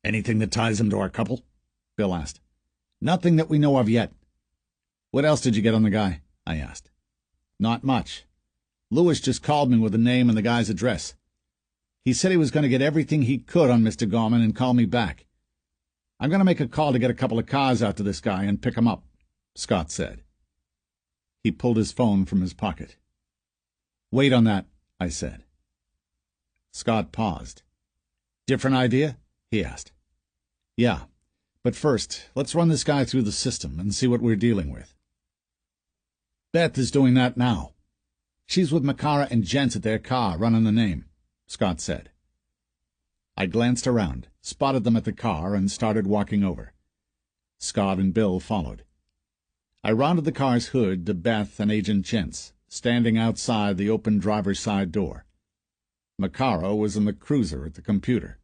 Anything that ties him to our couple? Bill asked. Nothing that we know of yet. What else did you get on the guy? I asked. Not much. Lewis just called me with the name and the guy's address. He said he was going to get everything he could on Mr. Gorman and call me back. I'm going to make a call to get a couple of cars out to this guy and pick him up, Scott said. He pulled his phone from his pocket. Wait on that, I said. Scott paused. Different idea? He asked. Yeah, but first, let's run this guy through the system and see what we're dealing with. Beth is doing that now. She's with Makara and Jens at their car, running the name, Scott said. I glanced around, spotted them at the car, and started walking over. Scott and Bill followed. I rounded the car's hood to Beth and Agent Jens, standing outside the open driver's side door. Makara was in the cruiser at the computer.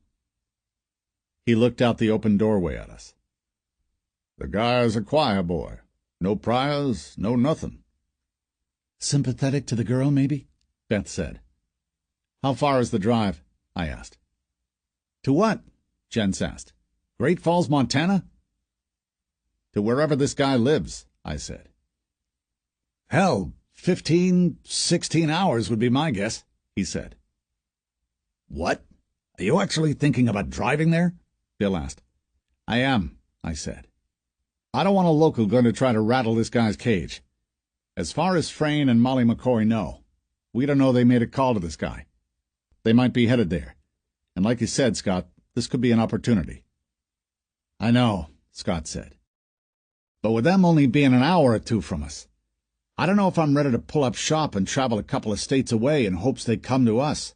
He looked out the open doorway at us. The guy's a choir boy. No priors, no nothing. Sympathetic to the girl, maybe? Beth said. How far is the drive? I asked. To what? Jens asked. Great Falls, Montana? To wherever this guy lives, I said. Hell, 15, 16 hours would be my guess, he said. What? Are you actually thinking about driving there? Bill asked. I am, I said. I don't want a local going to try to rattle this guy's cage. As far as Frayne and Molly McCoy know, we don't know they made a call to this guy. They might be headed there. And like you said, Scott, this could be an opportunity. I know, Scott said. But with them only being an hour or two from us, I don't know if I'm ready to pull up shop and travel a couple of states away in hopes they come to us.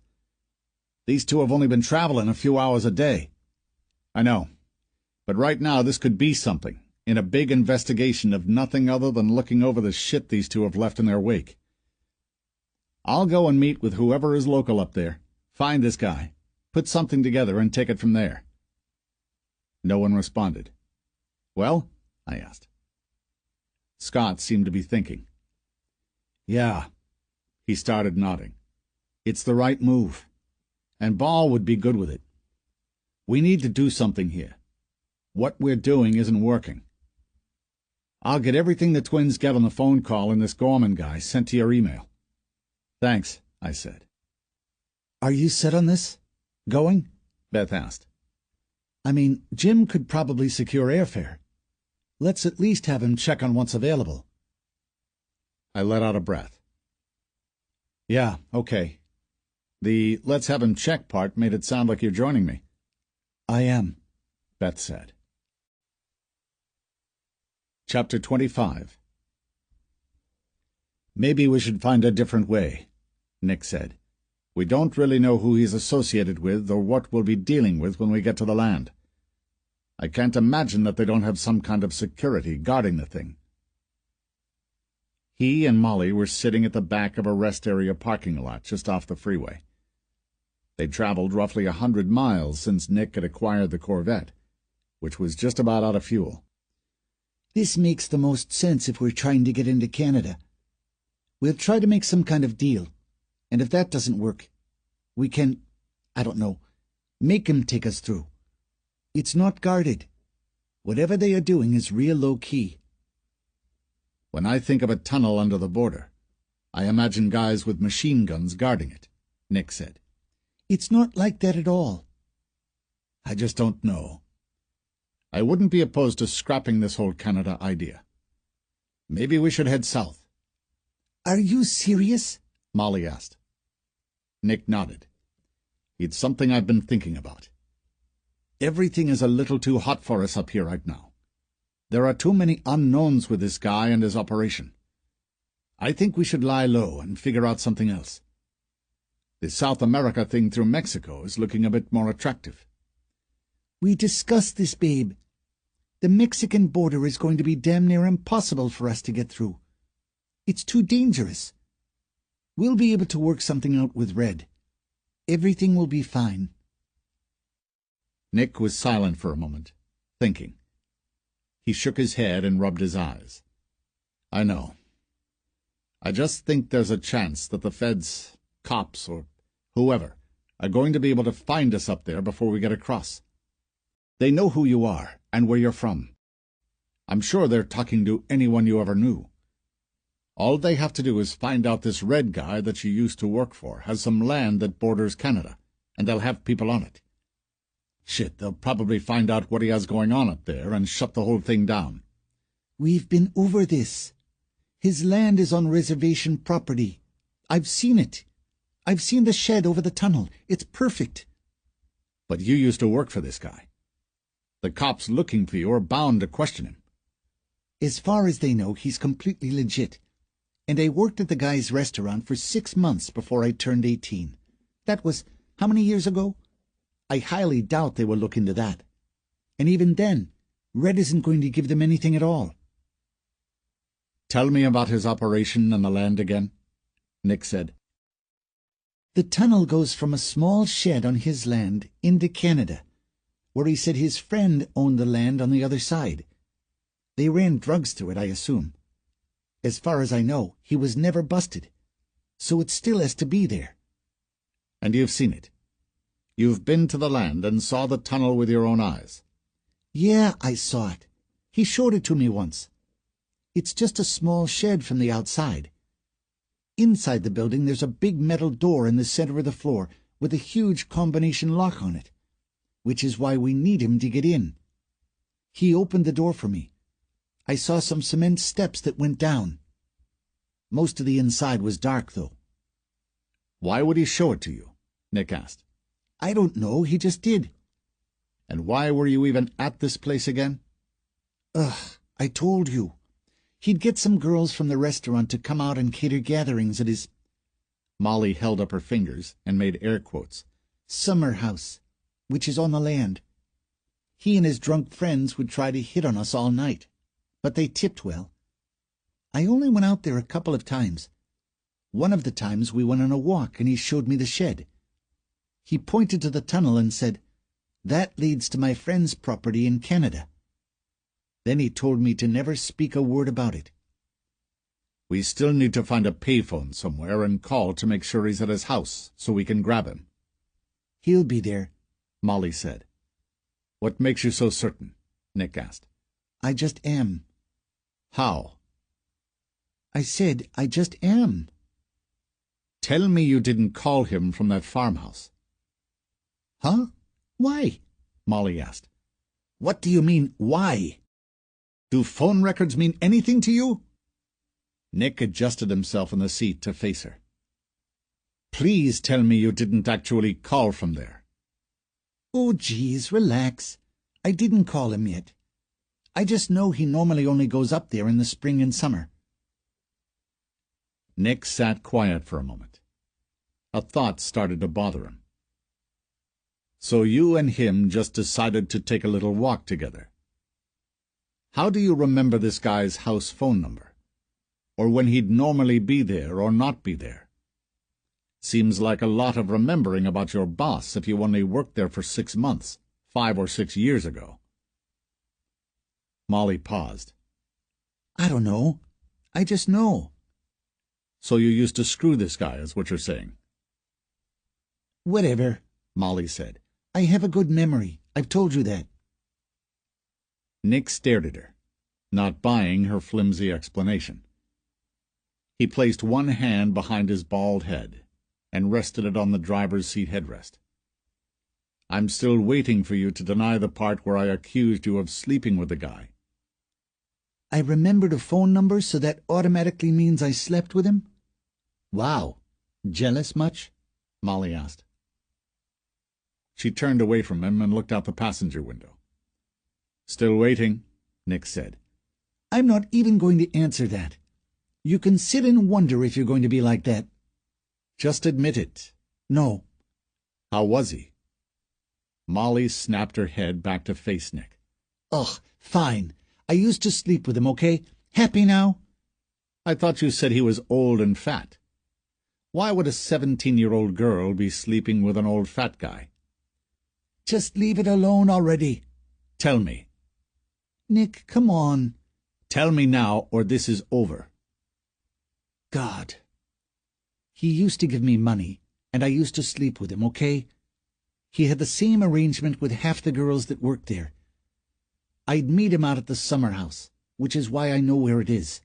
These two have only been traveling a few hours a day. I know. But right now this could be something, in a big investigation of nothing other than looking over the shit these two have left in their wake. I'll go and meet with whoever is local up there, find this guy, put something together and take it from there. No one responded. Well? I asked. Scott seemed to be thinking. Yeah. He started nodding. It's the right move. And Ball would be good with it. We need to do something here. What we're doing isn't working. I'll get everything the twins get on the phone call and this Gorman guy sent to your email. Thanks, I said. Are you set on this? Going? Beth asked. I mean, Jim could probably secure airfare. Let's at least have him check on what's available. I let out a breath. Yeah, okay. The let's have him check part made it sound like you're joining me. I am, Beth said. Chapter 25. Maybe we should find a different way, Nick said. We don't really know who he's associated with or what we'll be dealing with when we get to the land. I can't imagine that they don't have some kind of security guarding the thing. He and Molly were sitting at the back of a rest area parking lot just off the freeway. They'd traveled roughly 100 miles since Nick had acquired the Corvette, which was just about out of fuel. This makes the most sense if we're trying to get into Canada. We'll try to make some kind of deal, and if that doesn't work, we can, I don't know, make him take us through. It's not guarded. Whatever they are doing is real low-key. When I think of a tunnel under the border, I imagine guys with machine guns guarding it, Nick said. It's not like that at all. I just don't know. I wouldn't be opposed to scrapping this whole Canada idea. Maybe we should head south. Are you serious? Molly asked. Nick nodded. It's something I've been thinking about. Everything is a little too hot for us up here right now. There are too many unknowns with this guy and his operation. I think we should lie low and figure out something else. The South America thing through Mexico is looking a bit more attractive. We discussed this, babe. The Mexican border is going to be damn near impossible for us to get through. It's too dangerous. We'll be able to work something out with Red. Everything will be fine. Nick was silent for a moment, thinking. He shook his head and rubbed his eyes. I know. I just think there's a chance that the feds, cops, or whoever, are going to be able to find us up there before we get across. They know who you are and where you're from. I'm sure they're talking to anyone you ever knew. All they have to do is find out this Red guy that you used to work for has some land that borders Canada, and they'll have people on it. Shit, they'll probably find out what he has going on up there and shut the whole thing down. We've been over this. His land is on reservation property. I've seen it. I've seen the shed over the tunnel. It's perfect. But you used to work for this guy. The cops looking for you are bound to question him. As far as they know, he's completely legit. And I worked at the guy's restaurant for 6 months before I turned 18. That was how many years ago? I highly doubt they will look into that. And even then, Red isn't going to give them anything at all. Tell me about his operation on the land again, Nick said. The tunnel goes from a small shed on his land into Canada, where he said his friend owned the land on the other side. They ran drugs through it, I assume. As far as I know, he was never busted, so it still has to be there. And you've seen it? You've been to the land and saw the tunnel with your own eyes? Yeah, I saw it. He showed it to me once. It's just a small shed from the outside. Inside the building there's a big metal door in the center of the floor with a huge combination lock on it, which is why we need him to get in. He opened the door for me. I saw some cement steps that went down. Most of the inside was dark, though. Why would he show it to you? Nick asked. I don't know, he just did. And why were you even at this place again? I told you. He'd get some girls from the restaurant to come out and cater gatherings at his... Molly held up her fingers and made air quotes. Summer house, which is on the land. He and his drunk friends would try to hit on us all night, but they tipped well. I only went out there a couple of times. One of the times we went on a walk and he showed me the shed. He pointed to the tunnel and said, "That leads to my friend's property in Canada." Then he told me to never speak a word about it. We still need to find a payphone somewhere and call to make sure he's at his house so we can grab him. He'll be there, Molly said. What makes you so certain? Nick asked. I just am. How? I said I just am. Tell me you didn't call him from that farmhouse. Huh? Why? Molly asked. What do you mean, why? Do phone records mean anything to you? Nick adjusted himself in the seat to face her. Please tell me you didn't actually call from there. Oh, geez, relax. I didn't call him yet. I just know he normally only goes up there in the spring and summer. Nick sat quiet for a moment. A thought started to bother him. So you and him just decided to take a little walk together. How do you remember this guy's house phone number? Or when he'd normally be there or not be there? Seems like a lot of remembering about your boss if you only worked there for 6 months, 5 or 6 years ago. Molly paused. I don't know. I just know. So you used to screw this guy, is what you're saying? Whatever, Molly said. I have a good memory. I've told you that. Nick stared at her, not buying her flimsy explanation. He placed one hand behind his bald head and rested it on the driver's seat headrest. I'm still waiting for you to deny the part where I accused you of sleeping with the guy. I remembered a phone number, so that automatically means I slept with him? Wow. Jealous much? Molly asked. She turned away from him and looked out the passenger window. Still waiting, Nick said. I'm not even going to answer that. You can sit and wonder if you're going to be like that. Just admit it. No. How was he? Molly snapped her head back to face Nick. Ugh, fine. I used to sleep with him, okay? Happy now? I thought you said he was old and fat. Why would a 17-year-old girl be sleeping with an old fat guy? Just leave it alone already. Tell me. Nick, come on. Tell me now, or this is over. God. He used to give me money, and I used to sleep with him, okay? He had the same arrangement with half the girls that worked there. I'd meet him out at the summer house, which is why I know where it is.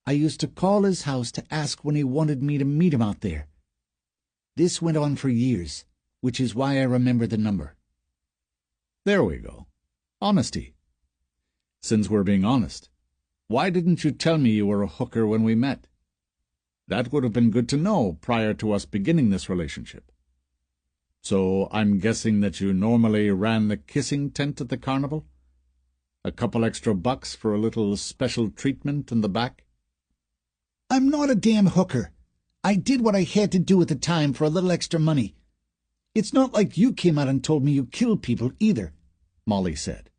I used to call his house to ask when he wanted me to meet him out there. This went on for years, which is why I remember the number. There we go. Honesty. Since we're being honest, why didn't you tell me you were a hooker when we met? That would have been good to know prior to us beginning this relationship. So I'm guessing that you normally ran the kissing tent at the carnival? A couple extra bucks for a little special treatment in the back? I'm not a damn hooker. I did what I had to do at the time for a little extra money. It's not like you came out and told me you killed people either, Molly said.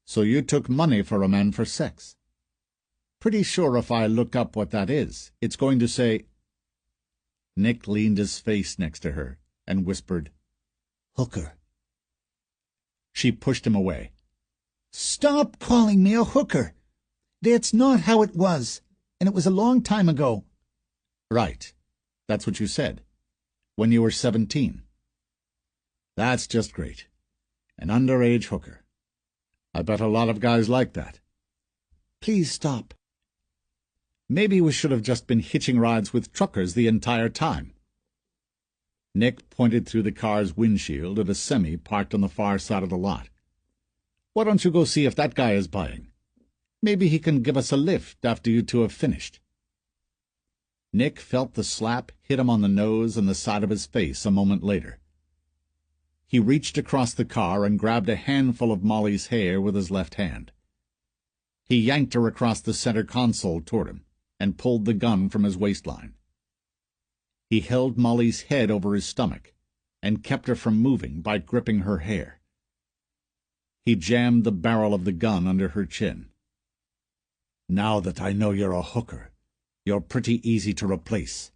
So you took money for a man for sex? Pretty sure if I look up what that is, it's going to say... Nick leaned his face next to her and whispered, Hooker. She pushed him away. Stop calling me a hooker. That's not how it was, and it was a long time ago. Right. That's what you said. When you were 17. That's just great. An underage hooker. I bet a lot of guys like that. Please stop. Maybe we should have just been hitching rides with truckers the entire time. Nick pointed through the car's windshield at a semi parked on the far side of the lot. Why don't you go see if that guy is buying? Maybe he can give us a lift after you two have finished. Nick felt the slap hit him on the nose and the side of his face a moment later. He reached across the car and grabbed a handful of Molly's hair with his left hand. He yanked her across the center console toward him and pulled the gun from his waistline. He held Molly's head over his stomach and kept her from moving by gripping her hair. He jammed the barrel of the gun under her chin. Now that I know you're a hooker, you're pretty easy to replace.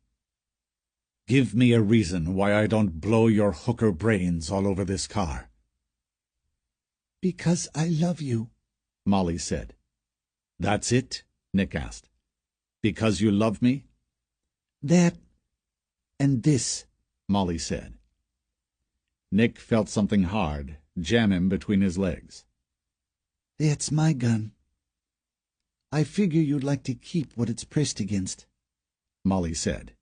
Give me a reason why I don't blow your hooker brains all over this car. Because I love you, Molly said. That's it? Nick asked. Because you love me? That and this, Molly said. Nick felt something hard jam him between his legs. That's my gun. I figure you'd like to keep what it's pressed against, Molly said.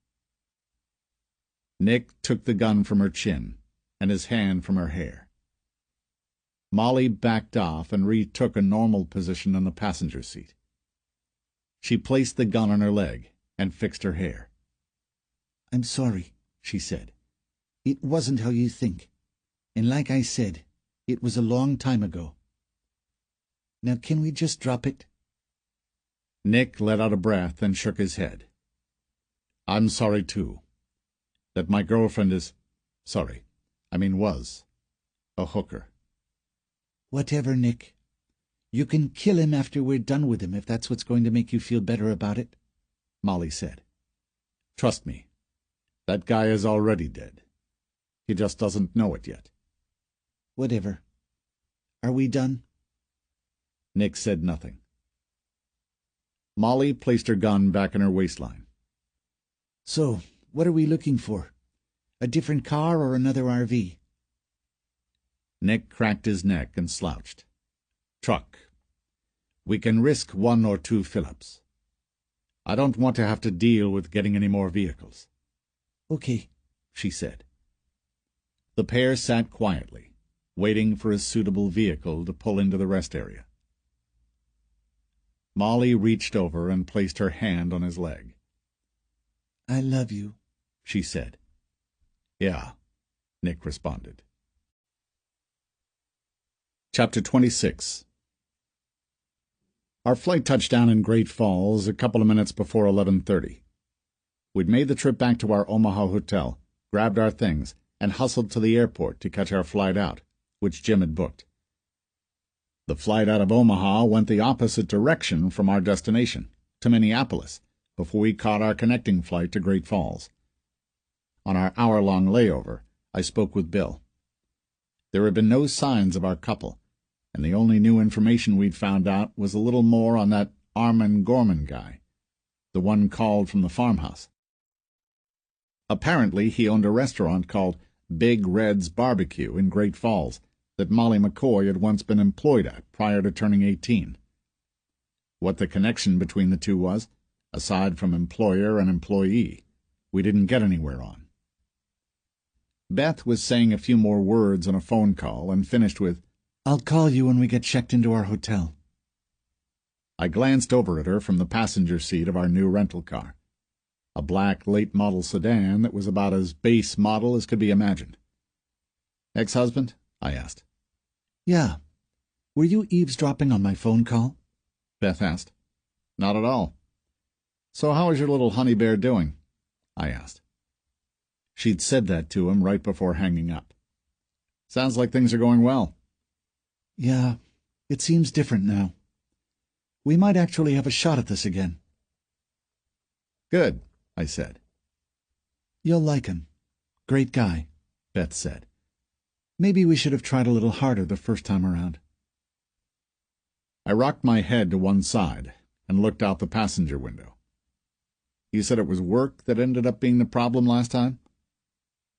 Nick took the gun from her chin and his hand from her hair. Molly backed off and retook a normal position on the passenger seat. She placed the gun on her leg and fixed her hair. I'm sorry, she said. It wasn't how you think. And like I said, it was a long time ago. Now can we just drop it? Nick let out a breath and shook his head. I'm sorry, too. That my girlfriend is... was a hooker. Whatever, Nick. You can kill him after we're done with him if that's what's going to make you feel better about it, Molly said. Trust me. That guy is already dead. He just doesn't know it yet. Whatever. Are we done? Nick said nothing. Molly placed her gun back in her waistline. So, what are we looking for? A different car or another RV? Nick cracked his neck and slouched. Truck. We can risk 1 or 2 fill-ups. I don't want to have to deal with getting any more vehicles. Okay, she said. The pair sat quietly, waiting for a suitable vehicle to pull into the rest area. Molly reached over and placed her hand on his leg. I love you, she said. Yeah, Nick responded. Chapter 26. Our flight touched down in Great Falls a couple of minutes before 11:30. We'd made the trip back to our Omaha hotel, grabbed our things, and hustled to the airport to catch our flight out, which Jim had booked. The flight out of Omaha went the opposite direction from our destination, to Minneapolis, before we caught our connecting flight to Great Falls. On our hour-long layover, I spoke with Bill. There had been no signs of our couple, and the only new information we'd found out was a little more on that Armin Gorman guy, the one called from the farmhouse. Apparently, he owned a restaurant called Big Red's Barbecue in Great Falls that Molly McCoy had once been employed at prior to turning 18. What the connection between the two was, aside from employer and employee, we didn't get anywhere on. Beth was saying a few more words on a phone call and finished with, I'll call you when we get checked into our hotel. I glanced over at her from the passenger seat of our new rental car, a black late-model sedan that was about as base model as could be imagined. Ex-husband? I asked. Yeah. Were you eavesdropping on my phone call? Beth asked. Not at all. So how is your little honey bear doing? I asked. She'd said that to him right before hanging up. Sounds like things are going well. Yeah, it seems different now. We might actually have a shot at this again. Good, I said. You'll like him. Great guy, Beth said. Maybe we should have tried a little harder the first time around. I rocked my head to one side and looked out the passenger window. You said it was work that ended up being the problem last time?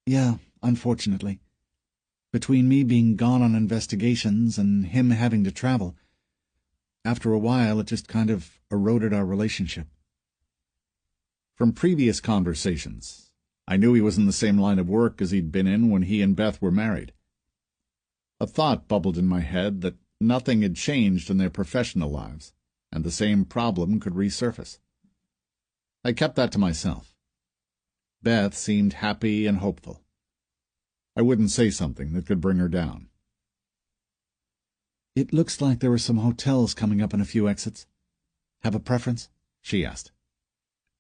Yeah, unfortunately. Between me being gone on investigations and him having to travel, after a while it just kind of eroded our relationship. From previous conversations, I knew he was in the same line of work as he'd been in when he and Beth were married. A thought bubbled in my head that nothing had changed in their professional lives, and the same problem could resurface. I kept that to myself. Beth seemed happy and hopeful. I wouldn't say something that could bring her down. It looks like there were some hotels coming up in a few exits. Have a preference? She asked.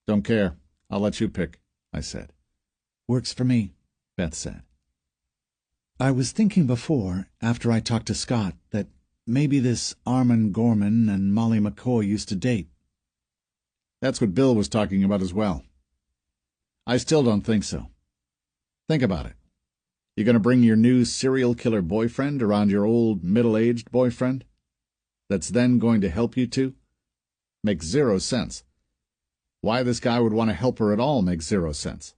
Don't care. I'll let you pick, I said. Works for me, Beth said. I was thinking before, after I talked to Scott, that maybe this Armin Gorman and Molly McCoy used to date. That's what Bill was talking about as well. I still don't think so. Think about it. You going to bring your new serial killer boyfriend around your old middle-aged boyfriend? That's then going to help you two? Makes zero sense. Why this guy would want to help her at all makes zero sense.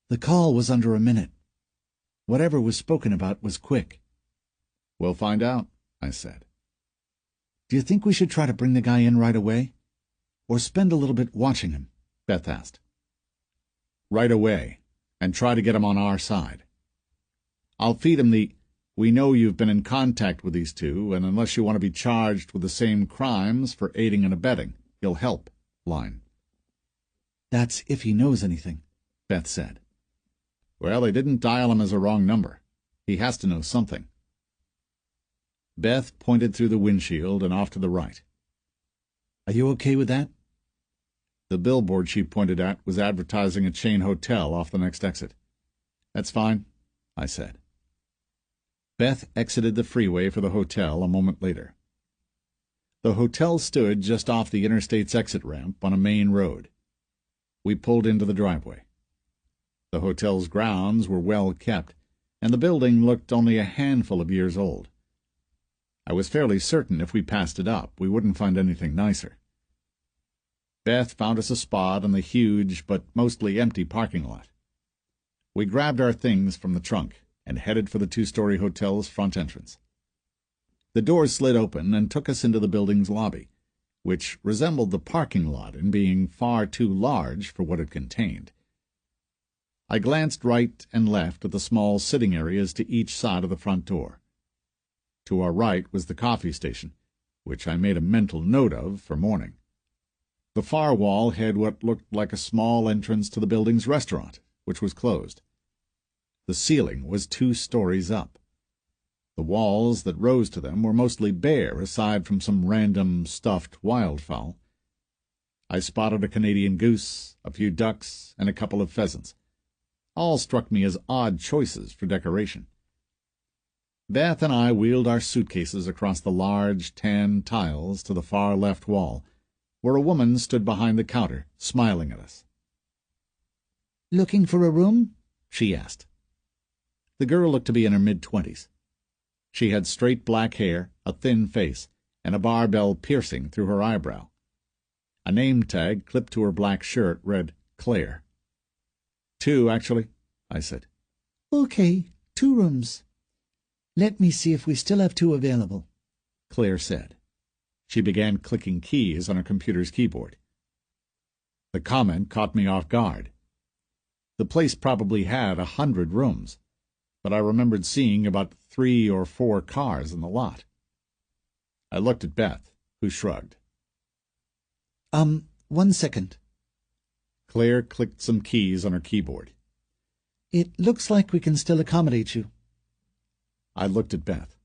The call was under a minute. Whatever was spoken about was quick. We'll find out, I said. Do you think we should try to bring the guy in right away? Or spend a little bit watching him? Beth asked. Right away, and try to get him on our side. I'll feed him the, we know you've been in contact with these two, and unless you want to be charged with the same crimes for aiding and abetting, you'll help line. That's if he knows anything, Beth said. Well, they didn't dial him as a wrong number. He has to know something. Beth pointed through the windshield and off to the right. Are you okay with that? The billboard she pointed at was advertising a chain hotel off the next exit. That's fine, I said. Beth exited the freeway for the hotel a moment later. The hotel stood just off the interstate's exit ramp on a main road. We pulled into the driveway. The hotel's grounds were well kept, and the building looked only a handful of years old. I was fairly certain if we passed it up, we wouldn't find anything nicer. Beth found us a spot in the huge but mostly empty parking lot. We grabbed our things from the trunk and headed for the two-story hotel's front entrance. The doors slid open and took us into the building's lobby, which resembled the parking lot in being far too large for what it contained. I glanced right and left at the small sitting areas to each side of the front door. To our right was the coffee station, which I made a mental note of for morning. The far wall had what looked like a small entrance to the building's restaurant, which was closed. The ceiling was 2 stories up. The walls that rose to them were mostly bare, aside from some random stuffed wildfowl. I spotted a Canadian goose, a few ducks, and a couple of pheasants. All struck me as odd choices for decoration. Beth and I wheeled our suitcases across the large tan tiles to the far left wall, where a woman stood behind the counter, smiling at us. "Looking for a room?" she asked. The girl looked to be in her mid-20s. She had straight black hair, a thin face, and a barbell piercing through her eyebrow. A name tag clipped to her black shirt read Claire. "2, actually," I said. "Okay, 2 rooms. Let me see if we still have 2 available," Claire said. She began clicking keys on her computer's keyboard. The comment caught me off guard. The place probably had 100 rooms, but I remembered seeing about 3 or 4 cars in the lot. I looked at Beth, who shrugged. 1 second. Claire clicked some keys on her keyboard. It looks like we can still accommodate you." I looked at Beth.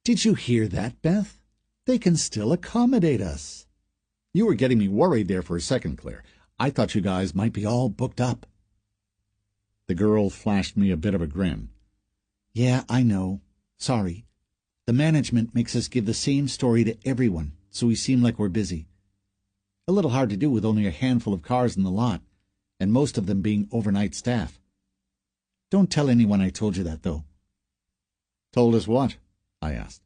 "Did you hear that, Beth? They can still accommodate us." "You were getting me worried there for a second, Claire. I thought you guys might be all booked up." The girl flashed me a bit of a grin. "Yeah, I know. Sorry. The management makes us give the same story to everyone, so we seem like we're busy. A little hard to do with only a handful of cars in the lot, and most of them being overnight staff. Don't tell anyone I told you that, though." "Told us what?" I asked.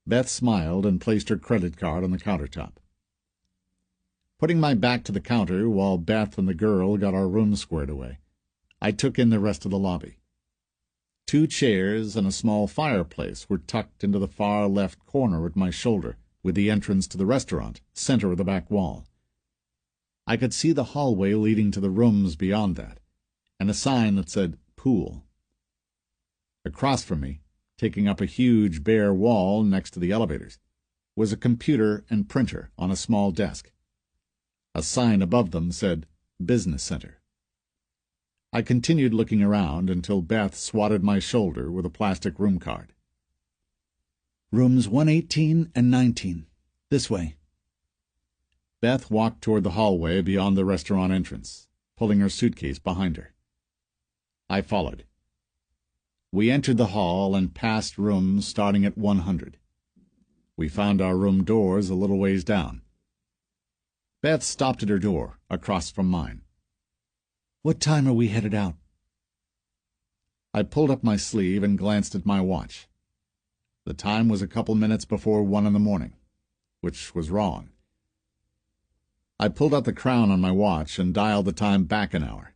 Beth smiled and placed her credit card on the countertop. Putting my back to the counter while Beth and the girl got our room squared away, I took in the rest of the lobby. 2 chairs and a small fireplace were tucked into the far left corner at my shoulder, with the entrance to the restaurant, center of the back wall. I could see the hallway leading to the rooms beyond that, and a sign that said pool. Across from me, taking up a huge bare wall next to the elevators, was a computer and printer on a small desk. A sign above them said Business Center. I continued looking around until Beth swatted my shoulder with a plastic room card. "Rooms 118 and 19. This way." Beth walked toward the hallway beyond the restaurant entrance, pulling her suitcase behind her. I followed. We entered the hall and passed rooms starting at 100. We found our room doors a little ways down. Beth stopped at her door, across from mine. "What time are we headed out?" I pulled up my sleeve and glanced at my watch. The time was a couple minutes before 1 in the morning, which was wrong. I pulled out the crown on my watch and dialed the time back an hour.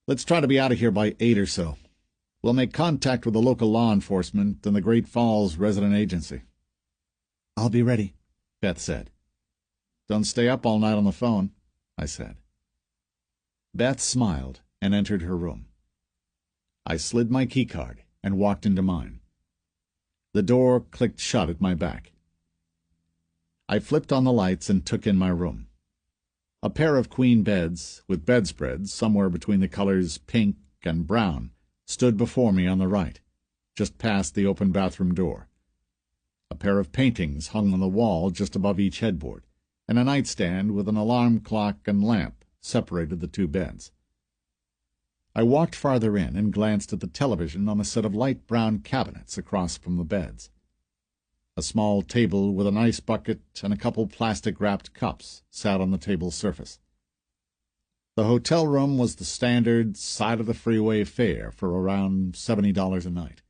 "Let's try to be out of here by 8 or so. We'll make contact with the local law enforcement and the Great Falls Resident Agency." "I'll be ready," Beth said. "Don't stay up all night on the phone," I said. Beth smiled and entered her room. I slid my keycard and walked into mine. The door clicked shut at my back. I flipped on the lights and took in my room. A pair of queen beds, with bedspreads somewhere between the colors pink and brown, stood before me on the right, just past the open bathroom door. A pair of paintings hung on the wall just above each headboard, and a nightstand with an alarm clock and lamp separated the 2 beds. I walked farther in and glanced at the television on a set of light brown cabinets across from the beds. A small table with an ice bucket and a couple plastic-wrapped cups sat on the table's surface. The hotel room was the standard side-of-the-freeway fare for around $70 a night.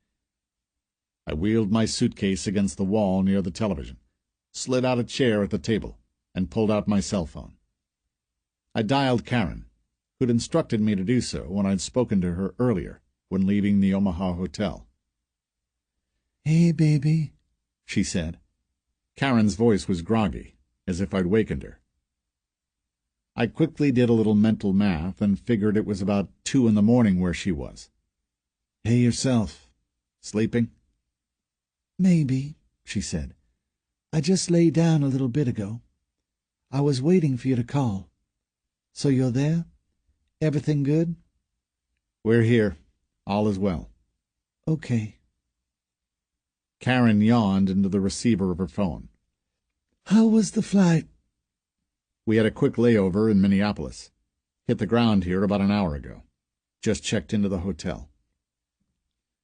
I wheeled my suitcase against the wall near the television, slid out a chair at the table, and pulled out my cell phone. I dialed Karen, who'd instructed me to do so when I'd spoken to her earlier when leaving the Omaha hotel. "Hey, baby," she said. Karen's voice was groggy, as if I'd wakened her. I quickly did a little mental math and figured it was about 2 in the morning where she was. "Hey yourself. Sleeping?" "Maybe," she said. "I just lay down a little bit ago. I was waiting for you to call. So you're there? Everything good?" "We're here. All is well." "Okay." Karen yawned into the receiver of her phone. "How was the flight?" "We had a quick layover in Minneapolis. Hit the ground here about an hour ago. Just checked into the hotel."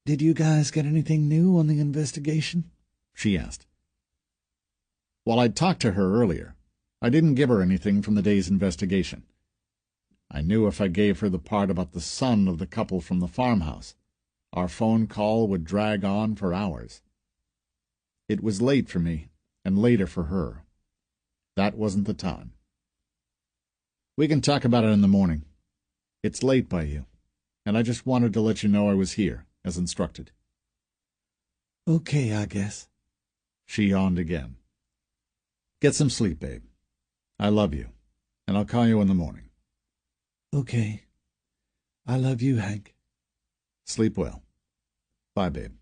"Did you guys get anything new on the investigation?" she asked. While I'd talked to her earlier, I didn't give her anything from the day's investigation. I knew if I gave her the part about the son of the couple from the farmhouse, our phone call would drag on for hours. It was late for me, and later for her. That wasn't the time. "We can talk about it in the morning. It's late by you, and I just wanted to let you know I was here, as instructed." "Okay, I guess." She yawned again. "Get some sleep, babe. I love you, and I'll call you in the morning." "Okay. I love you, Hank." "Sleep well. Bye, babe."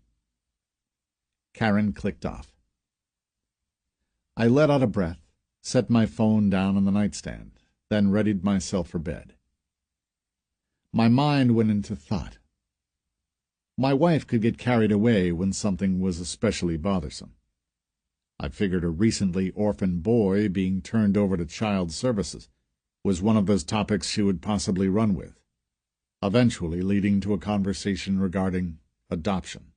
Karen clicked off. I let out a breath, set my phone down on the nightstand, then readied myself for bed. My mind went into thought. My wife could get carried away when something was especially bothersome. I figured a recently orphaned boy being turned over to child services was one of those topics she would possibly run with, eventually leading to a conversation regarding adoption.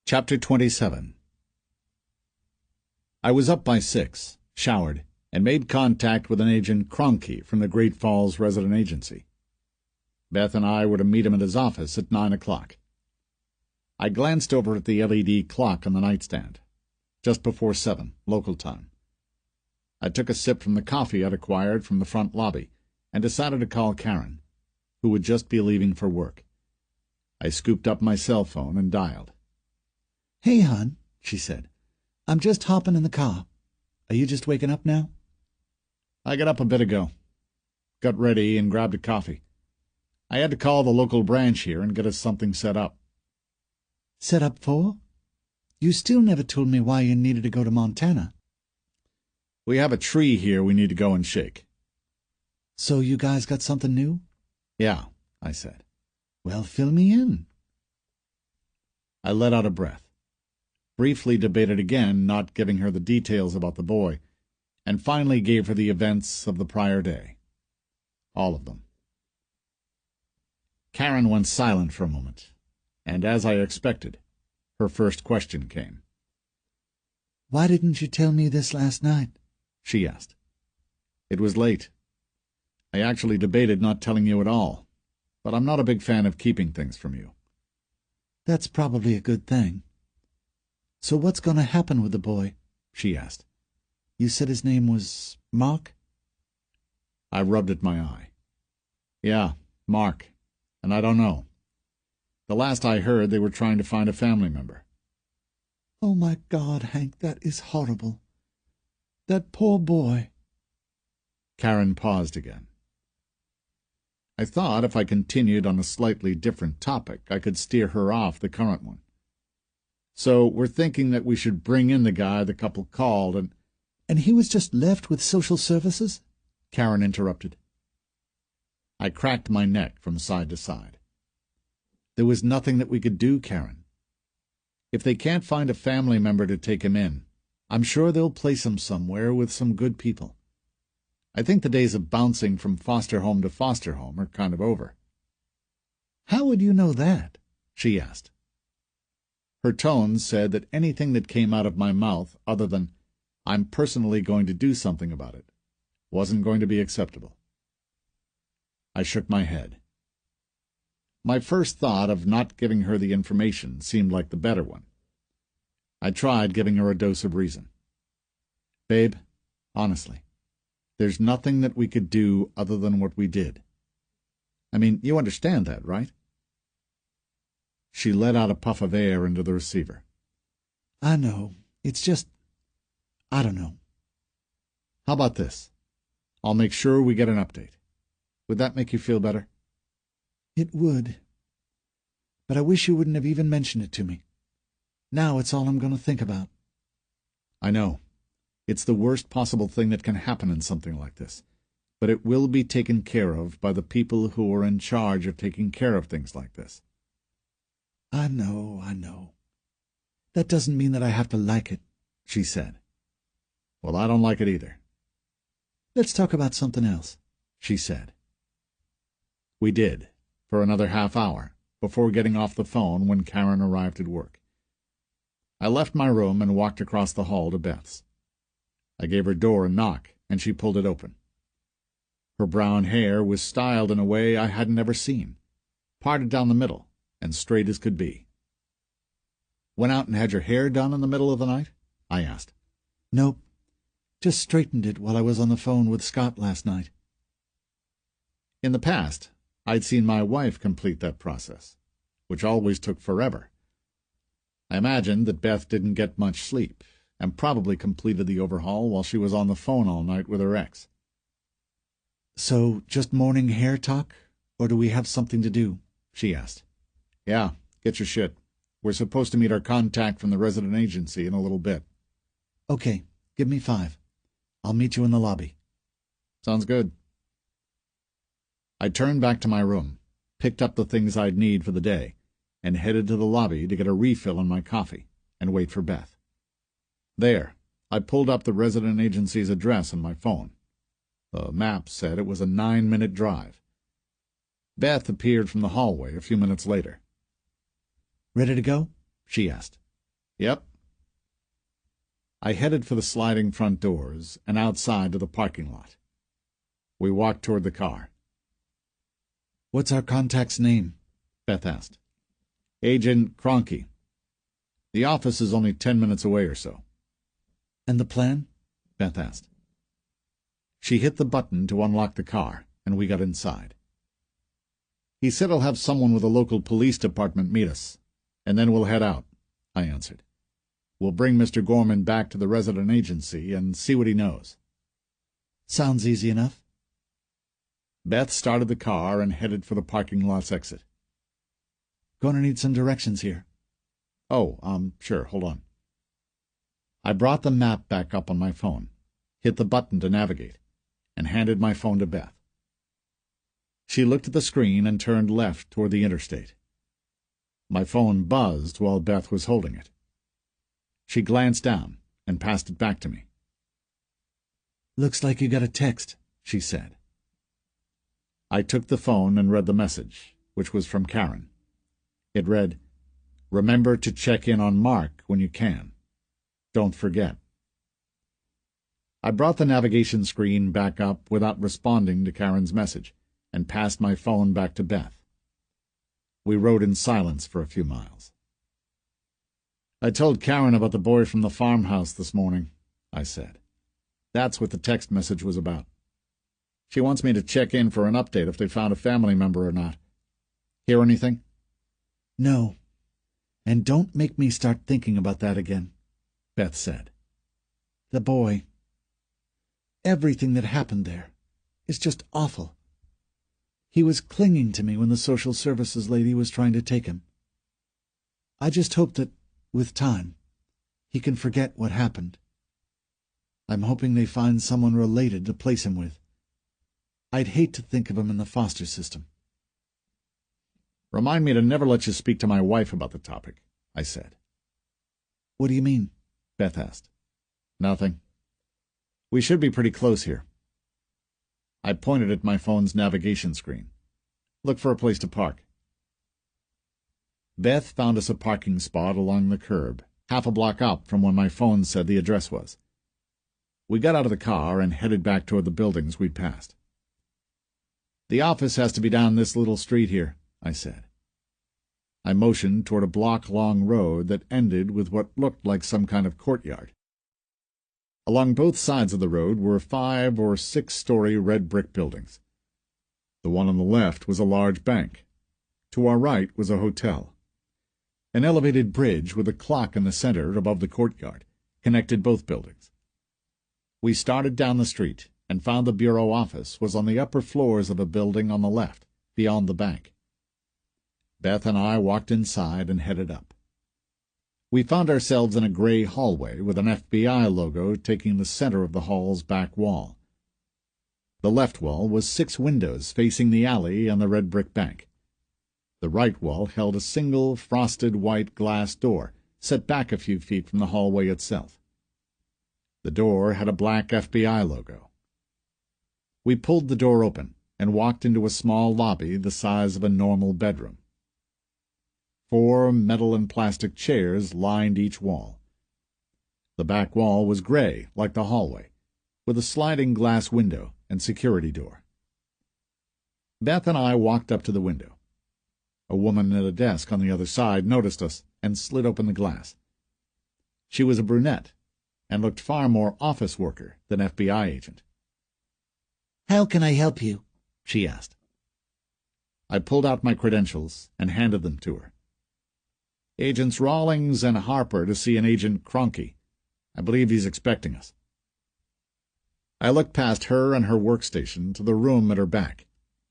Chapter 27. I was up by 6, showered, and made contact with an Agent Cronky from the Great Falls Resident Agency. Beth and I were to meet him at his office at 9 o'clock. I glanced over at the LED clock on the nightstand. Just before 7, local time. I took a sip from the coffee I'd acquired from the front lobby and decided to call Karen, who would just be leaving for work. I scooped up my cell phone and dialed. "Hey, hon," she said. "I'm just hopping in the car. Are you just waking up now?" "I got up a bit ago. Got ready and grabbed a coffee. I had to call the local branch here and get us something set up." "Set up for? You still never told me why you needed to go to Montana." "We have a tree here we need to go and shake." "So you guys got something new?" "Yeah," I said. "Well, fill me in." I let out a breath, briefly debated again not giving her the details about the boy, and finally gave her the events of the prior day. All of them. Karen went silent for a moment, and as I expected, her first question came. "Why didn't you tell me this last night?" she asked. "It was late. I actually debated not telling you at all, but I'm not a big fan of keeping things from you." "That's probably a good thing. So what's going to happen with the boy?" she asked. "You said his name was Mark?" I rubbed at my eye. "Yeah, Mark, and I don't know. The last I heard, they were trying to find a family member." "Oh, my God, Hank, that is horrible. That poor boy." Karen paused again. I thought if I continued on a slightly different topic, I could steer her off the current one. "So we're thinking that we should bring in the guy the couple called and—" "And he was just left with social services?" Karen interrupted. I cracked my neck from side to side. There was nothing that we could do, Karen. If they can't find a family member to take him in, I'm sure they'll place him somewhere with some good people. I think the days of bouncing from foster home to foster home are kind of over." "How would you know that?" she asked. Her tone said that anything that came out of my mouth other than, "I'm personally going to do something about it," wasn't going to be acceptable. I shook my head. My first thought of not giving her the information seemed like the better one. I tried giving her a dose of reason. Babe, honestly, there's nothing that we could do other than what we did. I mean, you understand that, right? She let out a puff of air into the receiver. I know. It's just... I don't know. How about this? I'll make sure we get an update. Would that make you feel better? It would. But I wish you wouldn't have even mentioned it to me. Now it's all I'm going to think about. I know. It's the worst possible thing that can happen in something like this. But it will be taken care of by the people who are in charge of taking care of things like this. I know. That doesn't mean that I have to like it, she said. Well, I don't like it either. Let's talk about something else, she said. We did, for another half hour, before getting off the phone when Karen arrived at work. I left my room and walked across the hall to Beth's. I gave her door a knock, and she pulled it open. Her brown hair was styled in a way I hadn't ever seen, parted down the middle, and straight as could be. Went out and had your hair done in the middle of the night? I asked. Nope. Just straightened it while I was on the phone with Scott last night. In the past, I'd seen my wife complete that process, which always took forever. I imagined that Beth didn't get much sleep, and probably completed the overhaul while she was on the phone all night with her ex. So, just morning hair talk, or do we have something to do? She asked. Yeah, get your shit. We're supposed to meet our contact from the resident agency in a little bit. Okay, give me 5. I'll meet you in the lobby. Sounds good. I turned back to my room, picked up the things I'd need for the day, and headed to the lobby to get a refill on my coffee and wait for Beth. There, I pulled up the resident agency's address on my phone. The map said it was a 9-minute drive. Beth appeared from the hallway a few minutes later. Ready to go? She asked. Yep. I headed for the sliding front doors and outside to the parking lot. We walked toward the car. What's our contact's name? Beth asked. Agent Cronky. The office is only 10 minutes away or so. And the plan? Beth asked. She hit the button to unlock the car, and we got inside. He said he'll have someone with the local police department meet us, and then we'll head out, I answered. We'll bring Mr. Gorman back to the resident agency and see what he knows. Sounds easy enough. Beth started the car and headed for the parking lot's exit. Gonna need some directions here. Oh, sure, hold on. I brought the map back up on my phone, hit the button to navigate, and handed my phone to Beth. She looked at the screen and turned left toward the interstate. My phone buzzed while Beth was holding it. She glanced down and passed it back to me. Looks like you got a text, she said. I took the phone and read the message, which was from Karen. It read, "Remember to check in on Mark when you can. Don't forget." I brought the navigation screen back up without responding to Karen's message, and passed my phone back to Beth. We rode in silence for a few miles. "I told Karen about the boy from the farmhouse this morning," I said. "That's what the text message was about. She wants me to check in for an update if they found a family member or not. Hear anything?" No. And don't make me start thinking about that again, Beth said. The boy. Everything that happened there is just awful. He was clinging to me when the social services lady was trying to take him. I just hope that, with time, he can forget what happened. I'm hoping they find someone related to place him with. I'd hate to think of him in the foster system. "Remind me to never let you speak to my wife about the topic," I said. What do you mean? Beth asked. "Nothing. We should be pretty close here." I pointed at my phone's navigation screen. "Look for a place to park." Beth found us a parking spot along the curb, half a block up from where my phone said the address was. We got out of the car and headed back toward the buildings we'd passed. "The office has to be down this little street here," I said. I motioned toward a block-long road that ended with what looked like some kind of courtyard. Along both sides of the road were 5 or 6-story red brick buildings. The one on the left was a large bank. To our right was a hotel. An elevated bridge with a clock in the center above the courtyard connected both buildings. We started down the street and found the bureau office was on the upper floors of a building on the left, beyond the bank. Beth and I walked inside and headed up. We found ourselves in a gray hallway with an FBI logo taking the center of the hall's back wall. The left wall was 6 windows facing the alley and the red brick bank. The right wall held a single frosted white glass door set back a few feet from the hallway itself. The door had a black FBI logo. We pulled the door open and walked into a small lobby the size of a normal bedroom. 4 metal and plastic chairs lined each wall. The back wall was gray, like the hallway, with a sliding glass window and security door. Beth and I walked up to the window. A woman at a desk on the other side noticed us and slid open the glass. She was a brunette and looked far more office worker than FBI agent. "How can I help you?" she asked. I pulled out my credentials and handed them to her. "Agents Rawlings and Harper to see an Agent Cronky. I believe he's expecting us." I looked past her and her workstation to the room at her back,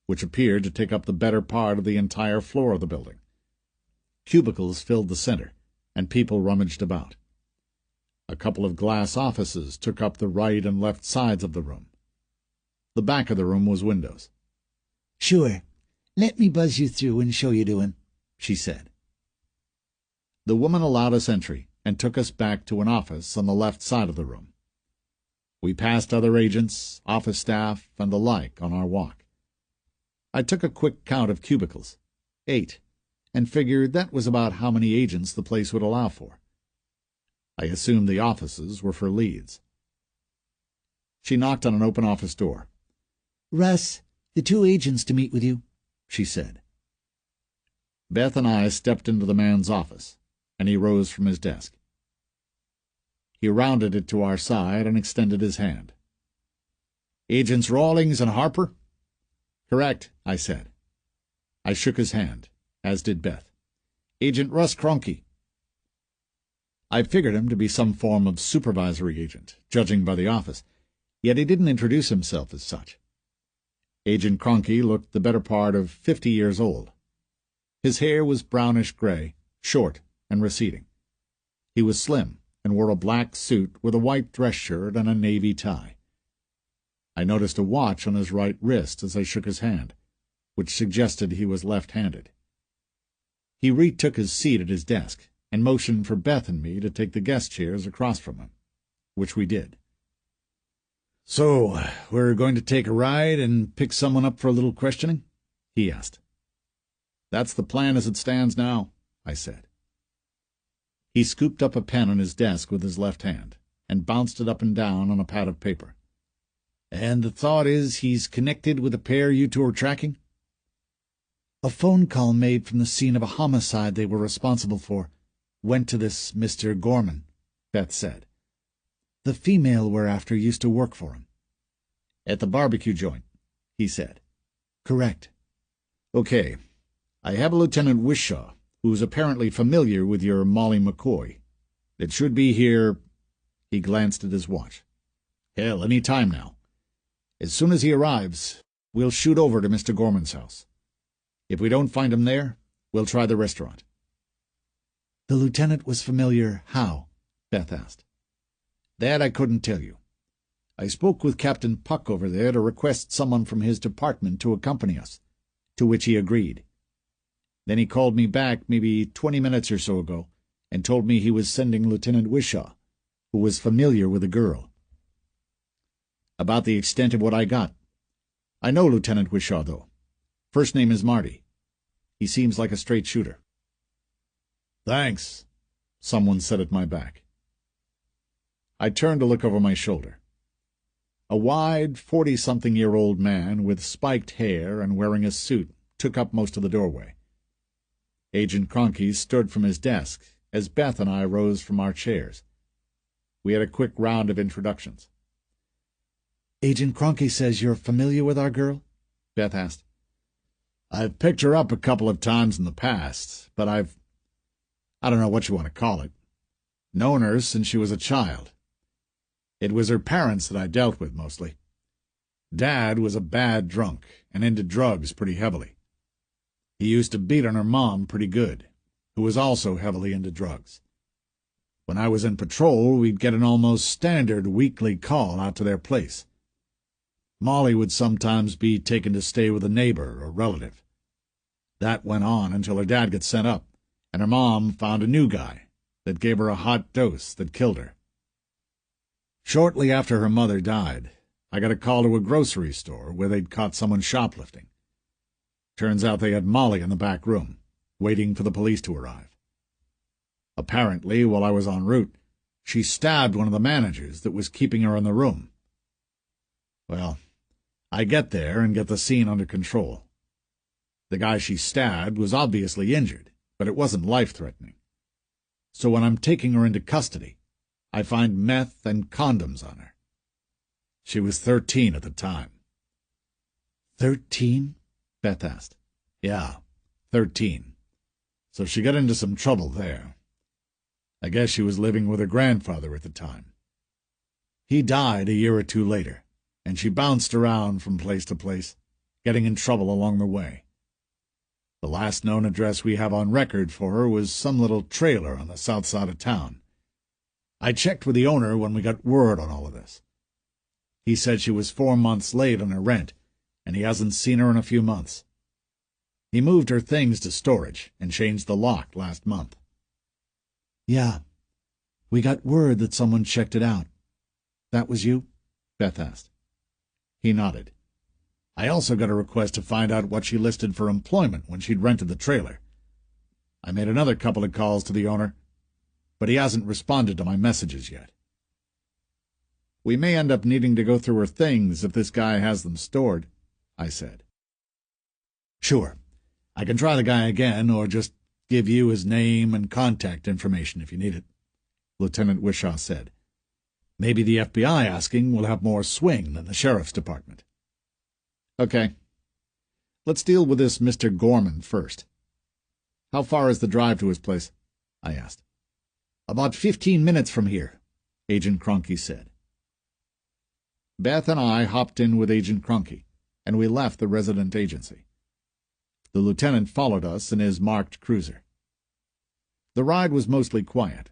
which appeared to take up the better part of the entire floor of the building. Cubicles filled the center, and people rummaged about. A couple of glass offices took up the right and left sides of the room. The back of the room was windows. "Sure. Let me buzz you through and show you to him," she said. The woman allowed us entry and took us back to an office on the left side of the room. We passed other agents, office staff, and the like on our walk. I took a quick count of cubicles, 8, and figured that was about how many agents the place would allow for. I assumed the offices were for leads. She knocked on an open office door. "Russ, the 2 agents to meet with you," she said. Beth and I stepped into the man's office, and he rose from his desk. He rounded it to our side and extended his hand. "Agents Rawlings and Harper?" "Correct," I said. I shook his hand, as did Beth. "Agent Russ Cronky." I figured him to be some form of supervisory agent, judging by the office, yet he didn't introduce himself as such. Agent Cronky looked the better part of 50 years old. His hair was brownish-gray, short and receding. He was slim and wore a black suit with a white dress shirt and a navy tie. I noticed a watch on his right wrist as I shook his hand, which suggested he was left-handed. He retook his seat at his desk and motioned for Beth and me to take the guest chairs across from him, which we did. "So, we're going to take a ride and pick someone up for a little questioning?" he asked. "That's the plan as it stands now," I said. He scooped up a pen on his desk with his left hand and bounced it up and down on a pad of paper. "And the thought is he's connected with the pair you 2 are tracking?" "A phone call made from the scene of a homicide they were responsible for went to this Mr. Gorman," Beth said. "The female we're after used to work for him." "At the barbecue joint," he said. "Correct." "Okay. I have a Lieutenant Wishaw, who's apparently familiar with your Molly McCoy. It should be here—" He glanced at his watch. "Hell, any time now. As soon as he arrives, we'll shoot over to Mr. Gorman's house. If we don't find him there, we'll try the restaurant." "The lieutenant was familiar how?" Beth asked. "That I couldn't tell you. I spoke with Captain Puck over there to request someone from his department to accompany us, to which he agreed. Then he called me back maybe 20 minutes or so ago and told me he was sending Lieutenant Wishaw, who was familiar with the girl. About the extent of what I got. I know Lieutenant Wishaw, though. First name is Marty. He seems like a straight shooter." "Thanks," someone said at my back. I turned to look over my shoulder. A wide, 40-something-year-old man with spiked hair and wearing a suit took up most of the doorway. Agent Cronky stood from his desk as Beth and I rose from our chairs. We had a quick round of introductions. "Agent Cronky says you're familiar with our girl?" Beth asked. "I've picked her up a couple of times in the past, but I don't know what you want to call it. Known her since she was a child. It was her parents that I dealt with mostly. Dad was a bad drunk and into drugs pretty heavily. He used to beat on her mom pretty good, who was also heavily into drugs. When I was in patrol, we'd get an almost standard weekly call out to their place. Molly would sometimes be taken to stay with a neighbor or relative. That went on until her dad got sent up, and her mom found a new guy that gave her a hot dose that killed her. Shortly after her mother died, I got a call to a grocery store where they'd caught someone shoplifting. Turns out they had Molly in the back room, waiting for the police to arrive. Apparently, while I was en route, she stabbed one of the managers that was keeping her in the room. Well, I get there and get the scene under control. The guy she stabbed was obviously injured, but it wasn't life-threatening. So when I'm taking her into custody, I find meth and condoms on her. She was 13 at the time. 13? Beth asked. Yeah, 13. So she got into some trouble there. I guess she was living with her grandfather at the time. He died a year or two later, and she bounced around from place to place, getting in trouble along the way. The last known address we have on record for her was some little trailer on the south side of town. I checked with the owner when we got word on all of this. He said she was 4 months late on her rent, and he hasn't seen her in a few months. He moved her things to storage and changed the lock last month. Yeah. We got word that someone checked it out. That was you? Beth asked. He nodded. I also got a request to find out what she listed for employment when she'd rented the trailer. I made another couple of calls to the owner, but he hasn't responded to my messages yet. We may end up needing to go through her things if this guy has them stored, I said. Sure. I can try the guy again, or just give you his name and contact information if you need it, Lieutenant Wishaw said. Maybe the FBI asking will have more swing than the sheriff's department. Okay. Let's deal with this Mr. Gorman first. How far is the drive to his place? I asked. About 15 minutes from here, Agent Cronky said. Beth and I hopped in with Agent Cronky, and we left the resident agency. The lieutenant followed us in his marked cruiser. The ride was mostly quiet.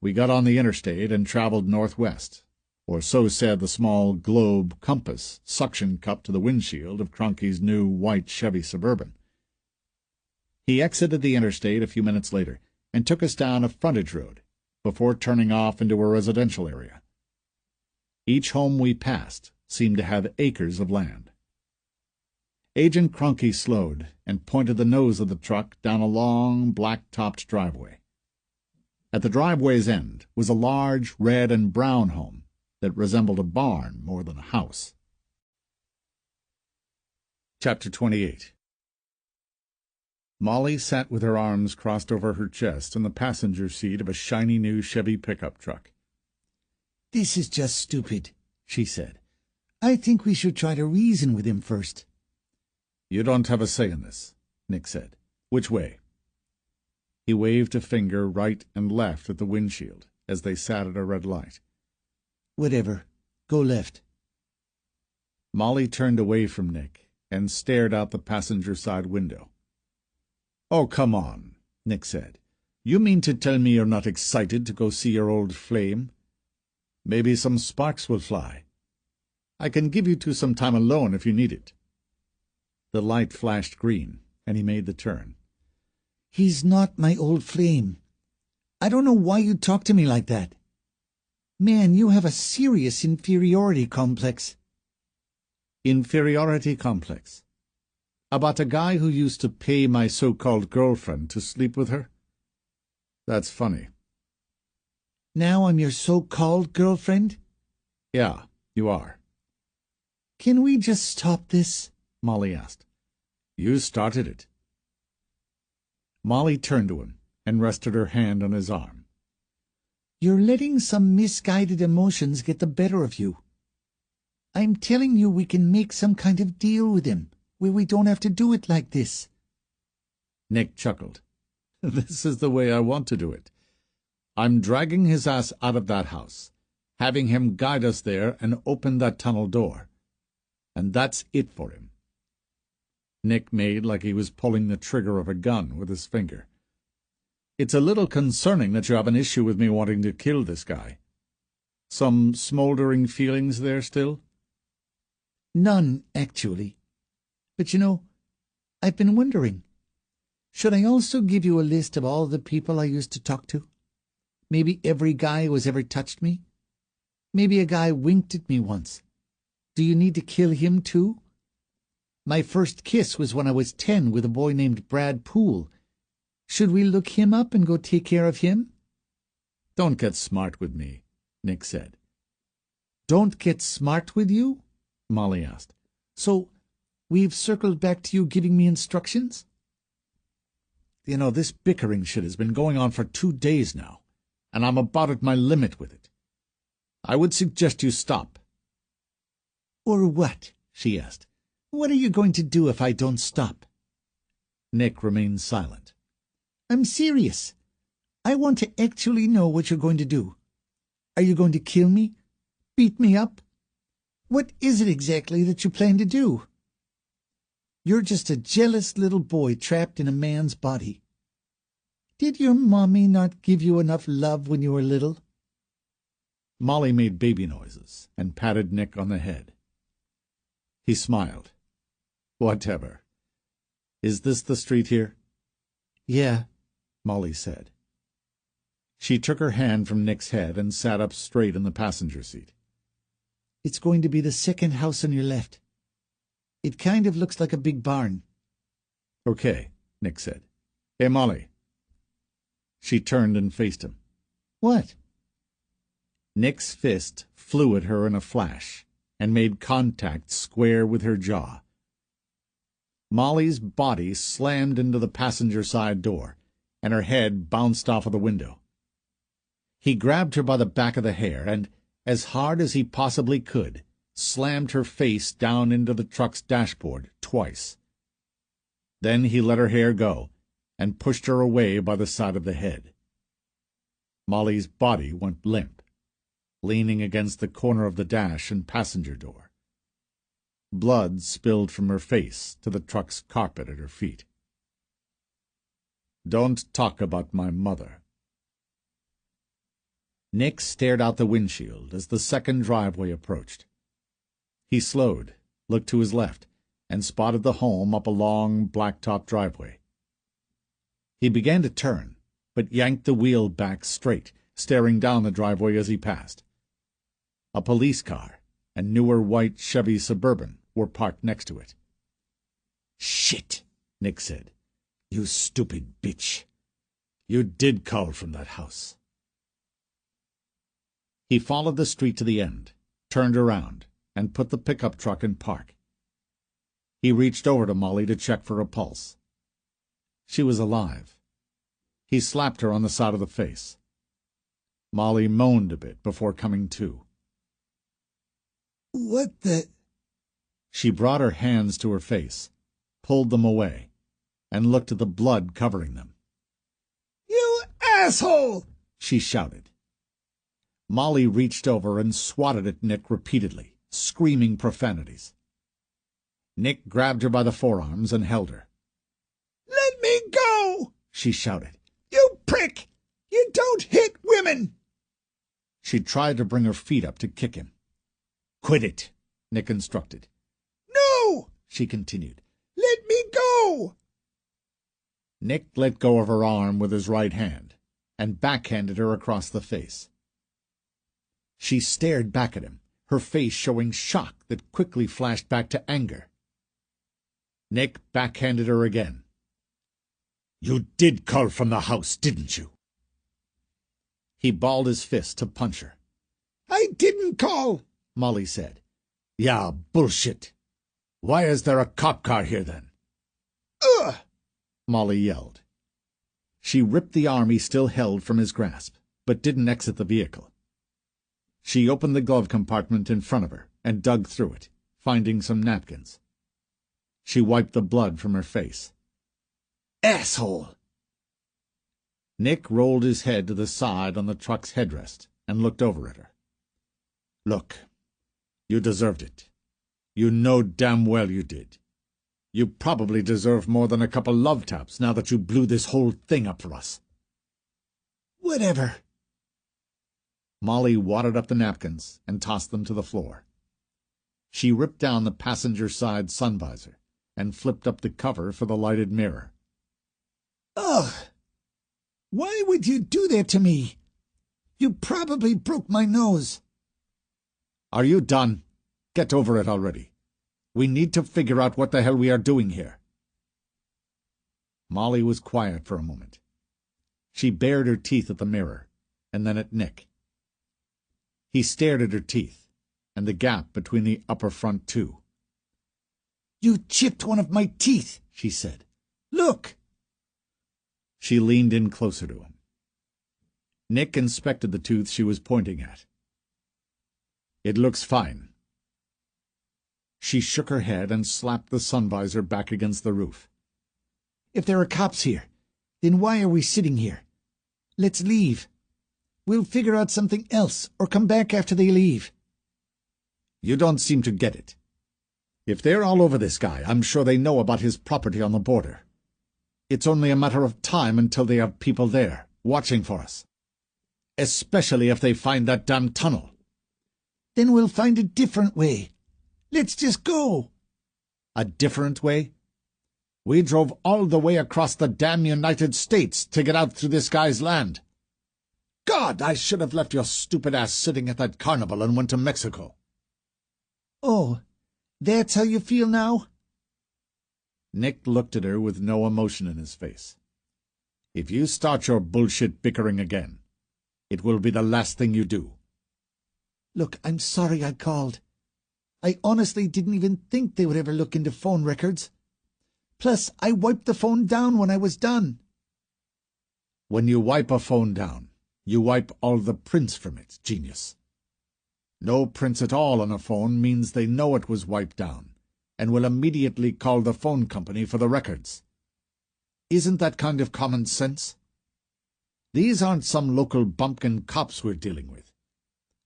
We got on the interstate and traveled northwest, or so said the small globe compass suction cup to the windshield of Cronky's new white Chevy Suburban. He exited the interstate a few minutes later and took us down a frontage road before turning off into a residential area. Each home we passed seemed to have acres of land. Agent Cronky slowed and pointed the nose of the truck down a long, black-topped driveway. At the driveway's end was a large red and brown home that resembled a barn more than a house. Chapter 28. Molly sat with her arms crossed over her chest in the passenger seat of a shiny new Chevy pickup truck. "This is just stupid," she said. "I think we should try to reason with him first." You don't have a say in this, Nick said. Which way? He waved a finger right and left at the windshield as they sat at a red light. Whatever. Go left. Molly turned away from Nick and stared out the passenger side window. Oh, come on, Nick said. You mean to tell me you're not excited to go see your old flame? Maybe some sparks will fly. I can give you two some time alone if you need it. The light flashed green, and he made the turn. "He's not my old flame. I don't know why you talk to me like that. Man, you have a serious inferiority complex." Inferiority complex? About a guy who used to pay my so-called girlfriend to sleep with her? That's funny. Now I'm your so-called girlfriend? Yeah, You are. Can we just stop this? Molly asked. You started it. Molly turned to him and rested her hand on his arm. You're letting some misguided emotions get the better of you. I'm telling you we can make some kind of deal with him, where we don't have to do it like this. Nick chuckled. This is the way I want to do it. I'm dragging his ass out of that house, having him guide us there and open that tunnel door. And that's it for him. Nick made like he was pulling the trigger of a gun with his finger. It's a little concerning that you have an issue with me wanting to kill this guy. Some smoldering feelings there still? None, actually. But I've been wondering, should I also give you a list of all the people I used to talk to? Maybe every guy who has ever touched me? Maybe a guy winked at me once. Do you need to kill him too? My first kiss was when I was 10 with a boy named Brad Poole. Should we look him up and go take care of him? Don't get smart with me, Nick said. Don't get smart with you? Molly asked. So, we've circled back to you giving me instructions? This bickering shit has been going on for 2 days now, and I'm about at my limit with it. I would suggest you stop. Or what? She asked. What are you going to do if I don't stop? Nick remained silent. I'm serious. I want to actually know what you're going to do. Are you going to kill me? Beat me up? What is it exactly that you plan to do? You're just a jealous little boy trapped in a man's body. Did your mommy not give you enough love when you were little? Molly made baby noises and patted Nick on the head. He smiled. Whatever. Is this the street here? Yeah, Molly said. She took her hand from Nick's head and sat up straight in the passenger seat. It's going to be the second house on your left. It kind of looks like a big barn. Okay, Nick said. Hey, Molly. She turned and faced him. What? Nick's fist flew at her in a flash and made contact square with her jaw. Molly's body slammed into the passenger side door, and her head bounced off of the window. He grabbed her by the back of the hair and, as hard as he possibly could, slammed her face down into the truck's dashboard twice. Then he let her hair go and pushed her away by the side of the head. Molly's body went limp, leaning against the corner of the dash and passenger door. Blood spilled from her face to the truck's carpet at her feet. Don't talk about my mother. Nick stared out the windshield as the second driveway approached. He slowed, looked to his left, and spotted the home up a long, blacktop driveway. He began to turn, but yanked the wheel back straight, staring down the driveway as he passed. A police car and newer white Chevy Suburban were parked next to it. "Shit," Nick said. "You stupid bitch. You did call from that house." He followed the street to the end, turned around, and put the pickup truck in park. He reached over to Molly to check for a pulse. She was alive. He slapped her on the side of the face. Molly moaned a bit before coming to. "What the—" She brought her hands to her face, pulled them away, and looked at the blood covering them. "You asshole!" she shouted. Molly reached over and swatted at Nick repeatedly, screaming profanities. Nick grabbed her by the forearms and held her. "Let me go!" she shouted. "You prick! You don't hit women!" She tried to bring her feet up to kick him. "Quit it," Nick instructed. "No!" she continued. "Let me go!" Nick let go of her arm with his right hand and backhanded her across the face. She stared back at him, her face showing shock that quickly flashed back to anger. Nick backhanded her again. "You did call from the house, didn't you?" He balled his fist to punch her. "I didn't call," Molly said. "Yeah, bullshit. Why is there a cop car here, then?" Ugh! Molly yelled. She ripped the arm he still held from his grasp, but didn't exit the vehicle. She opened the glove compartment in front of her and dug through it, finding some napkins. She wiped the blood from her face. "Asshole!" Nick rolled his head to the side on the truck's headrest and looked over at her. "Look, you deserved it. You know damn well you did. You probably deserve more than a couple love taps now that you blew this whole thing up for us." Whatever. Molly wadded up the napkins and tossed them to the floor. She ripped down the passenger side sun visor and flipped up the cover for the lighted mirror. Ugh! Why would you do that to me? You probably broke my nose. Are you done? Get over it already. We need to figure out what the hell we are doing here. Molly was quiet for a moment. She bared her teeth at the mirror, and then at Nick. He stared at her teeth, and the gap between the upper front two. "You chipped one of my teeth," she said. "Look!" She leaned in closer to him. Nick inspected the tooth she was pointing at. "It looks fine." She shook her head and slapped the sun visor back against the roof. "If there are cops here, then why are we sitting here? Let's leave. We'll figure out something else or come back after they leave." "You don't seem to get it. If they're all over this guy, I'm sure they know about his property on the border. It's only a matter of time until they have people there, watching for us. Especially if they find that damn tunnel." "Then we'll find a different way. Let's just go." "A different way? We drove all the way across the damn United States to get out through this guy's land. God, I should have left your stupid ass sitting at that carnival and went to Mexico." "Oh, that's how you feel now?" Nick looked at her with no emotion in his face. "If you start your bullshit bickering again, it will be the last thing you do." "Look, I'm sorry I called. I honestly didn't even think they would ever look into phone records. Plus, I wiped the phone down when I was done." "When you wipe a phone down, you wipe all the prints from it, genius. No prints at all on a phone means they know it was wiped down, and will immediately call the phone company for the records. Isn't that kind of common sense? These aren't some local bumpkin cops we're dealing with.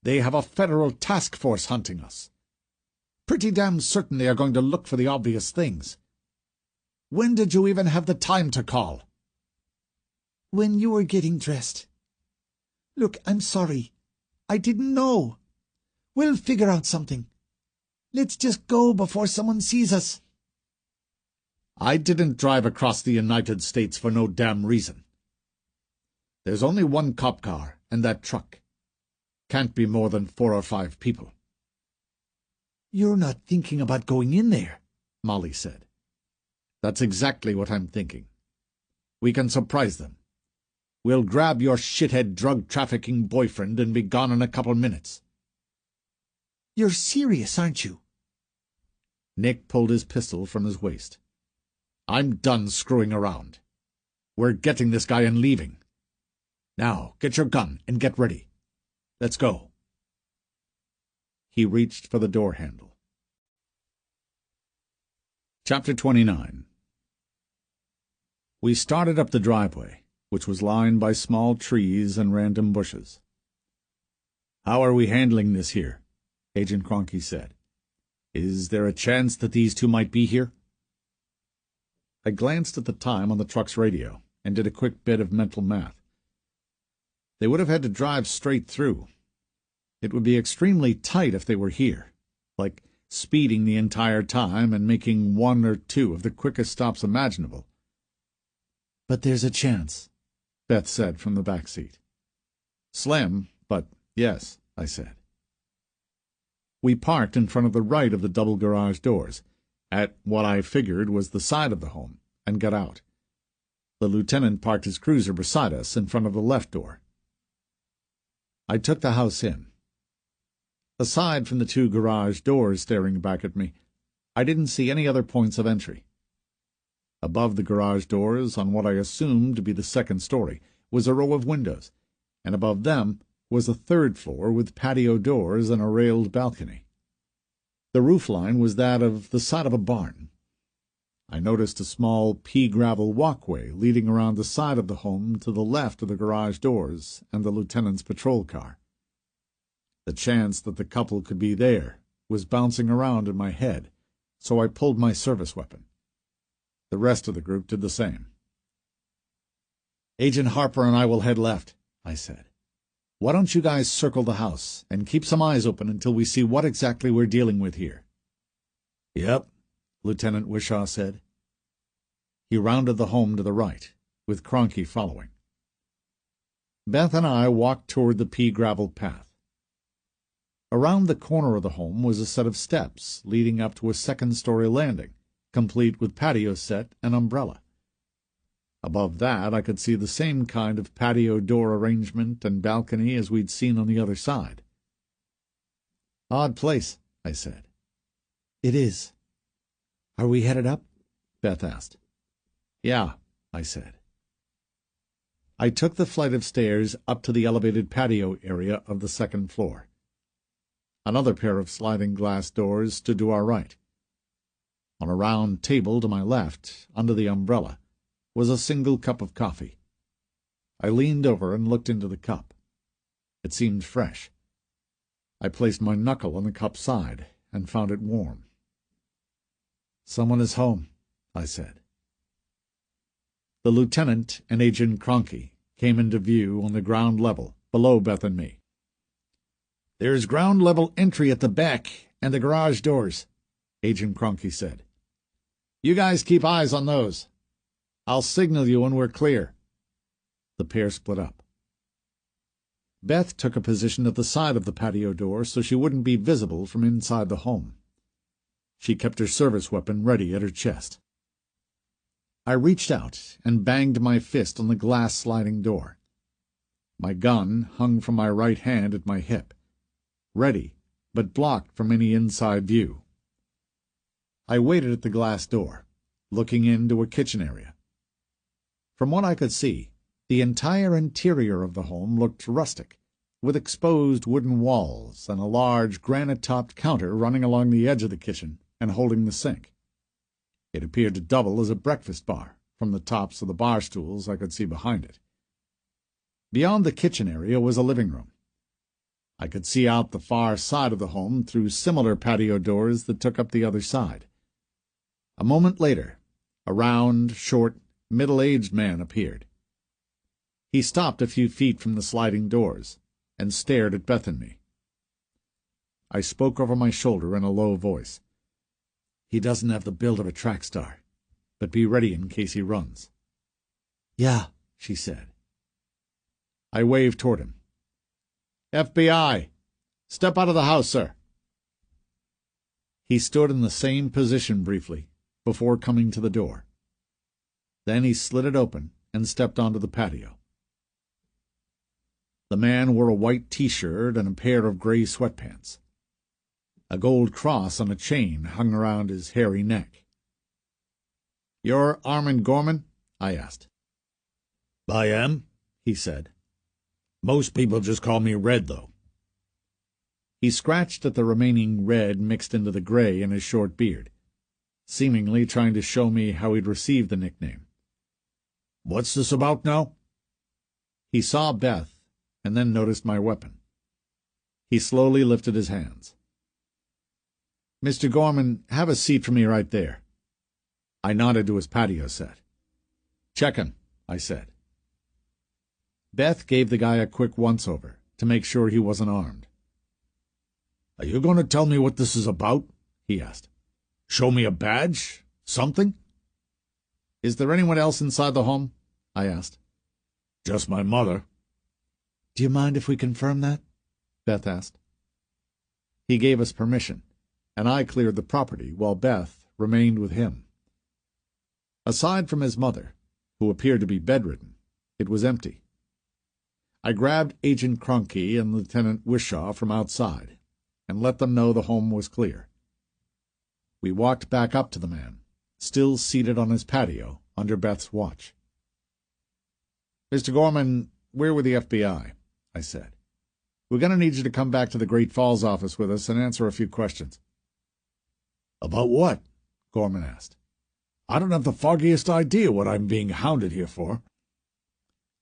They have a federal task force hunting us. Pretty damn certain they are going to look for the obvious things. When did you even have the time to call?" "When you were getting dressed. Look, I'm sorry. I didn't know. We'll figure out something. Let's just go before someone sees us." "I didn't drive across the United States for no damn reason. There's only one cop car and that truck. Can't be more than 4 or 5 people." "You're not thinking about going in there," Molly said. "That's exactly what I'm thinking. We can surprise them. We'll grab your shithead drug-trafficking boyfriend and be gone in a couple minutes." "You're serious, aren't you?" Nick pulled his pistol from his waist. "I'm done screwing around. We're getting this guy and leaving. Now, get your gun and get ready. Let's go." He reached for the door handle. Chapter 29. We started up the driveway, which was lined by small trees and random bushes. "How are we handling this here?" Agent Cronky said. "Is there a chance that these two might be here?" I glanced at the time on the truck's radio and did a quick bit of mental math. They would have had to drive straight through. It would be extremely tight if they were here, like speeding the entire time and making 1 or 2 of the quickest stops imaginable. "But there's a chance," Beth said from the back seat. "Slim, but yes," I said. We parked in front of the right of the double garage doors, at what I figured was the side of the home, and got out. The lieutenant parked his cruiser beside us in front of the left door. I took the house in. Aside from the 2 garage doors staring back at me, I didn't see any other points of entry. Above the garage doors, on what I assumed to be the 2nd story, was a row of windows, and above them was a 3rd floor with patio doors and a railed balcony. The roofline was that of the side of a barn. I noticed a small pea-gravel walkway leading around the side of the home to the left of the garage doors and the lieutenant's patrol car. The chance that the couple could be there was bouncing around in my head, so I pulled my service weapon. The rest of the group did the same. "Agent Harper and I will head left," I said. "Why don't you guys circle the house and keep some eyes open until we see what exactly we're dealing with here?" "Yep," Lieutenant Wishaw said. He rounded the home to the right, with Cronky following. Beth and I walked toward the pea-gravel path. Around the corner of the home was a set of steps leading up to a 2nd-story landing, complete with patio set and umbrella. Above that I could see the same kind of patio door arrangement and balcony as we'd seen on the other side. "Odd place," I said. "It is. Are we headed up?" Beth asked. "Yeah," I said. I took the flight of stairs up to the elevated patio area of the 2nd floor. Another pair of sliding glass doors stood to our right. On a round table to my left, under the umbrella, was a single cup of coffee. I leaned over and looked into the cup. It seemed fresh. I placed my knuckle on the cup's side and found it warm. "Someone is home," I said. The lieutenant and Agent Cronky came into view on the ground level, below Beth and me. "There's ground-level entry at the back and the garage doors," Agent Cronky said. "You guys keep eyes on those. I'll signal you when we're clear." The pair split up. Beth took a position at the side of the patio door so she wouldn't be visible from inside the home. She kept her service weapon ready at her chest. I reached out and banged my fist on the glass sliding door. My gun hung from my right hand at my hip, ready, but blocked from any inside view. I waited at the glass door, looking into a kitchen area. From what I could see, the entire interior of the home looked rustic, with exposed wooden walls and a large granite-topped counter running along the edge of the kitchen and holding the sink. It appeared to double as a breakfast bar, from the tops of the bar stools I could see behind it. Beyond the kitchen area was a living room. I could see out the far side of the home through similar patio doors that took up the other side. A moment later, a round, short, middle-aged man appeared. He stopped a few feet from the sliding doors and stared at Beth and me. I spoke over my shoulder in a low voice. "He doesn't have the build of a track star, but be ready in case he runs." "Yeah," she said. I waved toward him. "FBI! Step out of the house, sir." He stood in the same position briefly, before coming to the door. Then he slid it open and stepped onto the patio. The man wore a white T-shirt and a pair of gray sweatpants. A gold cross on a chain hung around his hairy neck. "You're Armin Gorman?" I asked. "I am," he said. "Most people just call me Red, though." He scratched at the remaining red mixed into the gray in his short beard, seemingly trying to show me how he'd received the nickname. "What's this about now?" He saw Beth and then noticed my weapon. He slowly lifted his hands. "Mr. Gorman, have a seat for me right there." I nodded to his patio set. "Check him," I said. Beth gave the guy a quick once-over to make sure he wasn't armed. "Are you going to tell me what this is about?" he asked. "Show me a badge? Something?" "Is there anyone else inside the home?" I asked. "Just my mother." "Do you mind if we confirm that?" Beth asked. He gave us permission, and I cleared the property while Beth remained with him. Aside from his mother, who appeared to be bedridden, it was empty. I grabbed Agent Cronky and Lieutenant Wishaw from outside and let them know the home was clear. We walked back up to the man, still seated on his patio, under Beth's watch. "Mr. Gorman, we're with the FBI," I said. "We're going to need you to come back to the Great Falls office with us and answer a few questions." "About what?" Gorman asked. "I don't have the foggiest idea what I'm being hounded here for."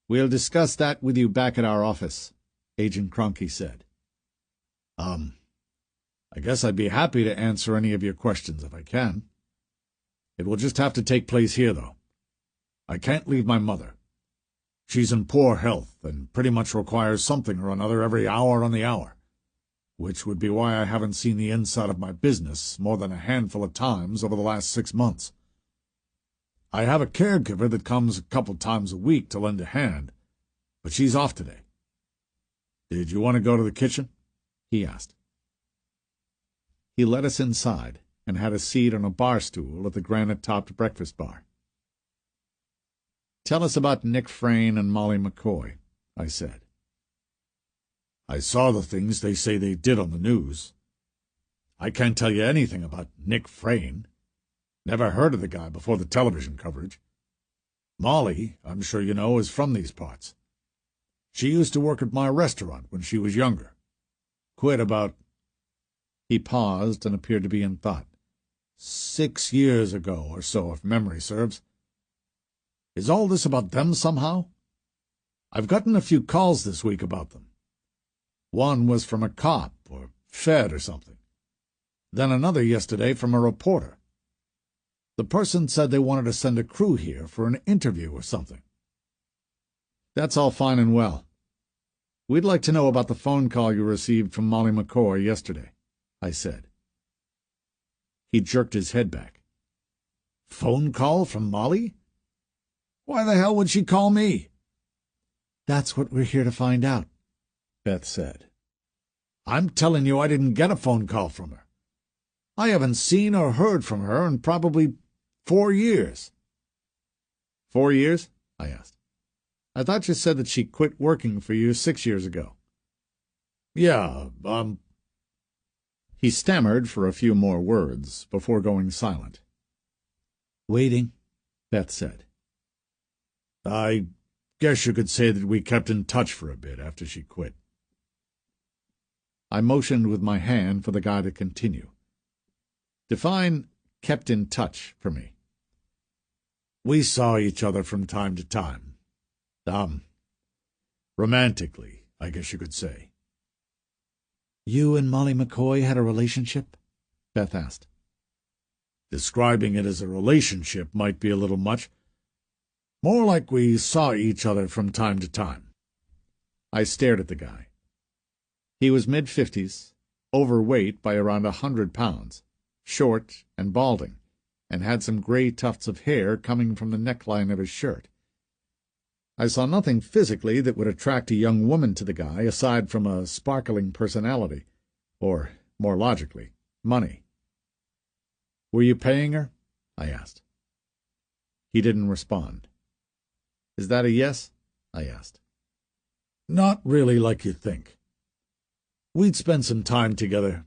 "We'll discuss that with you back at our office," Agent Cronky said. I guess I'd be happy to answer any of your questions if I can. It will just have to take place here, though. I can't leave my mother. She's in poor health and pretty much requires something or another every hour on the hour, which would be why I haven't seen the inside of my business more than a handful of times over the last 6 months. I have a caregiver that comes a couple times a week to lend a hand, but she's off today. Did you want to go to the kitchen?" he asked. He led us inside and had a seat on a bar stool at the granite-topped breakfast bar. "Tell us about Nick Frayne and Molly McCoy," I said. "I saw the things they say they did on the news. I can't tell you anything about Nick Frayne. Never heard of the guy before the television coverage. Molly, I'm sure you know, is from these parts. She used to work at my restaurant when she was younger. Quit about—" He paused and appeared to be in thought. 6 years ago or so, if memory serves. Is all this about them somehow? I've gotten a few calls this week about them. One was from a cop or Fed or something. Then another yesterday from a reporter. The person said they wanted to send a crew here for an interview or something." "That's all fine and well. We'd like to know about the phone call you received from Molly McCoy yesterday," I said. He jerked his head back. "Phone call from Molly? Why the hell would she call me?" "That's what we're here to find out," Beth said. "I'm telling you I didn't get a phone call from her. I haven't seen or heard from her in probably 4 years. 4 years? I asked. "I thought you said that she quit working for you 6 years ago." Yeah, He stammered for a few more words before going silent. "Waiting," Beth said. I guess you could say that we kept in touch for a bit after she quit." I motioned with my hand for the guy to continue. "Define 'kept in touch' for me." "We saw each other from time to time. Romantically, I guess you could say." "You and Molly McCoy had a relationship?" Beth asked. Describing it as a relationship might be a little much. More like we saw each other from time to time. I stared at the guy. He was mid-50s, overweight by around 100 pounds, short and balding, and had some gray tufts of hair coming from the neckline of his shirt. I saw nothing physically that would attract a young woman to the guy aside from a sparkling personality, or, more logically, money. "Were you paying her?" I asked. He didn't respond. "Is that a yes?" I asked. "Not really like you think. We'd spend some time together,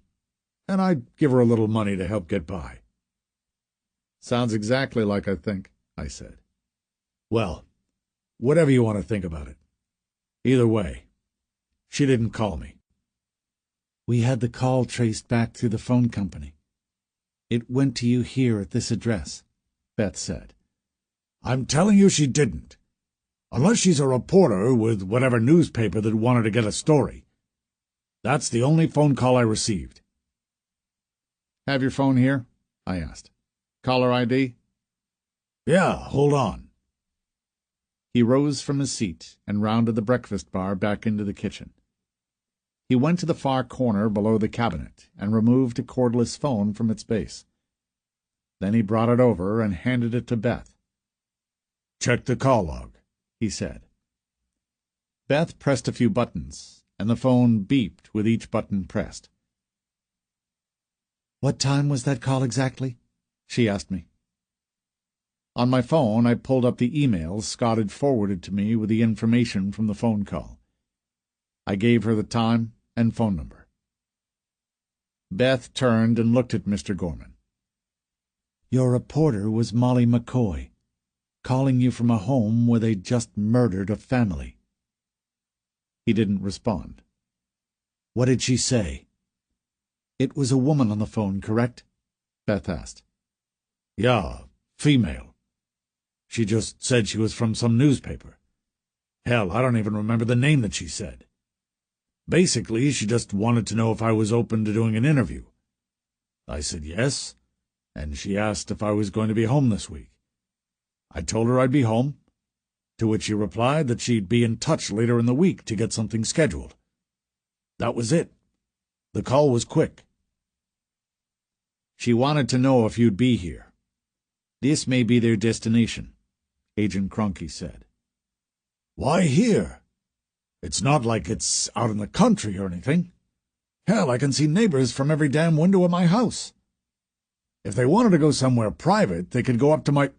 and I'd give her a little money to help get by." "Sounds exactly like I think," I said. "Well, whatever you want to think about it. Either way, she didn't call me." "We had the call traced back through the phone company. It went to you here at this address," Beth said. "I'm telling you she didn't. Unless she's a reporter with whatever newspaper that wanted to get a story. That's the only phone call I received." "Have your phone here?" I asked. "Caller ID?" "Yeah, hold on." He rose from his seat and rounded the breakfast bar back into the kitchen. He went to the far corner below the cabinet and removed a cordless phone from its base. Then he brought it over and handed it to Beth. "Check the call log," he said. Beth pressed a few buttons, and the phone beeped with each button pressed. "What time was that call exactly?" she asked me. On my phone, I pulled up the email Scott had forwarded to me with the information from the phone call. I gave her the time and phone number. Beth turned and looked at Mr. Gorman. Your reporter was Molly McCoy, calling you from a home where they'd just murdered a family. He didn't respond. What did she say? It was a woman on the phone, correct? Beth asked. Yeah, female. She just said she was from some newspaper. Hell, I don't even remember the name that she said. Basically, she just wanted to know if I was open to doing an interview. I said yes, and she asked if I was going to be home this week. I told her I'd be home, to which she replied that she'd be in touch later in the week to get something scheduled. That was it. The call was quick. She wanted to know if you'd be here. This may be their destination, Agent Cronky said. Why here? It's not like it's out in the country or anything. Hell, I can see neighbors from every damn window of my house. If they wanted to go somewhere private, they could go up to my...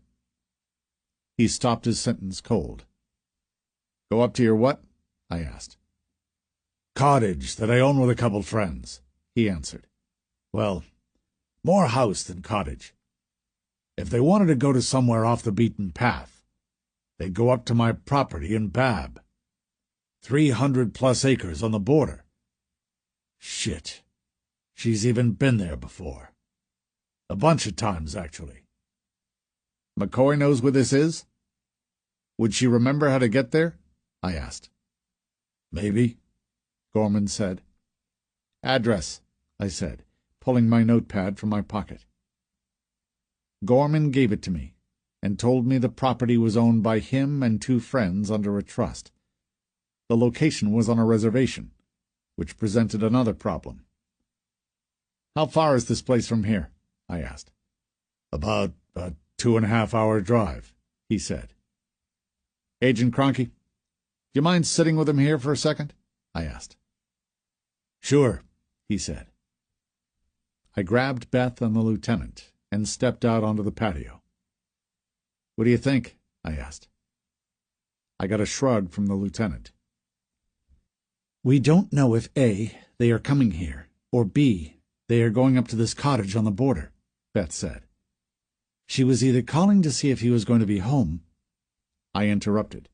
He stopped his sentence cold. Go up to your what? I asked. Cottage that I own with a couple friends, he answered. Well, more house than cottage. If they wanted to go to somewhere off the beaten path, they'd go up to my property in Bab. 300+ acres on the border. Shit. She's even been there before. A bunch of times, actually. McCoy knows where this is? Would she remember how to get there? I asked. Maybe, Gorman said. Address, I said, pulling my notepad from my pocket. Gorman gave it to me, and told me the property was owned by him and 2 friends under a trust. The location was on a reservation, which presented another problem. How far is this place from here? I asked. About a 2.5-hour drive, he said. Agent Cronky, do you mind sitting with him here for a second? I asked. Sure, he said. I grabbed Beth and the lieutenant and stepped out onto the patio. What do you think? I asked. I got a shrug from the lieutenant. We don't know if A, they are coming here, or B, they are going up to this cottage on the border, Beth said. She was either calling to see if he was going to be home, I interrupted,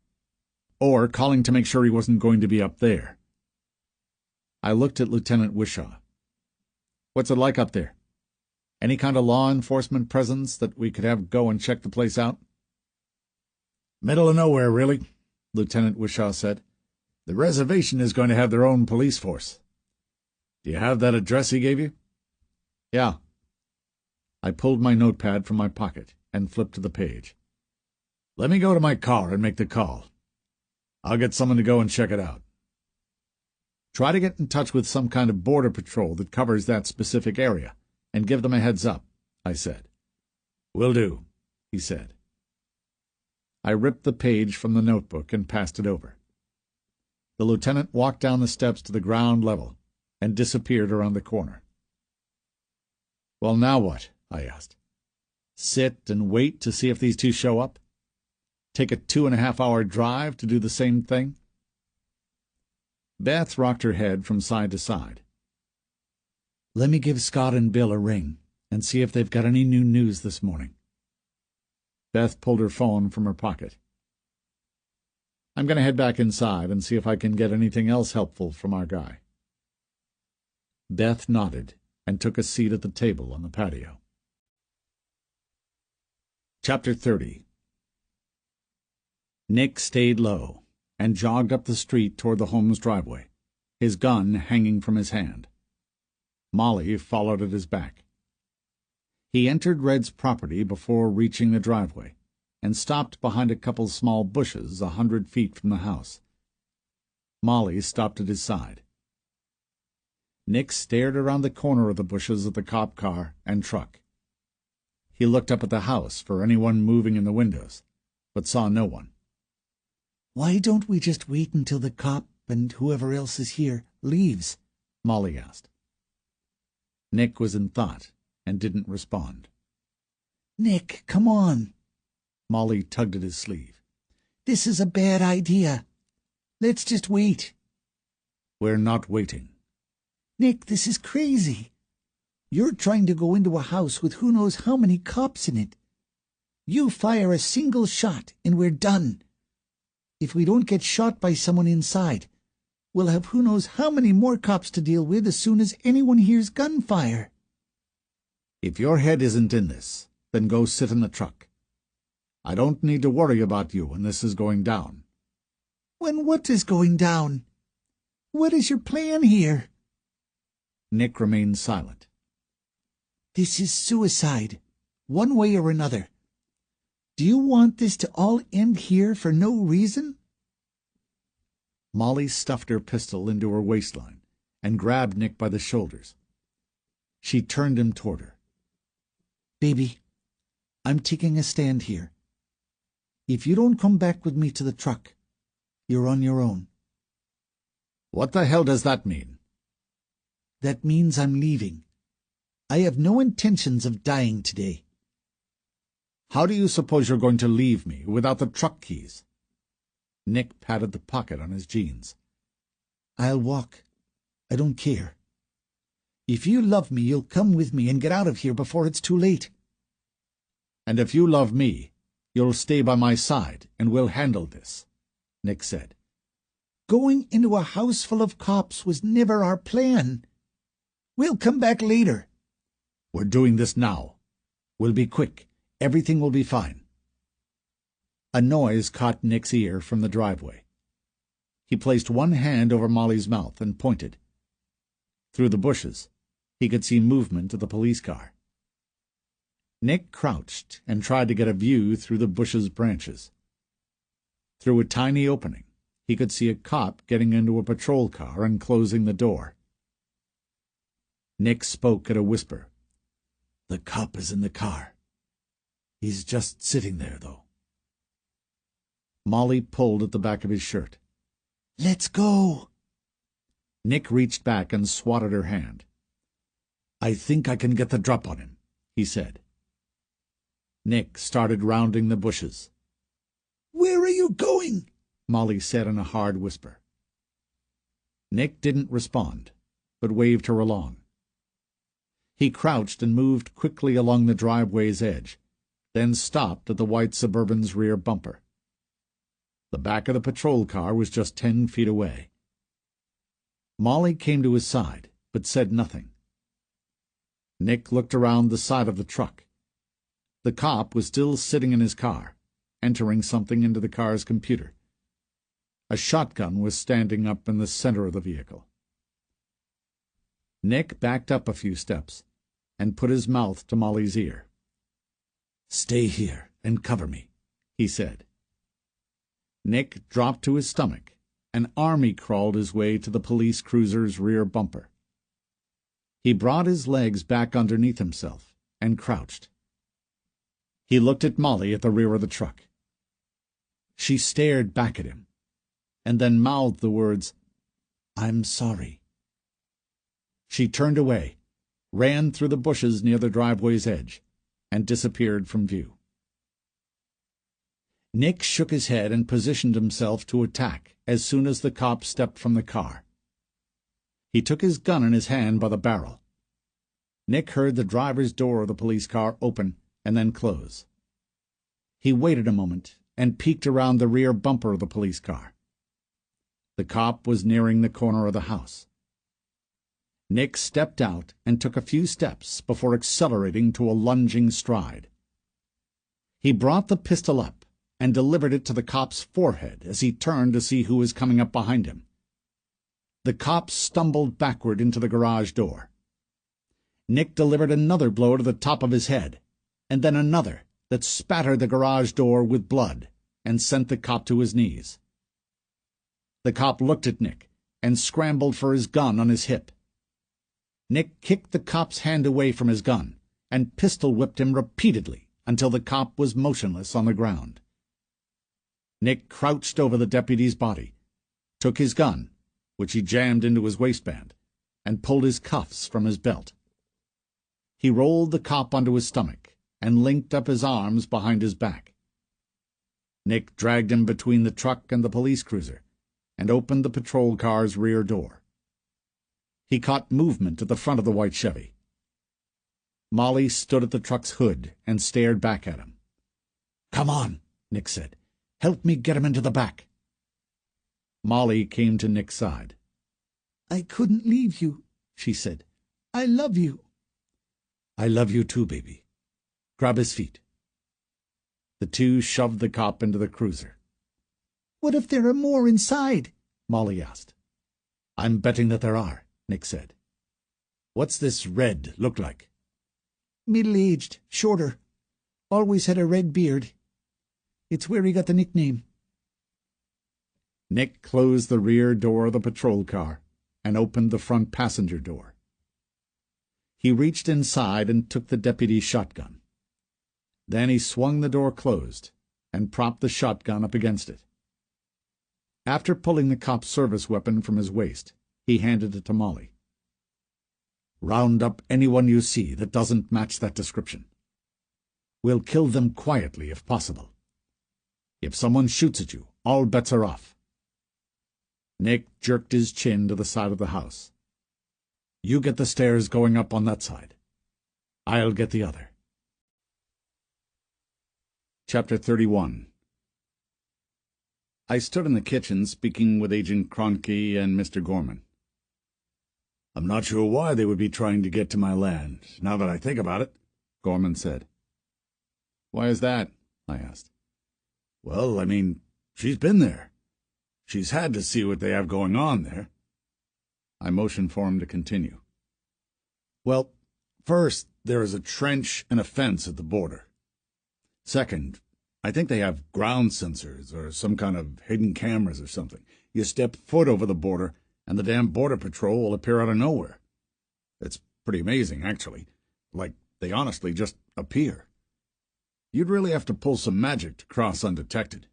or calling to make sure he wasn't going to be up there. I looked at Lieutenant Wishaw. What's it like up there? Any kind of law enforcement presence that we could have go and check the place out? Middle of nowhere, really, Lieutenant Wishaw said. The reservation is going to have their own police force. Do you have that address he gave you? Yeah. I pulled my notepad from my pocket and flipped to the page. Let me go to my car and make the call. I'll get someone to go and check it out. Try to get in touch with some kind of border patrol that covers that specific area, and give them a heads up, I said. Will do, he said. I ripped the page from the notebook and passed it over. The lieutenant walked down the steps to the ground level and disappeared around the corner. Well, now what? I asked. Sit and wait to see if these 2 show up? Take a 2.5-hour drive to do the same thing? Beth rocked her head from side to side. Let me give Scott and Bill a ring and see if they've got any new news this morning. Beth pulled her phone from her pocket. I'm going to head back inside and see if I can get anything else helpful from our guy. Beth nodded and took a seat at the table on the patio. Chapter 30. Nick stayed low and jogged up the street toward the home's driveway, his gun hanging from his hand. Molly followed at his back. He entered Red's property before reaching the driveway, and stopped behind a couple small bushes 100 feet from the house. Molly stopped at his side. Nick stared around the corner of the bushes at the cop car and truck. He looked up at the house for anyone moving in the windows, but saw no one. Why don't we just wait until the cop and whoever else is here leaves? Molly asked. Nick was in thought and didn't respond. Nick, come on. Molly tugged at his sleeve. This is a bad idea. Let's just wait. We're not waiting. Nick, this is crazy. You're trying to go into a house with who knows how many cops in it. You fire a single shot and we're done. If we don't get shot by someone inside, we'll have who knows how many more cops to deal with as soon as anyone hears gunfire. If your head isn't in this, then go sit in the truck. I don't need to worry about you when this is going down. When what is going down? What is your plan here? Nick remained silent. This is suicide, one way or another. Do you want this to all end here for no reason? Molly stuffed her pistol into her waistline and grabbed Nick by the shoulders. She turned him toward her. Baby, I'm taking a stand here. If you don't come back with me to the truck, you're on your own. What the hell does that mean? That means I'm leaving. I have no intentions of dying today. How do you suppose you're going to leave me without the truck keys? Nick patted the pocket on his jeans. I'll walk. I don't care. If you love me, you'll come with me and get out of here before it's too late. And if you love me, you'll stay by my side and we'll handle this, Nick said. Going into a house full of cops was never our plan. We'll come back later. We're doing this now. We'll be quick. Everything will be fine. A noise caught Nick's ear from the driveway. He placed one hand over Molly's mouth and pointed. Through the bushes, he could see movement of the police car. Nick crouched and tried to get a view through the bush's branches. Through a tiny opening, he could see a cop getting into a patrol car and closing the door. Nick spoke at a whisper. The cop is in the car. He's just sitting there, though. Molly pulled at the back of his shirt. Let's go. Nick reached back and swatted her hand. I think I can get the drop on him, he said. Nick started rounding the bushes. Where are you going? Molly said in a hard whisper. Nick didn't respond, but waved her along. He crouched and moved quickly along the driveway's edge, then stopped at the white Suburban's rear bumper. The back of the patrol car was just 10 feet away. Molly came to his side, but said nothing. Nick looked around the side of the truck. The cop was still sitting in his car, entering something into the car's computer. A shotgun was standing up in the center of the vehicle. Nick backed up a few steps and put his mouth to Molly's ear. Stay here and cover me, he said. Nick dropped to his stomach and army crawled his way to the police cruiser's rear bumper. He brought his legs back underneath himself and crouched. He looked at Molly at the rear of the truck. She stared back at him, and then mouthed the words, "I'm sorry." She turned away, ran through the bushes near the driveway's edge, and disappeared from view. Nick shook his head and positioned himself to attack as soon as the cop stepped from the car. He took his gun in his hand by the barrel. Nick heard the driver's door of the police car open and then close. He waited a moment and peeked around the rear bumper of the police car. The cop was nearing the corner of the house. Nick stepped out and took a few steps before accelerating to a lunging stride. He brought the pistol up and delivered it to the cop's forehead as he turned to see who was coming up behind him. The cop stumbled backward into the garage door. Nick delivered another blow to the top of his head, and then another that spattered the garage door with blood and sent the cop to his knees. The cop looked at Nick and scrambled for his gun on his hip. Nick kicked the cop's hand away from his gun and pistol-whipped him repeatedly until the cop was motionless on the ground. Nick crouched over the deputy's body, took his gun, which he jammed into his waistband, and pulled his cuffs from his belt. He rolled the cop onto his stomach and linked up his arms behind his back. Nick dragged him between the truck and the police cruiser and opened the patrol car's rear door. He caught movement at the front of the white Chevy. Molly stood at the truck's hood and stared back at him. "Come on," Nick said. "Help me get him into the back." Molly came to Nick's side. "I couldn't leave you," she said. "I love you." "I love you too, baby. Grab his feet." The two shoved the cop into the cruiser. "What if there are more inside?" Molly asked. "I'm betting that there are," Nick said. "What's this red look like?" "Middle-aged, shorter. Always had a red beard. It's where he got the nickname." Nick closed the rear door of the patrol car and opened the front passenger door. He reached inside and took the deputy's shotgun. Then he swung the door closed and propped the shotgun up against it. After pulling the cop's service weapon from his waist, he handed it to Molly. "Round up anyone you see that doesn't match that description. We'll kill them quietly if possible. If someone shoots at you, all bets are off." Nick jerked his chin to the side of the house. "You get the stairs going up on that side. I'll get the other." Chapter 31. I stood in the kitchen speaking with Agent Cronky and Mr. Gorman. "I'm not sure why they would be trying to get to my land, now that I think about it," Gorman said. "Why is that?" I asked. "Well, I mean, she's been there. She's had to see what they have going on there." I motioned for him to continue. "Well, first, there is a trench and a fence at the border. Second, I think they have ground sensors or some kind of hidden cameras or something. You step foot over the border, and the damn border patrol will appear out of nowhere. It's pretty amazing, actually. Like, they honestly just appear. You'd really have to pull some magic to cross undetected."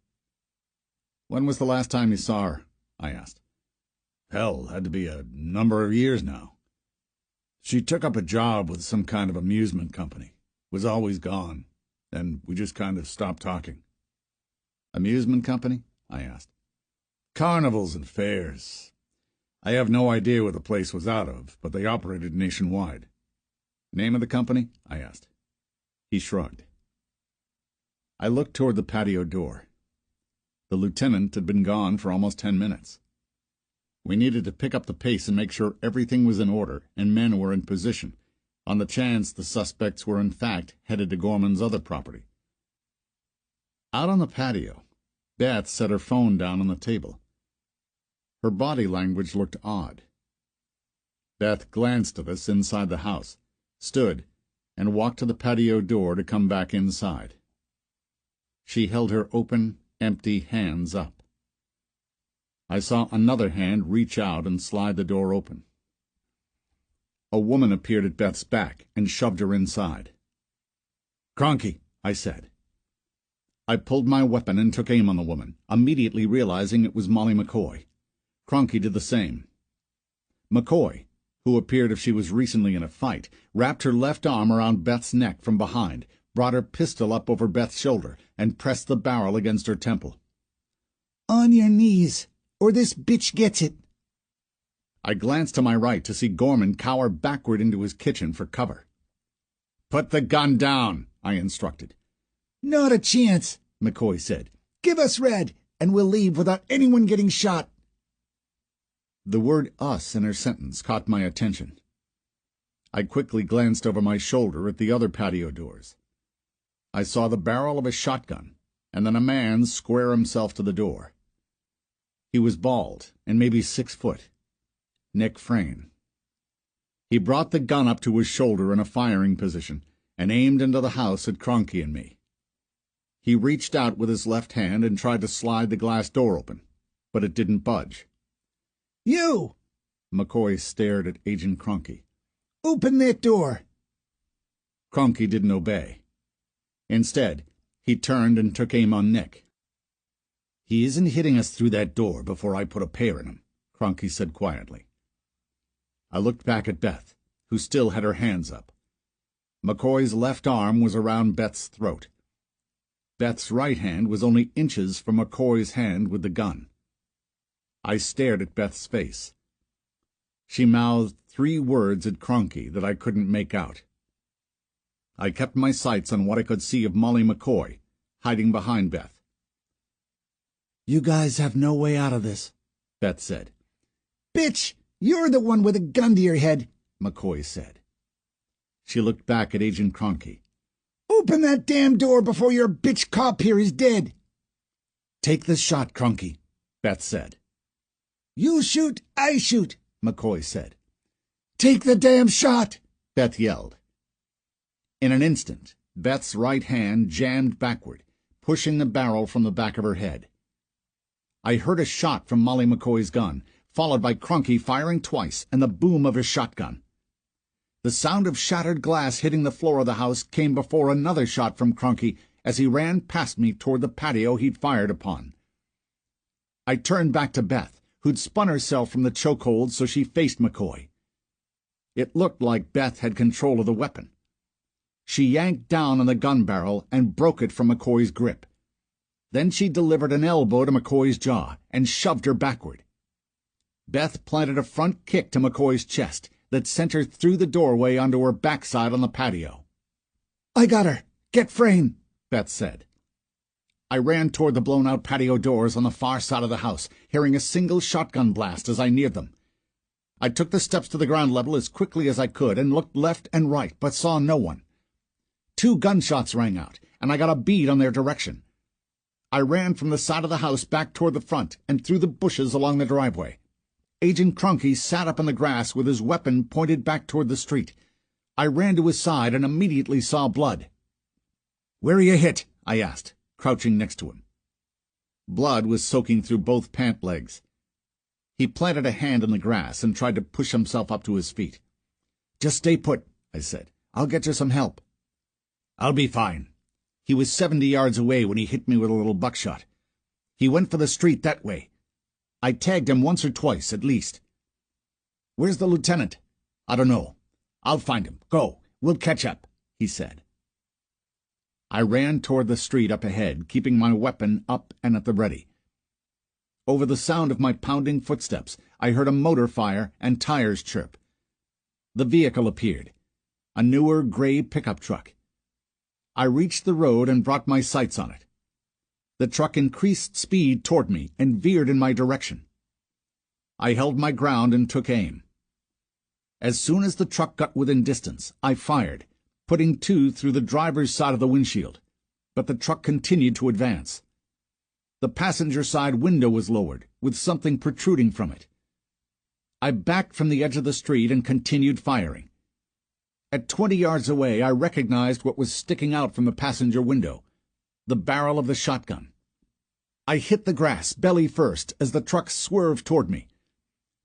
"When was the last time you saw her?" I asked. "Hell, had to be a number of years now. She took up a job with some kind of amusement company. Was always gone, and we just kind of stopped talking." "Amusement company?" I asked. "Carnivals and fairs. I have no idea what the place was out of, but they operated nationwide." "Name of the company?" I asked. He shrugged. I looked toward the patio door. The lieutenant had been gone for almost 10 minutes. We needed to pick up the pace and make sure everything was in order and men were in position, on the chance the suspects were in fact headed to Gorman's other property. Out on the patio, Beth set her phone down on the table. Her body language looked odd. Beth glanced at us inside the house, stood, and walked to the patio door to come back inside. She held her open, empty hands up. I saw another hand reach out and slide the door open. A woman appeared at Beth's back and shoved her inside. "Cronky," I said. I pulled my weapon and took aim on the woman, immediately realizing it was Molly McCoy. Cronky did the same. McCoy, who appeared if she was recently in a fight, wrapped her left arm around Beth's neck from behind, brought her pistol up over Beth's shoulder, and pressed the barrel against her temple. "On your knees, or this bitch gets it." I glanced to my right to see Gorman cower backward into his kitchen for cover. "Put the gun down," I instructed. "Not a chance," McCoy said. "Give us red, and we'll leave without anyone getting shot." The word "us" in her sentence caught my attention. I quickly glanced over my shoulder at the other patio doors. I saw the barrel of a shotgun, and then a man square himself to the door. He was bald and maybe 6 foot. Nick Frayne. He brought the gun up to his shoulder in a firing position and aimed into the house at Cronky and me. He reached out with his left hand and tried to slide the glass door open, but it didn't budge. "You!" McCoy stared at Agent Cronky. "Open that door!" Cronky didn't obey. Instead, he turned and took aim on Nick. "He isn't hitting us through that door before I put a pair in him," Cronky said quietly. I looked back at Beth, who still had her hands up. McCoy's left arm was around Beth's throat. Beth's right hand was only inches from McCoy's hand with the gun. I stared at Beth's face. She mouthed 3 words at Cronky that I couldn't make out. I kept my sights on what I could see of Molly McCoy, hiding behind Beth. "You guys have no way out of this," Beth said. "Bitch, you're the one with a gun to your head," McCoy said. She looked back at Agent Cronky. "Open that damn door before your bitch cop here is dead." "Take the shot, Cronky," Beth said. "You shoot, I shoot," McCoy said. "Take the damn shot," Beth yelled. In an instant, Beth's right hand jammed backward, pushing the barrel from the back of her head. I heard a shot from Molly McCoy's gun, followed by Cronky firing twice and the boom of his shotgun. The sound of shattered glass hitting the floor of the house came before another shot from Cronky as he ran past me toward the patio he'd fired upon. I turned back to Beth, who'd spun herself from the chokehold so she faced McCoy. It looked like Beth had control of the weapon. She yanked down on the gun barrel and broke it from McCoy's grip. Then she delivered an elbow to McCoy's jaw and shoved her backward. Beth planted a front kick to McCoy's chest that sent her through the doorway onto her backside on the patio. "I got her. Get frame," Beth said. I ran toward the blown-out patio doors on the far side of the house, hearing a single shotgun blast as I neared them. I took the steps to the ground level as quickly as I could and looked left and right, but saw no one. 2 gunshots rang out, and I got a bead on their direction. I ran from the side of the house back toward the front and through the bushes along the driveway. Agent Cronky sat up in the grass with his weapon pointed back toward the street. I ran to his side and immediately saw blood. "Where are you hit?" I asked, crouching next to him. Blood was soaking through both pant legs. He planted a hand in the grass and tried to push himself up to his feet. "Just stay put," I said. "I'll get you some help." "I'll be fine." He was 70 yards away when he hit me with a little buckshot. He went for the street that way. I tagged him once or twice, at least. "Where's the lieutenant?" "I don't know. I'll find him. Go. We'll catch up," he said. I ran toward the street up ahead, keeping my weapon up and at the ready. Over the sound of my pounding footsteps, I heard a motor fire and tires chirp. The vehicle appeared, a newer gray pickup truck. I reached the road and brought my sights on it. The truck increased speed toward me and veered in my direction. I held my ground and took aim. As soon as the truck got within distance, I fired, putting 2 through the driver's side of the windshield, but the truck continued to advance. The passenger side window was lowered, with something protruding from it. I backed from the edge of the street and continued firing. At 20 yards away, I recognized what was sticking out from the passenger window, the barrel of the shotgun. I hit the grass, belly first, as the truck swerved toward me.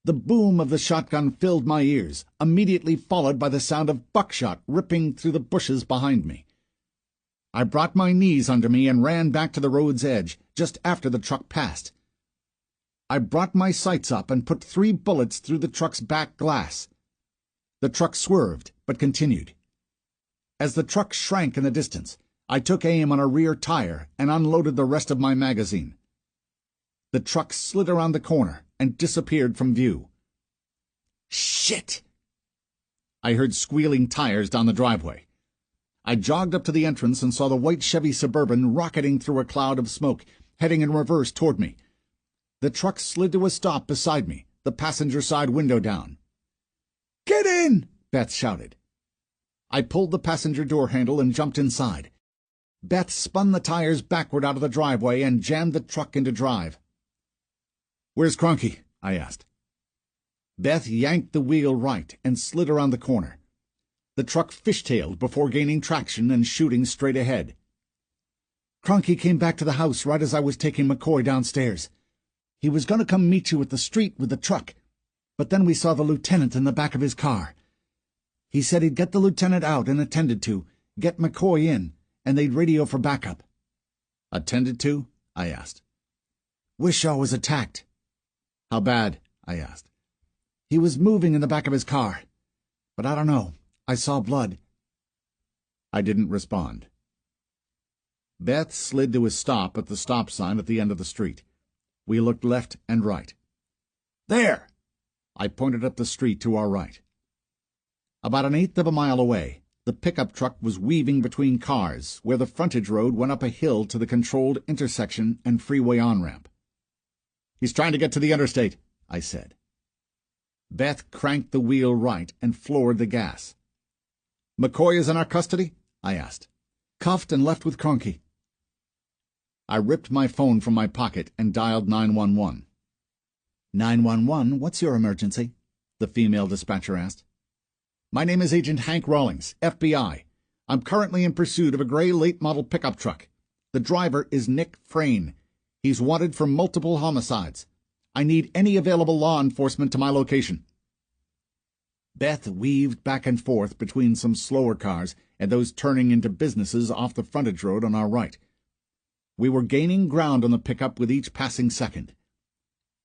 The boom of the shotgun filled my ears, immediately followed by the sound of buckshot ripping through the bushes behind me. I brought my knees under me and ran back to the road's edge, just after the truck passed. I brought my sights up and put 3 bullets through the truck's back glass. The truck swerved, but continued. As the truck shrank in the distance, I took aim on a rear tire and unloaded the rest of my magazine. The truck slid around the corner and disappeared from view. "Shit!" I heard squealing tires down the driveway. I jogged up to the entrance and saw the white Chevy Suburban rocketing through a cloud of smoke, heading in reverse toward me. The truck slid to a stop beside me, the passenger side window down. "Get in!" Beth shouted. I pulled the passenger door handle and jumped inside. Beth spun the tires backward out of the driveway and jammed the truck into drive. "Where's Cronky?" I asked. Beth yanked the wheel right and slid around the corner. The truck fishtailed before gaining traction and shooting straight ahead. "Cronky came back to the house right as I was taking McCoy downstairs. He was going to come meet you at the street with the truck, but then we saw the lieutenant in the back of his car. He said he'd get the lieutenant out and attended to, get McCoy in, and they'd radio for backup." "Attended to?" I asked. "Wishaw was attacked." "How bad?" I asked. "He was moving in the back of his car. But I don't know. I saw blood." I didn't respond. Beth slid to a stop at the stop sign at the end of the street. We looked left and right. "There!" I pointed up the street to our right. About 1/8 of a mile away, The pickup truck was weaving between cars, where the frontage road went up a hill to the controlled intersection and freeway on-ramp. "He's trying to get to the interstate," I said. Beth cranked the wheel right and floored the gas. "McCoy is in our custody?" I asked. "Cuffed and left with Cronky." I ripped my phone from my pocket and dialed 911. 911, what's your emergency? The female dispatcher asked. "My name is Agent Hank Rawlings, FBI. I'm currently in pursuit of a gray late-model pickup truck. The driver is Nick Frayne. He's wanted for multiple homicides. I need any available law enforcement to my location." Beth weaved back and forth between some slower cars and those turning into businesses off the frontage road on our right. We were gaining ground on the pickup with each passing second.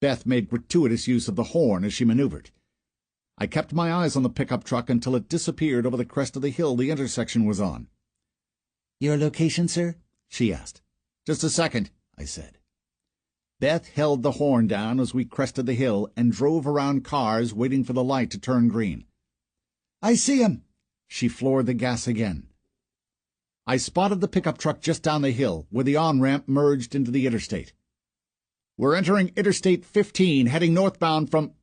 Beth made gratuitous use of the horn as she maneuvered. I kept my eyes on the pickup truck until it disappeared over the crest of the hill the intersection was on. "Your location, sir?" she asked. "Just a second," I said. Beth held the horn down as we crested the hill and drove around cars waiting for the light to turn green. "I see him!" She floored the gas again. I spotted the pickup truck just down the hill, where the on-ramp merged into the interstate. "We're entering Interstate 15, heading northbound from—"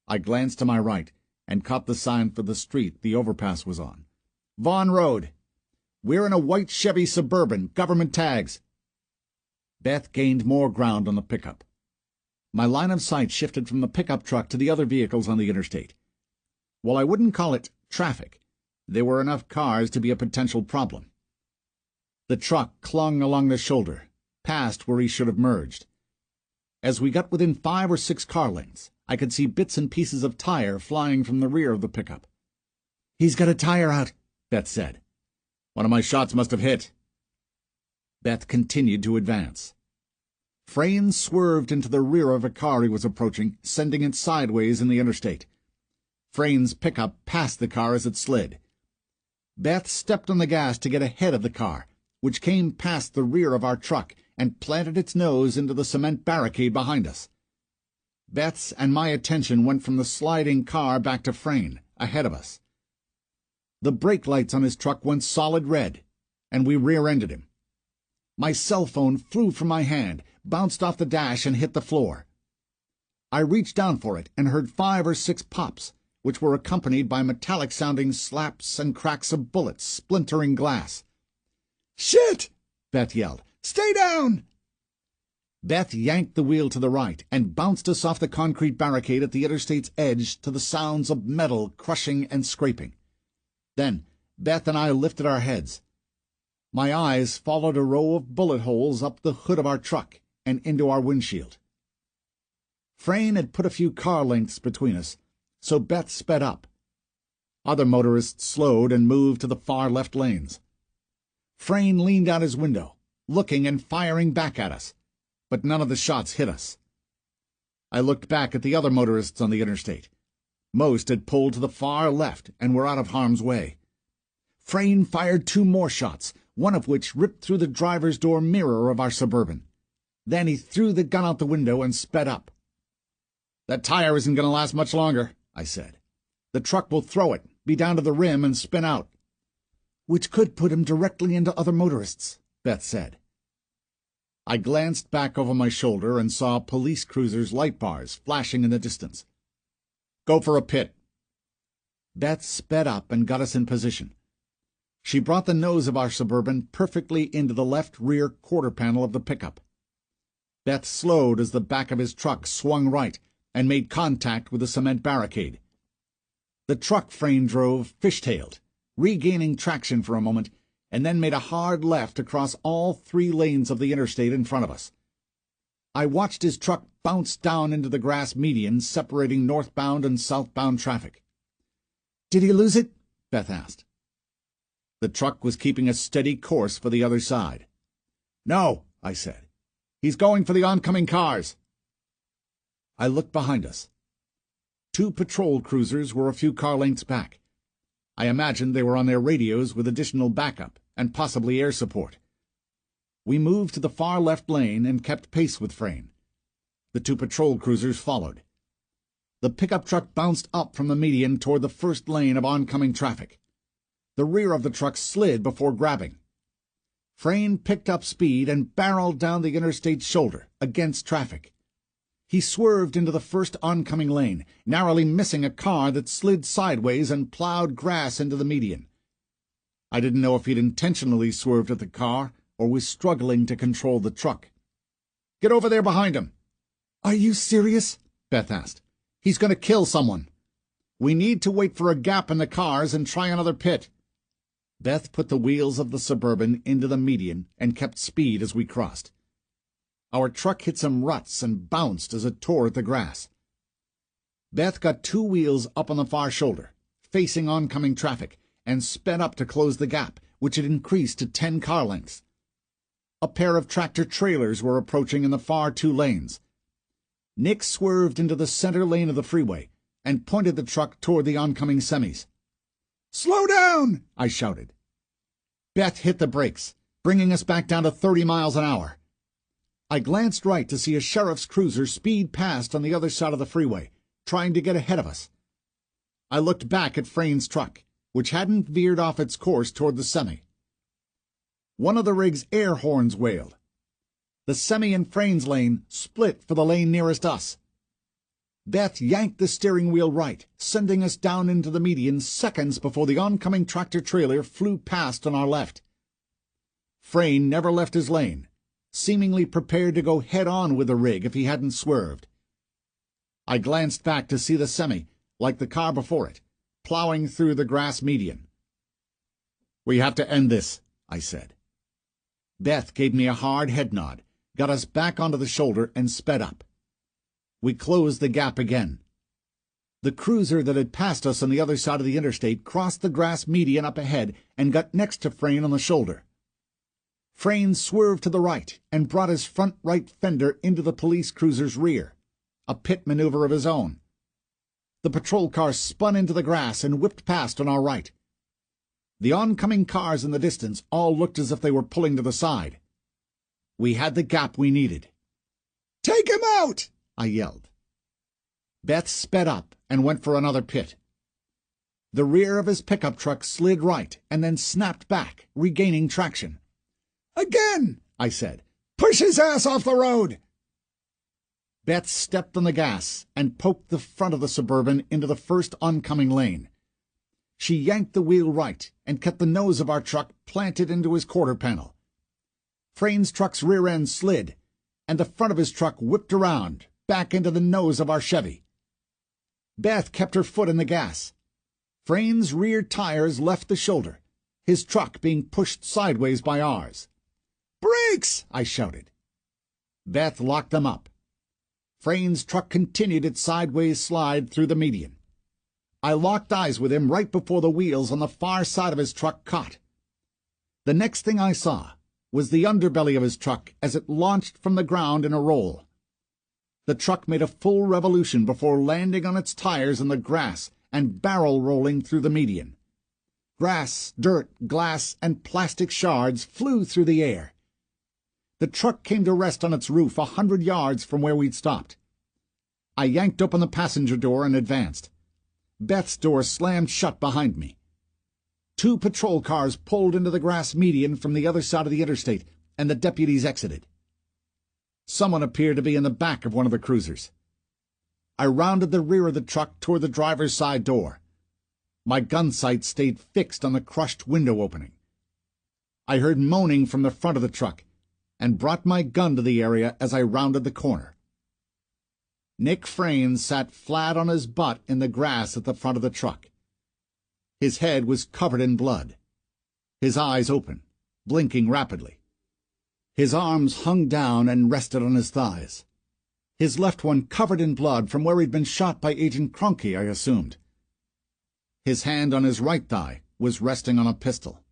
I glanced to my right and caught the sign for the street the overpass was on. "Vaughn Road. We're in a white Chevy Suburban, government tags." Beth gained more ground on the pickup. My line of sight shifted from the pickup truck to the other vehicles on the interstate. While I wouldn't call it traffic, there were enough cars to be a potential problem. The truck clung along the shoulder, past where he should have merged. As we got within 5 or 6 car lengths, I could see bits and pieces of tire flying from the rear of the pickup. "He's got a tire out," Beth said. "One of my shots must have hit." Beth continued to advance. Frayne swerved into the rear of a car he was approaching, sending it sideways in the interstate. Frayne's pickup passed the car as it slid. Beth stepped on the gas to get ahead of the car, which came past the rear of our truck and planted its nose into the cement barricade behind us. Beth's and my attention went from the sliding car back to Frayne, ahead of us. The brake lights on his truck went solid red, and we rear-ended him. My cell phone flew from my hand, bounced off the dash, and hit the floor. I reached down for it and heard 5 or 6 pops, which were accompanied by metallic-sounding slaps and cracks of bullets splintering glass. "Shit!" Beth yelled. "Stay down!" Beth yanked the wheel to the right and bounced us off the concrete barricade at the interstate's edge to the sounds of metal crushing and scraping. Then Beth and I lifted our heads. My eyes followed a row of bullet holes up the hood of our truck and into our windshield. Frayne had put a few car lengths between us, so Beth sped up. Other motorists slowed and moved to the far left lanes. Frayne leaned out his window, looking and firing back at us, but none of the shots hit us. I looked back at the other motorists on the interstate. Most had pulled to the far left and were out of harm's way. Frayne fired 2 more shots, one of which ripped through the driver's door mirror of our Suburban. Then he threw the gun out the window and sped up. "That tire isn't going to last much longer," I said. "The truck will throw it, be down to the rim, and spin out." "Which could put him directly into other motorists," Beth said. I glanced back over my shoulder and saw police cruisers' light bars flashing in the distance. "Go for a pit." Beth sped up and got us in position. She brought the nose of our Suburban perfectly into the left rear quarter panel of the pickup. Beth slowed as the back of his truck swung right and made contact with the cement barricade. The truck Frayne drove fishtailed, regaining traction for a moment, and then made a hard left across all 3 lanes of the interstate in front of us. I watched his truck bounce down into the grass median separating northbound and southbound traffic. "Did he lose it?" Beth asked. The truck was keeping a steady course for the other side. "No," I said. "He's going for the oncoming cars." I looked behind us. 2 patrol cruisers were a few car lengths back. I imagined they were on their radios with additional backup and possibly air support. We moved to the far left lane and kept pace with Frayne. The 2 patrol cruisers followed. The pickup truck bounced up from the median toward the first lane of oncoming traffic. The rear of the truck slid before grabbing. Frayne picked up speed and barreled down the interstate's shoulder, against traffic. He swerved into the first oncoming lane, narrowly missing a car that slid sideways and plowed grass into the median. I didn't know if he'd intentionally swerved at the car or was struggling to control the truck. "Get over there behind him." "Are you serious?" Beth asked. "He's going to kill someone. We need to wait for a gap in the cars and try another pit." Beth put the wheels of the Suburban into the median and kept speed as we crossed. Our truck hit some ruts and bounced as it tore at the grass. Beth got two wheels up on the far shoulder, facing oncoming traffic, and sped up to close the gap, which had increased to 10 car lengths. A pair of tractor-trailers were approaching in the far two lanes. Nick swerved into the center lane of the freeway and pointed the truck toward the oncoming semis. "Slow down!" I shouted. Beth hit the brakes, bringing us back down to 30 miles an hour. I glanced right to see a sheriff's cruiser speed past on the other side of the freeway, trying to get ahead of us. I looked back at Frayne's truck, which hadn't veered off its course toward the semi. One of the rig's air horns wailed. The semi in Frayne's lane split for the lane nearest us. Beth yanked the steering wheel right, sending us down into the median seconds before the oncoming tractor-trailer flew past on our left. Frayne never left his lane, seemingly prepared to go head-on with the rig if he hadn't swerved. I glanced back to see the semi, like the car before it, plowing through the grass median. "We have to end this," I said. Beth gave me a hard head nod, got us back onto the shoulder, and sped up. We closed the gap again. The cruiser that had passed us on the other side of the interstate crossed the grass median up ahead and got next to Frayne on the shoulder. Frayne swerved to the right and brought his front right fender into the police cruiser's rear, a pit maneuver of his own. The patrol car spun into the grass and whipped past on our right. The oncoming cars in the distance all looked as if they were pulling to the side. We had the gap we needed. "Take him out!" I yelled. Beth sped up and went for another pit. The rear of his pickup truck slid right and then snapped back, regaining traction. "Again!" I said. "Push his ass off the road!" Beth stepped on the gas and poked the front of the Suburban into the first oncoming lane. She yanked the wheel right and kept the nose of our truck planted into his quarter panel. Frayne's truck's rear end slid, and the front of his truck whipped around, back into the nose of our Chevy. Beth kept her foot in the gas. Frayne's rear tires left the shoulder, his truck being pushed sideways by ours. "Brakes!" I shouted. Beth locked them up. Frayne's truck continued its sideways slide through the median. I locked eyes with him right before the wheels on the far side of his truck caught. The next thing I saw was the underbelly of his truck as it launched from the ground in a roll. The truck made a full revolution before landing on its tires in the grass and barrel rolling through the median. Grass, dirt, glass, and plastic shards flew through the air. The truck came to rest on its roof 100 yards from where we'd stopped. I yanked open the passenger door and advanced. Beth's door slammed shut behind me. 2 patrol cars pulled into the grass median from the other side of the interstate, and the deputies exited. Someone appeared to be in the back of one of the cruisers. I rounded the rear of the truck toward the driver's side door. My gun sight stayed fixed on the crushed window opening. I heard moaning from the front of the truck, and brought my gun to the area as I rounded the corner. Nick Frayne sat flat on his butt in the grass at the front of the truck. His head was covered in blood. His eyes open, blinking rapidly. His arms hung down and rested on his thighs. His left one covered in blood from where he'd been shot by Agent Cronky, I assumed. His hand on his right thigh was resting on a pistol.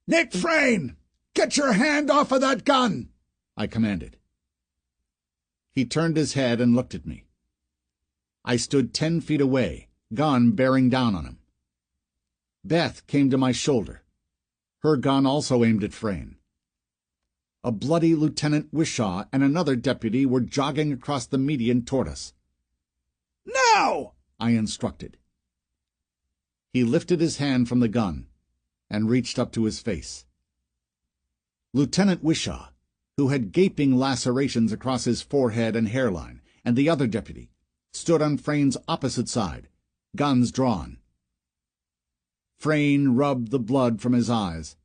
"Nick Frayne, get your hand off of that gun!" I commanded. He turned his head and looked at me. I stood 10 feet away, gun bearing down on him. Beth came to my shoulder. Her gun also aimed at Frayne. A bloody Lieutenant Wishaw and another deputy were jogging across the median toward us. "Now!" I instructed. He lifted his hand from the gun and reached up to his face. Lieutenant Wishaw, who had gaping lacerations across his forehead and hairline, and the other deputy, stood on Frayn's opposite side, guns drawn. Frayn rubbed the blood from his eyes,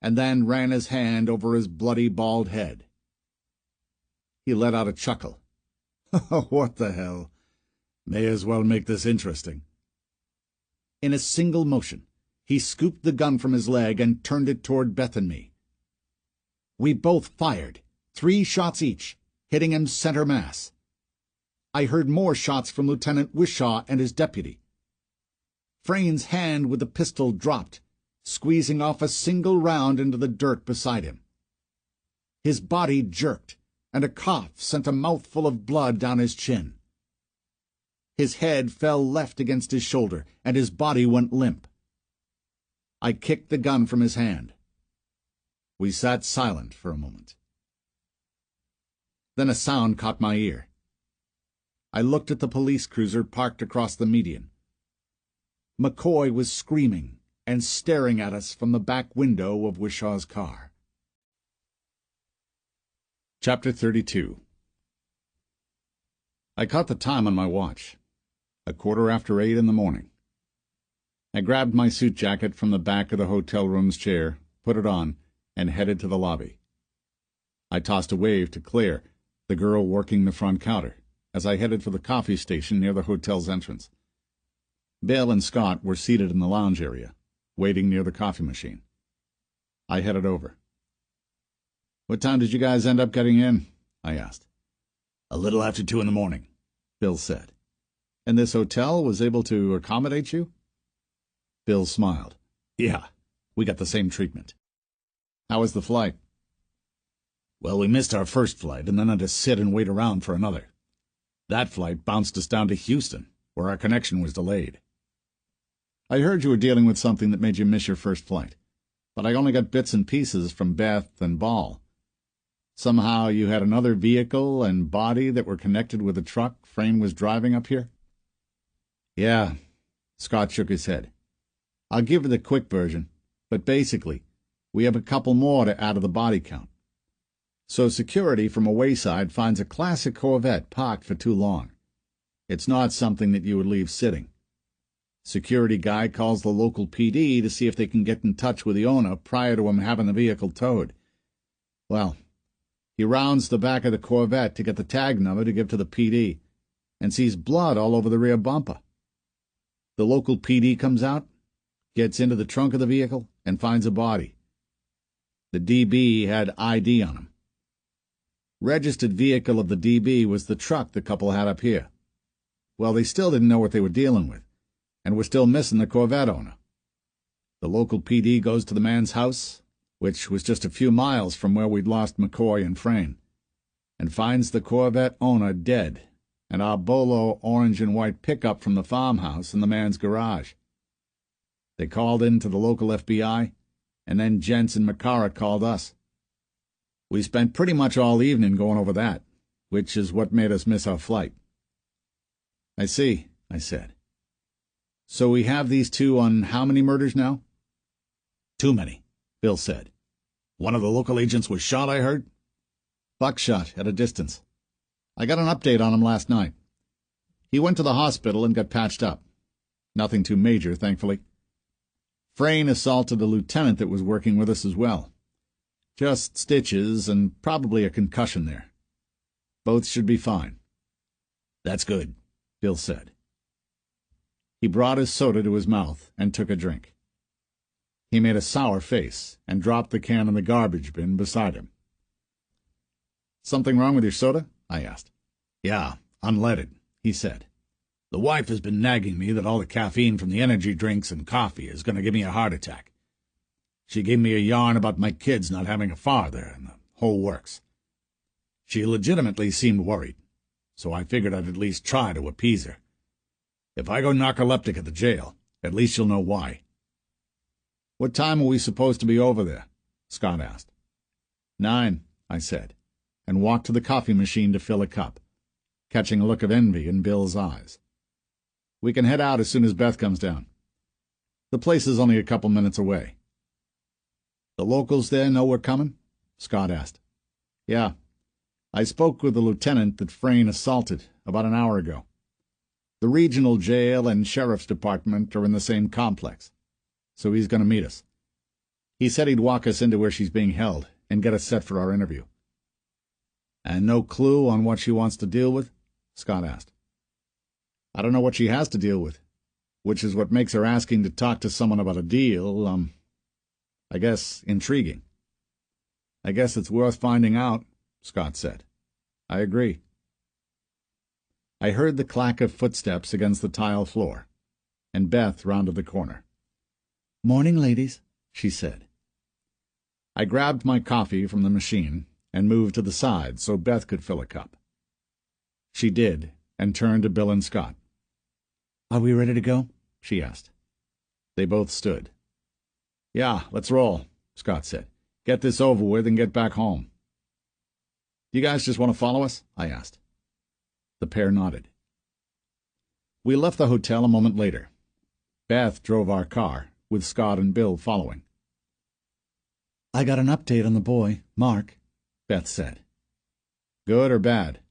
and then ran his hand over his bloody bald head. He let out a chuckle. What the hell? May as well make this interesting. In a single motion, he scooped the gun from his leg and turned it toward Beth and me. We both fired, 3 shots each, hitting him center mass. I heard more shots from Lieutenant Wishaw and his deputy. Frayn's hand with the pistol dropped, squeezing off a single round into the dirt beside him. His body jerked, and a cough sent a mouthful of blood down his chin. His head fell left against his shoulder, and his body went limp. I kicked the gun from his hand. We sat silent for a moment. Then a sound caught my ear. I looked at the police cruiser parked across the median. McCoy was screaming and staring at us from the back window of Wishaw's car. Chapter 32. I caught the time on my watch. 8:15 in the morning. I grabbed my suit jacket from the back of the hotel room's chair, put it on, and headed to the lobby. I tossed a wave to Claire, the girl working the front counter, as I headed for the coffee station near the hotel's entrance. Bill and Scott were seated in the lounge area, waiting near the coffee machine. I headed over. "What time did you guys end up getting in?" I asked. "A little after 2 in the morning," Bill said. "And this hotel was able to accommodate you?" Bill smiled. "Yeah, we got the same treatment." "How was the flight?" "Well, we missed our first flight and then had to sit and wait around for another. That flight bounced us down to Houston, where our connection was delayed." "I heard you were dealing with something that made you miss your first flight, but I only got bits and pieces from Beth and Ball. Somehow you had another vehicle and body that were connected with the truck Frayn was driving up here?" "Yeah," Scott shook his head. "I'll give you the quick version, but basically, we have a couple more to add to the body count. So security from a wayside finds a classic Corvette parked for too long. It's not something that you would leave sitting. Security guy calls the local PD to see if they can get in touch with the owner prior to him having the vehicle towed. Well, he rounds the back of the Corvette to get the tag number to give to the PD, and sees blood all over the rear bumper. The local PD comes out, gets into the trunk of the vehicle, and finds a body. The DB had ID on him. Registered vehicle of the DB was the truck the couple had up here. Well, they still didn't know what they were dealing with, and were still missing the Corvette owner. The local PD goes to the man's house, which was just a few miles from where we'd lost McCoy and Frayn, and finds the Corvette owner dead, and our Bolo orange and white pickup from the farmhouse in the man's garage. They called in to the local FBI, and then Jentz and McCarra called us. We spent pretty much all evening going over that, which is what made us miss our flight." "I see," I said. "So we have these two on how many murders now?" "Too many," Bill said. "One of the local agents was shot, I heard." "Buckshot at a distance. I got an update on him last night. He went to the hospital and got patched up. Nothing too major, thankfully. Frayn assaulted a lieutenant that was working with us as well. Just stitches and probably a concussion there. Both should be fine." "That's good," Bill said. He brought his soda to his mouth and took a drink. He made a sour face and dropped the can in the garbage bin beside him. "Something wrong with your soda?" I asked. "Yeah, unleaded," he said. "The wife has been nagging me that all the caffeine from the energy drinks and coffee is going to give me a heart attack. She gave me a yarn about my kids not having a father and the whole works. She legitimately seemed worried, so I figured I'd at least try to appease her. If I go narcoleptic at the jail, at least you'll know why." "What time are we supposed to be over there?" Scott asked. 9, I said, and walked to the coffee machine to fill a cup, catching a look of envy in Bill's eyes. "We can head out as soon as Beth comes down." The place is only a couple minutes away. The locals there know we're coming? Scott asked. Yeah. I spoke with the lieutenant that Frayne assaulted about an hour ago. The regional jail and sheriff's department are in the same complex, so he's going to meet us. He said he'd walk us into where she's being held and get us set for our interview. And no clue on what she wants to deal with? Scott asked. I don't know what she has to deal with, which is what makes her asking to talk to someone about a deal, I guess, intriguing. I guess it's worth finding out, Scott said. I agree. I heard the clack of footsteps against the tile floor, and Beth rounded the corner. "Morning, ladies," she said. I grabbed my coffee from the machine and moved to the side so Beth could fill a cup. She did, and turned to Bill and Scott. "Are we ready to go?" she asked. They both stood. "Yeah, let's roll," Scott said. "Get this over with and get back home." "You guys just want to follow us?" I asked. The pair nodded. We left the hotel a moment later. Beth drove our car, with Scott and Bill following. "I got an update on the boy, Mark," Beth said. "Good or bad?"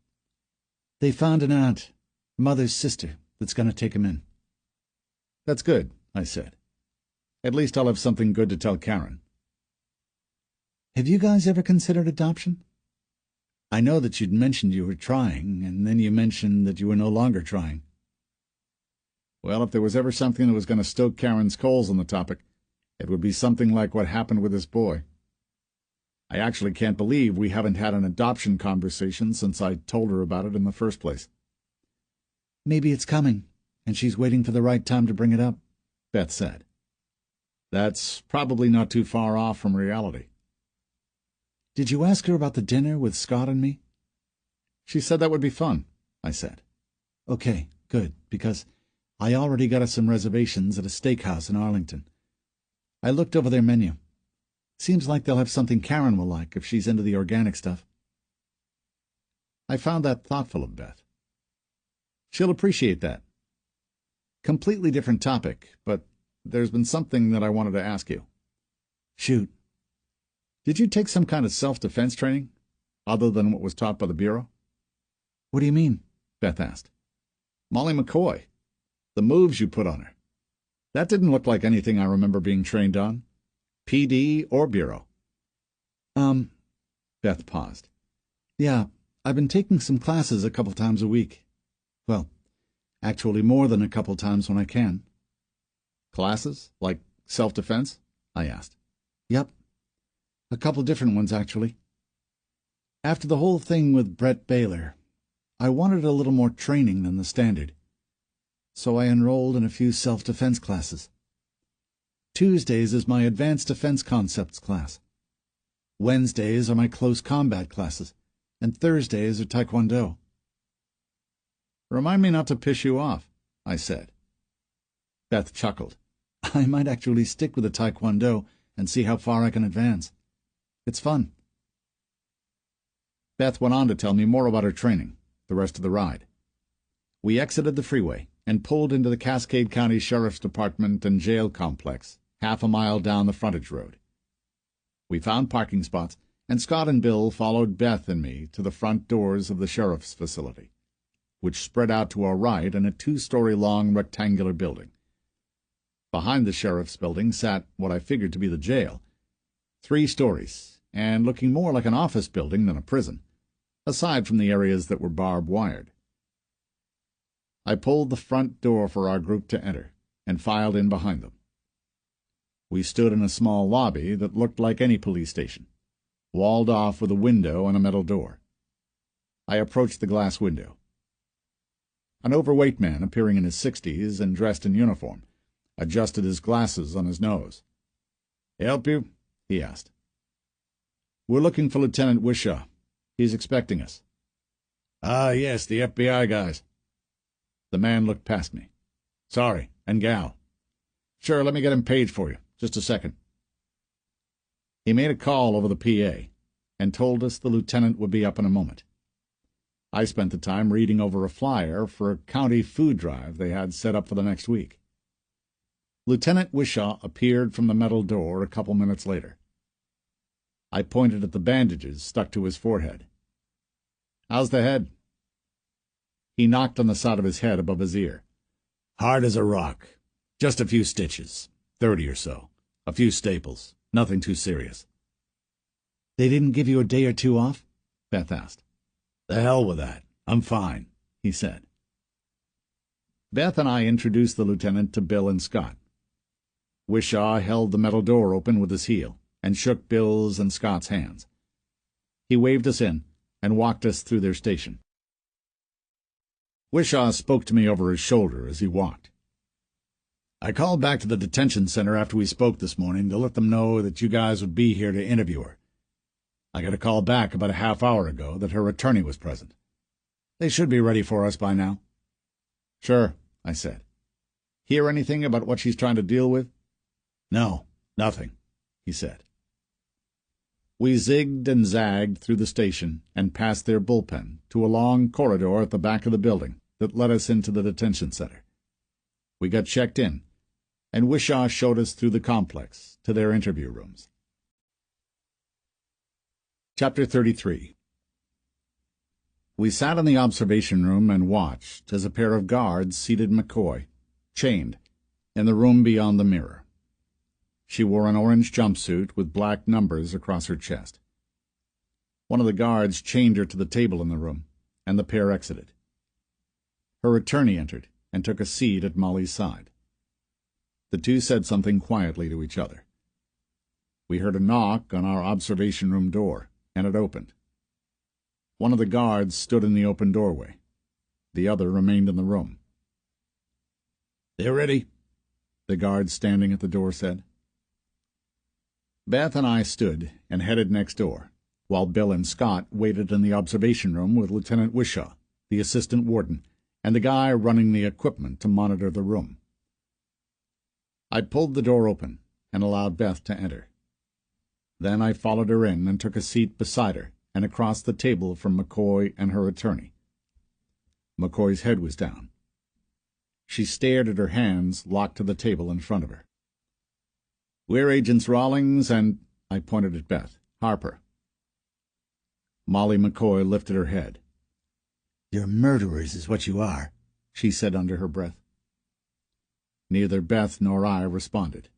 "They found an aunt, mother's sister, that's going to take him in." "That's good," I said. "At least I'll have something good to tell Karen." "Have you guys ever considered adoption? I know that you'd mentioned you were trying, and then you mentioned that you were no longer trying." Well, if there was ever something that was going to stoke Karen's coals on the topic, it would be something like what happened with this boy. I actually can't believe we haven't had an adoption conversation since I told her about it in the first place. "Maybe it's coming, and she's waiting for the right time to bring it up," Beth said. "That's probably not too far off from reality." "Did you ask her about the dinner with Scott and me?" "She said that would be fun," I said. "Okay, good, because I already got us some reservations at a steakhouse in Arlington. I looked over their menu. Seems like they'll have something Karen will like if she's into the organic stuff." I found that thoughtful of Beth. She'll appreciate that. Completely different topic, but there's been something that I wanted to ask you. "Shoot." Did you take some kind of self-defense training, other than what was taught by the Bureau? "What do you mean?" Beth asked. "Molly McCoy. The moves you put on her. That didn't look like anything I remember being trained on. PD or Bureau." Beth paused. "Yeah, I've been taking some classes a couple times a week. Well, actually more than a couple times when I can." "Classes? Like self-defense?" I asked. "Yep. A couple different ones, actually. After the whole thing with Brett Baylor, I wanted a little more training than the standard. So I enrolled in a few self-defense classes. Tuesdays is my Advanced Defense Concepts class. Wednesdays are my Close Combat classes, and Thursdays are Taekwondo." "Remind me not to piss you off," I said. Beth chuckled. "I might actually stick with the Taekwondo and see how far I can advance. It's fun." Beth went on to tell me more about her training, the rest of the ride. We exited the freeway and pulled into the Cascade County Sheriff's Department and jail complex, half a mile down the frontage road. We found parking spots, and Scott and Bill followed Beth and me to the front doors of the sheriff's facility, which spread out to our right in a 2-story-long rectangular building. Behind the sheriff's building sat what I figured to be the jail, 3 stories, and looking more like an office building than a prison, aside from the areas that were barbed-wired. I pulled the front door for our group to enter, and filed in behind them. We stood in a small lobby that looked like any police station, walled off with a window and a metal door. I approached the glass window. An overweight man, appearing in his 60s and dressed in uniform, adjusted his glasses on his nose. "Help you?" he asked. "We're looking for Lieutenant Wishaw. He's expecting us." "Ah, yes, the FBI guys." The man looked past me. "Sorry, and gal." "Sure, let me get him paged for you. Just a second." He made a call over the PA, and told us the lieutenant would be up in a moment. I spent the time reading over a flyer for a county food drive they had set up for the next week. Lieutenant Wishaw appeared from the metal door a couple minutes later. I pointed at the bandages stuck to his forehead. "How's the head?" He knocked on the side of his head above his ear. "Hard as a rock. Just a few stitches, 30 or so. A few staples. Nothing too serious." "They didn't give you a day or two off?" Beth asked. "The hell with that. I'm fine," he said. Beth and I introduced the lieutenant to Bill and Scott. Wishaw held the metal door open with his heel and shook Bill's and Scott's hands. He waved us in and walked us through their station. Wishaw spoke to me over his shoulder as he walked. "I called back to the detention center after we spoke this morning to let them know that you guys would be here to interview her. I got a call back about a half hour ago that her attorney was present. They should be ready for us by now." "Sure," I said. "Hear anything about what she's trying to deal with?" "No, nothing," he said. We zigged and zagged through the station and past their bullpen to a long corridor at the back of the building that led us into the detention center. We got checked in, and Wishaw showed us through the complex to their interview rooms. Chapter 33. We sat in the observation room and watched as a pair of guards seated McCoy, chained, in the room beyond the mirror. She wore an orange jumpsuit with black numbers across her chest. One of the guards chained her to the table in the room, and the pair exited. Her attorney entered and took a seat at Molly's side. The two said something quietly to each other. We heard a knock on our observation room door, and it opened. One of the guards stood in the open doorway. The other remained in the room. "They're ready," the guard standing at the door said. Beth and I stood and headed next door, while Bill and Scott waited in the observation room with Lieutenant Wishaw, the assistant warden, and the guy running the equipment to monitor the room. I pulled the door open and allowed Beth to enter. Then I followed her in and took a seat beside her and across the table from McCoy and her attorney. McCoy's head was down. She stared at her hands locked to the table in front of her. "We're Agents Rawlings and," I pointed at Beth, "Harper." Molly McCoy lifted her head. "You're murderers is what you are," she said under her breath. Neither Beth nor I responded.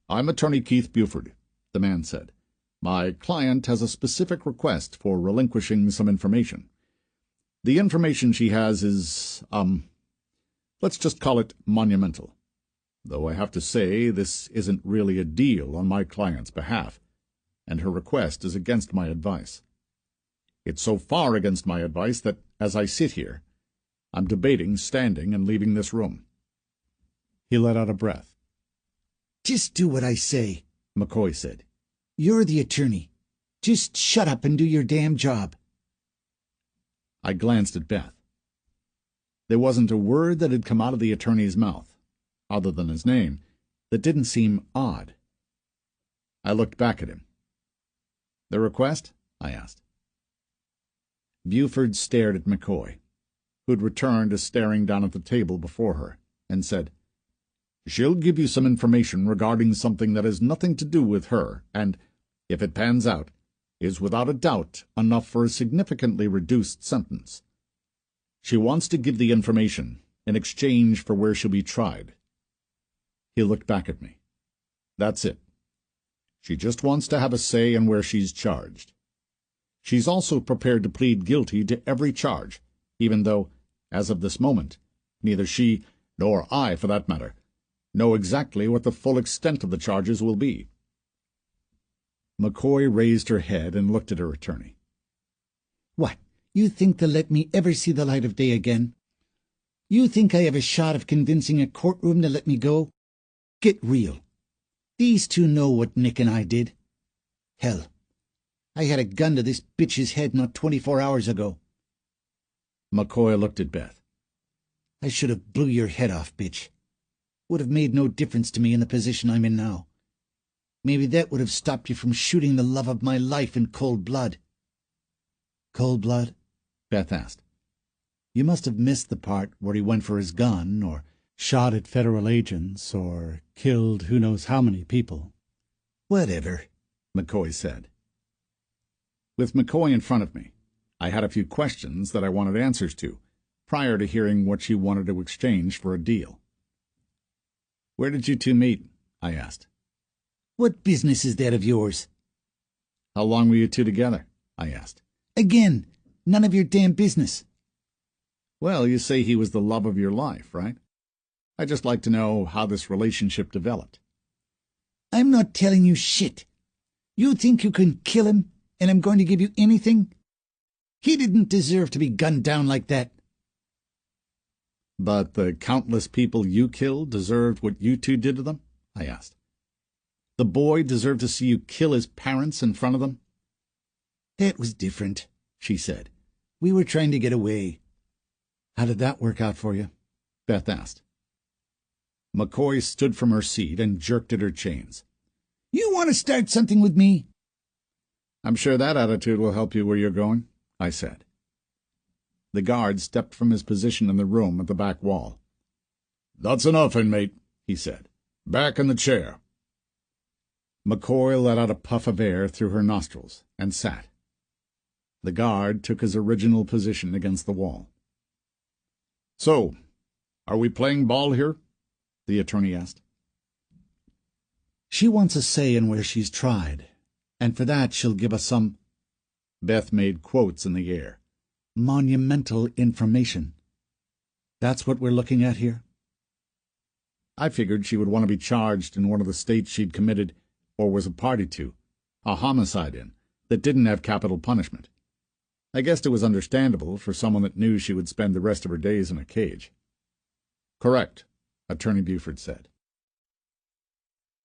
"I'm Attorney Keith Buford," the man said. "My client has a specific request for relinquishing some information. The information she has is, let's just call it monumental. Though I have to say this isn't really a deal on my client's behalf, and her request is against my advice. It's so far against my advice that, as I sit here, I'm debating standing and leaving this room." He let out a breath. "Just do what I say," McCoy said. "You're the attorney. Just shut up and do your damn job." I glanced at Beth. There wasn't a word that had come out of the attorney's mouth, other than his name, that didn't seem odd. I looked back at him. "The request?" I asked. Buford stared at McCoy, who'd returned to staring down at the table before her, and said, "She'll give you some information regarding something that has nothing to do with her, and, if it pans out, is without a doubt enough for a significantly reduced sentence. She wants to give the information in exchange for where she'll be tried." He looked back at me. "That's it. She just wants to have a say in where she's charged. She's also prepared to plead guilty to every charge, even though, as of this moment, neither she, nor I, for that matter, know exactly what the full extent of the charges will be." McCoy raised her head and looked at her attorney. "What, you think they'll let me ever see the light of day again? You think I have a shot of convincing a courtroom to let me go? Get real. These two know what Nick and I did. Hell, I had a gun to this bitch's head not 24 hours ago." McCoy looked at Beth. "I should have blew your head off, bitch. Would have made no difference to me in the position I'm in now. Maybe that would have stopped you from shooting the love of my life in cold blood." "Cold blood?" Beth asked. "You must have missed the part where he went for his gun, or shot at federal agents or killed who knows how many people. Whatever, McCoy said. With McCoy in front of me, I had a few questions that I wanted answers to, prior to hearing what she wanted to exchange for a deal. "Where did you two meet?" I asked. What business is that of yours? "How long were you two together?" I asked. Again, none of your damn business. "Well, you say he was the love of your life, right? I'd just like to know how this relationship developed." I'm not telling you shit. You think you can kill him, and I'm going to give you anything? He didn't deserve to be gunned down like that. "But the countless people you killed deserved what you two did to them?" I asked. "The boy deserved to see you kill his parents in front of them?" That was different, she said. We were trying to get away. How did that work out for you? Beth asked. McCoy stood from her seat and jerked at her chains. You want to start something with me? "I'm sure that attitude will help you where you're going," I said. The guard stepped from his position in the room at the back wall. "That's enough, inmate," he said. "Back in the chair." McCoy let out a puff of air through her nostrils and sat. The guard took his original position against the wall. "So, are we playing ball here?" the attorney asked. She wants a say in where she's tried, and for that she'll give us some— Beth made quotes in the air. monumental information. That's what we're looking at here? I figured she would want to be charged in one of the states she'd committed, or was a party to, a homicide in, that didn't have capital punishment. I guessed it was understandable for someone that knew she would spend the rest of her days in a cage. "Correct," Attorney Buford said.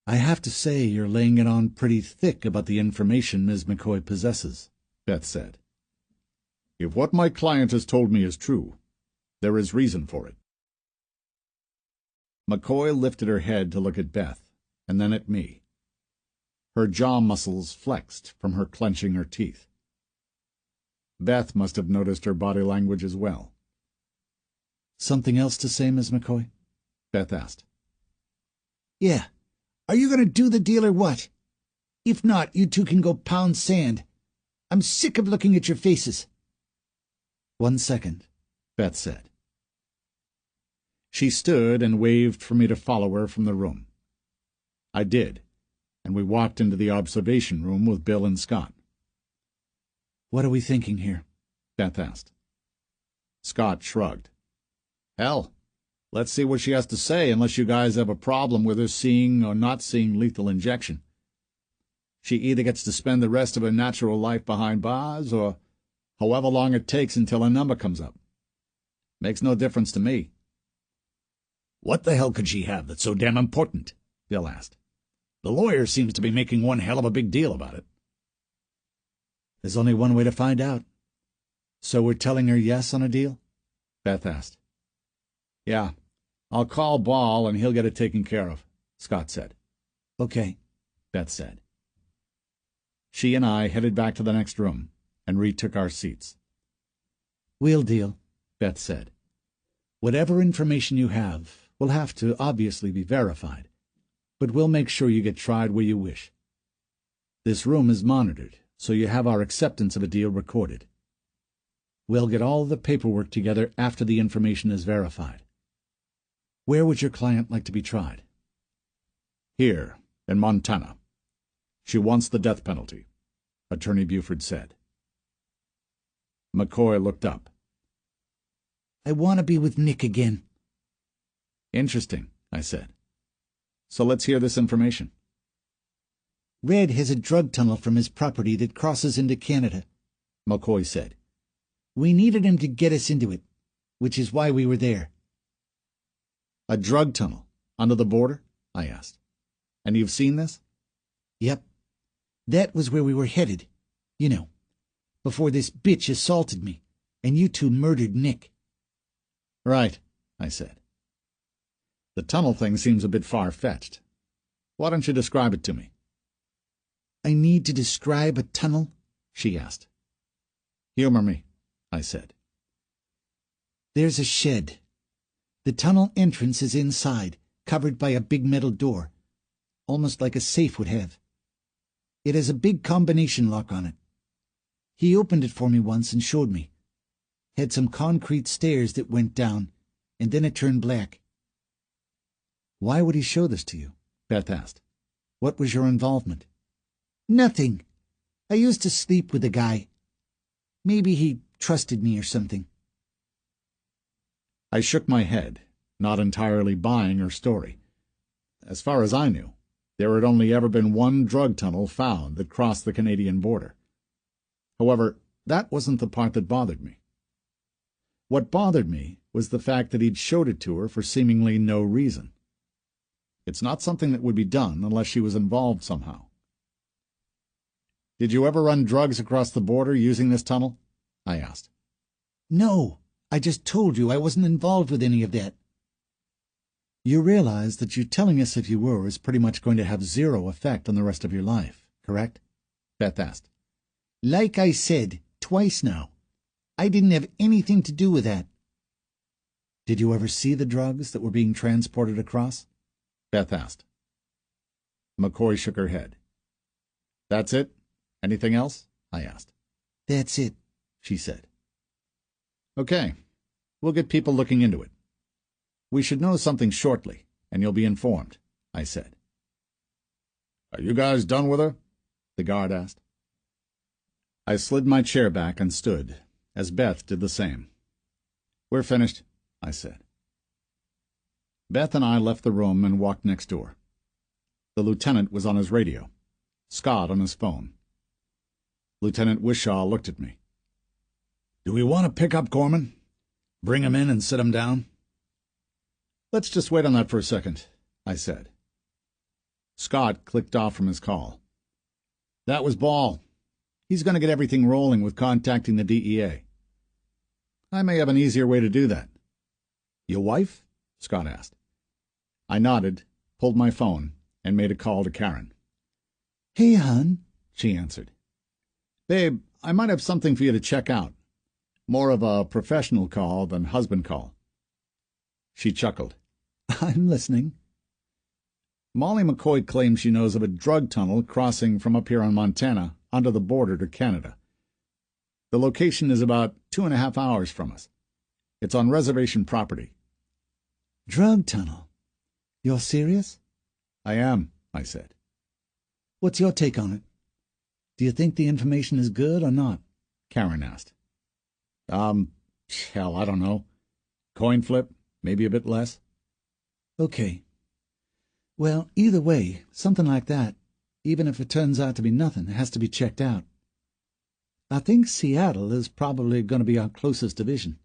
I have to say you're laying it on pretty thick about the information Ms. McCoy possesses, Beth said. "If what my client has told me is true, there is reason for it." McCoy lifted her head to look at Beth, and then at me. Her jaw muscles flexed from her clenching her teeth. Beth must have noticed her body language as well. Something else to say, Ms. McCoy? Beth asked. Yeah. Are you going to do the deal or what? If not, you two can go pound sand. I'm sick of looking at your faces. 1 second, Beth said. She stood and waved for me to follow her from the room. I did, and we walked into the observation room with Bill and Scott. What are we thinking here? Beth asked. Scott shrugged. Hell, let's see what she has to say, unless you guys have a problem with her seeing or not seeing lethal injection. She either gets to spend the rest of her natural life behind bars, or however long it takes until her number comes up. Makes no difference to me. What the hell could she have that's so damn important? Bill asked. The lawyer seems to be making one hell of a big deal about it. There's only one way to find out. So we're telling her yes on a deal? Beth asked. Yeah, I'll call Ball and he'll get it taken care of, Scott said. Okay, Beth said. She and I headed back to the next room and retook our seats. We'll deal, Beth said. Whatever information you have will have to obviously be verified, but we'll make sure you get tried where you wish. This room is monitored, so you have our acceptance of a deal recorded. We'll get all the paperwork together after the information is verified. Where would your client like to be tried? Here, in Montana. She wants the death penalty, Attorney Buford said. McCoy looked up. I want to be with Nick again. Interesting, I said. So let's hear this information. Red has a drug tunnel from his property that crosses into Canada, McCoy said. We needed him to get us into it, which is why we were there. A drug tunnel under the border? I asked. And you've seen this? Yep. That was where we were headed. You know, before this bitch assaulted me, and you two murdered Nick. Right, I said. The tunnel thing seems a bit far-fetched. Why don't you describe it to me? I need to describe a tunnel? She asked. Humor me, I said. There's a shed. The tunnel entrance is inside, covered by a big metal door, almost like a safe would have. It has a big combination lock on it. He opened it for me once and showed me. Had some concrete stairs that went down, and then it turned black. Why would he show this to you? Beth asked. What was your involvement? Nothing. I used to sleep with the guy. Maybe he trusted me or something. I shook my head, not entirely buying her story. As far as I knew, there had only ever been one drug tunnel found that crossed the Canadian border. However, that wasn't the part that bothered me. What bothered me was the fact that he'd showed it to her for seemingly no reason. It's not something that would be done unless she was involved somehow. Did you ever run drugs across the border using this tunnel? I asked. No, I just told you I wasn't involved with any of that. You realize that you telling us if you were is pretty much going to have zero effect on the rest of your life, correct? Beth asked. Like I said, twice now. I didn't have anything to do with that. Did you ever see the drugs that were being transported across? Beth asked. McCoy shook her head. That's it? Anything else? I asked. That's it, she said. Okay, we'll get people looking into it. We should know something shortly, and you'll be informed, I said. Are you guys done with her? The guard asked. I slid my chair back and stood, as Beth did the same. We're finished, I said. Beth and I left the room and walked next door. The lieutenant was on his radio, Scott on his phone. Lieutenant Wishaw looked at me. Do we want to pick up Gorman? Bring him in and sit him down? Let's just wait on that for a second, I said. Scott clicked off from his call. That was Ball. He's going to get everything rolling with contacting the DEA. I may have an easier way to do that. Your wife? Scott asked. I nodded, pulled my phone, and made a call to Karen. Hey, hon, she answered. Babe, I might have something for you to check out. More of a professional call than husband call. She chuckled. I'm listening. Molly McCoy claims she knows of a drug tunnel crossing from up here in Montana onto the border to Canada. The location is about 2.5 hours from us. It's on reservation property. Drug tunnel? You're serious? I am, I said. What's your take on it? Do you think the information is good or not? Karen asked. Hell, I don't know. Coin flip, maybe a bit less. Okay. Well, either way, something like that, even if it turns out to be nothing, has to be checked out. I think Seattle is probably going to be our closest division.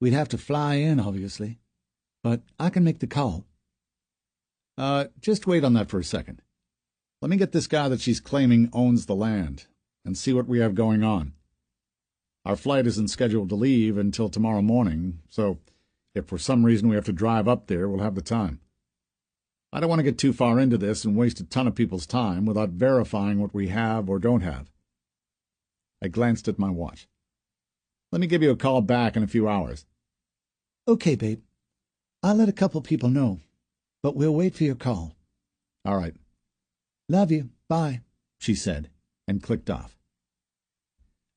We'd have to fly in, obviously, but I can make the call. Just wait on that for a second. Let me get this guy that she's claiming owns the land and see what we have going on. Our flight isn't scheduled to leave until tomorrow morning, so if for some reason we have to drive up there, we'll have the time. I don't want to get too far into this and waste a ton of people's time without verifying what we have or don't have. I glanced at my watch. Let me give you a call back in a few hours. Okay, babe. I'll let a couple people know, but we'll wait for your call. All right. Love you. Bye, she said, and clicked off.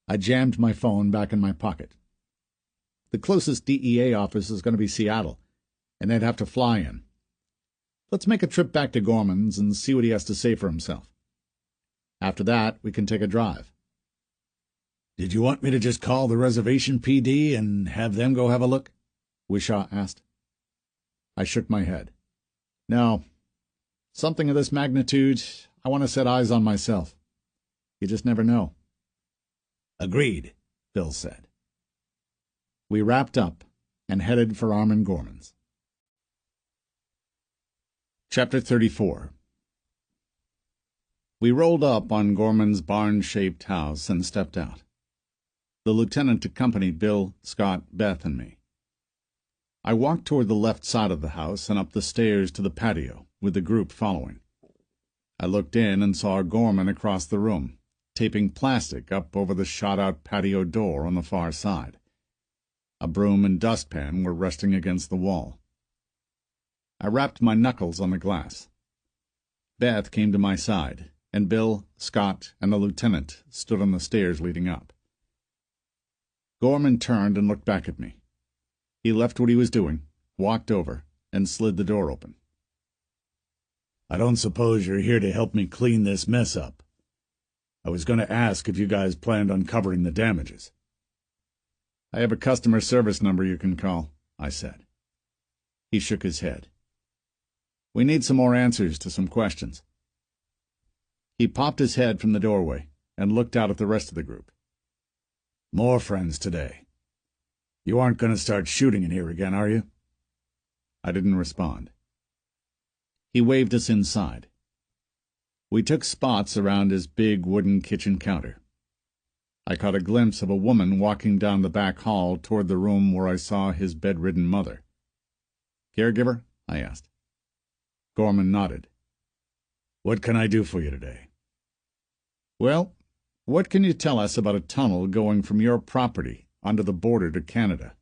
I jammed my phone back in my pocket. The closest DEA office is going to be Seattle, and they'd have to fly in. Let's make a trip back to Gorman's and see what he has to say for himself. After that, we can take a drive. Did you want me to just call the reservation PD and have them go have a look? Wishaw asked. I shook my head. No. Something of this magnitude, I want to set eyes on myself. You just never know. Agreed, Bill said. We wrapped up and headed for Armin Gorman's. Chapter 34. We rolled up on Gorman's barn-shaped house and stepped out. The lieutenant accompanied Bill, Scott, Beth, and me. I walked toward the left side of the house and up the stairs to the patio, with the group following. I looked in and saw Gorman across the room, taping plastic up over the shot-out patio door on the far side. A broom and dustpan were resting against the wall. I rapped my knuckles on the glass. Beth came to my side, and Bill, Scott, and the lieutenant stood on the stairs leading up. Gorman turned and looked back at me. He left what he was doing, walked over, and slid the door open. I don't suppose you're here to help me clean this mess up. I was going to ask if you guys planned on covering the damages. I have a customer service number you can call, I said. He shook his head. We need some more answers to some questions. He popped his head from the doorway and looked out at the rest of the group. More friends today. You aren't going to start shooting in here again, are you? I didn't respond. He waved us inside. We took spots around his big wooden kitchen counter. I caught a glimpse of a woman walking down the back hall toward the room where I saw his bedridden mother. Caregiver? I asked. Gorman nodded. What can I do for you today? Well, what can you tell us about a tunnel going from your property onto the border to Canada?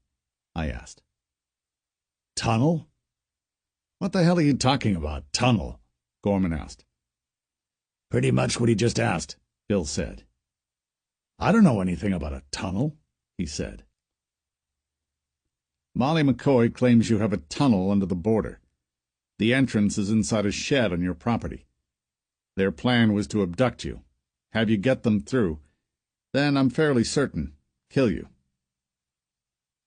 I asked. Tunnel? What the hell are you talking about, tunnel? Gorman asked. Pretty much what he just asked, Bill said. I don't know anything about a tunnel, he said. Molly McCoy claims you have a tunnel under the border. The entrance is inside a shed on your property. Their plan was to abduct you, have you get them through, then I'm fairly certain, kill you.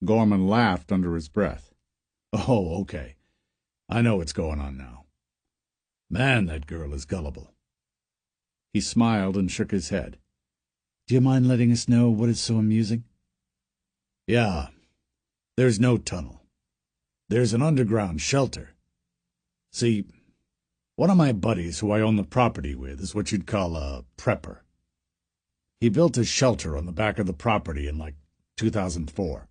Gorman laughed under his breath. Oh, okay. I know what's going on now. Man, that girl is gullible. He smiled and shook his head. Do you mind letting us know what is so amusing? Yeah. There's no tunnel. There's an underground shelter. See, one of my buddies who I own the property with is what you'd call a prepper. He built a shelter on the back of the property in, 2004.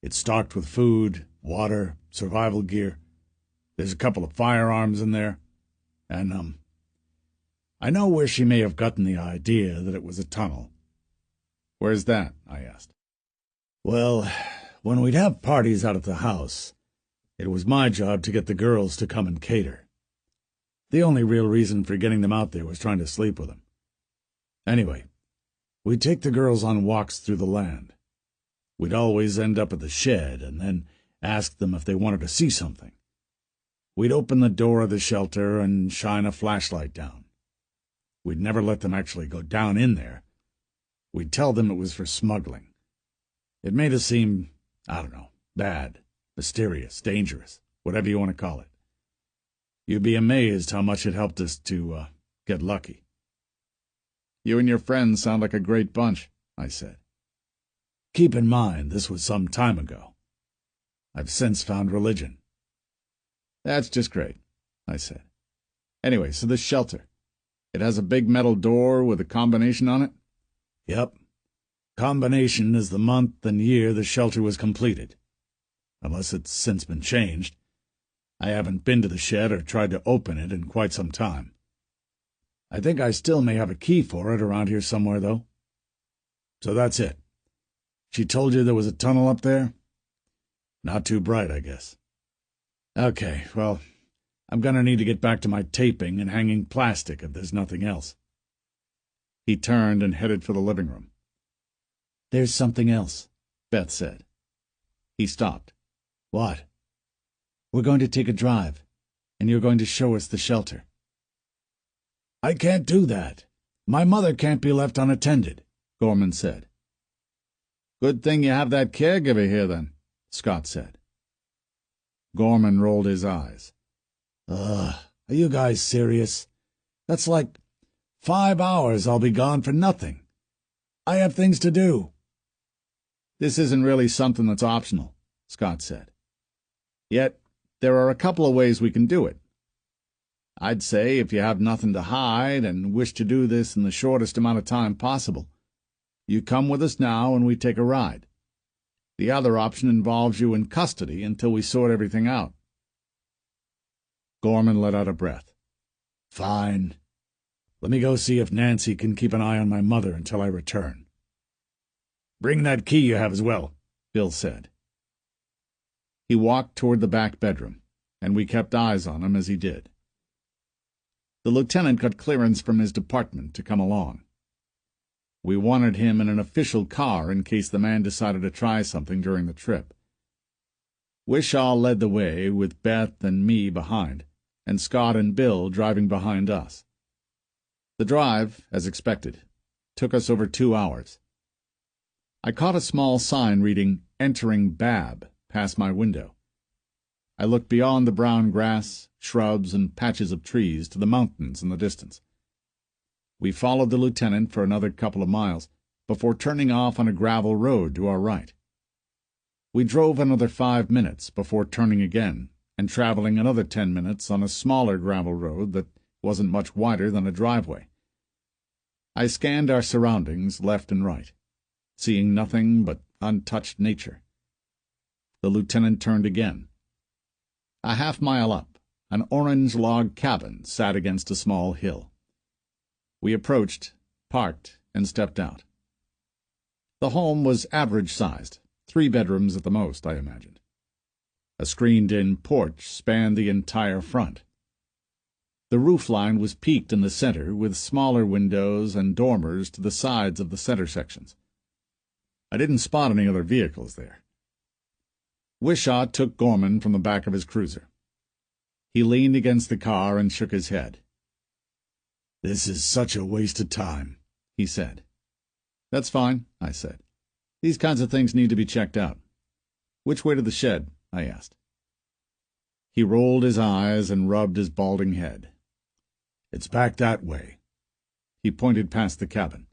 It's stocked with food, water, survival gear. There's a couple of firearms in there. And, I know where she may have gotten the idea that it was a tunnel. Where's that? I asked. Well, when we'd have parties out at the house, it was my job to get the girls to come and cater. The only real reason for getting them out there was trying to sleep with them. Anyway, we'd take the girls on walks through the land. We'd always end up at the shed and then ask them if they wanted to see something. We'd open the door of the shelter and shine a flashlight down. We'd never let them actually go down in there. We'd tell them it was for smuggling. It made us seem, bad, mysterious, dangerous, whatever you want to call it. You'd be amazed how much it helped us to get lucky. You and your friends sound like a great bunch, I said. Keep in mind, this was some time ago. I've since found religion. That's just great, I said. Anyway, so this shelter. It has a big metal door with a combination on it? Yep. Combination is the month and year the shelter was completed. Unless it's since been changed. I haven't been to the shed or tried to open it in quite some time. I think I still may have a key for it around here somewhere, though. So that's it. She told you there was a tunnel up there? Not too bright, I guess. Okay, well, I'm gonna need to get back to my taping and hanging plastic if there's nothing else. He turned and headed for the living room. There's something else, Beth said. He stopped. What? We're going to take a drive, and you're going to show us the shelter. I can't do that. My mother can't be left unattended, Gorman said. Good thing you have that caregiver here, then, Scott said. Gorman rolled his eyes. Are you guys serious? That's like 5 hours I'll be gone for nothing. I have things to do. This isn't really something that's optional, Scott said. Yet, there are a couple of ways we can do it. I'd say if you have nothing to hide and wish to do this in the shortest amount of time possible, you come with us now and we take a ride. The other option involves you in custody until we sort everything out. Gorman let out a breath. Fine. Let me go see if Nancy can keep an eye on my mother until I return. Bring that key you have as well, Bill said. He walked toward the back bedroom, and we kept eyes on him as he did. The lieutenant got clearance from his department to come along. We wanted him in an official car in case the man decided to try something during the trip. Wishaw led the way, with Beth and me behind, and Scott and Bill driving behind us. The drive, as expected, took us over 2 hours. I caught a small sign reading, "Entering Bab," past my window. I looked beyond the brown grass, shrubs, and patches of trees to the mountains in the distance. We followed the lieutenant for another couple of miles before turning off on a gravel road to our right. We drove another 5 minutes before turning again and traveling another 10 minutes on a smaller gravel road that wasn't much wider than a driveway. I scanned our surroundings left and right, seeing nothing but untouched nature. The lieutenant turned again. A half-mile up, an orange log cabin sat against a small hill. We approached, parked, and stepped out. The home was average-sized, 3 bedrooms at the most, I imagined. A screened-in porch spanned the entire front. The roofline was peaked in the center, with smaller windows and dormers to the sides of the center sections. I didn't spot any other vehicles there. Wishaw took Gorman from the back of his cruiser. He leaned against the car and shook his head. "This is such a waste of time," he said. "That's fine," I said. "These kinds of things need to be checked out." "Which way to the shed?" I asked. He rolled his eyes and rubbed his balding head. "It's back that way." He pointed past the cabin.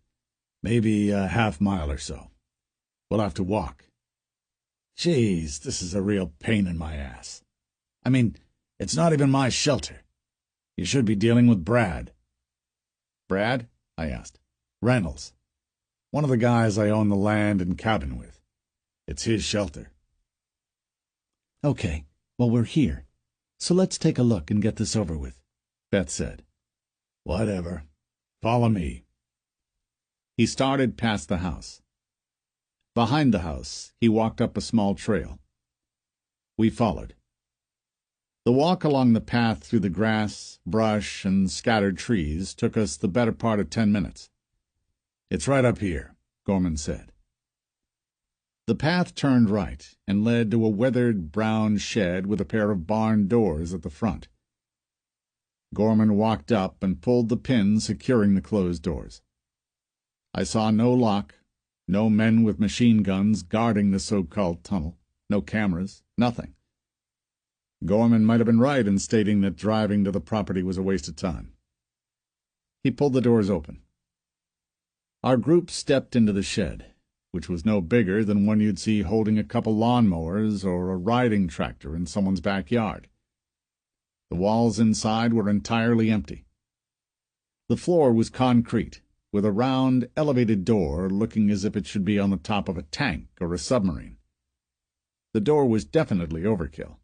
"Maybe a half-mile or so. We'll have to walk." "Geez, this is a real pain in my ass. I mean, it's not even my shelter. You should be dealing with Brad." "Brad?" I asked. "Reynolds. One of the guys I own the land and cabin with. It's his shelter." "Okay, well, we're here. So let's take a look and get this over with," Beth said. "Whatever. Follow me." He started past the house. Behind the house, he walked up a small trail. We followed. The walk along the path through the grass, brush, and scattered trees took us the better part of 10 minutes. "It's right up here," Gorman said. The path turned right and led to a weathered brown shed with a pair of barn doors at the front. Gorman walked up and pulled the pin securing the closed doors. I saw no lock, no men with machine guns guarding the so-called tunnel, no cameras, nothing. Gorman might have been right in stating that driving to the property was a waste of time. He pulled the doors open. Our group stepped into the shed, which was no bigger than one you'd see holding a couple lawnmowers or a riding tractor in someone's backyard. The walls inside were entirely empty. The floor was concrete, with a round, elevated door looking as if it should be on the top of a tank or a submarine. The door was definitely overkill.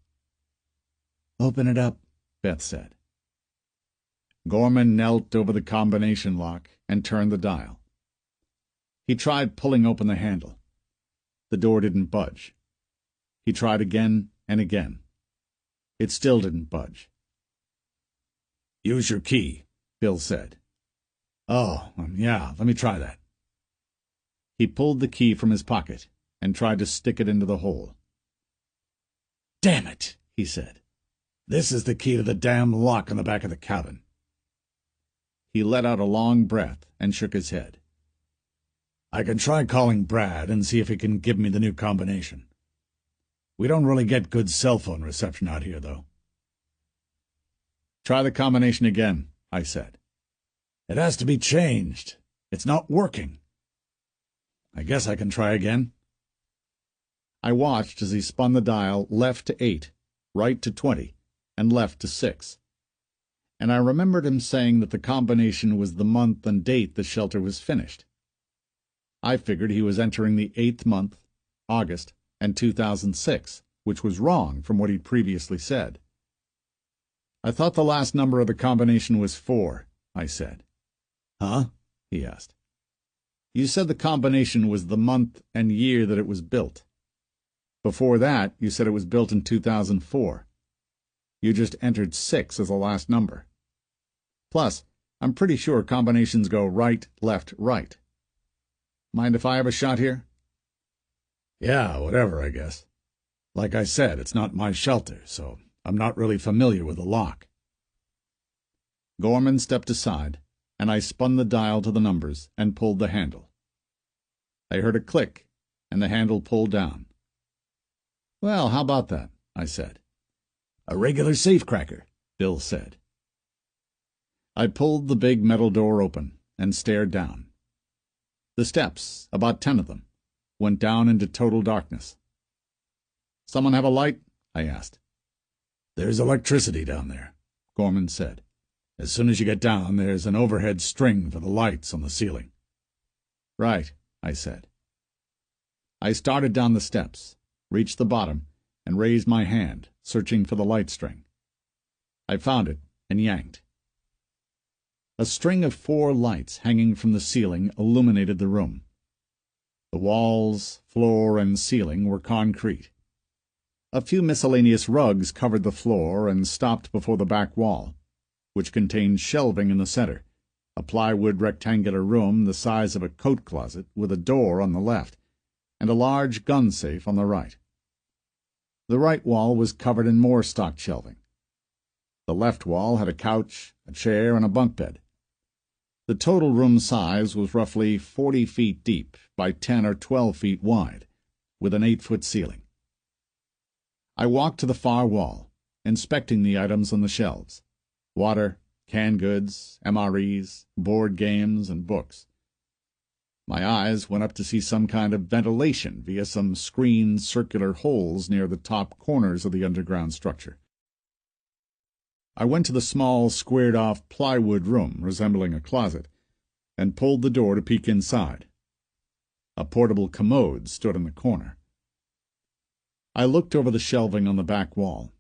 "Open it up," Beth said. Gorman knelt over the combination lock and turned the dial. He tried pulling open the handle. The door didn't budge. He tried again and again. It still didn't budge. "Use your key," Bill said. "Oh, yeah, let me try that." He pulled the key from his pocket and tried to stick it into the hole. "Damn it," he said. "This is the key to the damn lock on the back of the cabin." He let out a long breath and shook his head. "I can try calling Brad and see if he can give me the new combination. We don't really get good cell phone reception out here, though." "Try the combination again," I said. "It has to be changed. It's not working." "I guess I can try again." I watched as he spun the dial left to 8, right to 20, and left to 6. And I remembered him saying that the combination was the month and date the shelter was finished. I figured he was entering the 8th month, August, and 2006, which was wrong from what he'd previously said. "I thought the last number of the combination was 4, I said. "Huh?" he asked. "You said the combination was the month and year that it was built." Before that, you said it was built in 2004. You just entered 6 as the last number. Plus, I'm pretty sure combinations go right, left, right. Mind if I have a shot here? Yeah, whatever, I guess. Like I said, it's not my shelter, so I'm not really familiar with the lock. Gorman stepped aside, and I spun the dial to the numbers and pulled the handle. I heard a click, and the handle pulled down. Well, how about that? I said. A regular safecracker, Bill said. I pulled the big metal door open and stared down. The steps, about 10 of them, went down into total darkness. Someone have a light? I asked. There's electricity down there, Gorman said. As soon as you get down, there's an overhead string for the lights on the ceiling. Right, I said. I started down the steps, reached the bottom, and raised my hand, searching for the light string. I found it and yanked. A string of 4 lights hanging from the ceiling illuminated the room. The walls, floor, and ceiling were concrete. A few miscellaneous rugs covered the floor and stopped before the back wall, which contained shelving in the center, a plywood rectangular room the size of a coat closet with a door on the left, and a large gun safe on the right. The right wall was covered in more stocked shelving. The left wall had a couch, a chair, and a bunk bed. The total room size was roughly 40 feet deep by 10 or 12 feet wide, with an 8-foot ceiling. I walked to the far wall, inspecting the items on the shelves: water, canned goods, MREs, board games, and books. My eyes went up to see some kind of ventilation via some screened circular holes near the top corners of the underground structure. I went to the small, squared-off plywood room resembling a closet, and pulled the door to peek inside. A portable commode stood in the corner. I looked over the shelving on the back wall,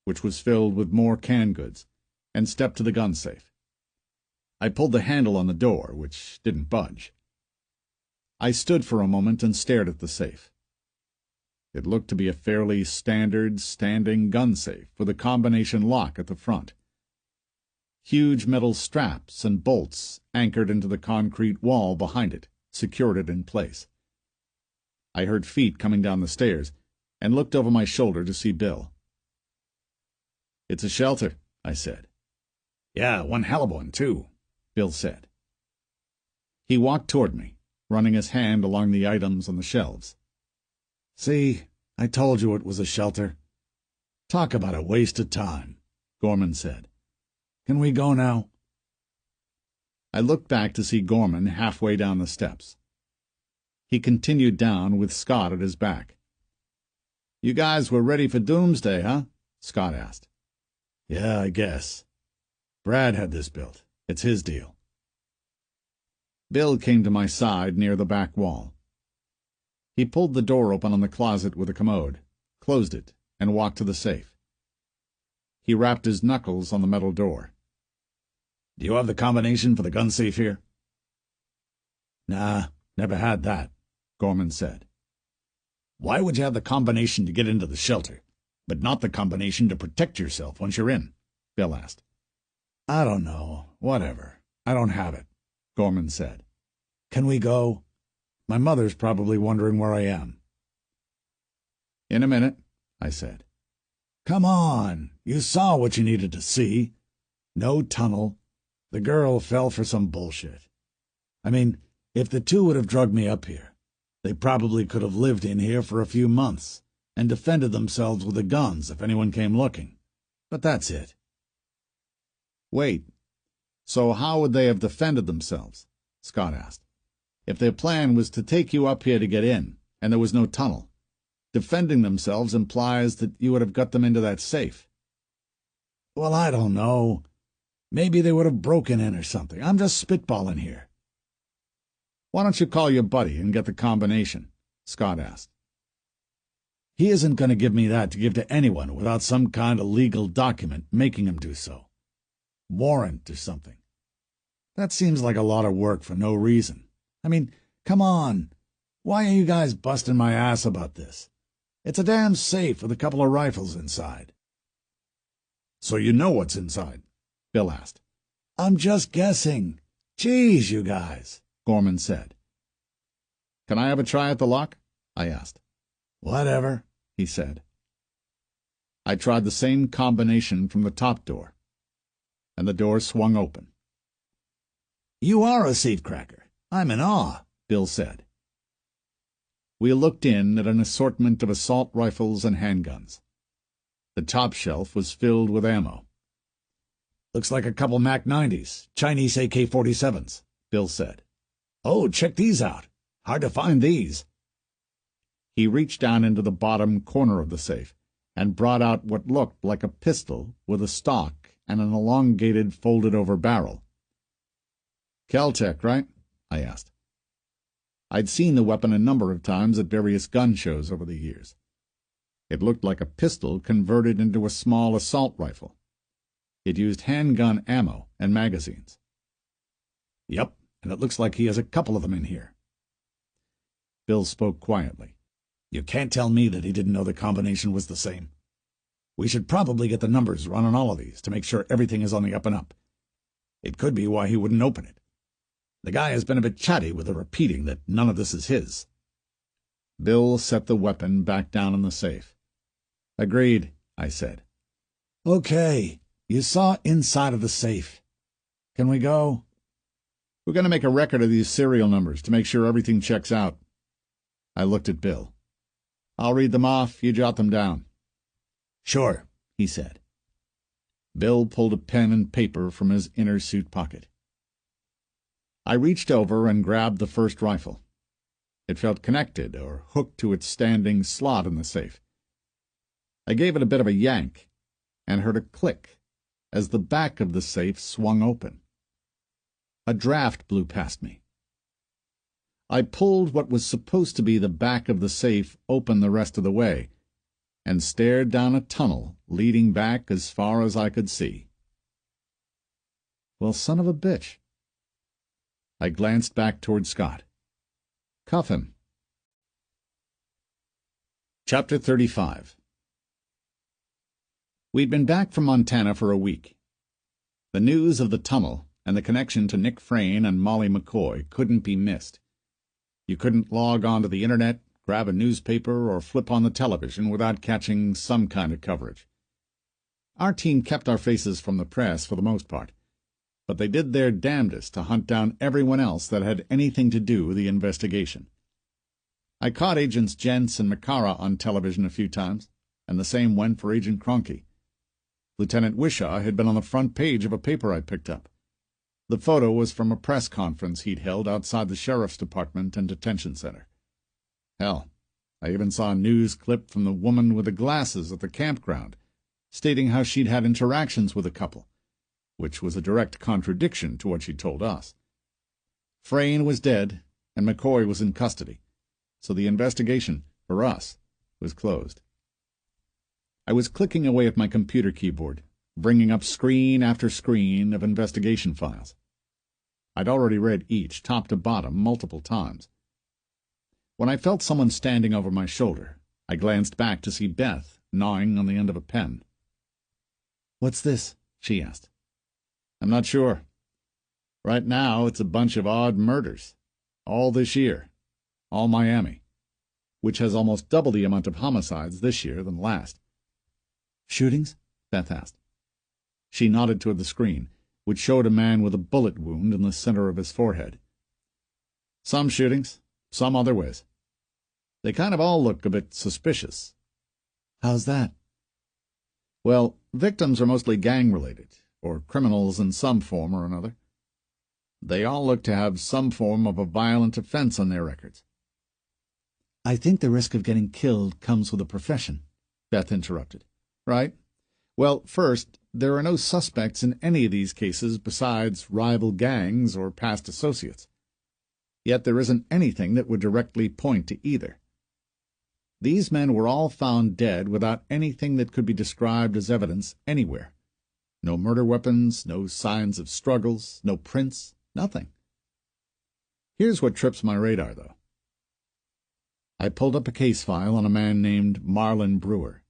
which was filled with more canned goods, and stepped to the gun safe. I pulled the handle on the door, which didn't budge. I stood for a moment and stared at the safe. It looked to be a fairly standard standing gun safe with a combination lock at the front. Huge metal straps and bolts anchored into the concrete wall behind it secured it in place. I heard feet coming down the stairs and looked over my shoulder to see Bill. "It's a shelter," I said. "Yeah, one hell of one, too," Bill said. He walked toward me, running his hand along the items on the shelves. "See, I told you it was a shelter. Talk about a waste of time," Gorman said. "Can we go now?" I looked back to see Gorman halfway down the steps. He continued down with Scott at his back. "You guys were ready for doomsday, huh?" Scott asked. "Yeah, I guess. Brad had this built. It's his deal." Bill came to my side near the back wall. He pulled the door open on the closet with a commode, closed it, and walked to the safe. He rapped his knuckles on the metal door. "Do you have the combination for the gun safe here?" "Nah, never had that," Gorman said. "Why would you have the combination to get into the shelter, but not the combination to protect yourself once you're in?" Bill asked. "I don't know. Whatever. I don't have it," Gorman said. "Can we go? My mother's probably wondering where I am." "In a minute," I said. "Come on. You saw what you needed to see. No tunnel. The girl fell for some bullshit. I mean, if the two would have drugged me up here, they probably could have lived in here for a few months and defended themselves with the guns if anyone came looking. But that's it." "Wait. So how would they have defended themselves?" Scott asked. "If their plan was to take you up here to get in, and there was no tunnel, defending themselves implies that you would have got them into that safe." "Well, I don't know. Maybe they would have broken in or something. I'm just spitballing here." "Why don't you call your buddy and get the combination?" Scott asked. "He isn't going to give me that to give to anyone without some kind of legal document making him do so. Warrant or something. That seems like a lot of work for no reason. I mean, come on. Why are you guys busting my ass about this? It's a damn safe with a couple of rifles inside. So you know what's inside? Bill asked. I'm just guessing. Geez, you guys, Gorman said. Can I have a try at the lock? I asked. Whatever, he said. I tried the same combination from the top door, and the door swung open. You are a safecracker. I'm in awe, Bill said. We looked in at an assortment of assault rifles and handguns. The top shelf was filled with ammo. Looks like a couple Mac 90s, Chinese AK-47s, Bill said. Oh, check these out. Hard to find these. He reached down into the bottom corner of the safe and brought out what looked like a pistol with a stock and an elongated, folded-over barrel. Kel-Tec, right? I asked. I'd seen the weapon a number of times at various gun shows over the years. It looked like a pistol converted into a small assault rifle. It used handgun ammo and magazines. Yep, and it looks like he has a couple of them in here. Bill spoke quietly. You can't tell me that he didn't know the combination was the same. We should probably get the numbers run on all of these to make sure everything is on the up and up. It could be why he wouldn't open it. The guy has been a bit chatty with the repeating that none of this is his. Bill set the weapon back down in the safe. Agreed, I said. Okay, you saw inside of the safe. Can we go? We're going to make a record of these serial numbers to make sure everything checks out. I looked at Bill. I'll read them off, you jot them down. Sure, he said. Bill pulled a pen and paper from his inner suit pocket. I reached over and grabbed the first rifle. It felt connected or hooked to its standing slot in the safe. I gave it a bit of a yank and heard a click as the back of the safe swung open. A draft blew past me. I pulled what was supposed to be the back of the safe open the rest of the way and stared down a tunnel leading back as far as I could see. Well, son of a bitch. I glanced back toward Scott. Cuff him. Chapter 35. We'd been back from Montana for a week. The news of the tunnel and the connection to Nick Frayne and Molly McCoy couldn't be missed. You couldn't log onto the internet, grab a newspaper, or flip on the television without catching some kind of coverage. Our team kept our faces from the press for the most part, but they did their damnedest to hunt down everyone else that had anything to do with the investigation. I caught Agents Jentz and McCara on television a few times, and the same went for Agent Cronky. Lieutenant Wishaw had been on the front page of a paper I picked up. The photo was from a press conference he'd held outside the Sheriff's Department and Detention Center. Hell, I even saw a news clip from the woman with the glasses at the campground, stating how she'd had interactions with a couple, which was a direct contradiction to what she'd told us. Frayne was dead, and McCoy was in custody, so the investigation, for us, was closed. I was clicking away at my computer keyboard, bringing up screen after screen of investigation files. I'd already read each, top to bottom, multiple times. When I felt someone standing over my shoulder, I glanced back to see Beth gnawing on the end of a pen. "What's this?" she asked. "I'm not sure. Right now, it's a bunch of odd murders. All this year. All Miami. Which has almost double the amount of homicides this year than last." "Shootings?" Beth asked. She nodded toward the screen, which showed a man with a bullet wound in the center of his forehead. "Some shootings, some other ways. They kind of all look a bit suspicious." "How's that?" "Well, victims are mostly gang-related, or criminals in some form or another. They all look to have some form of a violent offense on their records." "I think the risk of getting killed comes with a profession," Beth interrupted. "Right. Well, first, there are no suspects in any of these cases besides rival gangs or past associates. Yet there isn't anything that would directly point to either. These men were all found dead without anything that could be described as evidence anywhere. No murder weapons, no signs of struggles, no prints, nothing. Here's what trips my radar, though. I pulled up a case file on a man named Marlon Brewer.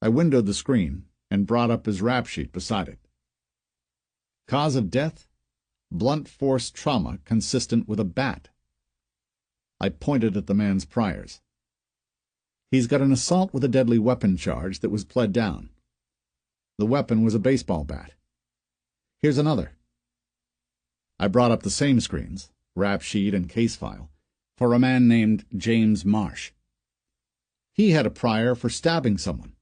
I windowed the screen and brought up his rap sheet beside it. Cause of death? Blunt force trauma consistent with a bat. I pointed at the man's priors. He's got an assault with a deadly weapon charge that was pled down. The weapon was a baseball bat. Here's another. I brought up the same screens, rap sheet and case file, for a man named James Marsh. He had a prior for stabbing someone.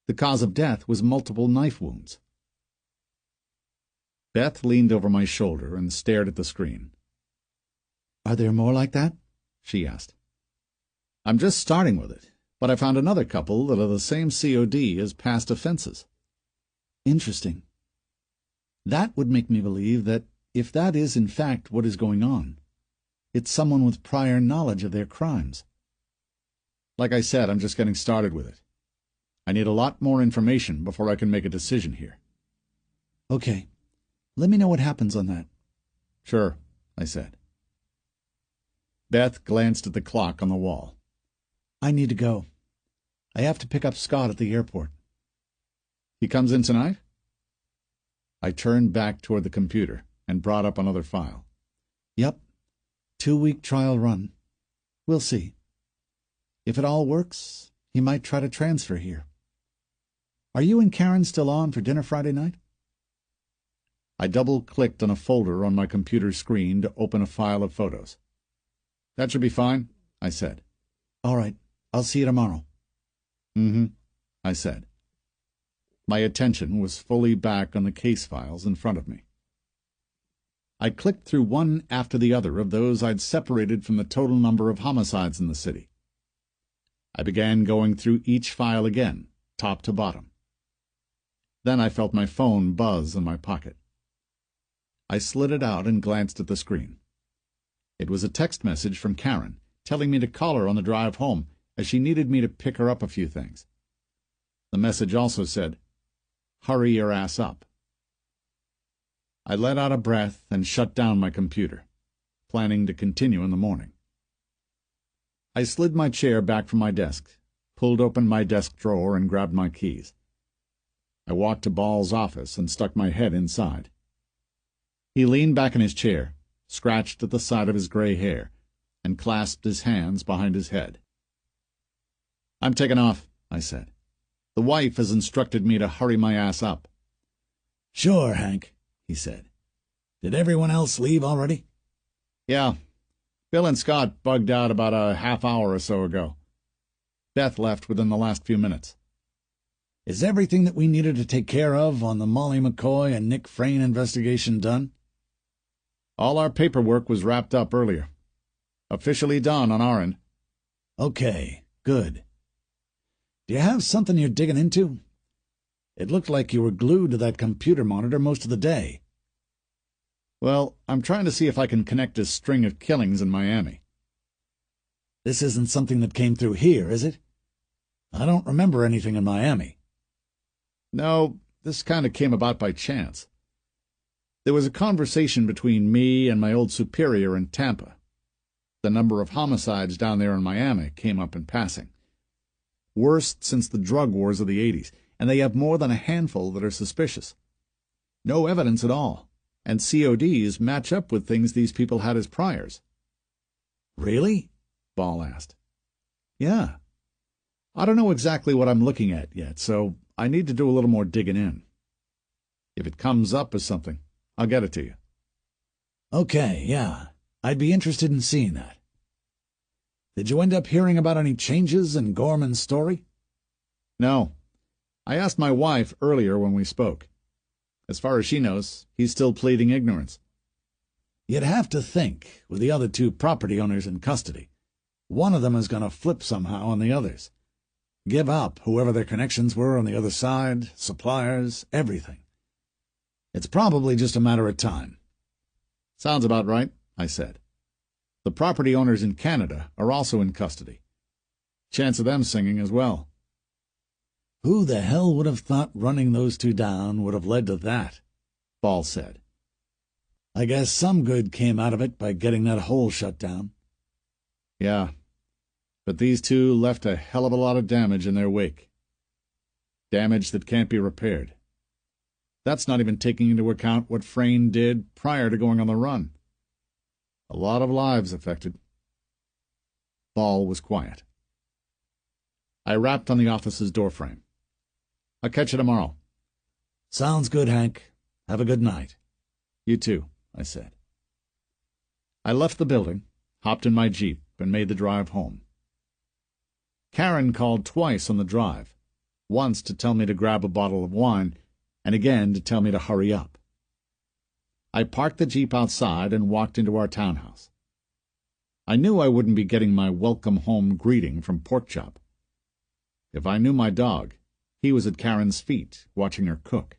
The cause of death was multiple knife wounds. Beth leaned over my shoulder and stared at the screen. Are there more like that? She asked. I'm just starting with it, but I found another couple that are the same COD as past offenses. Interesting. That would make me believe that if that is in fact what is going on, it's someone with prior knowledge of their crimes. Like I said, I'm just getting started with it. I need a lot more information before I can make a decision here. Okay. Let me know what happens on that. Sure, I said. Beth glanced at the clock on the wall. I need to go. I have to pick up Scott at the airport. He comes in tonight? I turned back toward the computer and brought up another file. Yep. 2-week trial run. We'll see. If it all works, he might try to transfer here. Are you and Karen still on for dinner Friday night? I double-clicked on a folder on my computer screen to open a file of photos. That should be fine, I said. All right. I'll see you tomorrow. I said. My attention was fully back on the case files in front of me. I clicked through one after the other of those I'd separated from the total number of homicides in the city. I began going through each file again, top to bottom. Then I felt my phone buzz in my pocket. I slid it out and glanced at the screen. It was a text message from Karen, telling me to call her on the drive home, as she needed me to pick her up a few things. The message also said, "Hurry your ass up." I let out a breath and shut down my computer, planning to continue in the morning. I slid my chair back from my desk, pulled open my desk drawer and grabbed my keys. I walked to Ball's office and stuck my head inside. He leaned back in his chair, scratched at the side of his gray hair, and clasped his hands behind his head. "I'm taking off," I said. "The wife has instructed me to hurry my ass up." "Sure, Hank," he said. "Did everyone else leave already?" "Yeah. Bill and Scott bugged out about a half hour or so ago. Beth left within the last few minutes." "Is everything that we needed to take care of on the Molly McCoy and Nick Frayne investigation done?" "All our paperwork was wrapped up earlier. Officially done on our end." "Okay, good. Do you have something you're digging into? It looked like you were glued to that computer monitor most of the day." "Well, I'm trying to see if I can connect a string of killings in Miami." "This isn't something that came through here, is it? I don't remember anything in Miami." "No, this kind of came about by chance. There was a conversation between me and my old superior in Tampa. The number of homicides down there in Miami came up in passing. Worst since the drug wars of the 80s, and they have more than a handful that are suspicious. No evidence at all, and CODs match up with things these people had as priors." "Really?" Ball asked. "Yeah. I don't know exactly what I'm looking at yet, so I need to do a little more digging in. If it comes up as something, I'll get it to you." "Okay, yeah. I'd be interested in seeing that. Did you end up hearing about any changes in Gorman's story?" "No. I asked my wife earlier when we spoke. As far as she knows, he's still pleading ignorance." "You'd have to think, with the other two property owners in custody, one of them is going to flip somehow on the others. Give up whoever their connections were on the other side, suppliers, everything. It's probably just a matter of time." "Sounds about right," I said. "The property owners in Canada are also in custody. Chance of them singing as well." "Who the hell would have thought running those two down would have led to that?" Ball said. "I guess some good came out of it by getting that hole shut down." "Yeah. But these two left a hell of a lot of damage in their wake. Damage that can't be repaired. That's not even taking into account what Frayne did prior to going on the run. A lot of lives affected. Ball was quiet. I rapped on the office's doorframe. "I'll catch you tomorrow." "Sounds good, Hank. Have a good night." "You too," I said. I left the building, hopped in my Jeep, and made the drive home. Karen called twice on the drive, once to tell me to grab a bottle of wine, and again to tell me to hurry up. I parked the Jeep outside and walked into our townhouse. I knew I wouldn't be getting my welcome home greeting from Porkchop. If I knew my dog, he was at Karen's feet, watching her cook.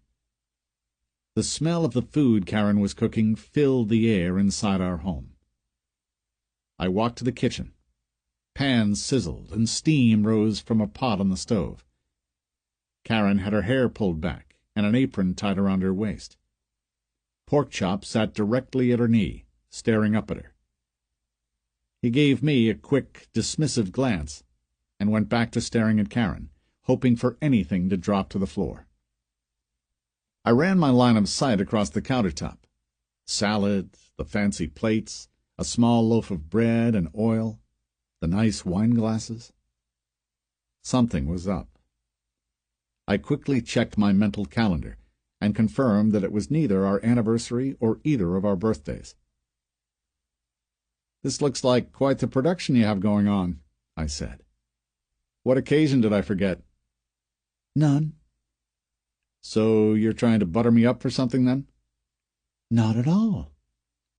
The smell of the food Karen was cooking filled the air inside our home. I walked to the kitchen. Pans sizzled, and steam rose from a pot on the stove. Karen had her hair pulled back, and an apron tied around her waist. Porkchop sat directly at her knee, staring up at her. He gave me a quick, dismissive glance, and went back to staring at Karen, hoping for anything to drop to the floor. I ran my line of sight across the countertop. Salad, the fancy plates, a small loaf of bread and oil, the nice wine glasses. Something was up. I quickly checked my mental calendar and confirmed that it was neither our anniversary or either of our birthdays. "This looks like quite the production you have going on," I said. "What occasion did I forget?" "None." "So you're trying to butter me up for something, then?" "Not at all.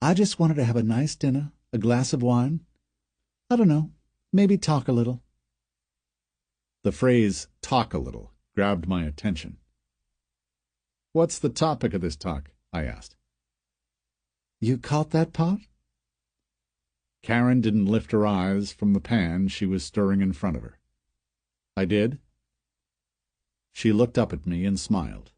I just wanted to have a nice dinner, a glass of wine. I don't know, maybe talk a little." The phrase "talk a little" grabbed my attention. "What's the topic of this talk?" I asked. "You caught that pot?" Karen didn't lift her eyes from the pan she was stirring in front of her. "I did." She looked up at me and smiled.